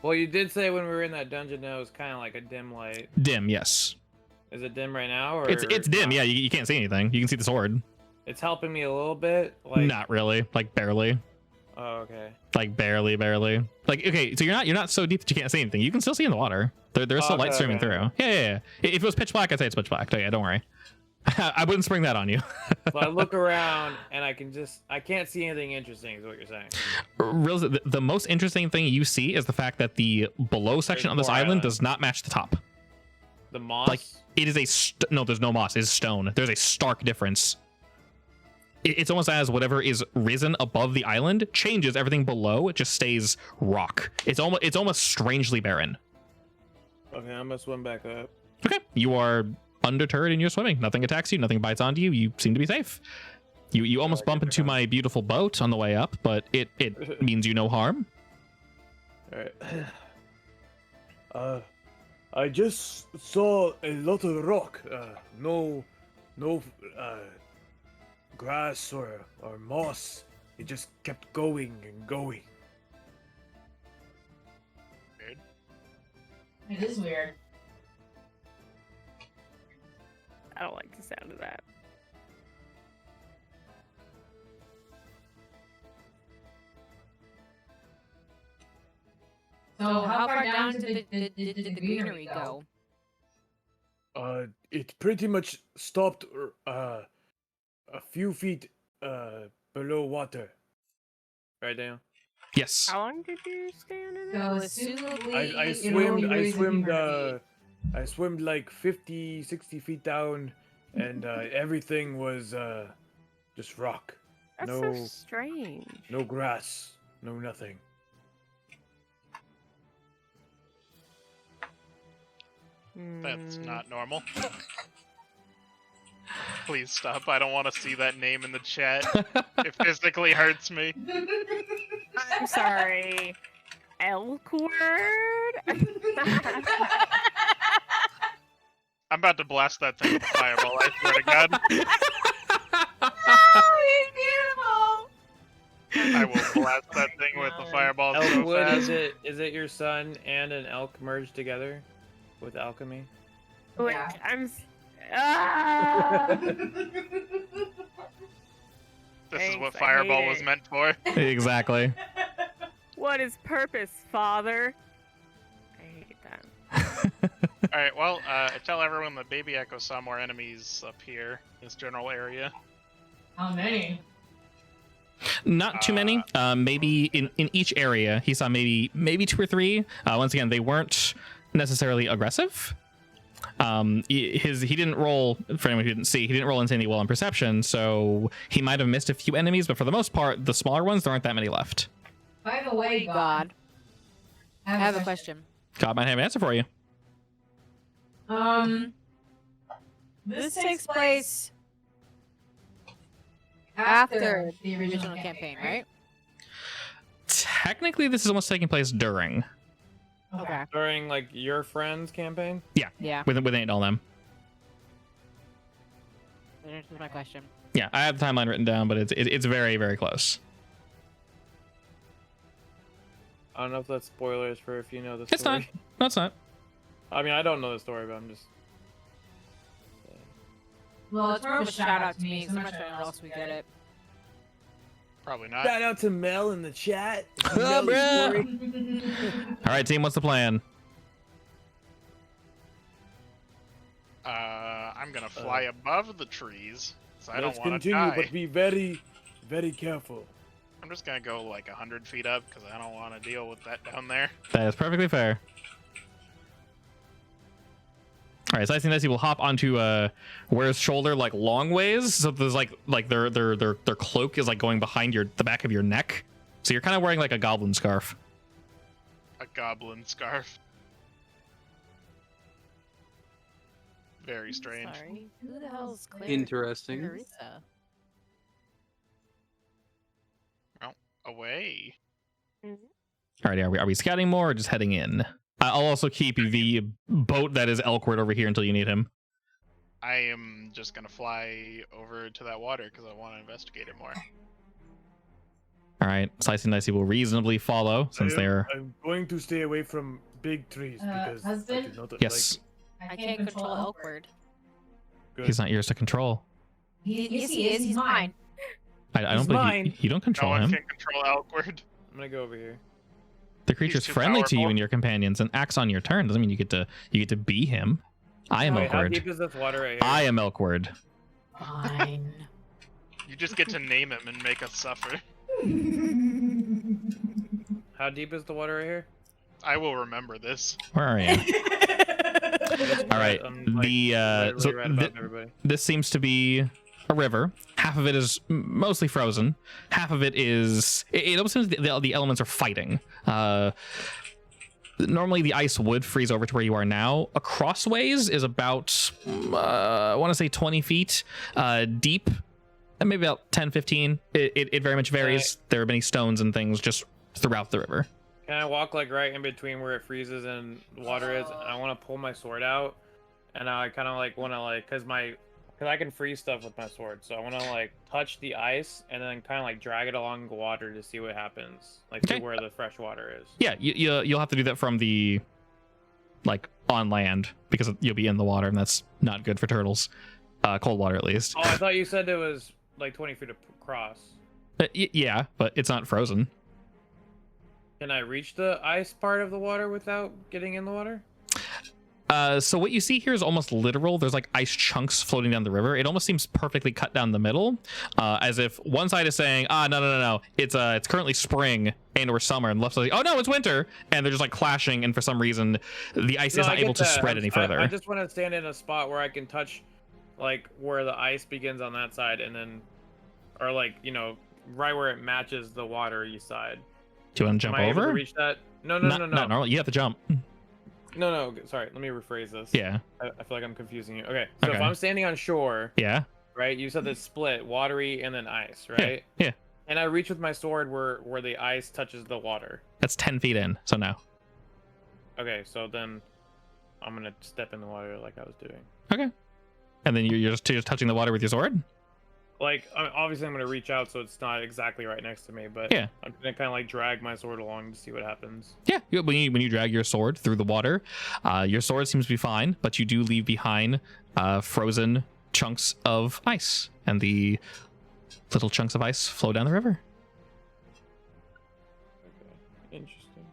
Well, you did say when we were in that dungeon that it was kind of like a dim light. Dim, yes. Is it dim right now? Or It's dim, yeah. You can't see anything. You can see the sword. It's helping me a little bit. Like... Not really, like barely. Oh, okay. Like barely. Like okay, so you're not so deep that you can't see anything. You can still see in the water. There's still light streaming through. Yeah. If it was pitch black, I'd say it's pitch black. Oh yeah, don't worry. I wouldn't spring that on you. So I look around and I can't see anything interesting. Is what you're saying? Really, the most interesting thing you see is the fact that the below section on this island does not match the top. The moss. Like it is no, there's no moss. It's stone. There's a stark difference. It's almost as whatever is risen above the island changes everything below. It just stays rock. It's almost strangely barren. Okay, I'm gonna swim back up. Okay, you are undeterred in your swimming. Nothing attacks you. Nothing bites onto you. You seem to be safe. You almost bump into my beautiful boat on the way up, but it means you no harm. All right. I just saw a lot of rock. No grass or moss. It just kept going and going. Weird. It is weird. I don't like the sound of that. So how far down did the greenery go? It pretty much stopped a few feet below water. Right down. Yes. How long did you stay under So there? assumably, I swam like 50, 60 feet down, and everything was just rock. That's no, so strange. no grass, no nothing. That's not normal. Please stop. I don't want to see that name in the chat. It physically hurts me. I'm sorry. Elk word? I'm about to blast that thing with a fireball, I swear to God. Oh, he's beautiful. I will blast that thing with a fireball so Elkwood, fast. is it your son and an elk merged together with alchemy? Wait, Yeah. This is what Thanks, I fireball hate was it. meant for. Exactly. What is purpose, father? I hate that. Alright, well, tell everyone that Baby Echo saw more enemies up here, this general area. How many? Not too many. Maybe in each area, he saw maybe 2 or 3. Once again, they weren't necessarily aggressive. He didn't roll, for anyone who didn't see, he didn't roll insanity well in perception, so he might have missed a few enemies, but for the most part, the smaller ones, there aren't that many left. By the way, God, I have a question. God might have an answer for you. This takes place after the original campaign, right? Technically, this is almost taking place during. Okay. During like your friend's campaign? Yeah. With Nate and all them. That answers my question. Yeah, I have the timeline written down, but it's very, very close. I don't know if that's spoilers for if you know the story. It's not. No, it's not. I mean, I don't know the story, but I'm just. Well, it's more of a Shout out to me, so much anyone else we get it. Probably not. Shout out to Mel in the chat. If you Oh, know the bruh. story. All right, team. What's the plan? I'm gonna fly above the trees, so I Let's don't want to continue, die. but be very, very careful. I'm just gonna go like 100 feet up because I don't want to deal with that down there. That is perfectly fair. All right, so I think that he will hop onto Ware's shoulder like long ways, so there's like their cloak is like going behind the back of your neck, so you're kind of wearing like a goblin scarf. A goblin scarf. Very strange. Sorry. Who the hell's Claire? Interesting. Clarissa? Away. All right, are we scouting more or just heading in? I'll also keep the boat that is Elkward over here until you need him. I am just gonna fly over to that water because I want to investigate it more. All right, Slicey and Dicey will reasonably follow since they're. I'm going to stay away from big trees because I husband? do not Yes, I can't control Elkward. Good. he's not yours to control. Yes, he is. He's mine. I don't He's believe mine. you don't No control one him. can control Elkward. I'm gonna go over here. The creature's too friendly to you powerful. and your companions and acts on your turn. Doesn't mean you get to be him. I am Wait, how Elkward. deep is this water right here? I am Elkward. Fine. You just get to name him and make us suffer. How deep is the water right here? I will remember this. Where are you? All right. I'm, like, The literally so right above everybody. this seems to be a river. Half of it is mostly frozen. Half of it is. It almost seems the elements are fighting. Normally the ice would freeze over to where you are now. A crossways is about I want to say 20 feet deep, and maybe about 10, 15. It very much varies. There are many stones and things just throughout the river. Can I walk like right in between where it freezes and water is? I want to pull my sword out, and I kind of like want to like because I can freeze stuff with my sword, so I want to like touch the ice and then kind of like drag it along the water to see what happens, like Okay. to where the fresh water is. Yeah, you'll have to do that from the like on land because you'll be in the water, and that's not good for turtles. Cold water at least. Oh, I thought you said it was like 20 feet across. Yeah, but it's not frozen. Can I reach the ice part of the water without getting in the water? So what you see here is almost literal. There's like ice chunks floating down the river. It almost seems perfectly cut down the middle, as if one side is saying, no, it's currently spring and or summer, and the left side is like, oh no, it's winter, and they're just like clashing, and for some reason the ice is I not get able to that. spread any further. I just want to stand in a spot where I can touch, like where the ice begins on that side, and then, or like right where it matches the watery side. Do you want to jump Am I able to over? reach that? No. Not normal. You have to jump. No. Sorry, let me rephrase this. Yeah. I feel like I'm confusing you. Okay, so if Okay. I'm standing on shore, Yeah. right? You said it's split, watery and then ice, right? Yeah. And I reach with my sword where the ice touches the water. That's 10 feet in. So no. Okay, so then I'm gonna step in the water like I was doing. Okay. And then you're just touching the water with your sword. Like, obviously I'm gonna reach out so it's not exactly right next to me, but Yeah. I'm gonna kind of like drag my sword along to see what happens. Yeah, when you drag your sword through the water, your sword seems to be fine, but you do leave behind frozen chunks of ice, and the little chunks of ice flow down the river. Okay, interesting.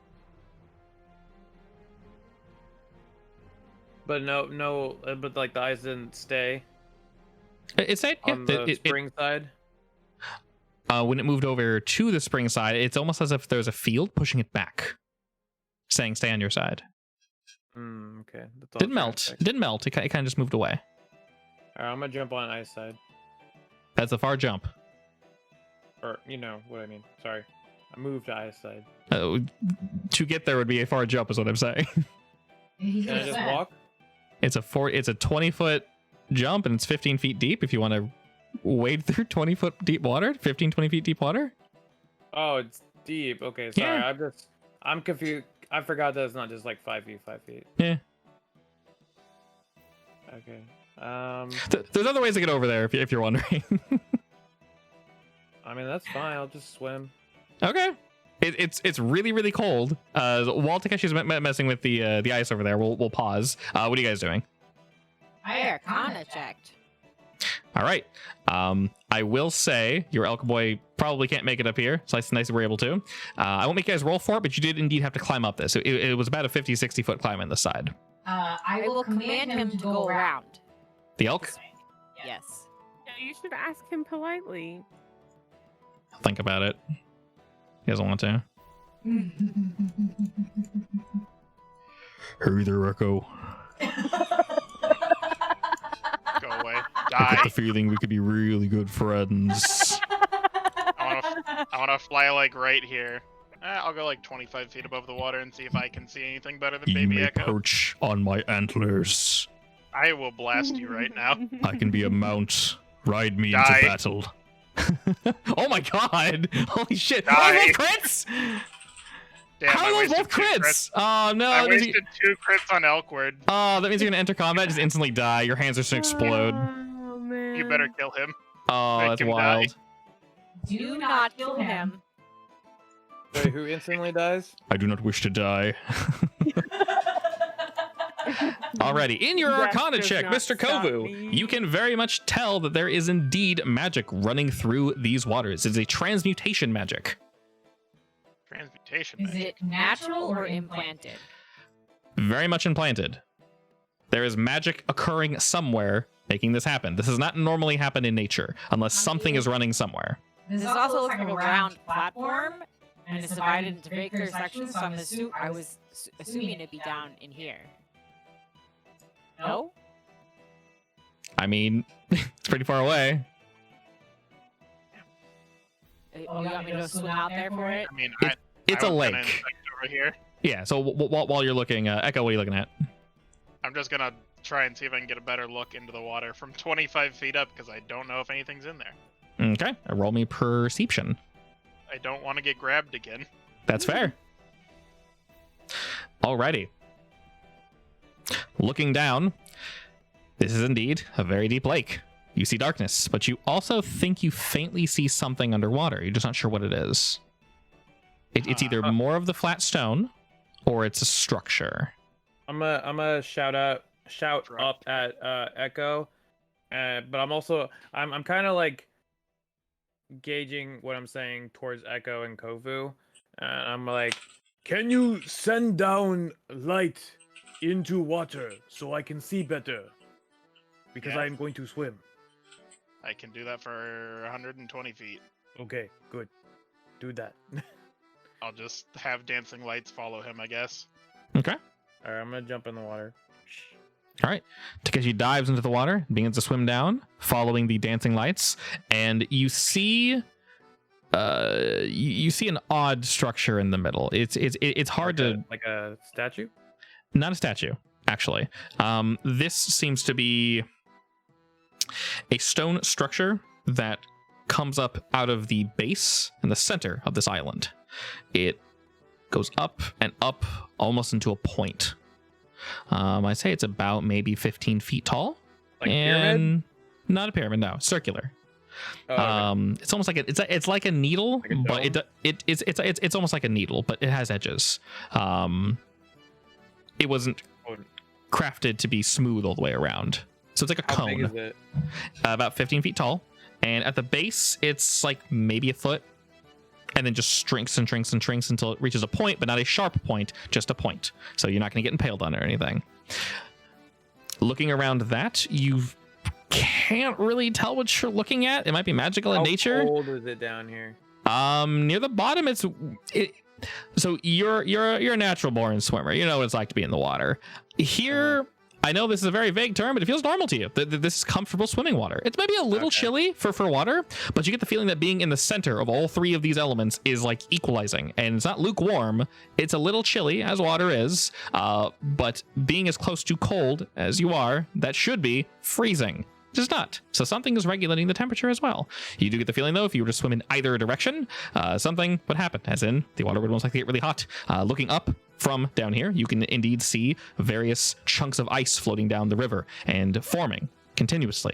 But but like the ice didn't stay It stayed on the spring side. When it moved over to the spring side, it's almost as if there's a field pushing it back, saying "Stay on your side." Okay. That's all Didn't I'm trying to melt. check. It didn't melt. It kind of just moved away. Alright, I'm gonna jump on ice side. That's a far jump. Or, you know what I mean. Sorry. I moved to ice side. To get there would be a far jump, is what I'm saying. Can I just walk? It's a 20-foot jump, and it's 15 feet deep. If you want to wade through 20-foot deep water, 20 feet deep water. Oh, it's deep. Okay, sorry. Yeah. I'm confused. I forgot that it's not just like 5 feet, 5 feet. Yeah. Okay. There's other ways to get over there if you're wondering. I mean, that's fine. I'll just swim. Okay. It's really, really cold. While Takeshi's messing with the ice over there, we'll pause. What are you guys doing? I Arcana checked. All right. I will say your elk boy probably can't make it up here. So it's nice that we're able to. I won't make you guys roll for it, but you did indeed have to climb up this. It was about a 50, 60 foot climb on the side. I will command him to go around. The elk? This way. Yes. Yeah, you should ask him politely. I'll think about it. He doesn't want to. Hurry there, Echo. Go away. I Die. get the feeling we could be really good friends. I want to fly like right here. I'll go like 25 feet above the water and see if I can see anything better than You Baby may Echo. perch on my antlers. I will blast you right now. I can be a mount. Ride me Die. into battle. Oh my god! Holy shit! Die. Oh, both crits! Damn, How I are those wasted both 2 crits? Oh no! I that means wasted 2 crits on Elkward. oh, that means you're gonna enter combat, just instantly die. Your hands are just gonna explode. Oh, man. You better kill him. Oh, Make that's him wild. Do not kill him. Wait, who instantly dies? I do not wish to die. Alrighty, in your Death Arcana does check, not Mr. stop Kovu, me. you can very much tell that there is indeed magic running through these waters. It's a transmutation magic. Transmutation. Is it natural or implanted? Very much implanted. There is magic occurring somewhere making this happen. This does not normally happen in nature unless something is running somewhere. This also looks like a round platform, and it's divided into very clear sections. So I was assuming it'd be down in here. No. I mean, it's pretty far away. Oh, you want me to swim out there for it? I mean, It's I a was gonna lake. inspect over here. Yeah, so while you're looking, Echo, what are you looking at? I'm just gonna try and see if I can get a better look into the water from 25 feet up because I don't know if anything's in there. Okay, roll me perception. I don't want to get grabbed again. That's fair. Alrighty. Looking down, this is indeed a very deep lake. You see darkness, but you also think you faintly see something underwater. You're just not sure what it is. It's either more of the flat stone, or it's a structure. I'm a shout up at Echo, but I'm kind of like gauging what I'm saying towards Echo and Kovu. I'm like, Can you send down light into water so I can see better? Because Yeah. I'm going to swim. I can do that for 120 feet. Okay, good. Do that. I'll just have dancing lights follow him, I guess. Okay. all right, I'm gonna jump in the water. All right. Takeshi dives into the water, begins to swim down, following the dancing lights, and you see you see an odd structure in the middle. It's hard to Like a statue. not a statue, actually. This seems to be a stone structure that comes up out of the base in the center of this island. It goes up and up almost into a point. I'd say it's about maybe 15 feet tall. Like and pyramid? Not a pyramid, no, circular. Oh, okay. It's almost like it's like a needle, Like a but dome? it's almost like a needle, but it has edges. It wasn't crafted to be smooth all the way around, so it's like a How big cone, is it? about 15 feet tall, and at the base it's like maybe a foot, and then just shrinks and shrinks and shrinks until it reaches a point, but not a sharp point, just a point. So you're not going to get impaled on it or anything. Looking around that, you can't really tell what you're looking at. It might be magical in How nature. cold is it down here? Near the bottom, so you're a natural born swimmer. You know what it's like to be in the water. Here, I know this is a very vague term, but it feels normal to you. This is comfortable swimming water. It's maybe a little chilly for water, but you get the feeling that being in the center of all three of these elements is like equalizing, and it's not lukewarm. It's a little chilly, as water is, but being as close to cold as you are, that should be freezing. Just not. So something is regulating the temperature as well. You do get the feeling, though, if you were to swim in either direction, something would happen, as in the water would most likely get really hot. Looking up from down here, you can indeed see various chunks of ice floating down the river and forming continuously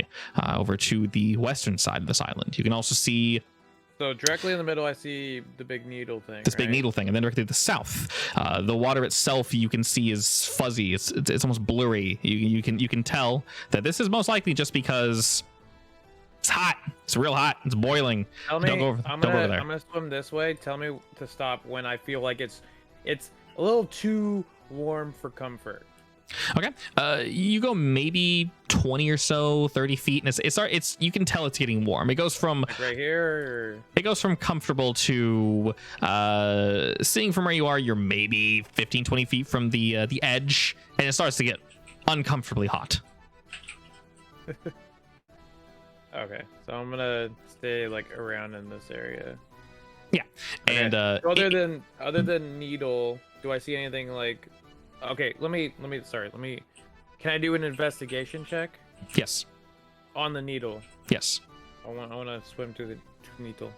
over to the western side of this island. You can also see So directly in the middle, I see the big needle thing. This big right? needle thing, and then directly to the south, the water itself you can see is fuzzy. It's almost blurry. You can tell that this is most likely just because it's hot. It's real hot. It's boiling. Tell me, Don't go over I'm there. gonna swim this way. Tell me to stop when I feel like it's a little too warm for comfort. Okay. You go maybe 20 or so, 30 feet, and it's you can tell it's getting warm. It goes from Like right here. it goes from comfortable to seeing from where you are, you're maybe 15, 20 feet from the edge, and it starts to get uncomfortably hot. Okay, so I'm gonna stay like around in this area. Yeah. Okay. And So other than needle, do I see anything like? Okay, let me. Can I do an investigation check yes. on the needle? Yes. I want to swim to the needle.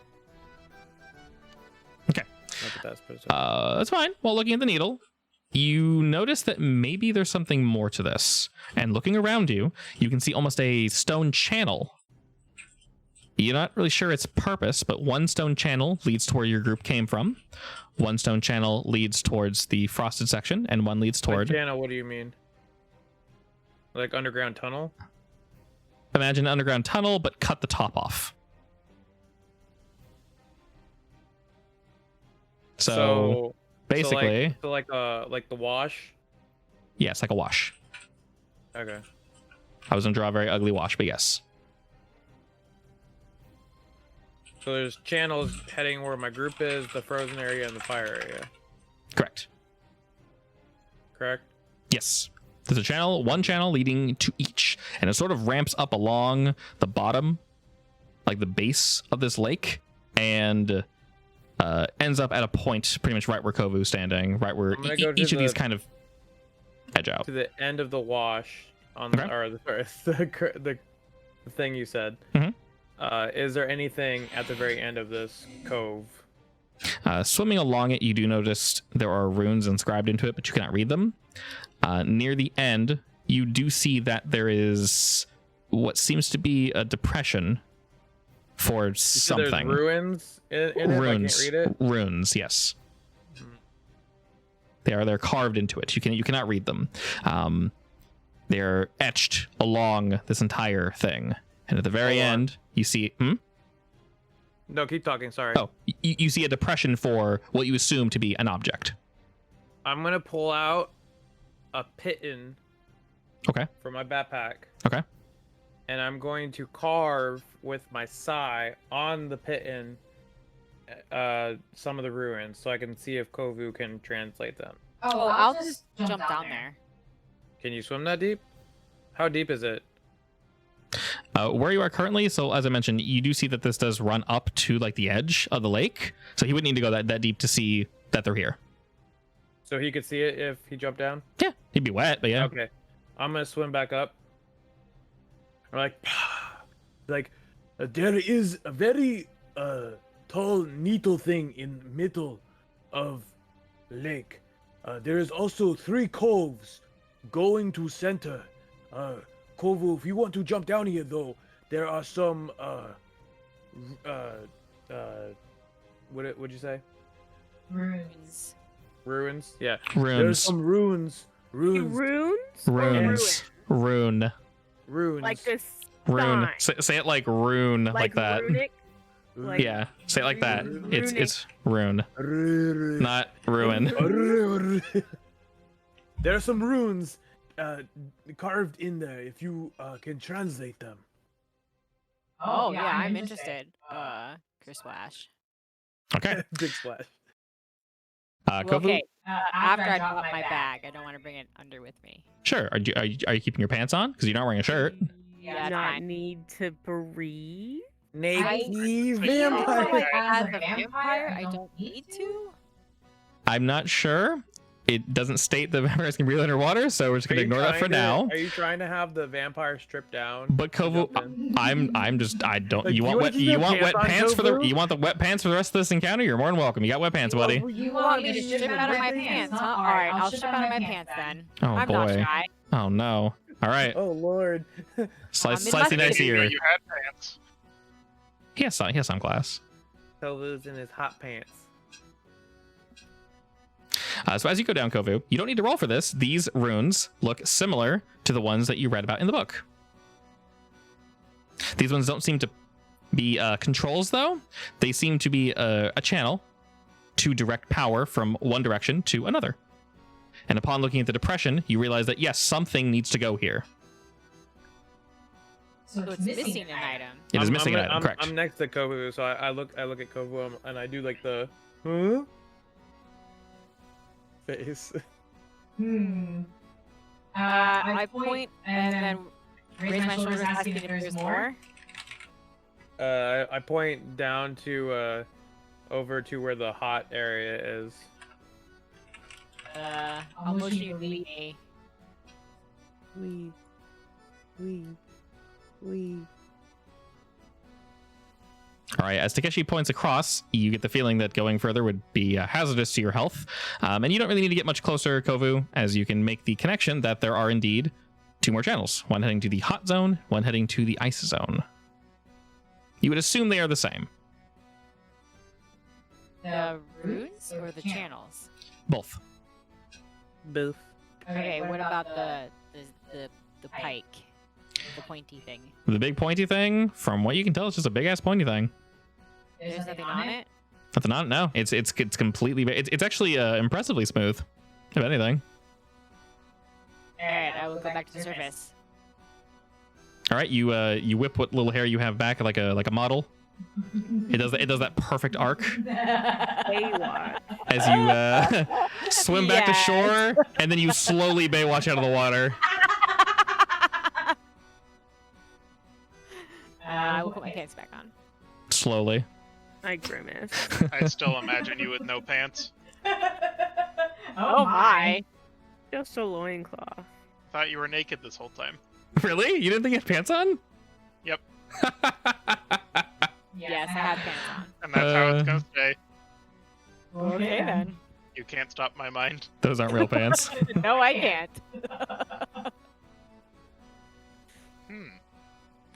Okay. Not the best, but it's That's fine. While looking at the needle, you notice that maybe there's something more to this. And looking around you, you can see almost a stone channel. You're not really sure its purpose, but one stone channel leads to where your group came from. One stone channel leads towards the frosted section, and one leads toward... channel, what do you mean? Like underground tunnel? Imagine an underground tunnel, but cut the top off. So basically... So like the wash? Yeah, it's like a wash. Okay. I was going to draw a very ugly wash, but yes. So there's channels heading where my group is, the frozen area, and the fire area. Correct. Correct? Yes. There's one channel leading to each, and it sort of ramps up along the bottom, like the base of this lake, and ends up at a point pretty much right where Kovu's standing, right where each of these kind of edge out. To the end of the wash on Okay. the thing you said. Mhm. Is there anything at the very end of this cove? Swimming along it, you do notice there are runes inscribed into it, but you cannot read them. Near the end, you do see that there is what seems to be a depression for something. There's ruins in it? Runes. I can't read it? Runes, yes. They're carved into it. You cannot read them. They're etched along this entire thing. And at the very end, you see... No, keep talking, sorry. Oh, you see a depression for what you assume to be an object. I'm going to pull out a piton Okay. from my backpack. Okay. And I'm going to carve with my sai on the piton some of the ruins so I can see if Kovu can translate them. Oh, I'll just jump down there. Can you swim that deep? How deep is it? Where you are currently, so as I mentioned, you do see that this does run up to like the edge of the lake. So he wouldn't need to go that deep to see that they're here. So he could see it if he jumped down? Yeah, he'd be wet, but yeah. Okay. I'm going to swim back up. I'm like, there is a very tall needle thing in middle of lake. There is also 3 coves going to center. Kovu, if you want to jump down here, though, there are some what'd you say? Runes. Ruins? Yeah. Runes. There's some runes. Runes? Runes. Rune. Runes. Like this Rune. sign. Say it like rune, like that. Runic? Like Yeah, say it like that. It's rune, Runes. not ruin. There are some runes carved in there. If you can translate them. Oh, yeah, I'm interested. Chris Wash. Okay. Big splash. Kovu? Okay, after I drop my bag, I don't want to bring it under with me. Sure. Are you keeping your pants on? Because you're not wearing a shirt. Yeah, that's not fine. need to breathe. Naked Vampire. vampire. As a vampire, I don't need to. I'm not sure. It doesn't state that vampires can breathe underwater, so we're just gonna ignore that for now. Are you trying to have the vampire stripped down? But Kovu, I don't. Like, You do you want wanna wet? keep You your want wet pants on, pants for Kovu? the? You want the wet pants for the rest of this encounter? You're more than welcome. You got wet pants, buddy. You want me to strip out of my pants, huh? Alright, I'll strip out of my pants then. Oh I'm not boy. shy. Oh no. All right. Oh lord. Slice, in slicey my dicey You know here. you had pants. He has sunglass. Kovu's in his hot pants. So as you go down, Kovu, you don't need to roll for this. These runes look similar to the ones that you read about in the book. These ones don't seem to be controls, though. They seem to be a channel to direct power from one direction to another. And upon looking at the depression, you realize that, yes, something needs to go here. So it's missing an item. It is missing an item, correct. I'm next to Kovu, so I look at Kovu and I do like the huh? Face. I point and then raise my shoulders, asking if there's more. I point down to over to where the hot area is. I'll motion you to lead me. All right, as Takeshi points across, you get the feeling that going further would be hazardous to your health. And you don't really need to get much closer, Kovu, as you can make the connection that there are indeed 2 more channels. One heading to the hot zone, one heading to the ice zone. You would assume they are the same. The runes or the channels? Both. Both. Okay, what about the pike? The pointy thing. The big pointy thing, from what you can tell, it's just a big ass pointy thing. There's nothing on it? Nothing on it? No. It's completely... It's actually impressively smooth, if anything. Alright, I will go back to the surface. All right, you whip what little hair you have back like a model. It does that perfect arc as you swim back to shore, and then you slowly Baywatch out of the water. I will put my pants back on. Slowly. I grimace. I still imagine you with no pants. Oh my! Just a loincloth. Thought you were naked this whole time. Really? You didn't think you had pants on? Yep. Yes, I have pants on. And that's how it's gonna stay. Okay then. You can't stop my mind. Those aren't real pants. No, I can't.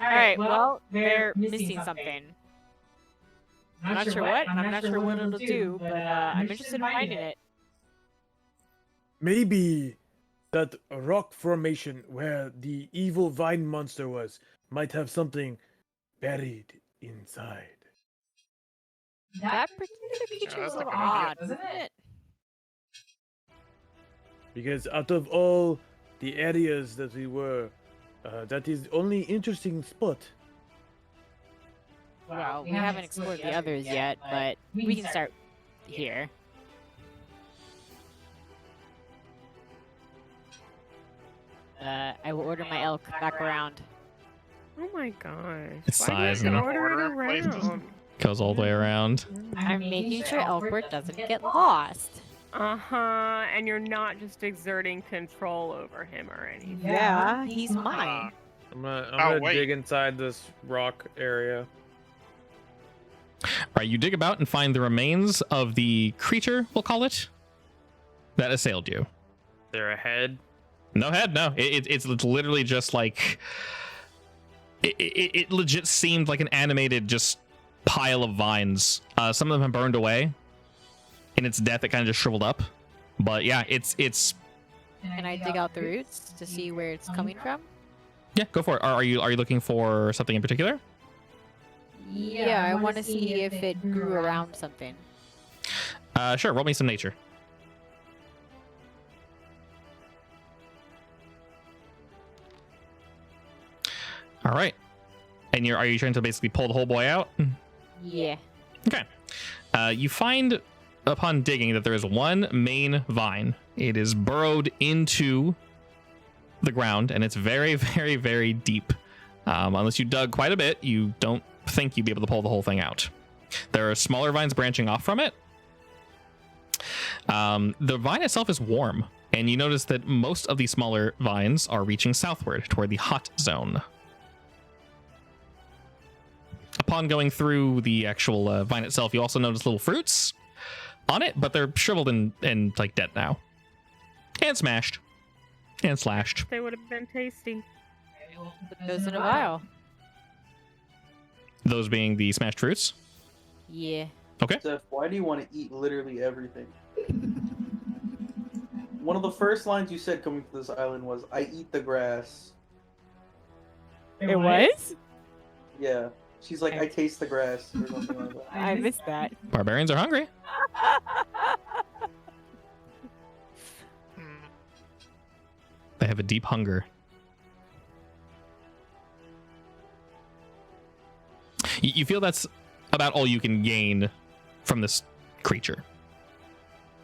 Alright, well, they're missing something. I'm not sure what, and I'm not sure what it'll do, but I'm interested in finding it. Maybe that rock formation where the evil vine monster was might have something buried inside. That particular creature is a little that's a good idea. odd, isn't it? Because out of all the areas that we were, that is the only interesting spot. Well, we haven't explored the others yet, but we can start here. I will order my elk back around. Oh my gosh. It's Why size do you enough. order it Places. around? Goes all the way around. I'm making sure Elbert doesn't get lost. Uh-huh, and you're not just exerting control over him or anything. Yeah, he's mine. I'm gonna wait. dig inside this rock area. All right, you dig about and find the remains of the creature, we'll call it, that assailed you. They're a head. No head, no. It's literally just like... It legit seemed like an animated just pile of vines. Some of them have burned away. In its death, it kind of just shriveled up. But yeah, it's... Can I dig out the roots to see where it's coming from? Yeah, go for it. Are you looking for something in particular? Yeah, I want to see if it grew around something. Sure, roll me some nature. All right. And are you trying to basically pull the whole boy out? Yeah. Okay. You find upon digging that there is one main vine. It is burrowed into the ground, and it's very, very, very deep. Unless you dug quite a bit, you don't think you'd be able to pull the whole thing out. There are smaller vines branching off from it. The vine itself is warm, and you notice that most of the smaller vines are reaching southward toward the hot zone. Upon going through the actual vine itself, you also notice little fruits on it, but they're shriveled and like dead now. And smashed. And slashed. They would have been tasty. Put those in a vial. Those being the smashed fruits? Yeah. Okay. Zeph, why do you want to eat literally everything? One of the first lines you said coming to this island was, "I eat the grass." It was? Yeah. She's like, "I taste the grass," or something like that. I missed that. Barbarians are hungry. Hmm. They have a deep hunger. You feel that's about all you can gain from this creature.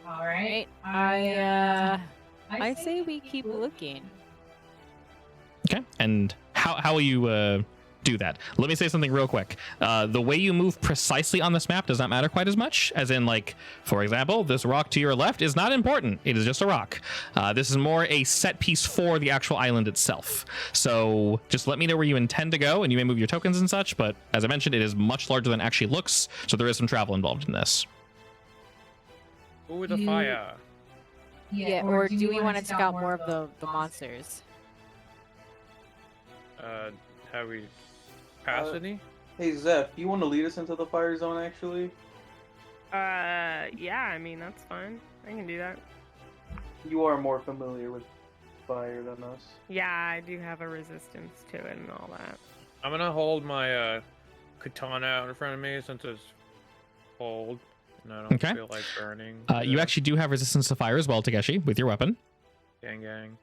All right. I say we keep looking. Okay. And how will you do that? Let me say something real quick. The way you move precisely on this map does not matter quite as much. As in, like, for example, this rock to your left is not important. It is just a rock. This is more a set piece for the actual island itself. So just let me know where you intend to go, and you may move your tokens and such. But as I mentioned, it is much larger than it actually looks. So there is some travel involved in this. Ooh, the fire. Yeah, or do we want to check out more of the monsters? Have we passed any? Hey, Zeph, you want to lead us into the fire zone, actually? Yeah, I mean, that's fine. I can do that. You are more familiar with fire than us. Yeah, I do have a resistance to it and all that. I'm gonna hold my katana out in front of me since it's cold and I don't Okay. feel like burning. You actually do have resistance to fire as well, Takeshi, with your weapon. Gang gang.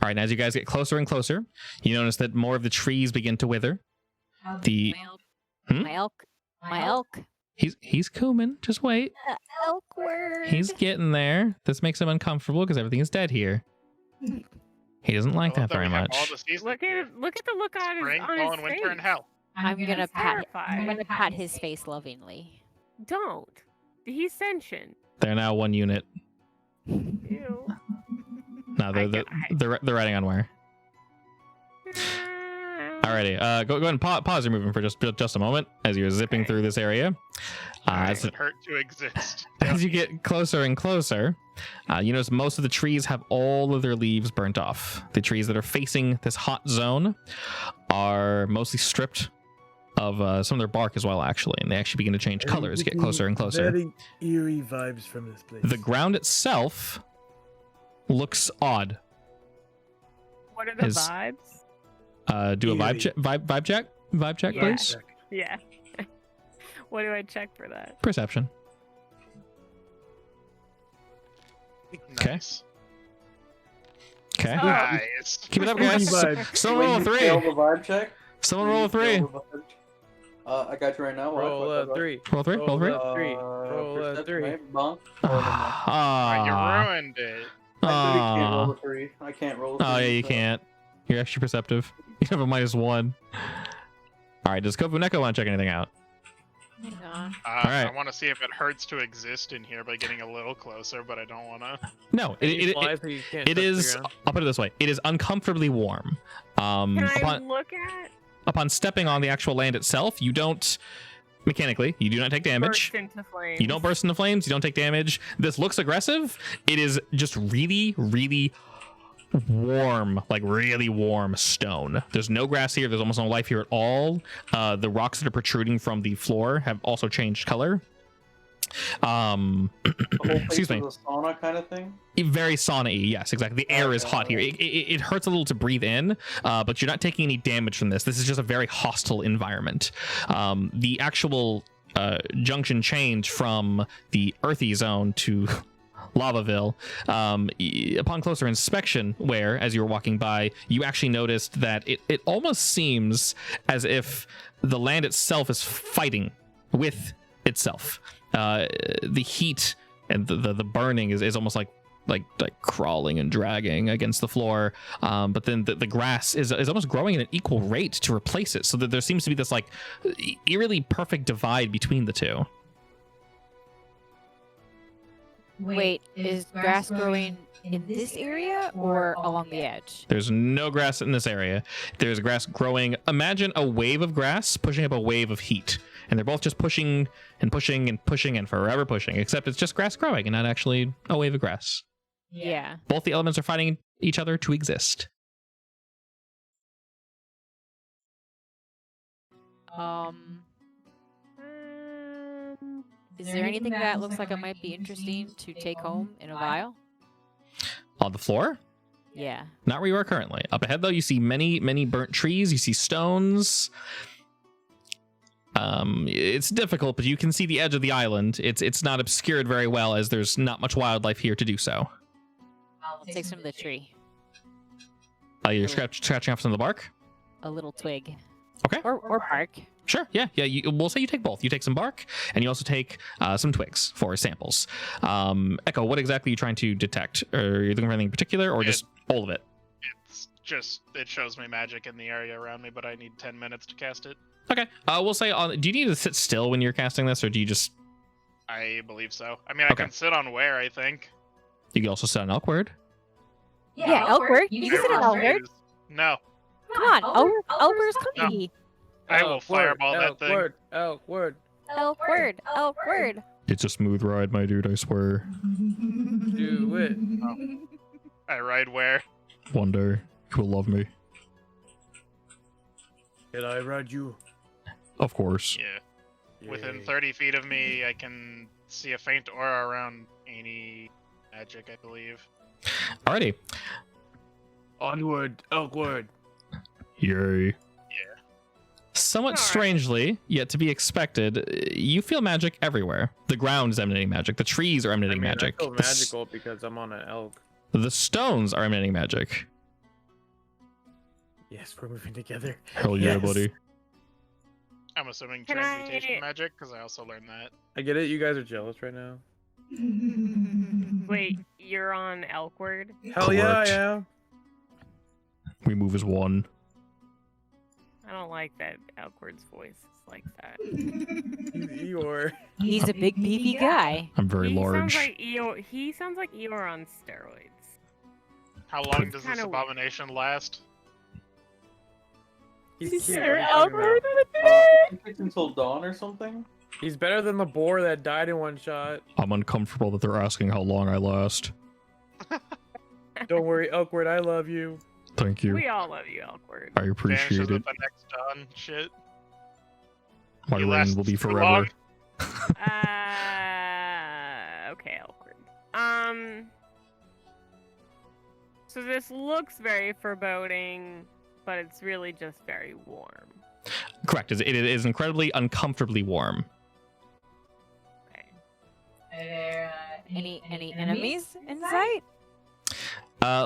All right, and as you guys get closer and closer, you notice that more of the trees begin to wither. The My elk. My elk. he's coming. Just wait. Elk word. He's getting there. This makes him uncomfortable because everything is dead here. He doesn't like I love that very we have all much. the seasons Look here. at the look on his, Spring, on fall, his and winter, and face. hell. I'm gonna pat. I'm terrified. gonna pat his face lovingly. Don't. He's sentient. They're now one unit. Ew. No, they're riding on wire. Alrighty, go ahead and pause your movement for just a moment as you're zipping through this area. As, It hurt to exist. as you get closer and closer, you notice most of the trees have all of their leaves burnt off. The trees that are facing this hot zone are mostly stripped of some of their bark as well, actually, and they actually begin to change color as you get closer and closer. Very eerie vibes from this place. The ground itself looks odd. What are the Is- vibes? Do a vibe Eerie. check, vibe check, Yeah. please. Yeah. What do I check for that? Perception. Okay. Nice. Okay. Oh. Nice. Keep it up, Spooky guys. vibes. Someone roll a When you fail three. the vibe check. Someone when roll a you fail three. the vibe- I got you right now. Watch, Roll watch, a watch. 3. Roll three. Roll three. Roll three. Roll a Perception, 3. right? Bonk. Oh, never mind. You Ah. ruined it. I literally can't roll Ah. a 3. I can't roll a 3. Oh yeah, you so- can't. You're extra perceptive. You have a -1. All right. Does Kofuneko want to check anything out? Hang on. I right. want to see if it hurts to exist in here by getting a little closer, but I don't want to. No. It is. I'll put it this way. It is uncomfortably warm. Can I Upon look at? upon stepping on the actual land itself, you don't mechanically. You do not take damage. Burst into flames. You don't burst into flames. You don't take damage. This looks aggressive. It is just really, really warm, like really warm stone. There's no grass here. There's almost no life here at all. The rocks that are protruding from the floor have also changed color. The whole place Excuse me. is a sauna kind of thing. Very sauna-y. Yes, exactly. The air is hot here. It hurts a little to breathe in, but you're not taking any damage from this. This is just a very hostile environment. The actual junction change from the earthy zone to Lavaville, upon closer inspection, where as you were walking by, you actually noticed that it almost seems as if the land itself is fighting with itself. The heat and the burning is almost like crawling and dragging against the floor, but then the grass is almost growing at an equal rate to replace it, so that there seems to be this like eerily perfect divide between the two. Wait, is grass growing in this area or along the edge? There's no grass in this area. There's grass growing. Imagine a wave of grass pushing up a wave of heat, and they're both just pushing and pushing and pushing and forever pushing, except it's just grass growing and not actually a wave of grass. Yeah. Both the elements are fighting each other to exist. Is there anything that looks like it might be interesting to take home in a vial? On the floor? Yeah. Not where you are currently. Up ahead, though, you see many burnt trees. You see stones. It's difficult, but you can see the edge of the island. It's not obscured very well, as there's not much wildlife here to do so. I'll take some of the tree. You're scratching off some of the bark? A little twig. Okay. Or bark. Sure, yeah. We'll say you take both. You take some bark, and you also take some twigs for samples. Echo, what exactly are you trying to detect? Are you looking for anything in particular, or just all of it? It's just, it shows me magic in the area around me, but I need 10 minutes to cast it. Okay. We'll say, do you need to sit still when you're casting this, or do you just... I believe so. I mean, I can sit on where, I think. You can also sit on Elkward. Yeah, Elkward. You can sit on Elkward. No. Come on, Elkward's comfy. I will fireball that thing. Elkward. It's a smooth ride, my dude, I swear. Do it. I ride where? One day, you will love me. Can I ride you? Of course. Yeah. Within 30 feet of me, I can see a faint aura around any magic, I believe. Alrighty. Onward, Elkward. Yay. Somewhat strangely, yet to be expected, you feel magic everywhere. The ground is emanating magic. The trees are emanating magic. I feel magical because I'm on an elk. The stones are emanating magic. Yes, we're moving together. Hell yeah, Yes. buddy. I'm assuming Can transmutation magic, because I also learned that. I get it. You guys are jealous right now. Wait, you're on Elkward? Hell yeah, I Correct. am. We move as one. I don't like that Elkward's voice is like that. He's Eeyore. He's a big beefy guy. I'm very He large. sounds like Eeyore. He sounds like Eeyore on steroids. How long does this Kinda- abomination last? He's He's cute. Sir What are you talking Elkward. about? It's until dawn or something. He's better than the boar that died in one shot. I'm uncomfortable that they're asking how long I last. Don't worry, Elkward, I love you. Thank you. We all love you, Elkward. I Vanishes appreciate with it. the next dawn shit. My He reign lasts will be too forever. long. Okay, Elkward. So this looks very foreboding, but it's really just very warm. Correct. It is incredibly uncomfortably warm. Okay. Are there Any enemies in sight?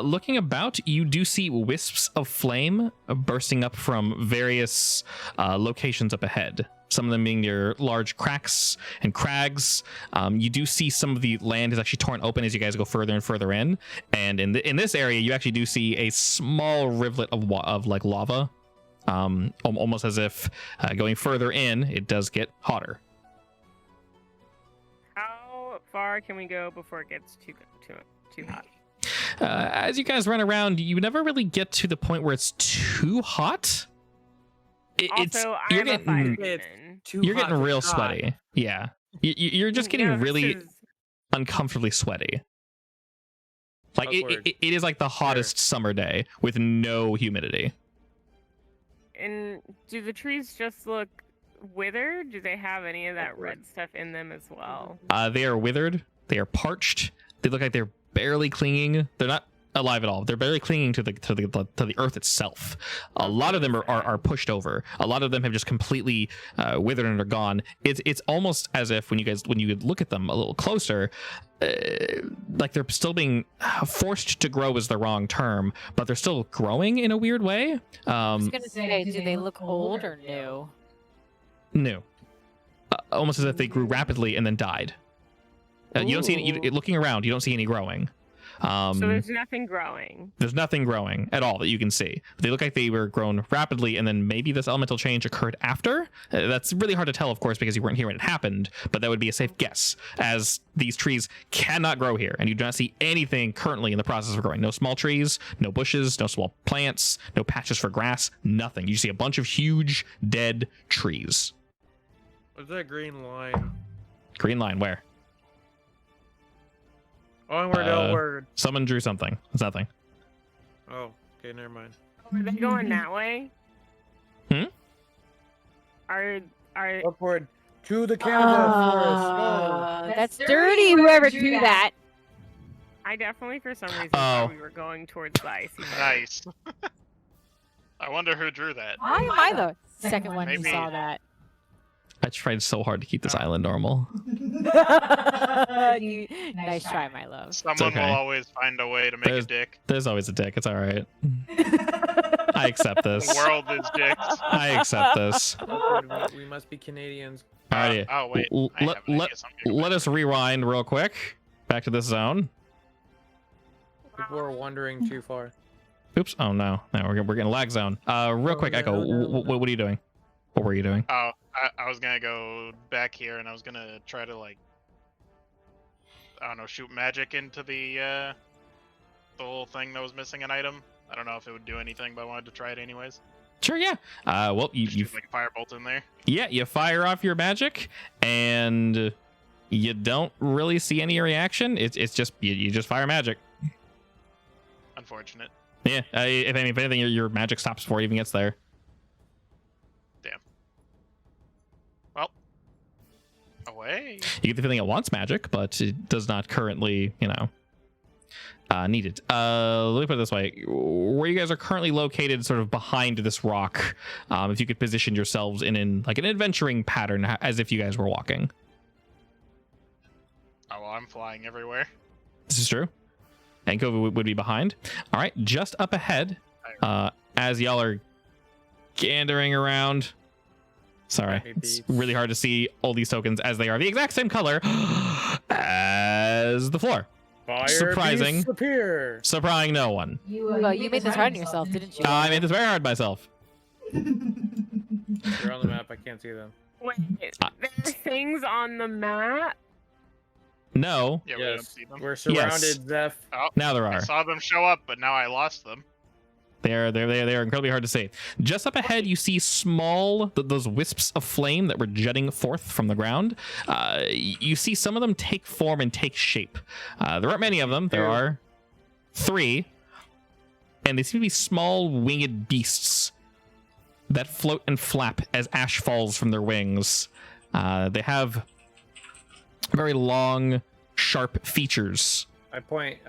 Looking about, you do see wisps of flame bursting up from various locations up ahead. Some of them being near large cracks and crags. You do see some of the land is actually torn open as you guys go further and further in. And in this area, you actually do see a small rivulet of like lava, almost as if going further in, it does get hotter. How far can we go before it gets too hot? As you guys run around, you never really get to the point where it's too hot. Also, you're I'm a getting fire It's demon. too you're hot getting to real try. sweaty. Yeah, you're just getting No, this really is- uncomfortably sweaty. Like Upward. it is like the hottest summer day with no humidity. And do the trees just look withered? Do they have any of that red stuff in them as well? They are withered. They are parched. They look like they're barely clinging. They're not alive at all. They're barely clinging to the earth itself. A lot of them are pushed over. A lot of them have just completely withered and are gone. It's almost as if when you look at them a little closer, like they're still being forced to grow is the wrong term, but they're still growing in a weird way. I was gonna say, do they look old or new? New. Almost as if they grew rapidly and then died. You don't see any, looking around, you don't see any growing. So there's nothing growing. There's nothing growing at all that you can see. They look like they were grown rapidly, and then maybe this elemental change occurred after. That's really hard to tell, of course, because you weren't here when it happened, but that would be a safe guess, as these trees cannot grow here, and you do not see anything currently in the process of growing. No small trees, no bushes, no small plants, no patches for grass, nothing. You see a bunch of huge, dead trees. What's that green line? Green line, where? Onward, Elkward. Someone drew something. It's nothing. Oh, okay, never mind. Are they going that way? Hmm? Are Upward. To the Canada forest. Go. That's dirty, whoever drew that. I definitely, for some reason, Oh. thought we were going towards the icy forest. Nice. I wonder who drew that. Why am I the second one who Maybe- saw that? I tried so hard to keep this island normal. Nice try, my love. Someone okay. will always find a way to make a dick. There's always a dick. It's all right. I accept this. The world is dicks. I accept this. We must be Canadians. Alrighty. Oh wait. L- I have an let- idea, something. Let us rewind real quick. Back to this zone. People are wandering too far. Oops. Oh no. No, we're getting lag zone. Real quick, Echo. What are you doing? What were you doing? Oh, I was gonna go back here and I was gonna try to like, I don't know, shoot magic into the little thing that was missing an item. I don't know if it would do anything, but I wanted to try it anyways. Sure. Yeah. Well, you Shoot like a firebolt in there. yeah, you fire off your magic, and you don't really see any reaction. It's just you just fire magic. Unfortunate. Yeah. If anything, your magic stops before it even gets there. Damn. Well. Away. You get the feeling it wants magic, but it does not currently, need it. Let me put it this way: where you guys are currently located, sort of behind this rock, if you could position yourselves in like an adventuring pattern, as if you guys were walking. Oh well, I'm flying everywhere. This is true. And Kovu would be behind. All right, just up ahead, as y'all are gandering around. Sorry, it's really hard to see all these tokens as they are the exact same color as the floor. Fire Surprising. beasts appear. Surprising no one. You made this hard on yourself, didn't you? I made this very hard myself. They're on the map. I can't see them. Wait, there are things on the map? No, Yeah, we don't Yes, see them. we're surrounded, Zeph. Oh, now there I are. saw them show up, but now I lost them. They're incredibly hard to see. Just up ahead, you see small those wisps of flame that were jutting forth from the ground. You see some of them take form and take shape. There aren't many of them. There are 3, and they seem to be small winged beasts that float and flap as ash falls from their wings. They have very long, sharp features. I point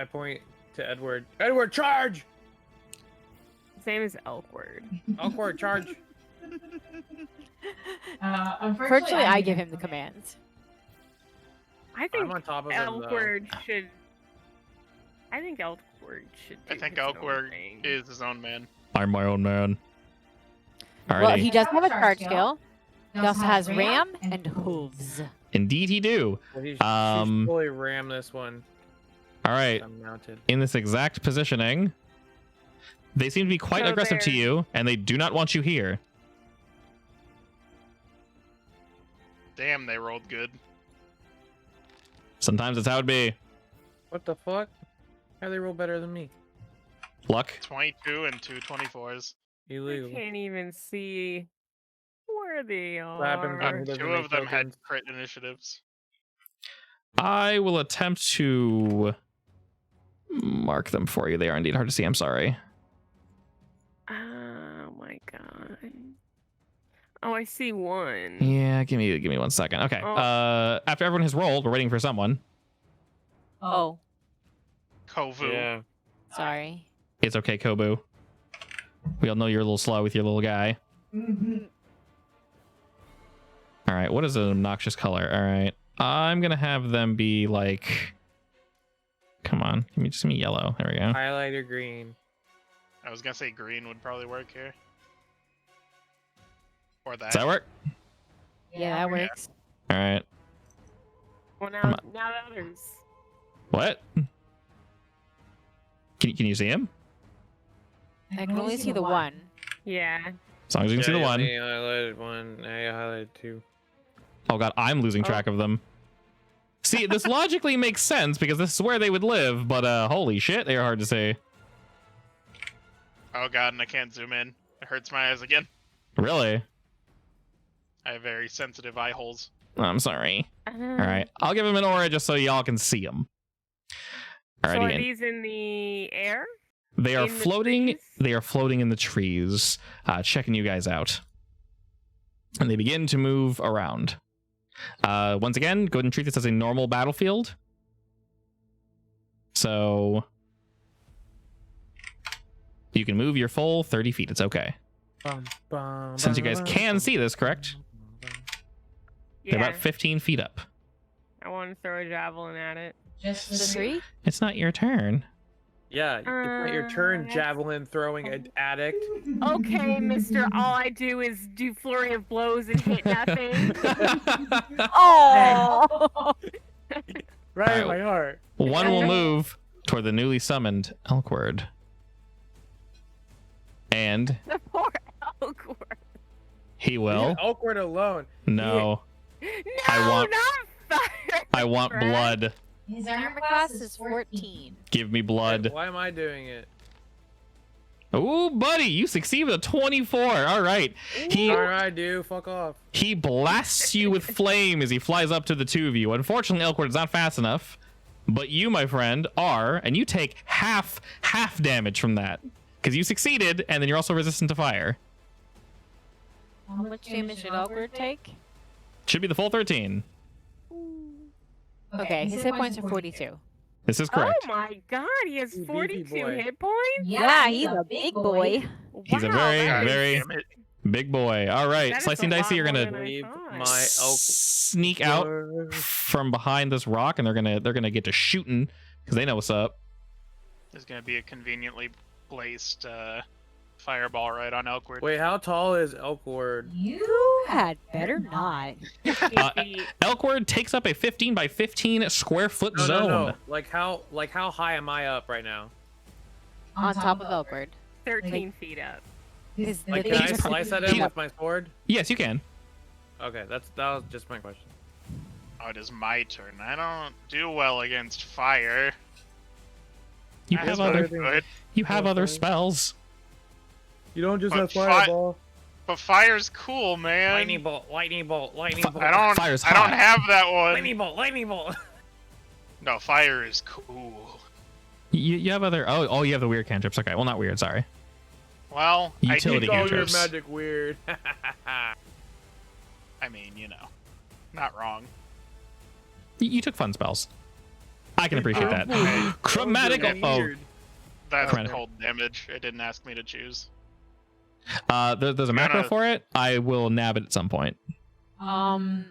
to Edward. Edward, charge! Same as Elkward. Elkward, charge! Unfortunately, I give him the commands. I think I'm on top of him, though. Elkward should. I think Elkward should. I do think his own Elkward thing. is his own man. I'm my own man. Alrighty. Well, he does have a charge skill. He also has ram and hooves. Indeed, he do. Well, he should fully ram this one. All right. I'm mounted. In this exact positioning, they seem to be quite So aggressive to they're- you, and they do not want you here. Damn, they rolled good. Sometimes it's how it be. What the fuck? How they roll better than me? Luck. 22 and 2 24s. I Illegal. can't even see where they happens when are. he doesn't Two make of them had tokens? crit initiatives. I will attempt to mark them for you. They are indeed hard to see. I'm sorry. Oh my god. Oh, I see one. Yeah, give me 1 second. Okay. Oh. After everyone has rolled, we're waiting for someone. Oh, Kovu. Yeah. sorry. It's okay, Kobu. We all know you're a little slow with your little guy. All right. What is an obnoxious color? All right. I'm gonna have them be like. Come on, give me yellow. There we go. Highlighter green. I was gonna say green would probably work here. Or that. Does that work? Yeah, that works. All right. Well, Come now the others. What? Can you see him? I can only see the one. Yeah. As long as you can see the one. I highlighted one. I highlighted 2. Oh god, I'm losing track of them. See, this logically makes sense because this is where they would live, but holy shit, they are hard to see. Oh god, and I can't zoom in. It hurts my eyes again. Really? I have very sensitive eye holes. I'm sorry. All right, I'll give him an aura just so y'all can see him. So are Alrighty, these in the air? they are in the floating. trees? They are floating in the trees, checking you guys out, and they begin to move around. Once again, go ahead and treat this as a normal battlefield. So you can move your full 30 feet. It's okay. Since you guys can see this, correct? They're Yeah. about 15 feet up. I want to throw a javelin at it. Just The 3? It's not your turn. Yeah, it's not your turn, javelin throwing addict. Okay, mister, all I do is do flurry of blows and hit nothing. Oh! Right in Alright. my heart. One will move toward the newly summoned Elkward. And The poor Elkward. he will. Leave Elkward alone. No. No, I want- not fire. I want breath. blood. His Armor class is 14. Give me blood. Why am I doing it? Oh, buddy, you succeed with a 24. All right. He Alright, dude, fuck off. he blasts you with flame as he flies up to the two of you. Unfortunately, Elkward is not fast enough. But you, my friend, are, and you take half damage from that. Because you succeeded, and then you're also resistant to fire. How much damage did Elkward take? Should be the full 13. Okay, his hit points are 42. This is correct. Oh my god, he has Beefy 42 boy. hit points? Yeah, he's a big boy. He's a Wow, very, that is- very Damn it. big boy. All right, that is Slicing a lot Dicey, you're more gonna than I Leave thought. my elk. sneak out from behind this rock, and they're gonna get to shooting because they know what's up. There's gonna be a conveniently placed fireball right on Elkward. Wait, how tall is Elkward? You had better not. 50 Uh, feet. Elkward takes up a 15 by 15 square foot No, zone. no, no. Like how high am I up right now? On top of Elkward. 13 feet up. His, Like, the can I biggest- slice at him with my sword? Yes, you can. Okay, that was just my question. Oh, it is my turn. I don't do well against fire. You That's have not other good. you have other spells. You don't just But have fi- fireball. But fire's cool, man. Lightning bolt, lightning bolt, lightning Fi- bolt. I don't. Fire's I don't hot. have that one. Lightning bolt, lightning bolt. No, fire is cool. You have other oh you have the weird cantrips. Okay, well not weird. Sorry. Well, Utility All your cantrips. magic weird. I mean, you know, not wrong. You took fun spells. I can appreciate that. Oh, Chromatic. Oh, Weird. That's Correct. cold damage. It didn't ask me to choose. there's a macro Gotta- for it. I will nab it at some point. Will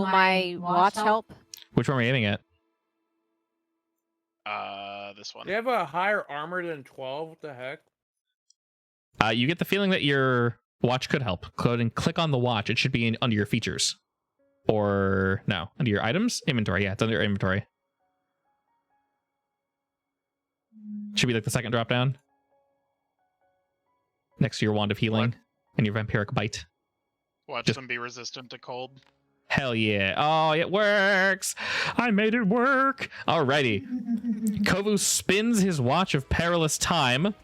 my watch help? Which one are we aiming at? This one. Do you have a higher armor than 12? What the heck? You get the feeling that your watch could help. Go ahead and click on the watch. It should be under your features. Or no, under your items? Inventory. Yeah, it's under your inventory. Should be like the second drop down. Next to your wand of healing and your vampiric bite. Watch Just- them be resistant to cold. Hell yeah. Oh, it works. I made it work. Alrighty. Kovu spins his watch of perilous time,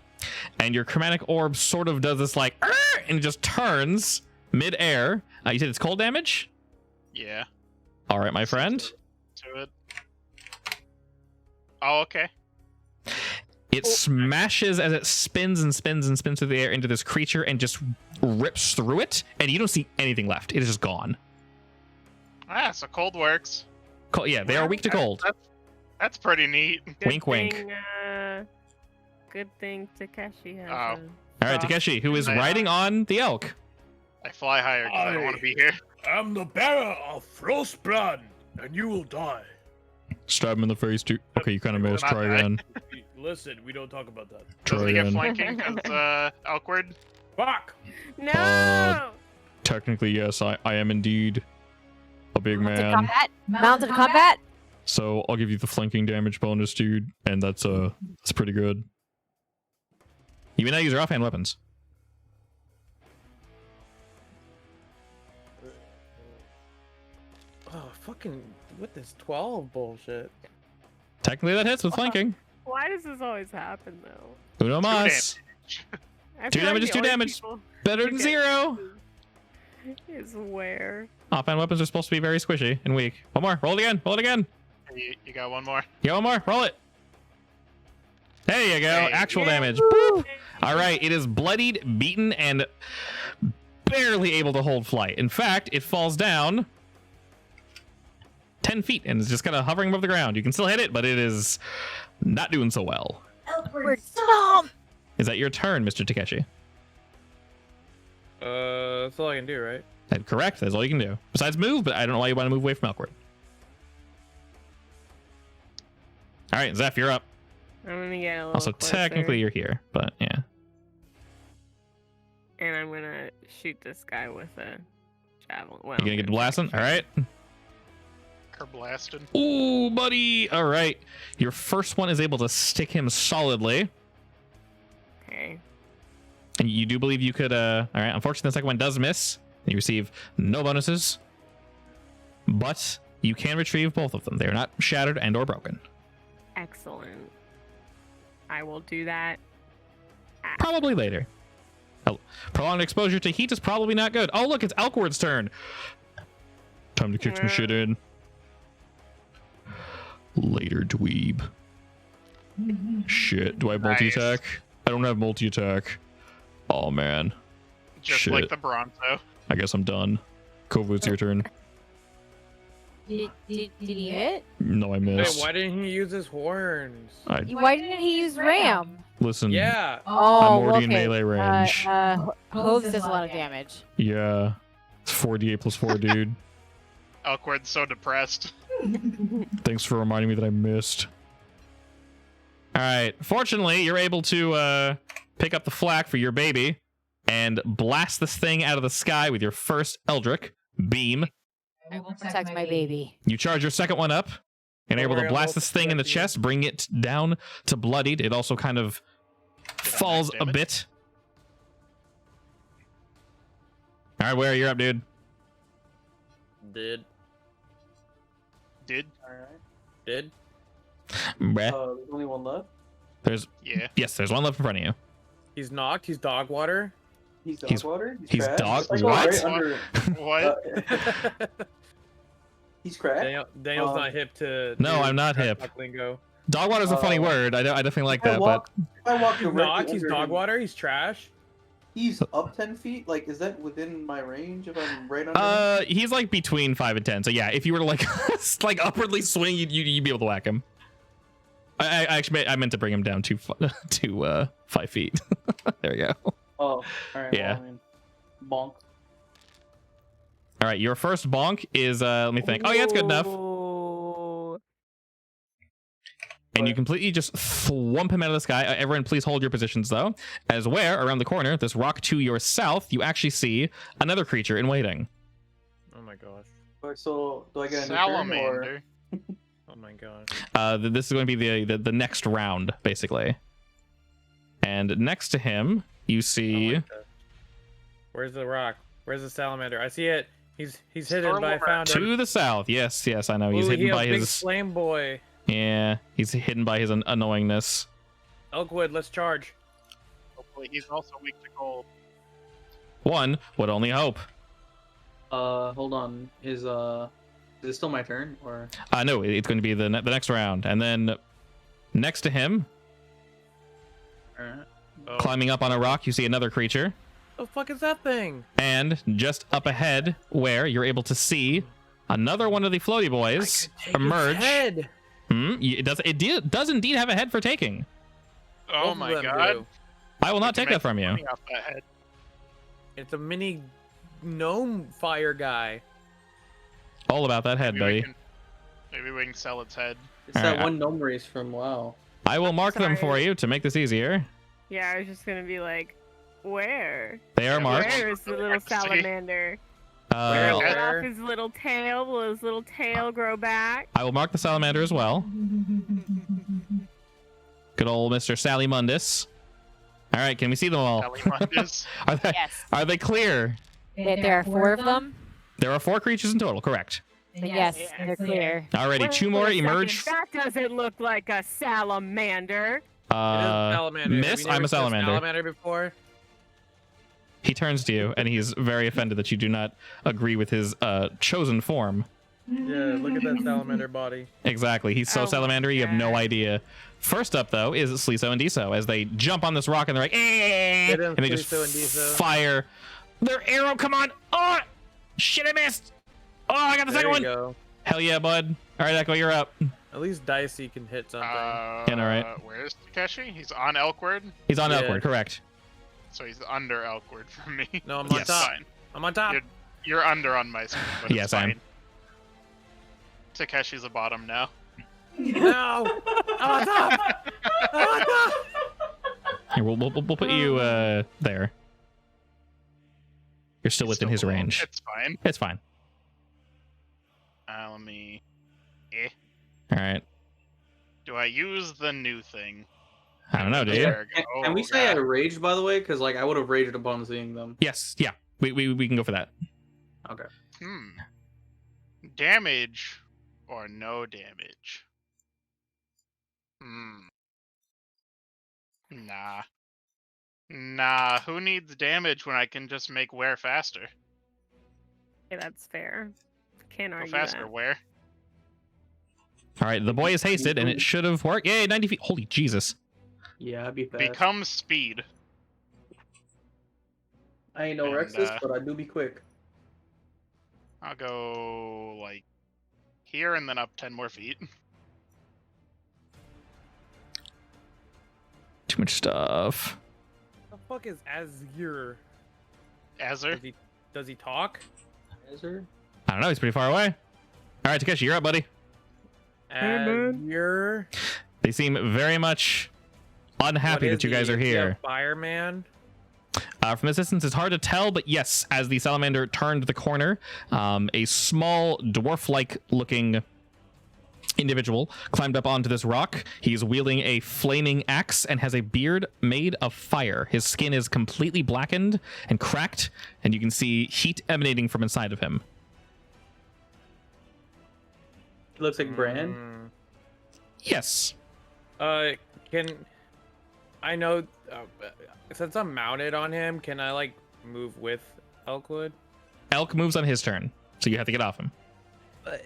and your chromatic orb sort of does this like, "Arr!" and it just turns mid-air. You said it's cold damage? Yeah. All right, my friend. To it. Oh, okay. It smashes as it spins and spins and spins through the air into this creature and just rips through it, and you don't see anything left. It is just gone. Ah, so cold works. Yeah, they are weak to cold. That's pretty neat. Wink, wink. Good thing Takeshi has. Oh. All right, Takeshi, who is riding on the elk. I fly higher because I don't want to be here. I'm the bearer of Frostbrand, and you will die. Stab him in the face, too. Okay, you kind of made us Not try die. again. Listen, we don't talk about that. Try Does he get again. flanking because awkward? Fuck! No! Technically, yes, I am indeed a big Mounted man. combat? Mounted combat? So I'll give you the flanking damage bonus, dude, and that's pretty good. You may not use your offhand weapons. Oh, fucking with this 12 bullshit. Technically, that hits with flanking. Why does this always happen though? Uno mas. I Two feel like damage is the two only damage. people Better who than get 0. Is where? Offhand weapons are supposed to be very squishy and weak. One more. Roll it again. Roll it again. You got one more. Yeah, one more. Roll it. There you go. Hey. Actual Yeah. damage. Boop. All right. It is bloodied, beaten, and barely able to hold flight. In fact, it falls down 10 feet and is just kind of hovering above the ground. You can still hit it, but it is not doing so well. We're dumb. Is that your turn, Mr. Takeshi? That's all I can do, right? Correct. That's all you can do. Besides move, but I don't know why you want to move away from Elkwood. All right, Zeph, you're up. I'm gonna get a little Also, closer, technically, you're here, but yeah. and I'm gonna shoot this guy with a javelin. Well, You gonna get blasting? All right. Her blasted. Ooh, buddy. All right. Your first one is able to stick him solidly. Okay. And you do believe you could, all right. Unfortunately, the second one does miss. You receive no bonuses. But you can retrieve both of them. They're not shattered and or broken. Excellent. I will do that. Probably later. Oh, prolonged exposure to heat is probably not good. Oh, look, it's Elkward's turn. Time to kick some shit in. Later, dweeb. Shit, do I have multi-attack? I don't have multi-attack. Oh, man. Just Shit. like the Bronto. I guess I'm done. Kovu, it's your turn. Did he hit? No, I Wait, missed. why didn't he use his horns? Why didn't he use Ram? Listen. Yeah. Oh, I'm already in okay. melee range. Hooves does a lot of damage. Yeah. It's 4d8 plus 4, dude. Elkward's so depressed. Thanks for reminding me that I missed. All right. Fortunately, you're able to pick up the flak for your baby and blast this thing out of the sky with your first Eldritch beam. I will protect my baby. You charge your second one up and are able to I'll blast this thing in the protect you. chest, bring it down to bloodied. It also kind of falls a damage? bit. All right, where you're up, dude. Did. Did? Bruh. There's only one left. There's Yeah. yes, there's one left in front of you. He's knocked. He's dog water. He's He's- water. he's trash. dog- It's like what? right under- What? He's cracked. Daniel's not hip to. No, to I'm not trash hip. talk Lingo. Dog water's a funny Uh, word. I definitely like If I that, walk, if I walk He's directly knocked. He's under dog him, water. He's trash. He's up 10 feet. Like, is that within my range if I'm right under but him? he's like between 5 and 10. So yeah, if you were to like like upwardly swing, you'd be able to whack him. I actually I meant to bring him down to 5 feet. There we go. Oh, alright. Yeah. Well, I mean, bonk. All right, your first bonk is let me think. Oh yeah, it's good enough. Ooh. And you completely just thwump him out of the sky. Everyone, please hold your positions though. As where around the corner, this rock to your south, you actually see another creature in waiting. Oh my gosh. Alright, so do I get a new turn, or... Salamander. Oh my gosh. This is going to be the next round basically. And next to him, you see. Oh my gosh. Where's the rock? Where's the salamander? I see it. He's hidden, but I found him. To the south, yes, I know. He's Ooh, hidden he a by big his. flame boy. Yeah, he's hidden by his annoyingness. Elkwood, let's charge. Hopefully he's also weak to cold. One would only hope. Hold on. Is it still my turn, or? No, it's going to be the next round, and then next to him, Alright. Oh. climbing up on a rock, you see another creature, The fuck is that thing? and just up ahead, where you're able to see another one of the floaty boys emerge. Head. It does indeed have a head for taking. Oh Both of my them god. do. I will not We take can that from make you. money off that head. It's a mini gnome fire guy. All about that head, buddy. Maybe we can sell its head. It's Alright, that one gnome race from WoW. I will mark them for Sorry. you to make this easier. Yeah, I was just gonna be like, where? They are Yeah, marked. Where is the little See? salamander? Where Cut is off there? his little tail. Will his little tail grow back? I will mark the salamander as well. Good old Mr. Sally Mundus. All right, can we see them all? Salamanders. Yes. Are they clear? There are 4 of them. There are 4 creatures in total, correct? Yes, Yeah. they're clear. Alrighty, Wait 2 a more second, emerge. That doesn't look like a salamander. It is a salamander. Have Miss, you I'm never a seen salamander. Salamander before? He turns to you, and he's very offended that you do not agree with his chosen form. Yeah, look at that salamander body. Exactly, he's so Oh my salamander, you have no God. idea. First up, though, is Sliso and Diso as they jump on this rock and they're like, eh, Get him, and they just Sliso and Diso. fire Their arrow, come on. Oh, shit, I missed. Oh, I got the second one. Go. Hell yeah, bud. All right, Echo, you're up. At least Dicey can hit something. Yeah, all right. Where's Takeshi? He's on Elkward? He's on Yeah. Elkward, correct. So he's under Elkward for me. No, I'm Yes. on top. Fine. I'm on top. You're under on my screen, but Yes, it's I am. fine. Takeshi's a bottom now. No! I'm on top! I'm on top! Here, we'll put you there. You're still within his below. range. It's fine. It's fine. Let me... All right. Do I use the new thing? I don't know, do you? There we go. Can we Oh, say I God. raged, by the way? Because like I would have raged upon seeing them. Yes. Yeah. We can go for that. Okay. Damage or no damage? Nah, who needs damage when I can just make wear faster? Okay, that's fair. Can't Go argue faster, that. wear. All right. The boy is hasted, and it should have worked. Yay, 90 feet. Holy Jesus. Yeah, I'd be fast. Become speed. I ain't no and, Rexus, but I do be quick. I'll go like here and then up 10 more feet. Too much stuff. The fuck is Azir? Azir? Does he talk? Azir? I don't know. He's pretty far away. All right, Takeshi, you're up, buddy. Azir? They seem very much unhappy that you guys are here. Fireman? From this distance, it's hard to tell, but yes, as the salamander turned the corner, a small dwarf-like looking individual climbed up onto this rock. He's wielding a flaming axe and has a beard made of fire. His skin is completely blackened and cracked, and you can see heat emanating from inside of him. He looks like Bran. Yes. Can I know since I'm mounted on him, can I like move with Elkwood? Elk moves on his turn, so you have to get off him. But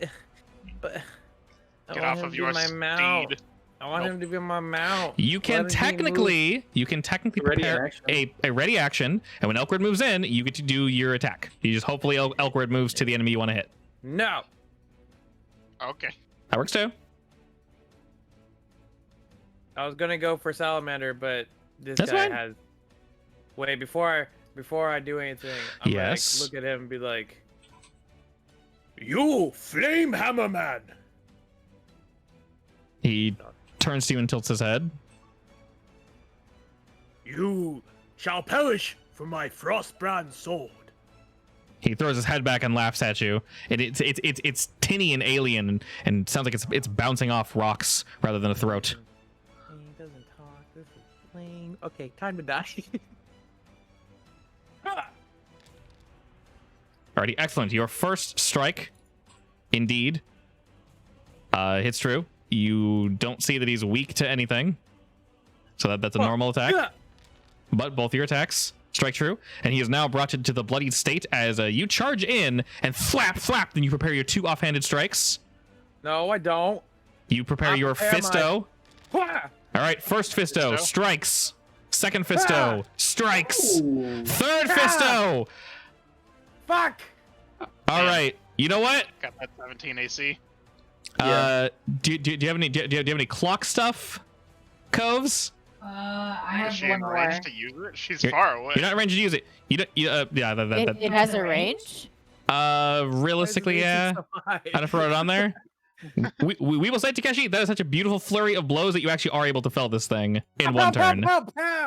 I Get want off him of to your be my mount. steed. I want him to be my mount. You can Let him move. technically Ready prepare action. a ready action, and when Elkward moves in, you get to do your attack. You just hopefully Elkward moves to the enemy you want to hit. No. Okay. That works too. I was gonna go for Salamander, but this That's guy fine. has. Wait, before I do anything, I'm Yes. gonna look at him and be like, You flame hammer man! He turns to you and tilts his head. You shall perish for my frostbrand sword. He throws his head back and laughs at you. It's tinny and alien and sounds like it's bouncing off rocks rather than a throat. he doesn't talk. This is plain. Okay, time to die. Alrighty, excellent. Your first strike, indeed, hits true. You don't see that he's weak to anything, so that's a normal attack. But both your attacks strike true, and he is now brought to the bloodied state as you charge in and flap. Then you prepare your two offhanded strikes. No, I don't. You prepare your fisto. All right, first fisto strikes. Second fisto strikes. Ooh. Third fisto. Fuck. All right. You know what? Got that 17 AC. Do you have any clock stuff, Coves? I Is have she one in more. range to use it? She's You're- far away. You're not in range to use it. You don't. It has a range? Realistically, yeah. I'd throw it on there. we will say, Takeshi, that is such a beautiful flurry of blows that you actually are able to fell this thing in one turn.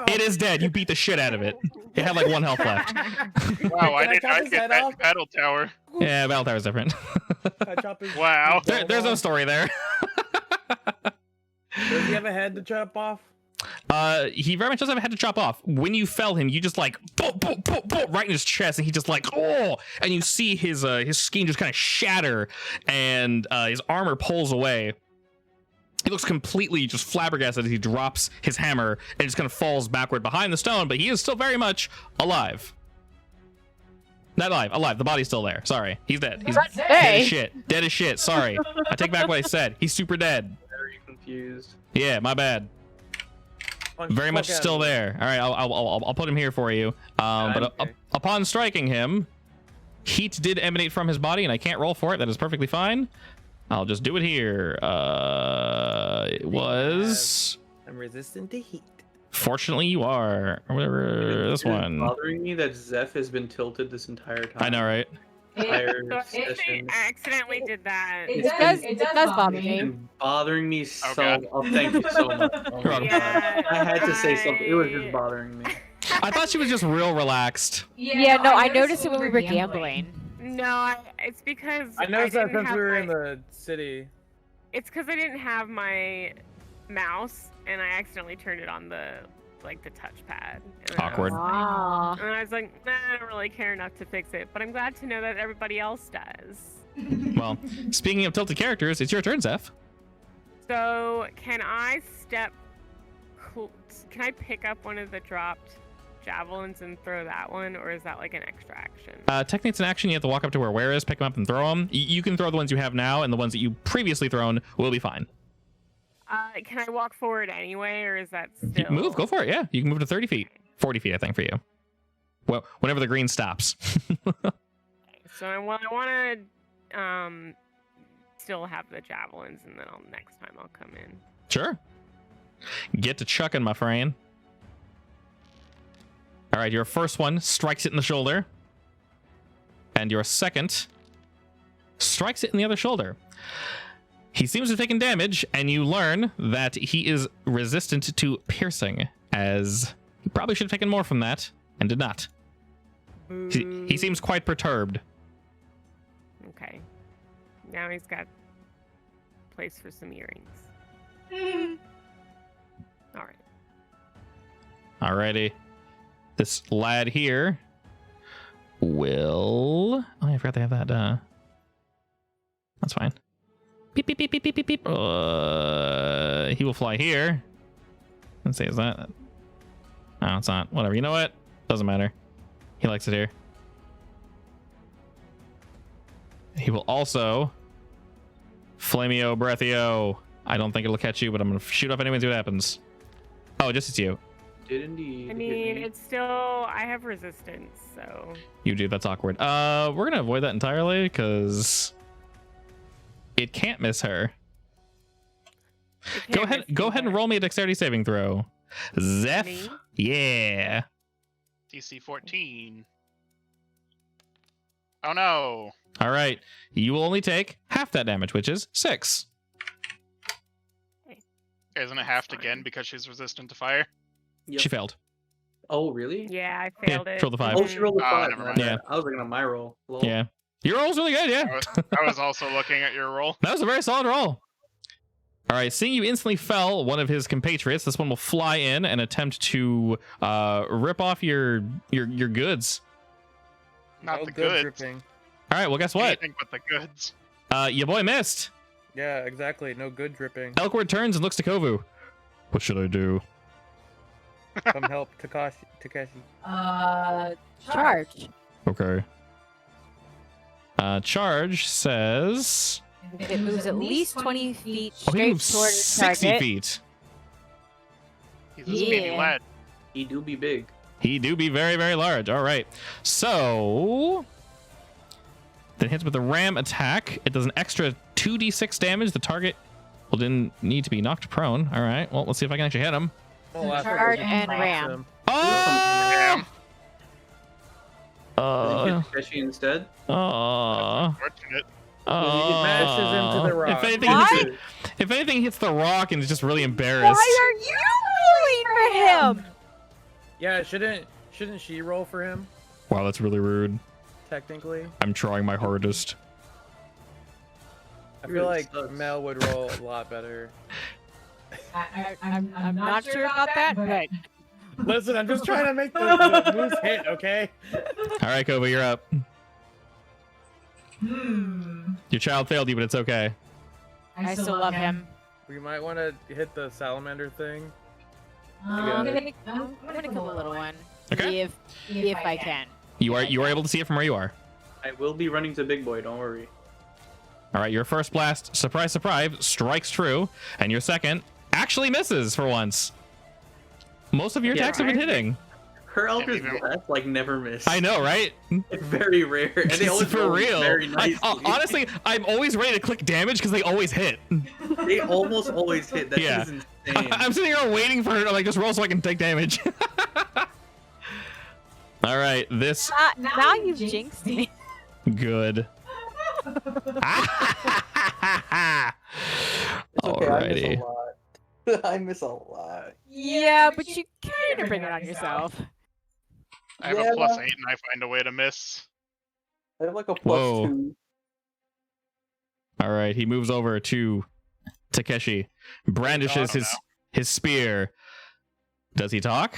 It is dead. You beat the shit out of it. It had like 1 health left. Wow, I Can I did chop not his get head that off? battle tower. Yeah, Battle Tower's different. Wow. There's no story there. Does he have a head to chop off? He very much does have a head to chop off. When you fell him, you just like boom, right in his chest, and he just like and you see his skin just kind of shatter, and his armor pulls away. He looks completely just flabbergasted as he drops his hammer and just kind of falls backward behind the stone, but he is still very much alive. Not alive. The body's still there. Sorry, he's dead. He's dead as shit. Dead as shit. Sorry, I take back what I said. He's super dead. Very confused. Yeah, my bad. very much still there. All right, I'll put him here for you. But okay. upon striking him, heat did emanate from his body, and I can't roll for it. That is perfectly fine. I'll just do it here. It was. I'm resistant to heat. Fortunately, you are. Or whatever. This It is one. bothering me that Zeph has been tilted this entire time. I know, right? Entire So if they session. accidentally did that, It does bother It's me. been bothering me so. God. Oh, thank you so much. Oh my welcome. God. I had to say something. It was I- just bothering me. I thought she was just real relaxed. Yeah, no, I noticed it when we were gambling. no, it's because I noticed that didn't since have we were my- in the city. It's because I didn't have my mouse, and I accidentally turned it on the touchpad. And then I Awkward. was Ah. like- and I was like, nah, I don't really care enough to fix it. But I'm glad to know that everybody else does. Well, speaking of tilted characters, it's your turn, Zeph. So can I can I pick up one of the dropped javelins and throw that one, or is that like an extra action? Technically, it's an action. You have to walk up to where Ware is, pick them up, and throw them. You can throw the ones you have now, and the ones that you previously thrown will be fine. Can I walk forward anyway, or is that You still... can move, go for it. Yeah, you can move to 30 feet, 40 feet, I think, for you. Well, whenever the green stops. So I want to still have the javelins, and then next time I'll come in. Sure. Get to chucking, my friend. All right, your first one strikes it in the shoulder, and your second strikes it in the other shoulder. He seems to have taken damage, and you learn that he is resistant to piercing, as he probably should have taken more from that, and did not. He seems quite perturbed. Okay. Now he's got place for some earrings. All right. Alrighty. This lad here will... Oh, I forgot they have that. That's fine. Beep, beep, beep, beep, beep, beep, beep. He will fly here. Let's see, is that... No, it's not. Whatever. You know what? Doesn't matter. He likes it here. He will also... Flameo Breathio. I don't think it'll catch you, but I'm going to shoot up anyway and see what happens. Oh, just it's you. Did indeed. I hit mean, me. it's still... I have resistance, so... You do. That's awkward. We're going to avoid that entirely, because... It can't miss her. It Go can't ahead. miss Go me, ahead and but- roll me a dexterity saving throw. Zeph. Me? Yeah. DC 14. Oh no. All right. You will only take half that damage, which is 6. Isn't it halved again because she's resistant to fire? Yep. She failed. Oh, really? Yeah, I failed it. roll the 5. Oh, she rolled a Oh, 5. never my mind. bad. Yeah. I was looking at my roll. Lol. Yeah. Your roll's really good. Yeah. I was also looking at your roll. That was a very solid roll. All right. Seeing you instantly fell one of his compatriots, this one will fly in and attempt to rip off your goods. Not Oh, the good goods. dripping. All right. Well, guess what? Anything but the goods. Your boy missed. Yeah, exactly. No good dripping. Elkward turns and looks to Kovu. What should I do? Come help Takeshi. Charge. Okay. Charge says... It moves at least 20 feet Oh, he straight moves toward 60 target. feet. He's a speedy Yeah. lad. He do be big. He do be very, very large. All right. So... Then hits with the ram attack. It does an extra 2d6 damage. The target will then need to be knocked prone. All right. Well, let's see if I can actually hit him. Oh, that's Charge what and we- ram. Oh! Damn. Did you hit Takeshi instead? Fortunate. Smashes into the rock. If anything, Why? if anything hits the rock and is just really embarrassed. Why are you rolling for him? Yeah, shouldn't she roll for him? Wow, that's really rude. Technically, I'm trying my hardest. I feel Really like sucks. Mel would roll a lot better. I'm not sure about that, but Listen, I'm just trying to make the moose hit, okay? All right, Kobe, you're up. Your child failed you, but it's okay. I still love him. We might want to hit the salamander thing. I'm gonna kill the little one. Okay. If I can. You are able to see it from where you are. I will be running to Big Boy, don't worry. All right, your first blast, surprise, surprise, strikes true, and your second actually misses for once. Most of your attacks have been hitting. Her Eldritch even- Blast like never miss. I know, right? It's very rare, and they always For roll real. very nicely. Honestly, I'm always ready to click damage because they always hit. They almost always hit. That Yeah. is insane. I'm sitting here waiting for her to like just roll so I can take damage. All right, this Now you've jinxed me. good. It's okay, Alrighty. I miss a lot. Yeah, but you kind of bring it on yourself. I have a +8 and I find a way to miss. I have like a Whoa. +2. All right, he moves over to Takeshi, brandishes his spear. Does he talk?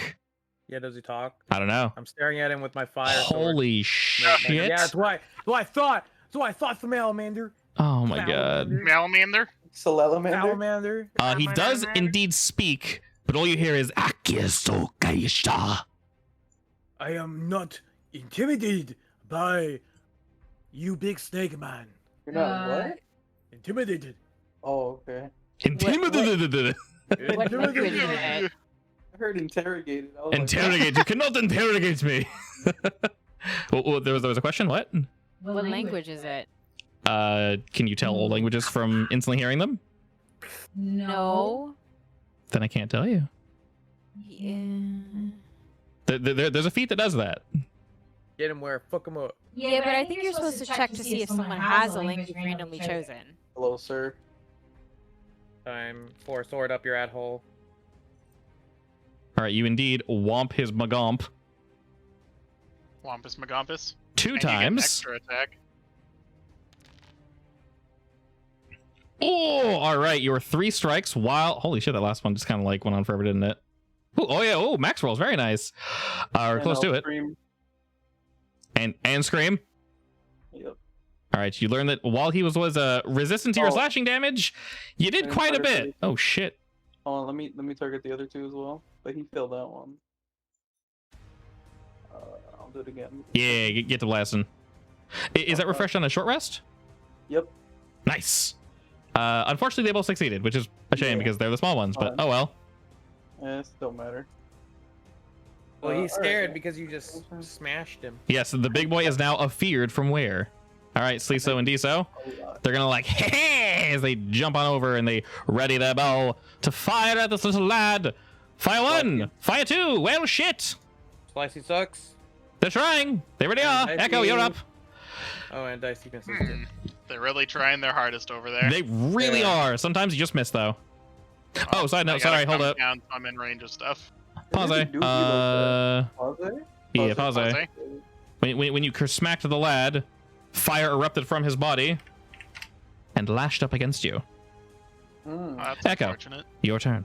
Yeah, does he talk? I don't know. I'm staring at him with my fire sword. Holy shit! Yeah, that's what I thought. That's what I thought from Salamander. Oh my god. Malamander? Salamander? He does indeed speak, but all you hear is Akiso Kaisha. I am not intimidated by you, big snake man. You're not what? Intimidated. Oh, okay. Intimidated. What language is it? I heard interrogated. I was like, Interrogate. You cannot interrogate me. There was a question. What? What language is it? Can you tell all languages from instantly hearing them? No. Then I can't tell you. Yeah. There's a feat that does that. Get him where? Fuck him up. Yeah, but I think you're supposed to check to see if someone has a language randomly chosen. Hello, sir. Time for sword up your ad hole. All right, you indeed womp his magomp Wampus Magampus. 2 And you get an times. extra attack. Oh, all right. You were 3 strikes while. Holy shit, that last one just kind of like went on forever, didn't it? Ooh, oh yeah. Oh, max rolls, very nice. We're close to it. Scream. And scream. Yep. All right, you learned that while he was resistant to your slashing damage, you did And quite a target bit. Oh shit. Hold on, let me target the other 2 as well. But he failed that one. I'll do it again. Yeah, get to blasting. Is that refreshed on a short rest? Yep. Nice. Unfortunately, they both succeeded, which is a shame because they're the small ones. But oh well. It don't matter. Well, he's alright. scared because you just smashed him. Yes, the big boy is now afeared from where? All right, Sliso and Diso. They're gonna like, hey, as they jump on over and they ready their bow to fire at this little lad. Fire 1, fire 2. Well, shit. Slicey sucks. They're trying. They really are. Dicey. Echo, you're up. Oh, and Dicey misses. They're really trying their hardest over there. They really are. Sometimes you just miss though. Oh, side I note. gotta Sorry, hold come up. down, I'm in range of stuff. Pause. Pause? Yeah, pause. Pause. When you smacked the lad, fire erupted from his body and lashed up against you. Mm. That's Echo, unfortunate. your turn.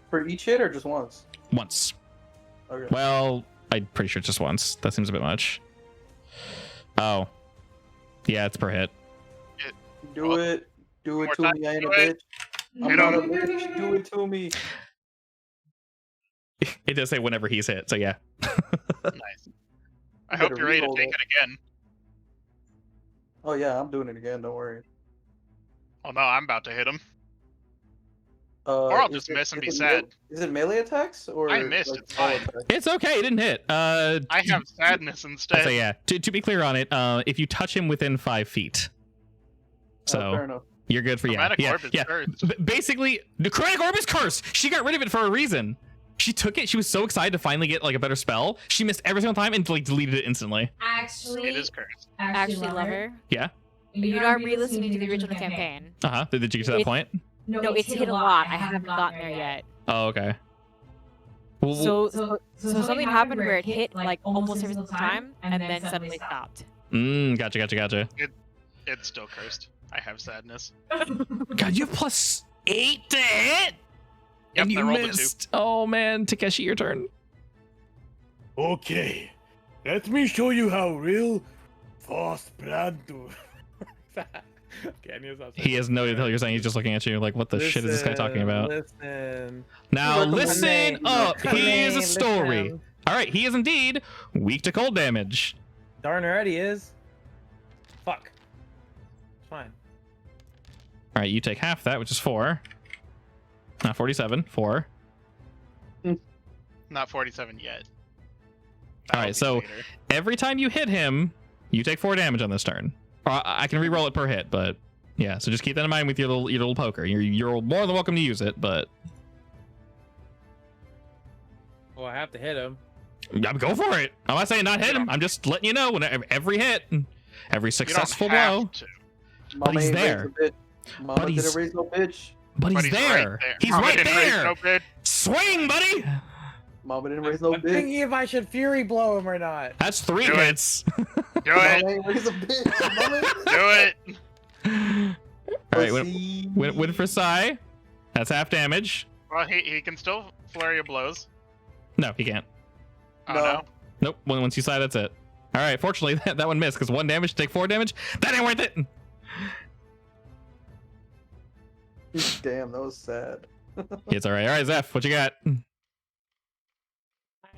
For each hit or just once? Once. Okay. Well, I'm pretty sure just once. That seems a bit much. Oh. Yeah, it's per hit. Do it. Do it to More me, I ain't a time, do bitch. it. I'm not a bitch. Do it to me. It does say whenever he's hit, so yeah. Nice. I hope you're ready to take it again. Oh yeah, I'm doing it again. Don't worry. Oh no, I'm about to hit him. Or I'll just miss and be sad. Is it melee attacks or? I missed, like, it's all fine. attacks? It's okay, it didn't hit. I have sadness instead. So yeah, to be clear on it, if you touch him within 5 feet. So fair enough. you're good for Chromatic yeah. Orb is Yeah. cursed. Basically, the Chromatic Orb is cursed. She got rid of it for a reason. She took it. She was so excited to finally get like a better spell. She missed every single time and like deleted it instantly. Actually, It is cursed. Actually, lover. Yeah. You are re-listening to the original campaign. Uh-huh. Did you get to that point? No, it's hit a lot. I haven't gotten there yet. Oh, okay. Well, So something happened where it hit like almost every single time and then suddenly stopped. Gotcha. It's still cursed. I have sadness. God, you have +8 to hit. Yep, And you I rolled a 2. missed. Oh man, Takeshi, your turn. Okay, let me show you how real fast plan to. Okay, I knew that was He has no idea what you're saying. He's just looking at you like, what the shit is this guy talking about? Listen. Now listen up. Listen. Here's a story. Listen. All right, he is indeed weak to cold damage. Darn right he is. Fuck. It's fine. All right, you take half that, which is 4. Not 47. 4. Not 47 yet. All right, so every time you hit him, you take 4 damage on this turn. I can re-roll it per hit, but yeah. So just keep that in mind with your little poker. You're more than welcome to use it, but Well, I have to hit him. Go for it. I'm not saying not hit him. I'm just letting you know when every hit, every successful blow. But he's there. Mama didn't raise no bitch. But he's there. He's right there. Swing, buddy. Mama didn't raise no I'm bitch. thinking if I should fury blow him or not. That's 3 hits. Do Mama it. ain't raise a bitch. Mama Do it. All right, win for Sai. That's half damage. Well, he can still flurry of blows. No, he can't. Oh, No. no. Nope. Once you Sai, that's it. All right. Fortunately, that one missed because 1 damage, take 4 damage. That ain't worth it. Damn, that was sad. It's all right. All right, Zeph, what you got?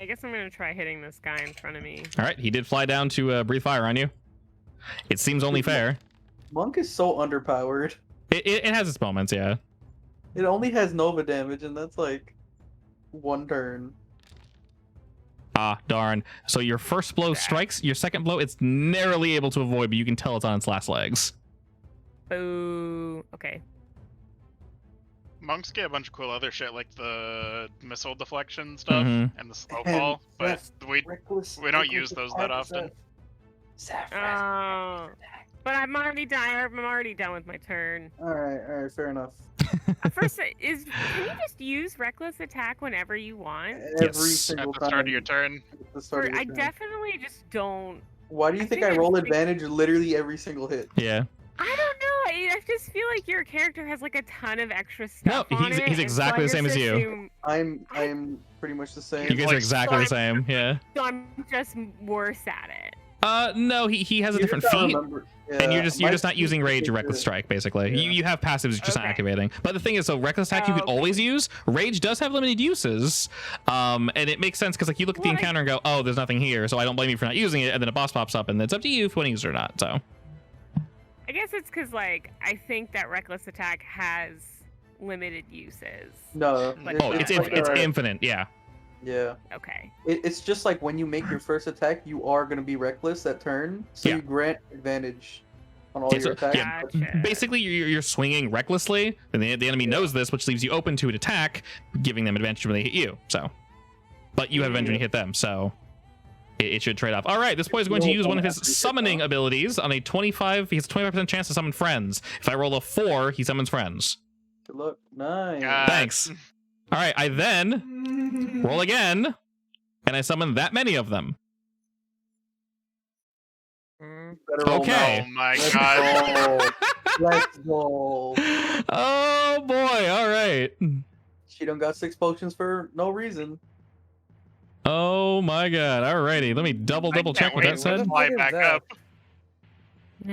I guess I'm gonna try hitting this guy in front of me. All right, he did fly down to breathe fire on you. It seems only fair. Monk is so underpowered. It has its moments, yeah. It only has Nova damage, and that's like 1 turn. Ah, darn. So your first blow strikes, your second blow it's narrowly able to avoid, but you can tell it's on its last legs. Boo. Okay. Monks get a bunch of cool other shit like the missile deflection stuff Mhm. and the slow fall, but we Reckless, don't use those that often. Oh. But I'm already done with my turn. All right, fair enough. First, can you just use reckless attack whenever you want? Every Yes. single At the start of your turn. At the start of your I turn. definitely just don't. Why do you I think think I I roll think- advantage literally every single hit? Yeah. I don't know. I just feel like your character has like a ton of extra stuff. No, on he's it, and so exactly I the same just as you. assume- I'm pretty much the same. You guys are exactly the same, yeah. So I'm just worse at it. No, he has a You different just gotta feat. remember- And you're my just not using feat rage or is reckless good. strike, basically. Yeah. You have passives, you're just not Okay. activating. But the thing is, so reckless attack you Oh, could okay. always use. Rage does have limited uses, and it makes sense because like you look at the Well, encounter and go, oh, there's nothing here, so I don't blame you for not using it. And then a boss pops up, and it's up to you if you want to use it or not. So I guess it's because like I think that reckless attack has limited uses. No. Like, oh, it's like it's a- infinite, yeah. Yeah. Okay. It's just like when you make your first attack, you are gonna be reckless that turn, so Yeah. you grant advantage on all Yeah, your so- attacks. yeah, Gotcha. basically you're swinging recklessly, and the enemy knows this, which leaves you open to an attack, giving them advantage when they hit you. So, but you have advantage when you hit them, so it should trade off. All right, this boy is going to use one of his summoning abilities on a 25. He has a 25% chance to summon friends. If I roll a 4, he summons friends. Good luck. Nice. Thanks. All right, I then roll again, and I summon that many of them. Better roll Okay. Oh my Let's god. go. Let's go. Oh boy! All right. She done got 6 potions for no reason. Oh my god! Alrighty, let me double I check can't what wait that to said. fly back up.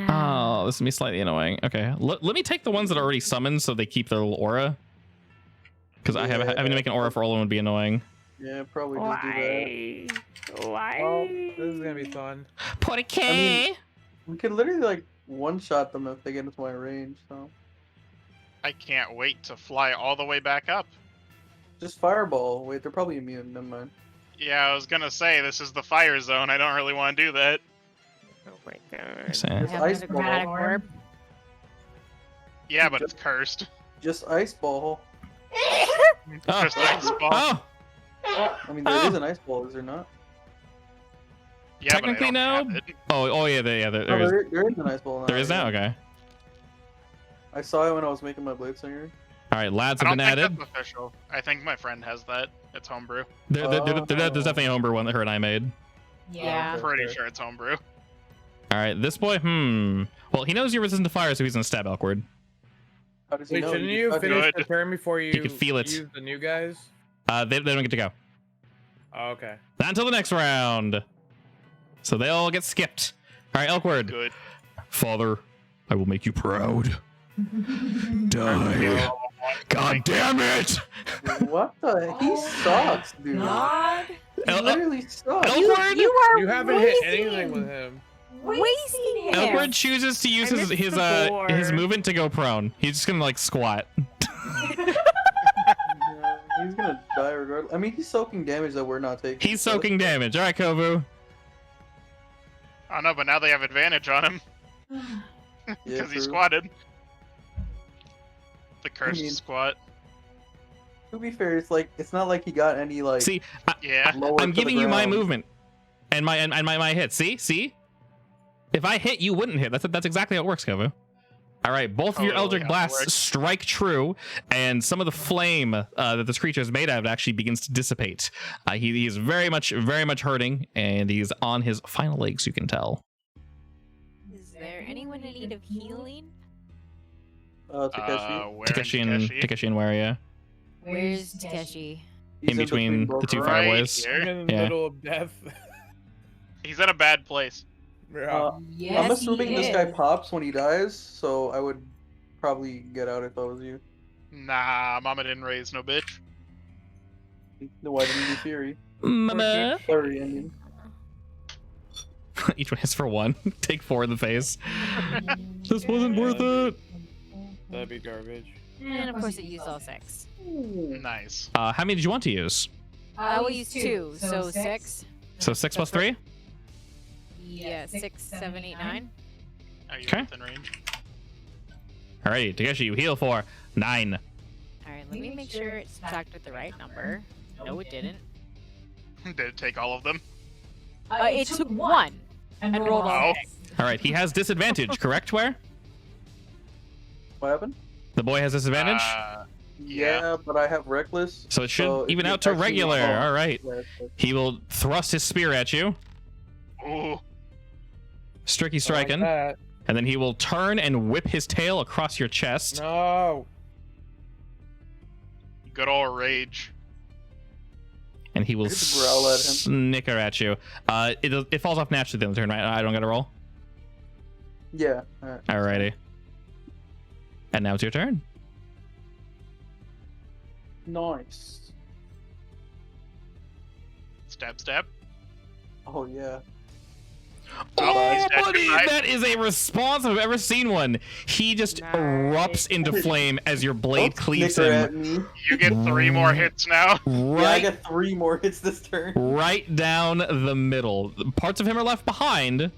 Oh, this is me slightly annoying. Okay, let me take the ones that are already summoned so they keep their little aura. Because having to make an aura for all of them would be annoying. Yeah, probably just do that. Why? Well, this is gonna be fun. Put a I K. mean, we could literally like one-shot them if they get into my range, so. I can't wait to fly all the way back up. Just fireball. Wait, they're probably immune. Never mind. Yeah, I was gonna say, this is the fire zone. I don't really want to do that. Oh my god. Just ice ball. Chromatic orb. Yeah, but it's cursed. Just ice ball. Just ice ball. Oh, I mean, there is an ice ball, is there not? Yeah, but I technically don't no. have it. Oh yeah, there No, is. there is an ice ball now. There is now. Okay. I saw it when I was making my blade singer. All right, lads I have don't been think added. that's official. I think my friend has that. It's homebrew. There's definitely a homebrew one that her and I made. Yeah. I'm pretty sure it's homebrew. All right, this boy. Well, he knows you're resistant to fire, so he's gonna stab Elkward. How does he Wait, know? shouldn't He you just- finish Good. the turn before you can feel it. use the new guys? They don't get to go. Oh, okay. Not until the next round. So they all get skipped. All right, Elkward. Good. Father, I will make you proud. Die. God damn it! What the? He sucks, dude. God. He literally sucks. Elkward. You are You haven't hit wasting anything with him. Wasting him. Elkward chooses to use I his missed the boar. his movement to go prone. He's just gonna like squat. Yeah, he's gonna die regardless. I mean, he's soaking damage that we're not taking. He's so soaking damage. All right, Kovu. Oh no, but now they have advantage on him Yeah, because he true. squatted. The cursed mean- squat. To be fair, it's not like he got any like. See, Yeah. lower I'm to the giving you my ground. movement and my hit. See? If I hit, you wouldn't hit. That's exactly how it works, Kovu. All right, both of your Totally Eldritch how it blasts works. strike true, and some of the flame that this creature is made out of actually begins to dissipate. He is very much hurting, and he's on his final legs. You can tell. Is there anyone in need of healing? Takeshi. Where in Takeshi and where, yeah, Where's Takeshi? He's in between the both two of Right them. fireboys. here. I'm in the Yeah. middle of death. He's in a bad place. Yeah. Yes, I'm assuming he this guy is. pops when he dies, so I would probably get out if I was you. Nah, Mama didn't raise no bitch. No, why didn't you Fury? Mama. Sorry, I mean. Each one hits for one. Take 4 in the face. This wasn't worth it. That'd be garbage. And of course it used all 6. Nice. How many did you want to use? I will use 2, so 6. So 6 plus 3. Yeah, 6, 7, 8, 9. Are you Okay. within range? Alrighty, Takeshi, you heal for 9. Alright, let me make sure it subtracted the right number. No, it didn't. Did it take all of them? It took 1 and rolled all Oh. 6. Alright, he has disadvantage, correct, Where? What happened? The boy has disadvantage? Yeah. But I have reckless. So it should if even you out to actually- regular. oh, Alright. yeah, He will thrust his spear at you. Ooh. Stricky Like striking. that. And then he will turn and whip his tail across your chest. No. Good old rage. And he will I get to growl at him. snicker at you. It falls off naturally then the turn, right? I don't gotta roll. Yeah. Alright. Alrighty. And now it's your turn. Nice. Stab, stab. Oh yeah. Oh, he's dead. buddy, Goodbye. that is a response if I've ever seen one. He just Nice. erupts into flame as your blade Don't cleaves snicker at him me. You get 3 more hits now. Yeah, I right, got 3 more hits this turn. right down the middle. Parts of him are left behind,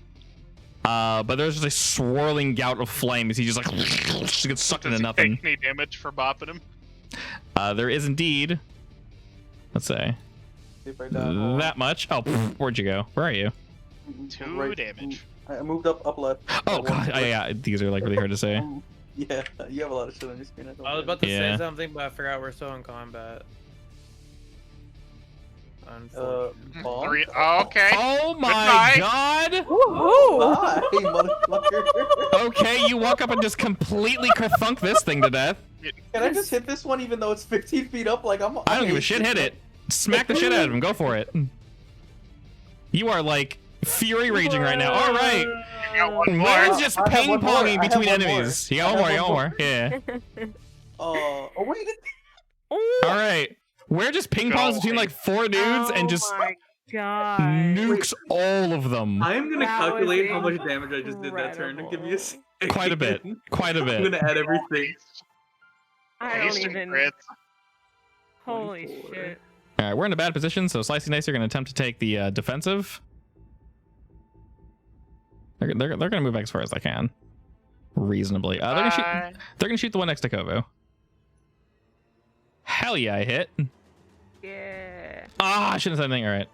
but there's just a swirling gout of flame as he just like just gets sucked Does into he nothing. take any damage for bopping him? There is indeed. Let's say If I die, that much. Oh, where'd you go? Where are you? 2 damage. I moved up left. Oh god, yeah, these are like really hard to say. Yeah, you have a lot of shit on your screen. I was about to Yeah. say something, but I forgot we're still in combat. Unfortunately. Bomb? 3. Oh, okay. Oh my Goodbye. god! Bye, motherfucker. Okay, you walk up and just completely kerthunk this thing to death. Can I just hit this one even though it's 15 feet up? Like I'm. I don't give a shit. Hit it. Smack the shit out of him. Go for it. You are like fury raging right now. All right. You got 1 more. Where's just I have ping one more. ponging I have between one more. enemies? You got I one more. have You got one one more. Yeah. Oh wait. All right. We're just ping pongs between like 4 dudes and just Oh my god. nukes all of them. I'm gonna That was calculate how much damage I just did that turn. Give me a incredible. second. Quite a bit. Quite a I'm bit. gonna add everything. I don't Hasting even. crits. Holy 24. shit. All right, we're in a bad position, so Slicey Nice are going to attempt to take the defensive. They're going to move back as far as they can, reasonably. They're going to shoot the one next to Kovu. Hell yeah, I hit. Yeah. Ah, I shouldn't have said anything. All right.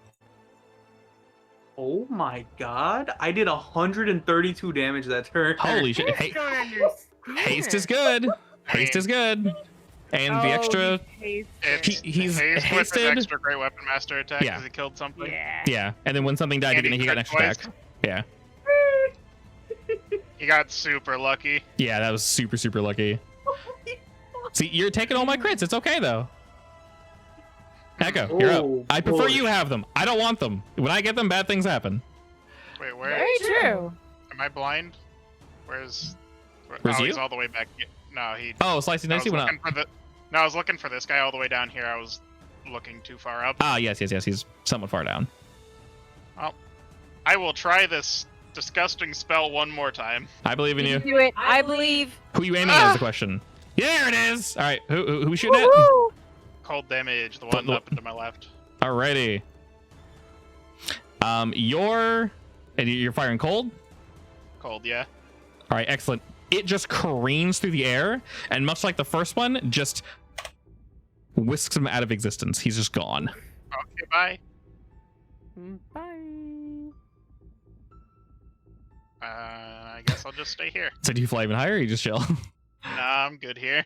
Oh my god! I did 132 damage that turn. Holy shit! I Hey, don't understand. haste is good. Haste is good. And the extra, He's he's Haste with hasted. an extra Great Weapon Master attack Yeah. because he killed something. Yeah. Yeah, and then when something died, And he got an extra crit attack. Yeah, He got super lucky. yeah, that was super super lucky. See, you're taking all my crits. It's okay though. Echo, you're up. Oh, I prefer boy. you have them. I don't want them. When I get them, bad things happen. Wait, where? Very true. Am I blind? Where's Where's oh, you? he's all the way back. No, he. Oh, Slicey I was Nicey went up. looking for the. No, I was looking for this guy all the way down here. I was looking too far up. Ah, yes. He's somewhat far down. I will try this disgusting spell one more time. I believe in you. Do it. I believe. Who you aiming at is the question. Yeah, there it is. All right, who we shooting at? Woohoo! cold damage, the one up and to my left. Alrighty. You're firing cold? Cold, yeah. All right, excellent. It just careens through the air, and much like the first one, just whisks him out of existence. He's just gone. Okay, bye. Bye. I guess I'll just stay here. So do you fly even higher, or you just chill? Nah, I'm good here.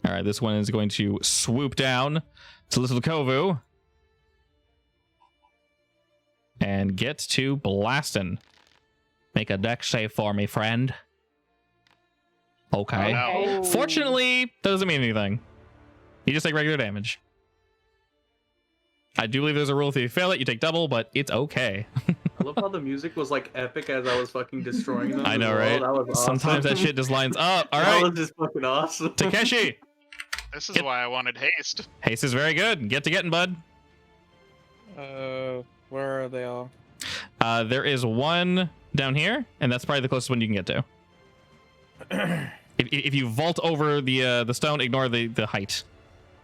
All right, this one is going to swoop down to Little Kovu and get to blasting. Make a deck save for me, friend. Okay. Oh, no. Fortunately, doesn't mean anything. You just take regular damage. I do believe there's a rule if you fail it, you take double, but it's okay. I love how the music was like epic as I was fucking destroying them. I know, as well. right? That was awesome. Sometimes that shit just lines up. All That right, was just fucking awesome. Takeshi. This is why I wanted haste. Haste is very good. Get to getting, bud. Where are they all? There is one down here, and that's probably the closest one you can get to. if you vault over the stone, ignore the height.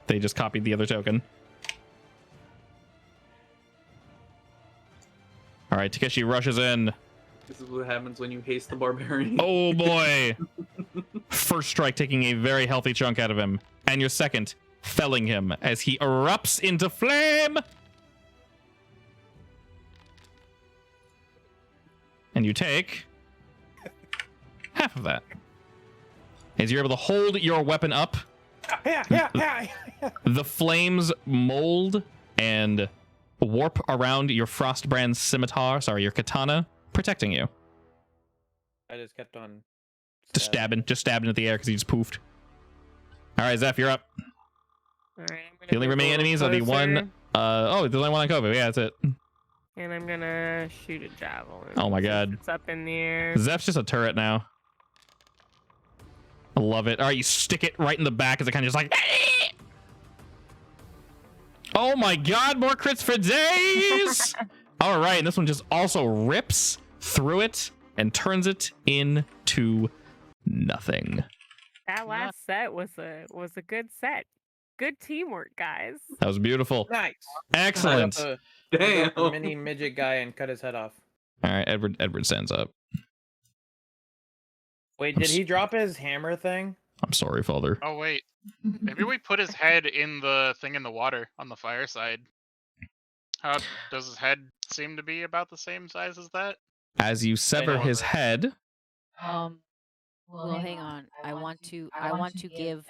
They just copied the other token. All right, Takeshi rushes in. This is what happens when you haste the barbarian. Oh boy! First strike taking a very healthy chunk out of him, and your second felling him as he erupts into flame. And you take half of that. As you're able to hold your weapon up, the flames mold and warp around your Frostbrand scimitar, your katana, protecting you. I just kept on Just stabbing at the air because he just poofed. All right, Zeph, you're up. All right, The only remaining enemies are the one. There's only one on Kovu. Yeah, that's it. And I'm gonna shoot a javelin. Oh my god. It's up in the air. Zeph's just a turret now. I love it. All right, you stick it right in the back as it kind of just like. Oh my god, more crits for days! All right, and this one just also rips through it and turns it into nothing. That last set was a good set. Good teamwork, guys. That was beautiful. Nice. Excellent. Damn. The mini midget guy and cut his head off. All right, Edward stands up. Wait, did he drop his hammer thing? I'm sorry, Father. Oh, wait. Maybe we put his head in the thing in the water on the fireside. How does his head seem to be about the same size as that? As you sever his head, Well, hang on. I want to give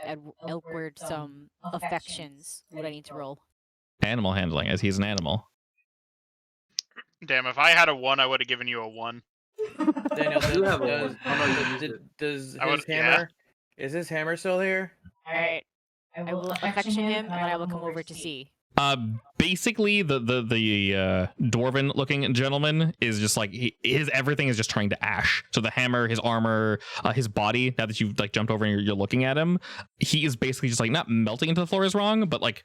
Elkward some affections. What I need to roll? animal handling, as he's an animal. Damn, if I had a 1, I would have given you a 1. Daniel, You have a one. does I would- his hammer? Is his hammer still here? All right. I will affection him, and then I will come over to see. Basically, the dwarven-looking gentleman is just like his everything is just turning to ash. So the hammer, his armor, his body. Now that you've like jumped over and you're looking at him, he is basically just like not melting into the floor is wrong, but like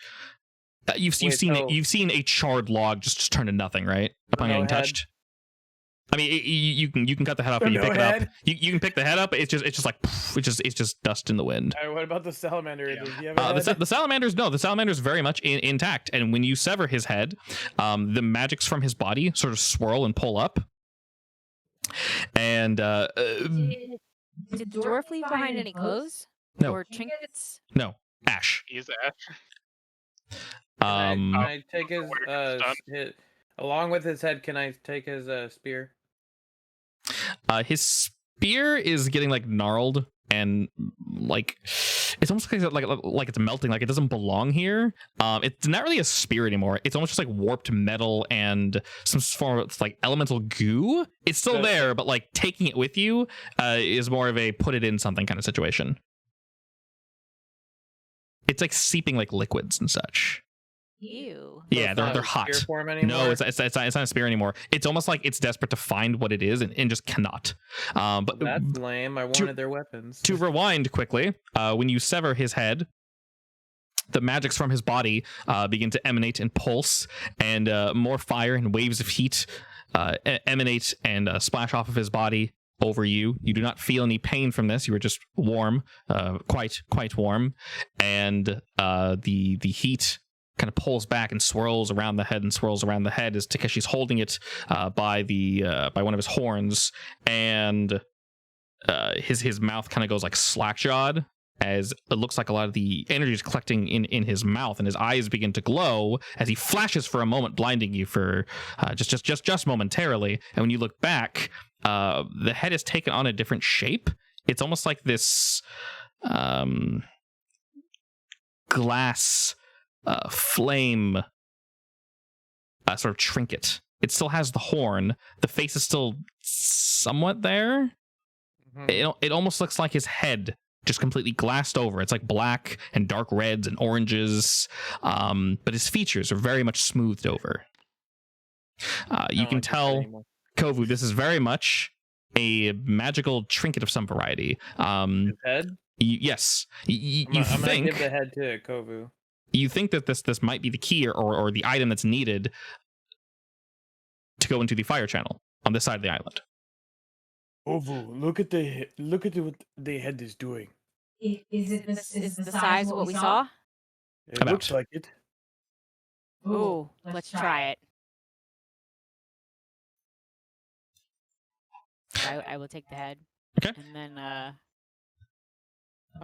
you've seen a charred log just turn to nothing, right? Upon No getting head? touched. I mean, you can cut the head off and you No pick it head? up. You can pick the head up. It's just like poof, it's just dust in the wind. All right, what about the salamander? Yeah. Does he have a head? The salamanders, no, the salamander's very much intact. And when you sever his head, the magics from his body sort of swirl and pull up. And Did the dwarf leave behind any clothes? No. Or trinkets? no, ash. He's Ash. Can I take his, Where it's done. along with his head, can I take his spear? His spear is getting like gnarled and like it's almost like it's melting, like it doesn't belong here. It's not really a spear anymore. It's almost just like warped metal and some form of like elemental goo. It's still there, but like taking it with you is more of a put it in something kind of situation. It's like seeping like liquids and such. Ew. Yeah, It's they're not a hot. spear form anymore? No, it's not a spear anymore. It's almost like it's desperate to find what it is and just cannot. But That's lame. I wanted their weapons. to rewind quickly, when you sever his head, the magics from his body begin to emanate and pulse, and more fire and waves of heat emanate and splash off of his body, over you. You do not feel any pain from this. You are just warm, quite warm, and the heat kind of pulls back and swirls around the head as Takeshi's holding it by one of his horns, and his mouth kind of goes like slack-jawed, as it looks like a lot of the energy is collecting in his mouth, and his eyes begin to glow as he flashes for a moment, blinding you for just momentarily. And when you look back, the head has taken on a different shape. It's almost like this glass flame sort of trinket. It still has the horn. The face is still somewhat there. It almost looks like his head just completely glassed over. It's like black and dark reds and oranges, but his features are very much smoothed over. You can tell, Kovu, this is very much a magical trinket of some variety. His head? Yes. You I'm think gonna give the head to Kovu. You think that this might be the key or the item that's needed to go into the fire channel on this side of the island. Kovu, look at what the head is doing. Is the size of what we saw? It looks like it. Ooh, let's try it. I will take the head. Okay. And then I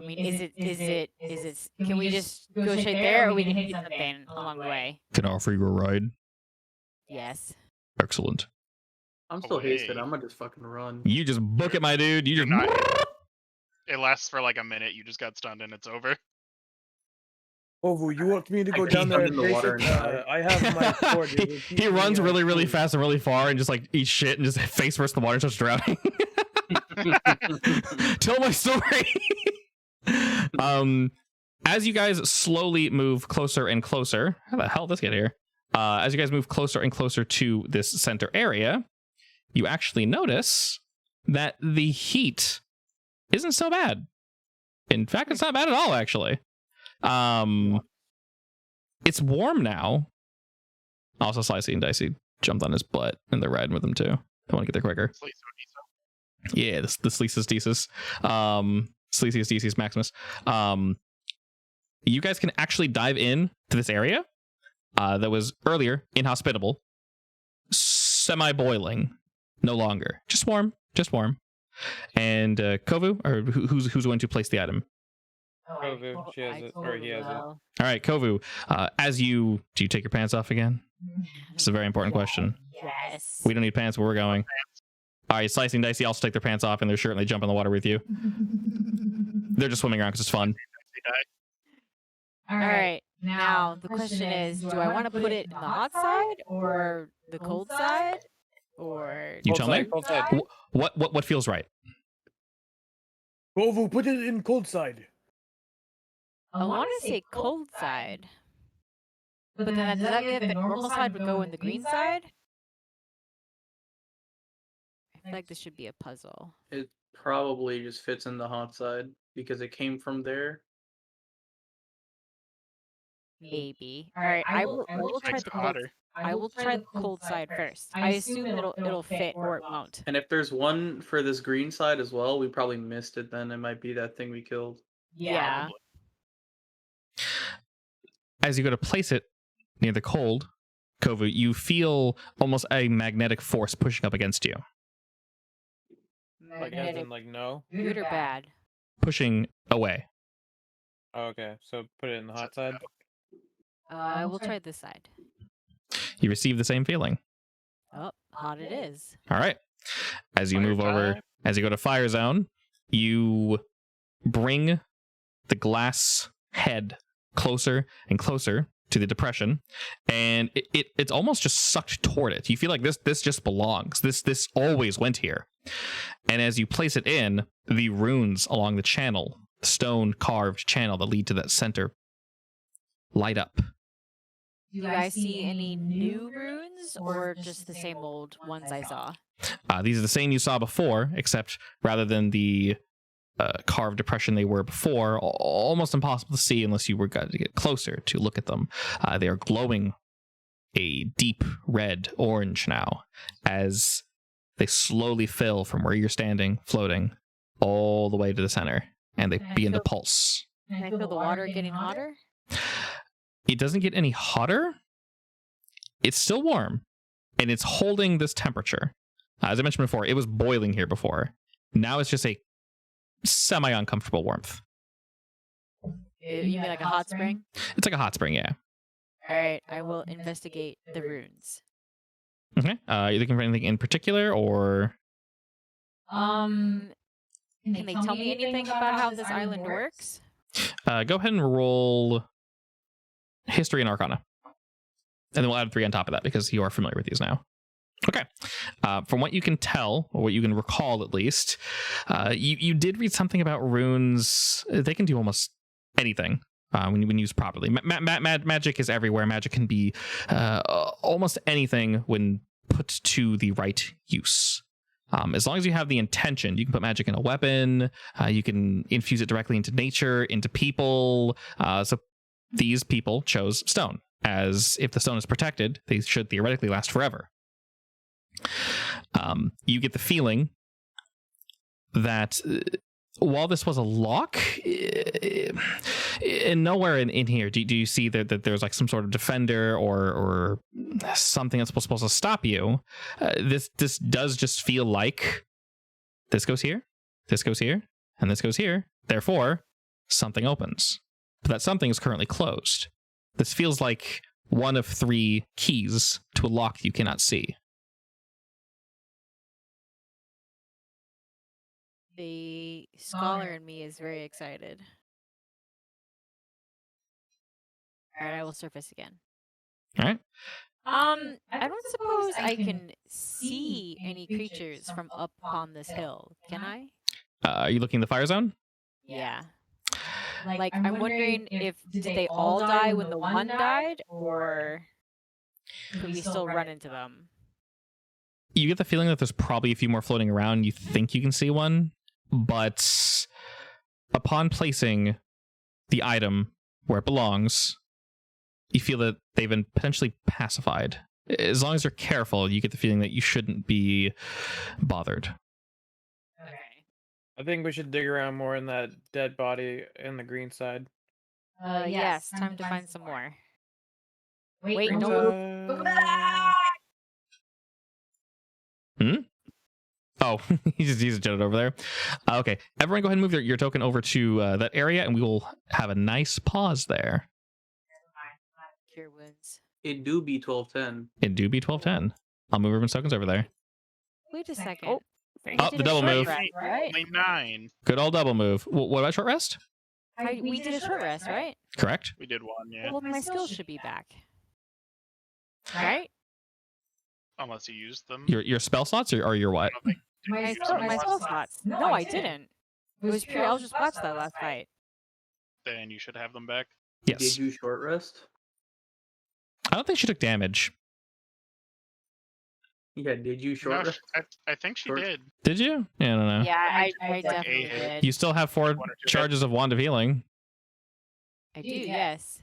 mean, is it? Can we just go straight there, or we can hit something along the way? Can I offer you a ride? Yes. Excellent. I'm still hasted. I'm gonna just fucking run. You just book it, my dude. You just. It lasts for like a minute. You just got stunned and it's over. Kovu, you want me to go I down there in and the face water it? and I have my sword. He runs really, really fast and really far and just like eats shit and just face first in the water and starts drowning. Tell my story. As you guys slowly move closer and closer, how the hell did this get here? As you guys move closer and closer to this center area, you actually notice that the heat isn't so bad. In fact, it's not bad at all, actually. It's warm now. Also, Slicey and Dicey jumped on his butt and they're riding with him too. I want to get there quicker. Yeah, the Sleasis Desis. Sleacius Desis Maximus. You guys can actually dive in to this area that was earlier inhospitable, semi-boiling, no longer. Just warm. And Kovu, or who's going to place the item? Kovu, she has it, or he has it. All right, Kovu. Do you take your pants off again? It's a very important question. Yes. We don't need pants where we're going. All right, Slicey and Dicey also take their pants off and their shirt and they jump in the water with you. They're just swimming around because it's fun. All right. Now the question is, do I want to put it in the hot side or the cold side, or You tell me. Cold side. What feels right? Kovu, put it in cold side. I want to say cold side, but then does that mean that the normal side would go in the green side? I feel like this should be a puzzle. It probably just fits in the hot side because it came from there. Maybe. All right, I will try the cold. I will try the cold side first. I assume it'll fit or it won't. And if there's one for this green side as well, we probably missed it. Then it might be that thing we killed. Yeah. As you go to place it near the cold, Kovu, you feel almost a magnetic force pushing up against you. Like as in like no? Good or bad? Pushing away. Oh, okay, so put it in the hot side. I will try this side. You receive the same feeling. Oh, hot it is. All right. As you Fire move over, time. as you go to fire zone, you bring the glass head closer and closer to the depression, and it's almost just sucked toward it. You feel like this just belongs. This always went here. And as you place it in, the runes along the channel, the stone carved channel that lead to that center, light up. Do you guys see any new runes or just the same old ones I saw? These are the same you saw before, except rather than the carved depression they were before, almost impossible to see unless you were got to get closer to look at them. They are glowing a deep red orange now, as they slowly fill from where you're standing, floating, all the way to the center, and they begin to pulse. Can I feel the water getting hotter? It doesn't get any hotter. It's still warm, and it's holding this temperature. As I mentioned before, it was boiling here before. Now it's just a semi-uncomfortable warmth. You mean like a hot spring? It's like a hot spring, yeah. All right, I will investigate the runes. Okay. You looking for anything in particular, or? Can they tell me anything about how this island works? Go ahead and roll History and Arcana. And then we'll add 3 on top of that because you are familiar with these now. Okay. From what you can tell, or what you can recall at least, you did read something about runes. They can do almost anything when used properly. Magic is everywhere. Magic can be almost anything when put to the right use. As long as you have the intention, you can put magic in a weapon. You can infuse it directly into nature, into people. So these people chose stone, as if the stone is protected, they should theoretically last forever. You get the feeling that while this was a lock, nowhere in here do you see that there's like some sort of defender or something that's supposed to stop you. This does just feel like this goes here, this goes here, and this goes here. Therefore, something opens. But that something is currently closed. This feels like one of 3 keys to a lock you cannot see. The scholar in me is very excited. All right, I will surface again. All right. I don't suppose I can see any creatures from up on this hill, can I? Are you looking at the fire zone? Yeah. Like, I'm wondering if did they all die when the one died, or could we still run into them? You get the feeling that there's probably a few more floating around. You think you can see one, but upon placing the item where it belongs, you feel that they've been potentially pacified. As long as you're careful, you get the feeling that you shouldn't be bothered. Okay. I think we should dig around more in that dead body in the green side. Yes, time to find some more. Wait, Green don't side. Oh, he's jetted over there. Okay, everyone go ahead and move your token over to that area, and we will have a nice pause there. Cure wounds. It do be 1210. It do be 1210. I'll move everyone's tokens over there. Wait a second. Oh, thank Oh, We the did a double short move. rest, right? Only 9. Good old double move. What about short rest? We did a short rest, right? Correct. We did 1, yeah. Well, my skills should be back. Right? Unless you used them. Your spell slots or your what? I don't think- did you My use spell, them my last spell time? slots. No, I didn't. It was pure Eldritch Blast that last fight. Then you should have them back. Yes. Did you short rest? I don't think she took damage. Yeah, did you short No, rest? I think she Short- did. Did you? Yeah, I don't know. Yeah, I Like definitely a hit. did. You still have 4 1 or 2 charges of Wand of Healing, I do, yes.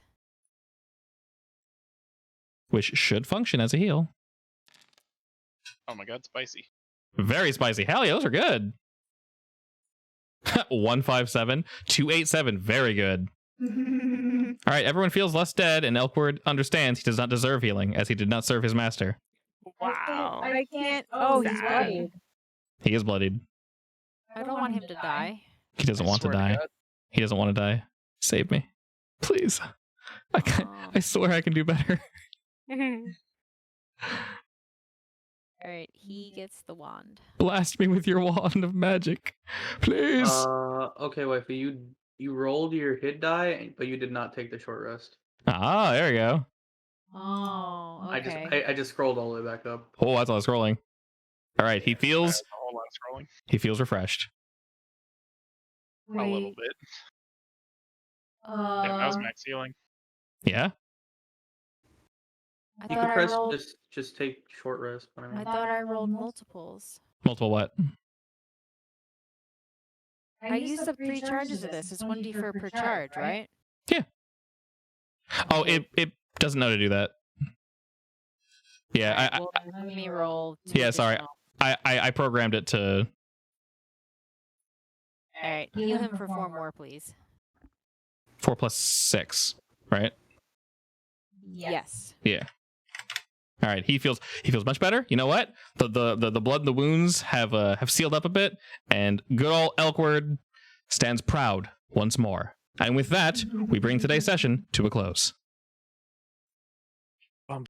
which should function as a heal. Oh my god, spicy. Very spicy. Hell yeah, those are good. 157, 287. Very good. All right, everyone feels less dead, and Elkward understands he does not deserve healing, as he did not serve his master. Wow. I can't. Oh, he's Sad. bloodied. He is bloodied. I don't want him to die. He doesn't want to Swear die. God. He doesn't want to die. Save me. Please. I swear I can do better. All right, he gets the wand. Blast me with your wand of magic. Please. Okay, wifey, you rolled your hit die, but you did not take the short rest. Ah, there we go. Oh, okay. I just scrolled all the way back up. Oh, that's all scrolling. All right, he That's feels a whole lot of scrolling. he feels refreshed. A little bit. Yeah, that was max healing. Yeah? I You thought can I press rolled. just take short rest. But I I mean, thought I rolled multiples. Multiple what? I used up 3 charges of this. It's 1d4 per charge, right? Oh, it doesn't know to do that. Yeah, Alright, well, let me roll. 2 yeah, sorry. additional. I programmed it to. All right, heal him for 4 more, please. 4 plus 6, right? Yes. Yeah. All right. He feels much better. You know what? The blood in the wounds have sealed up a bit, and good old Elkward stands proud once more. And with that, we bring today's session to a close.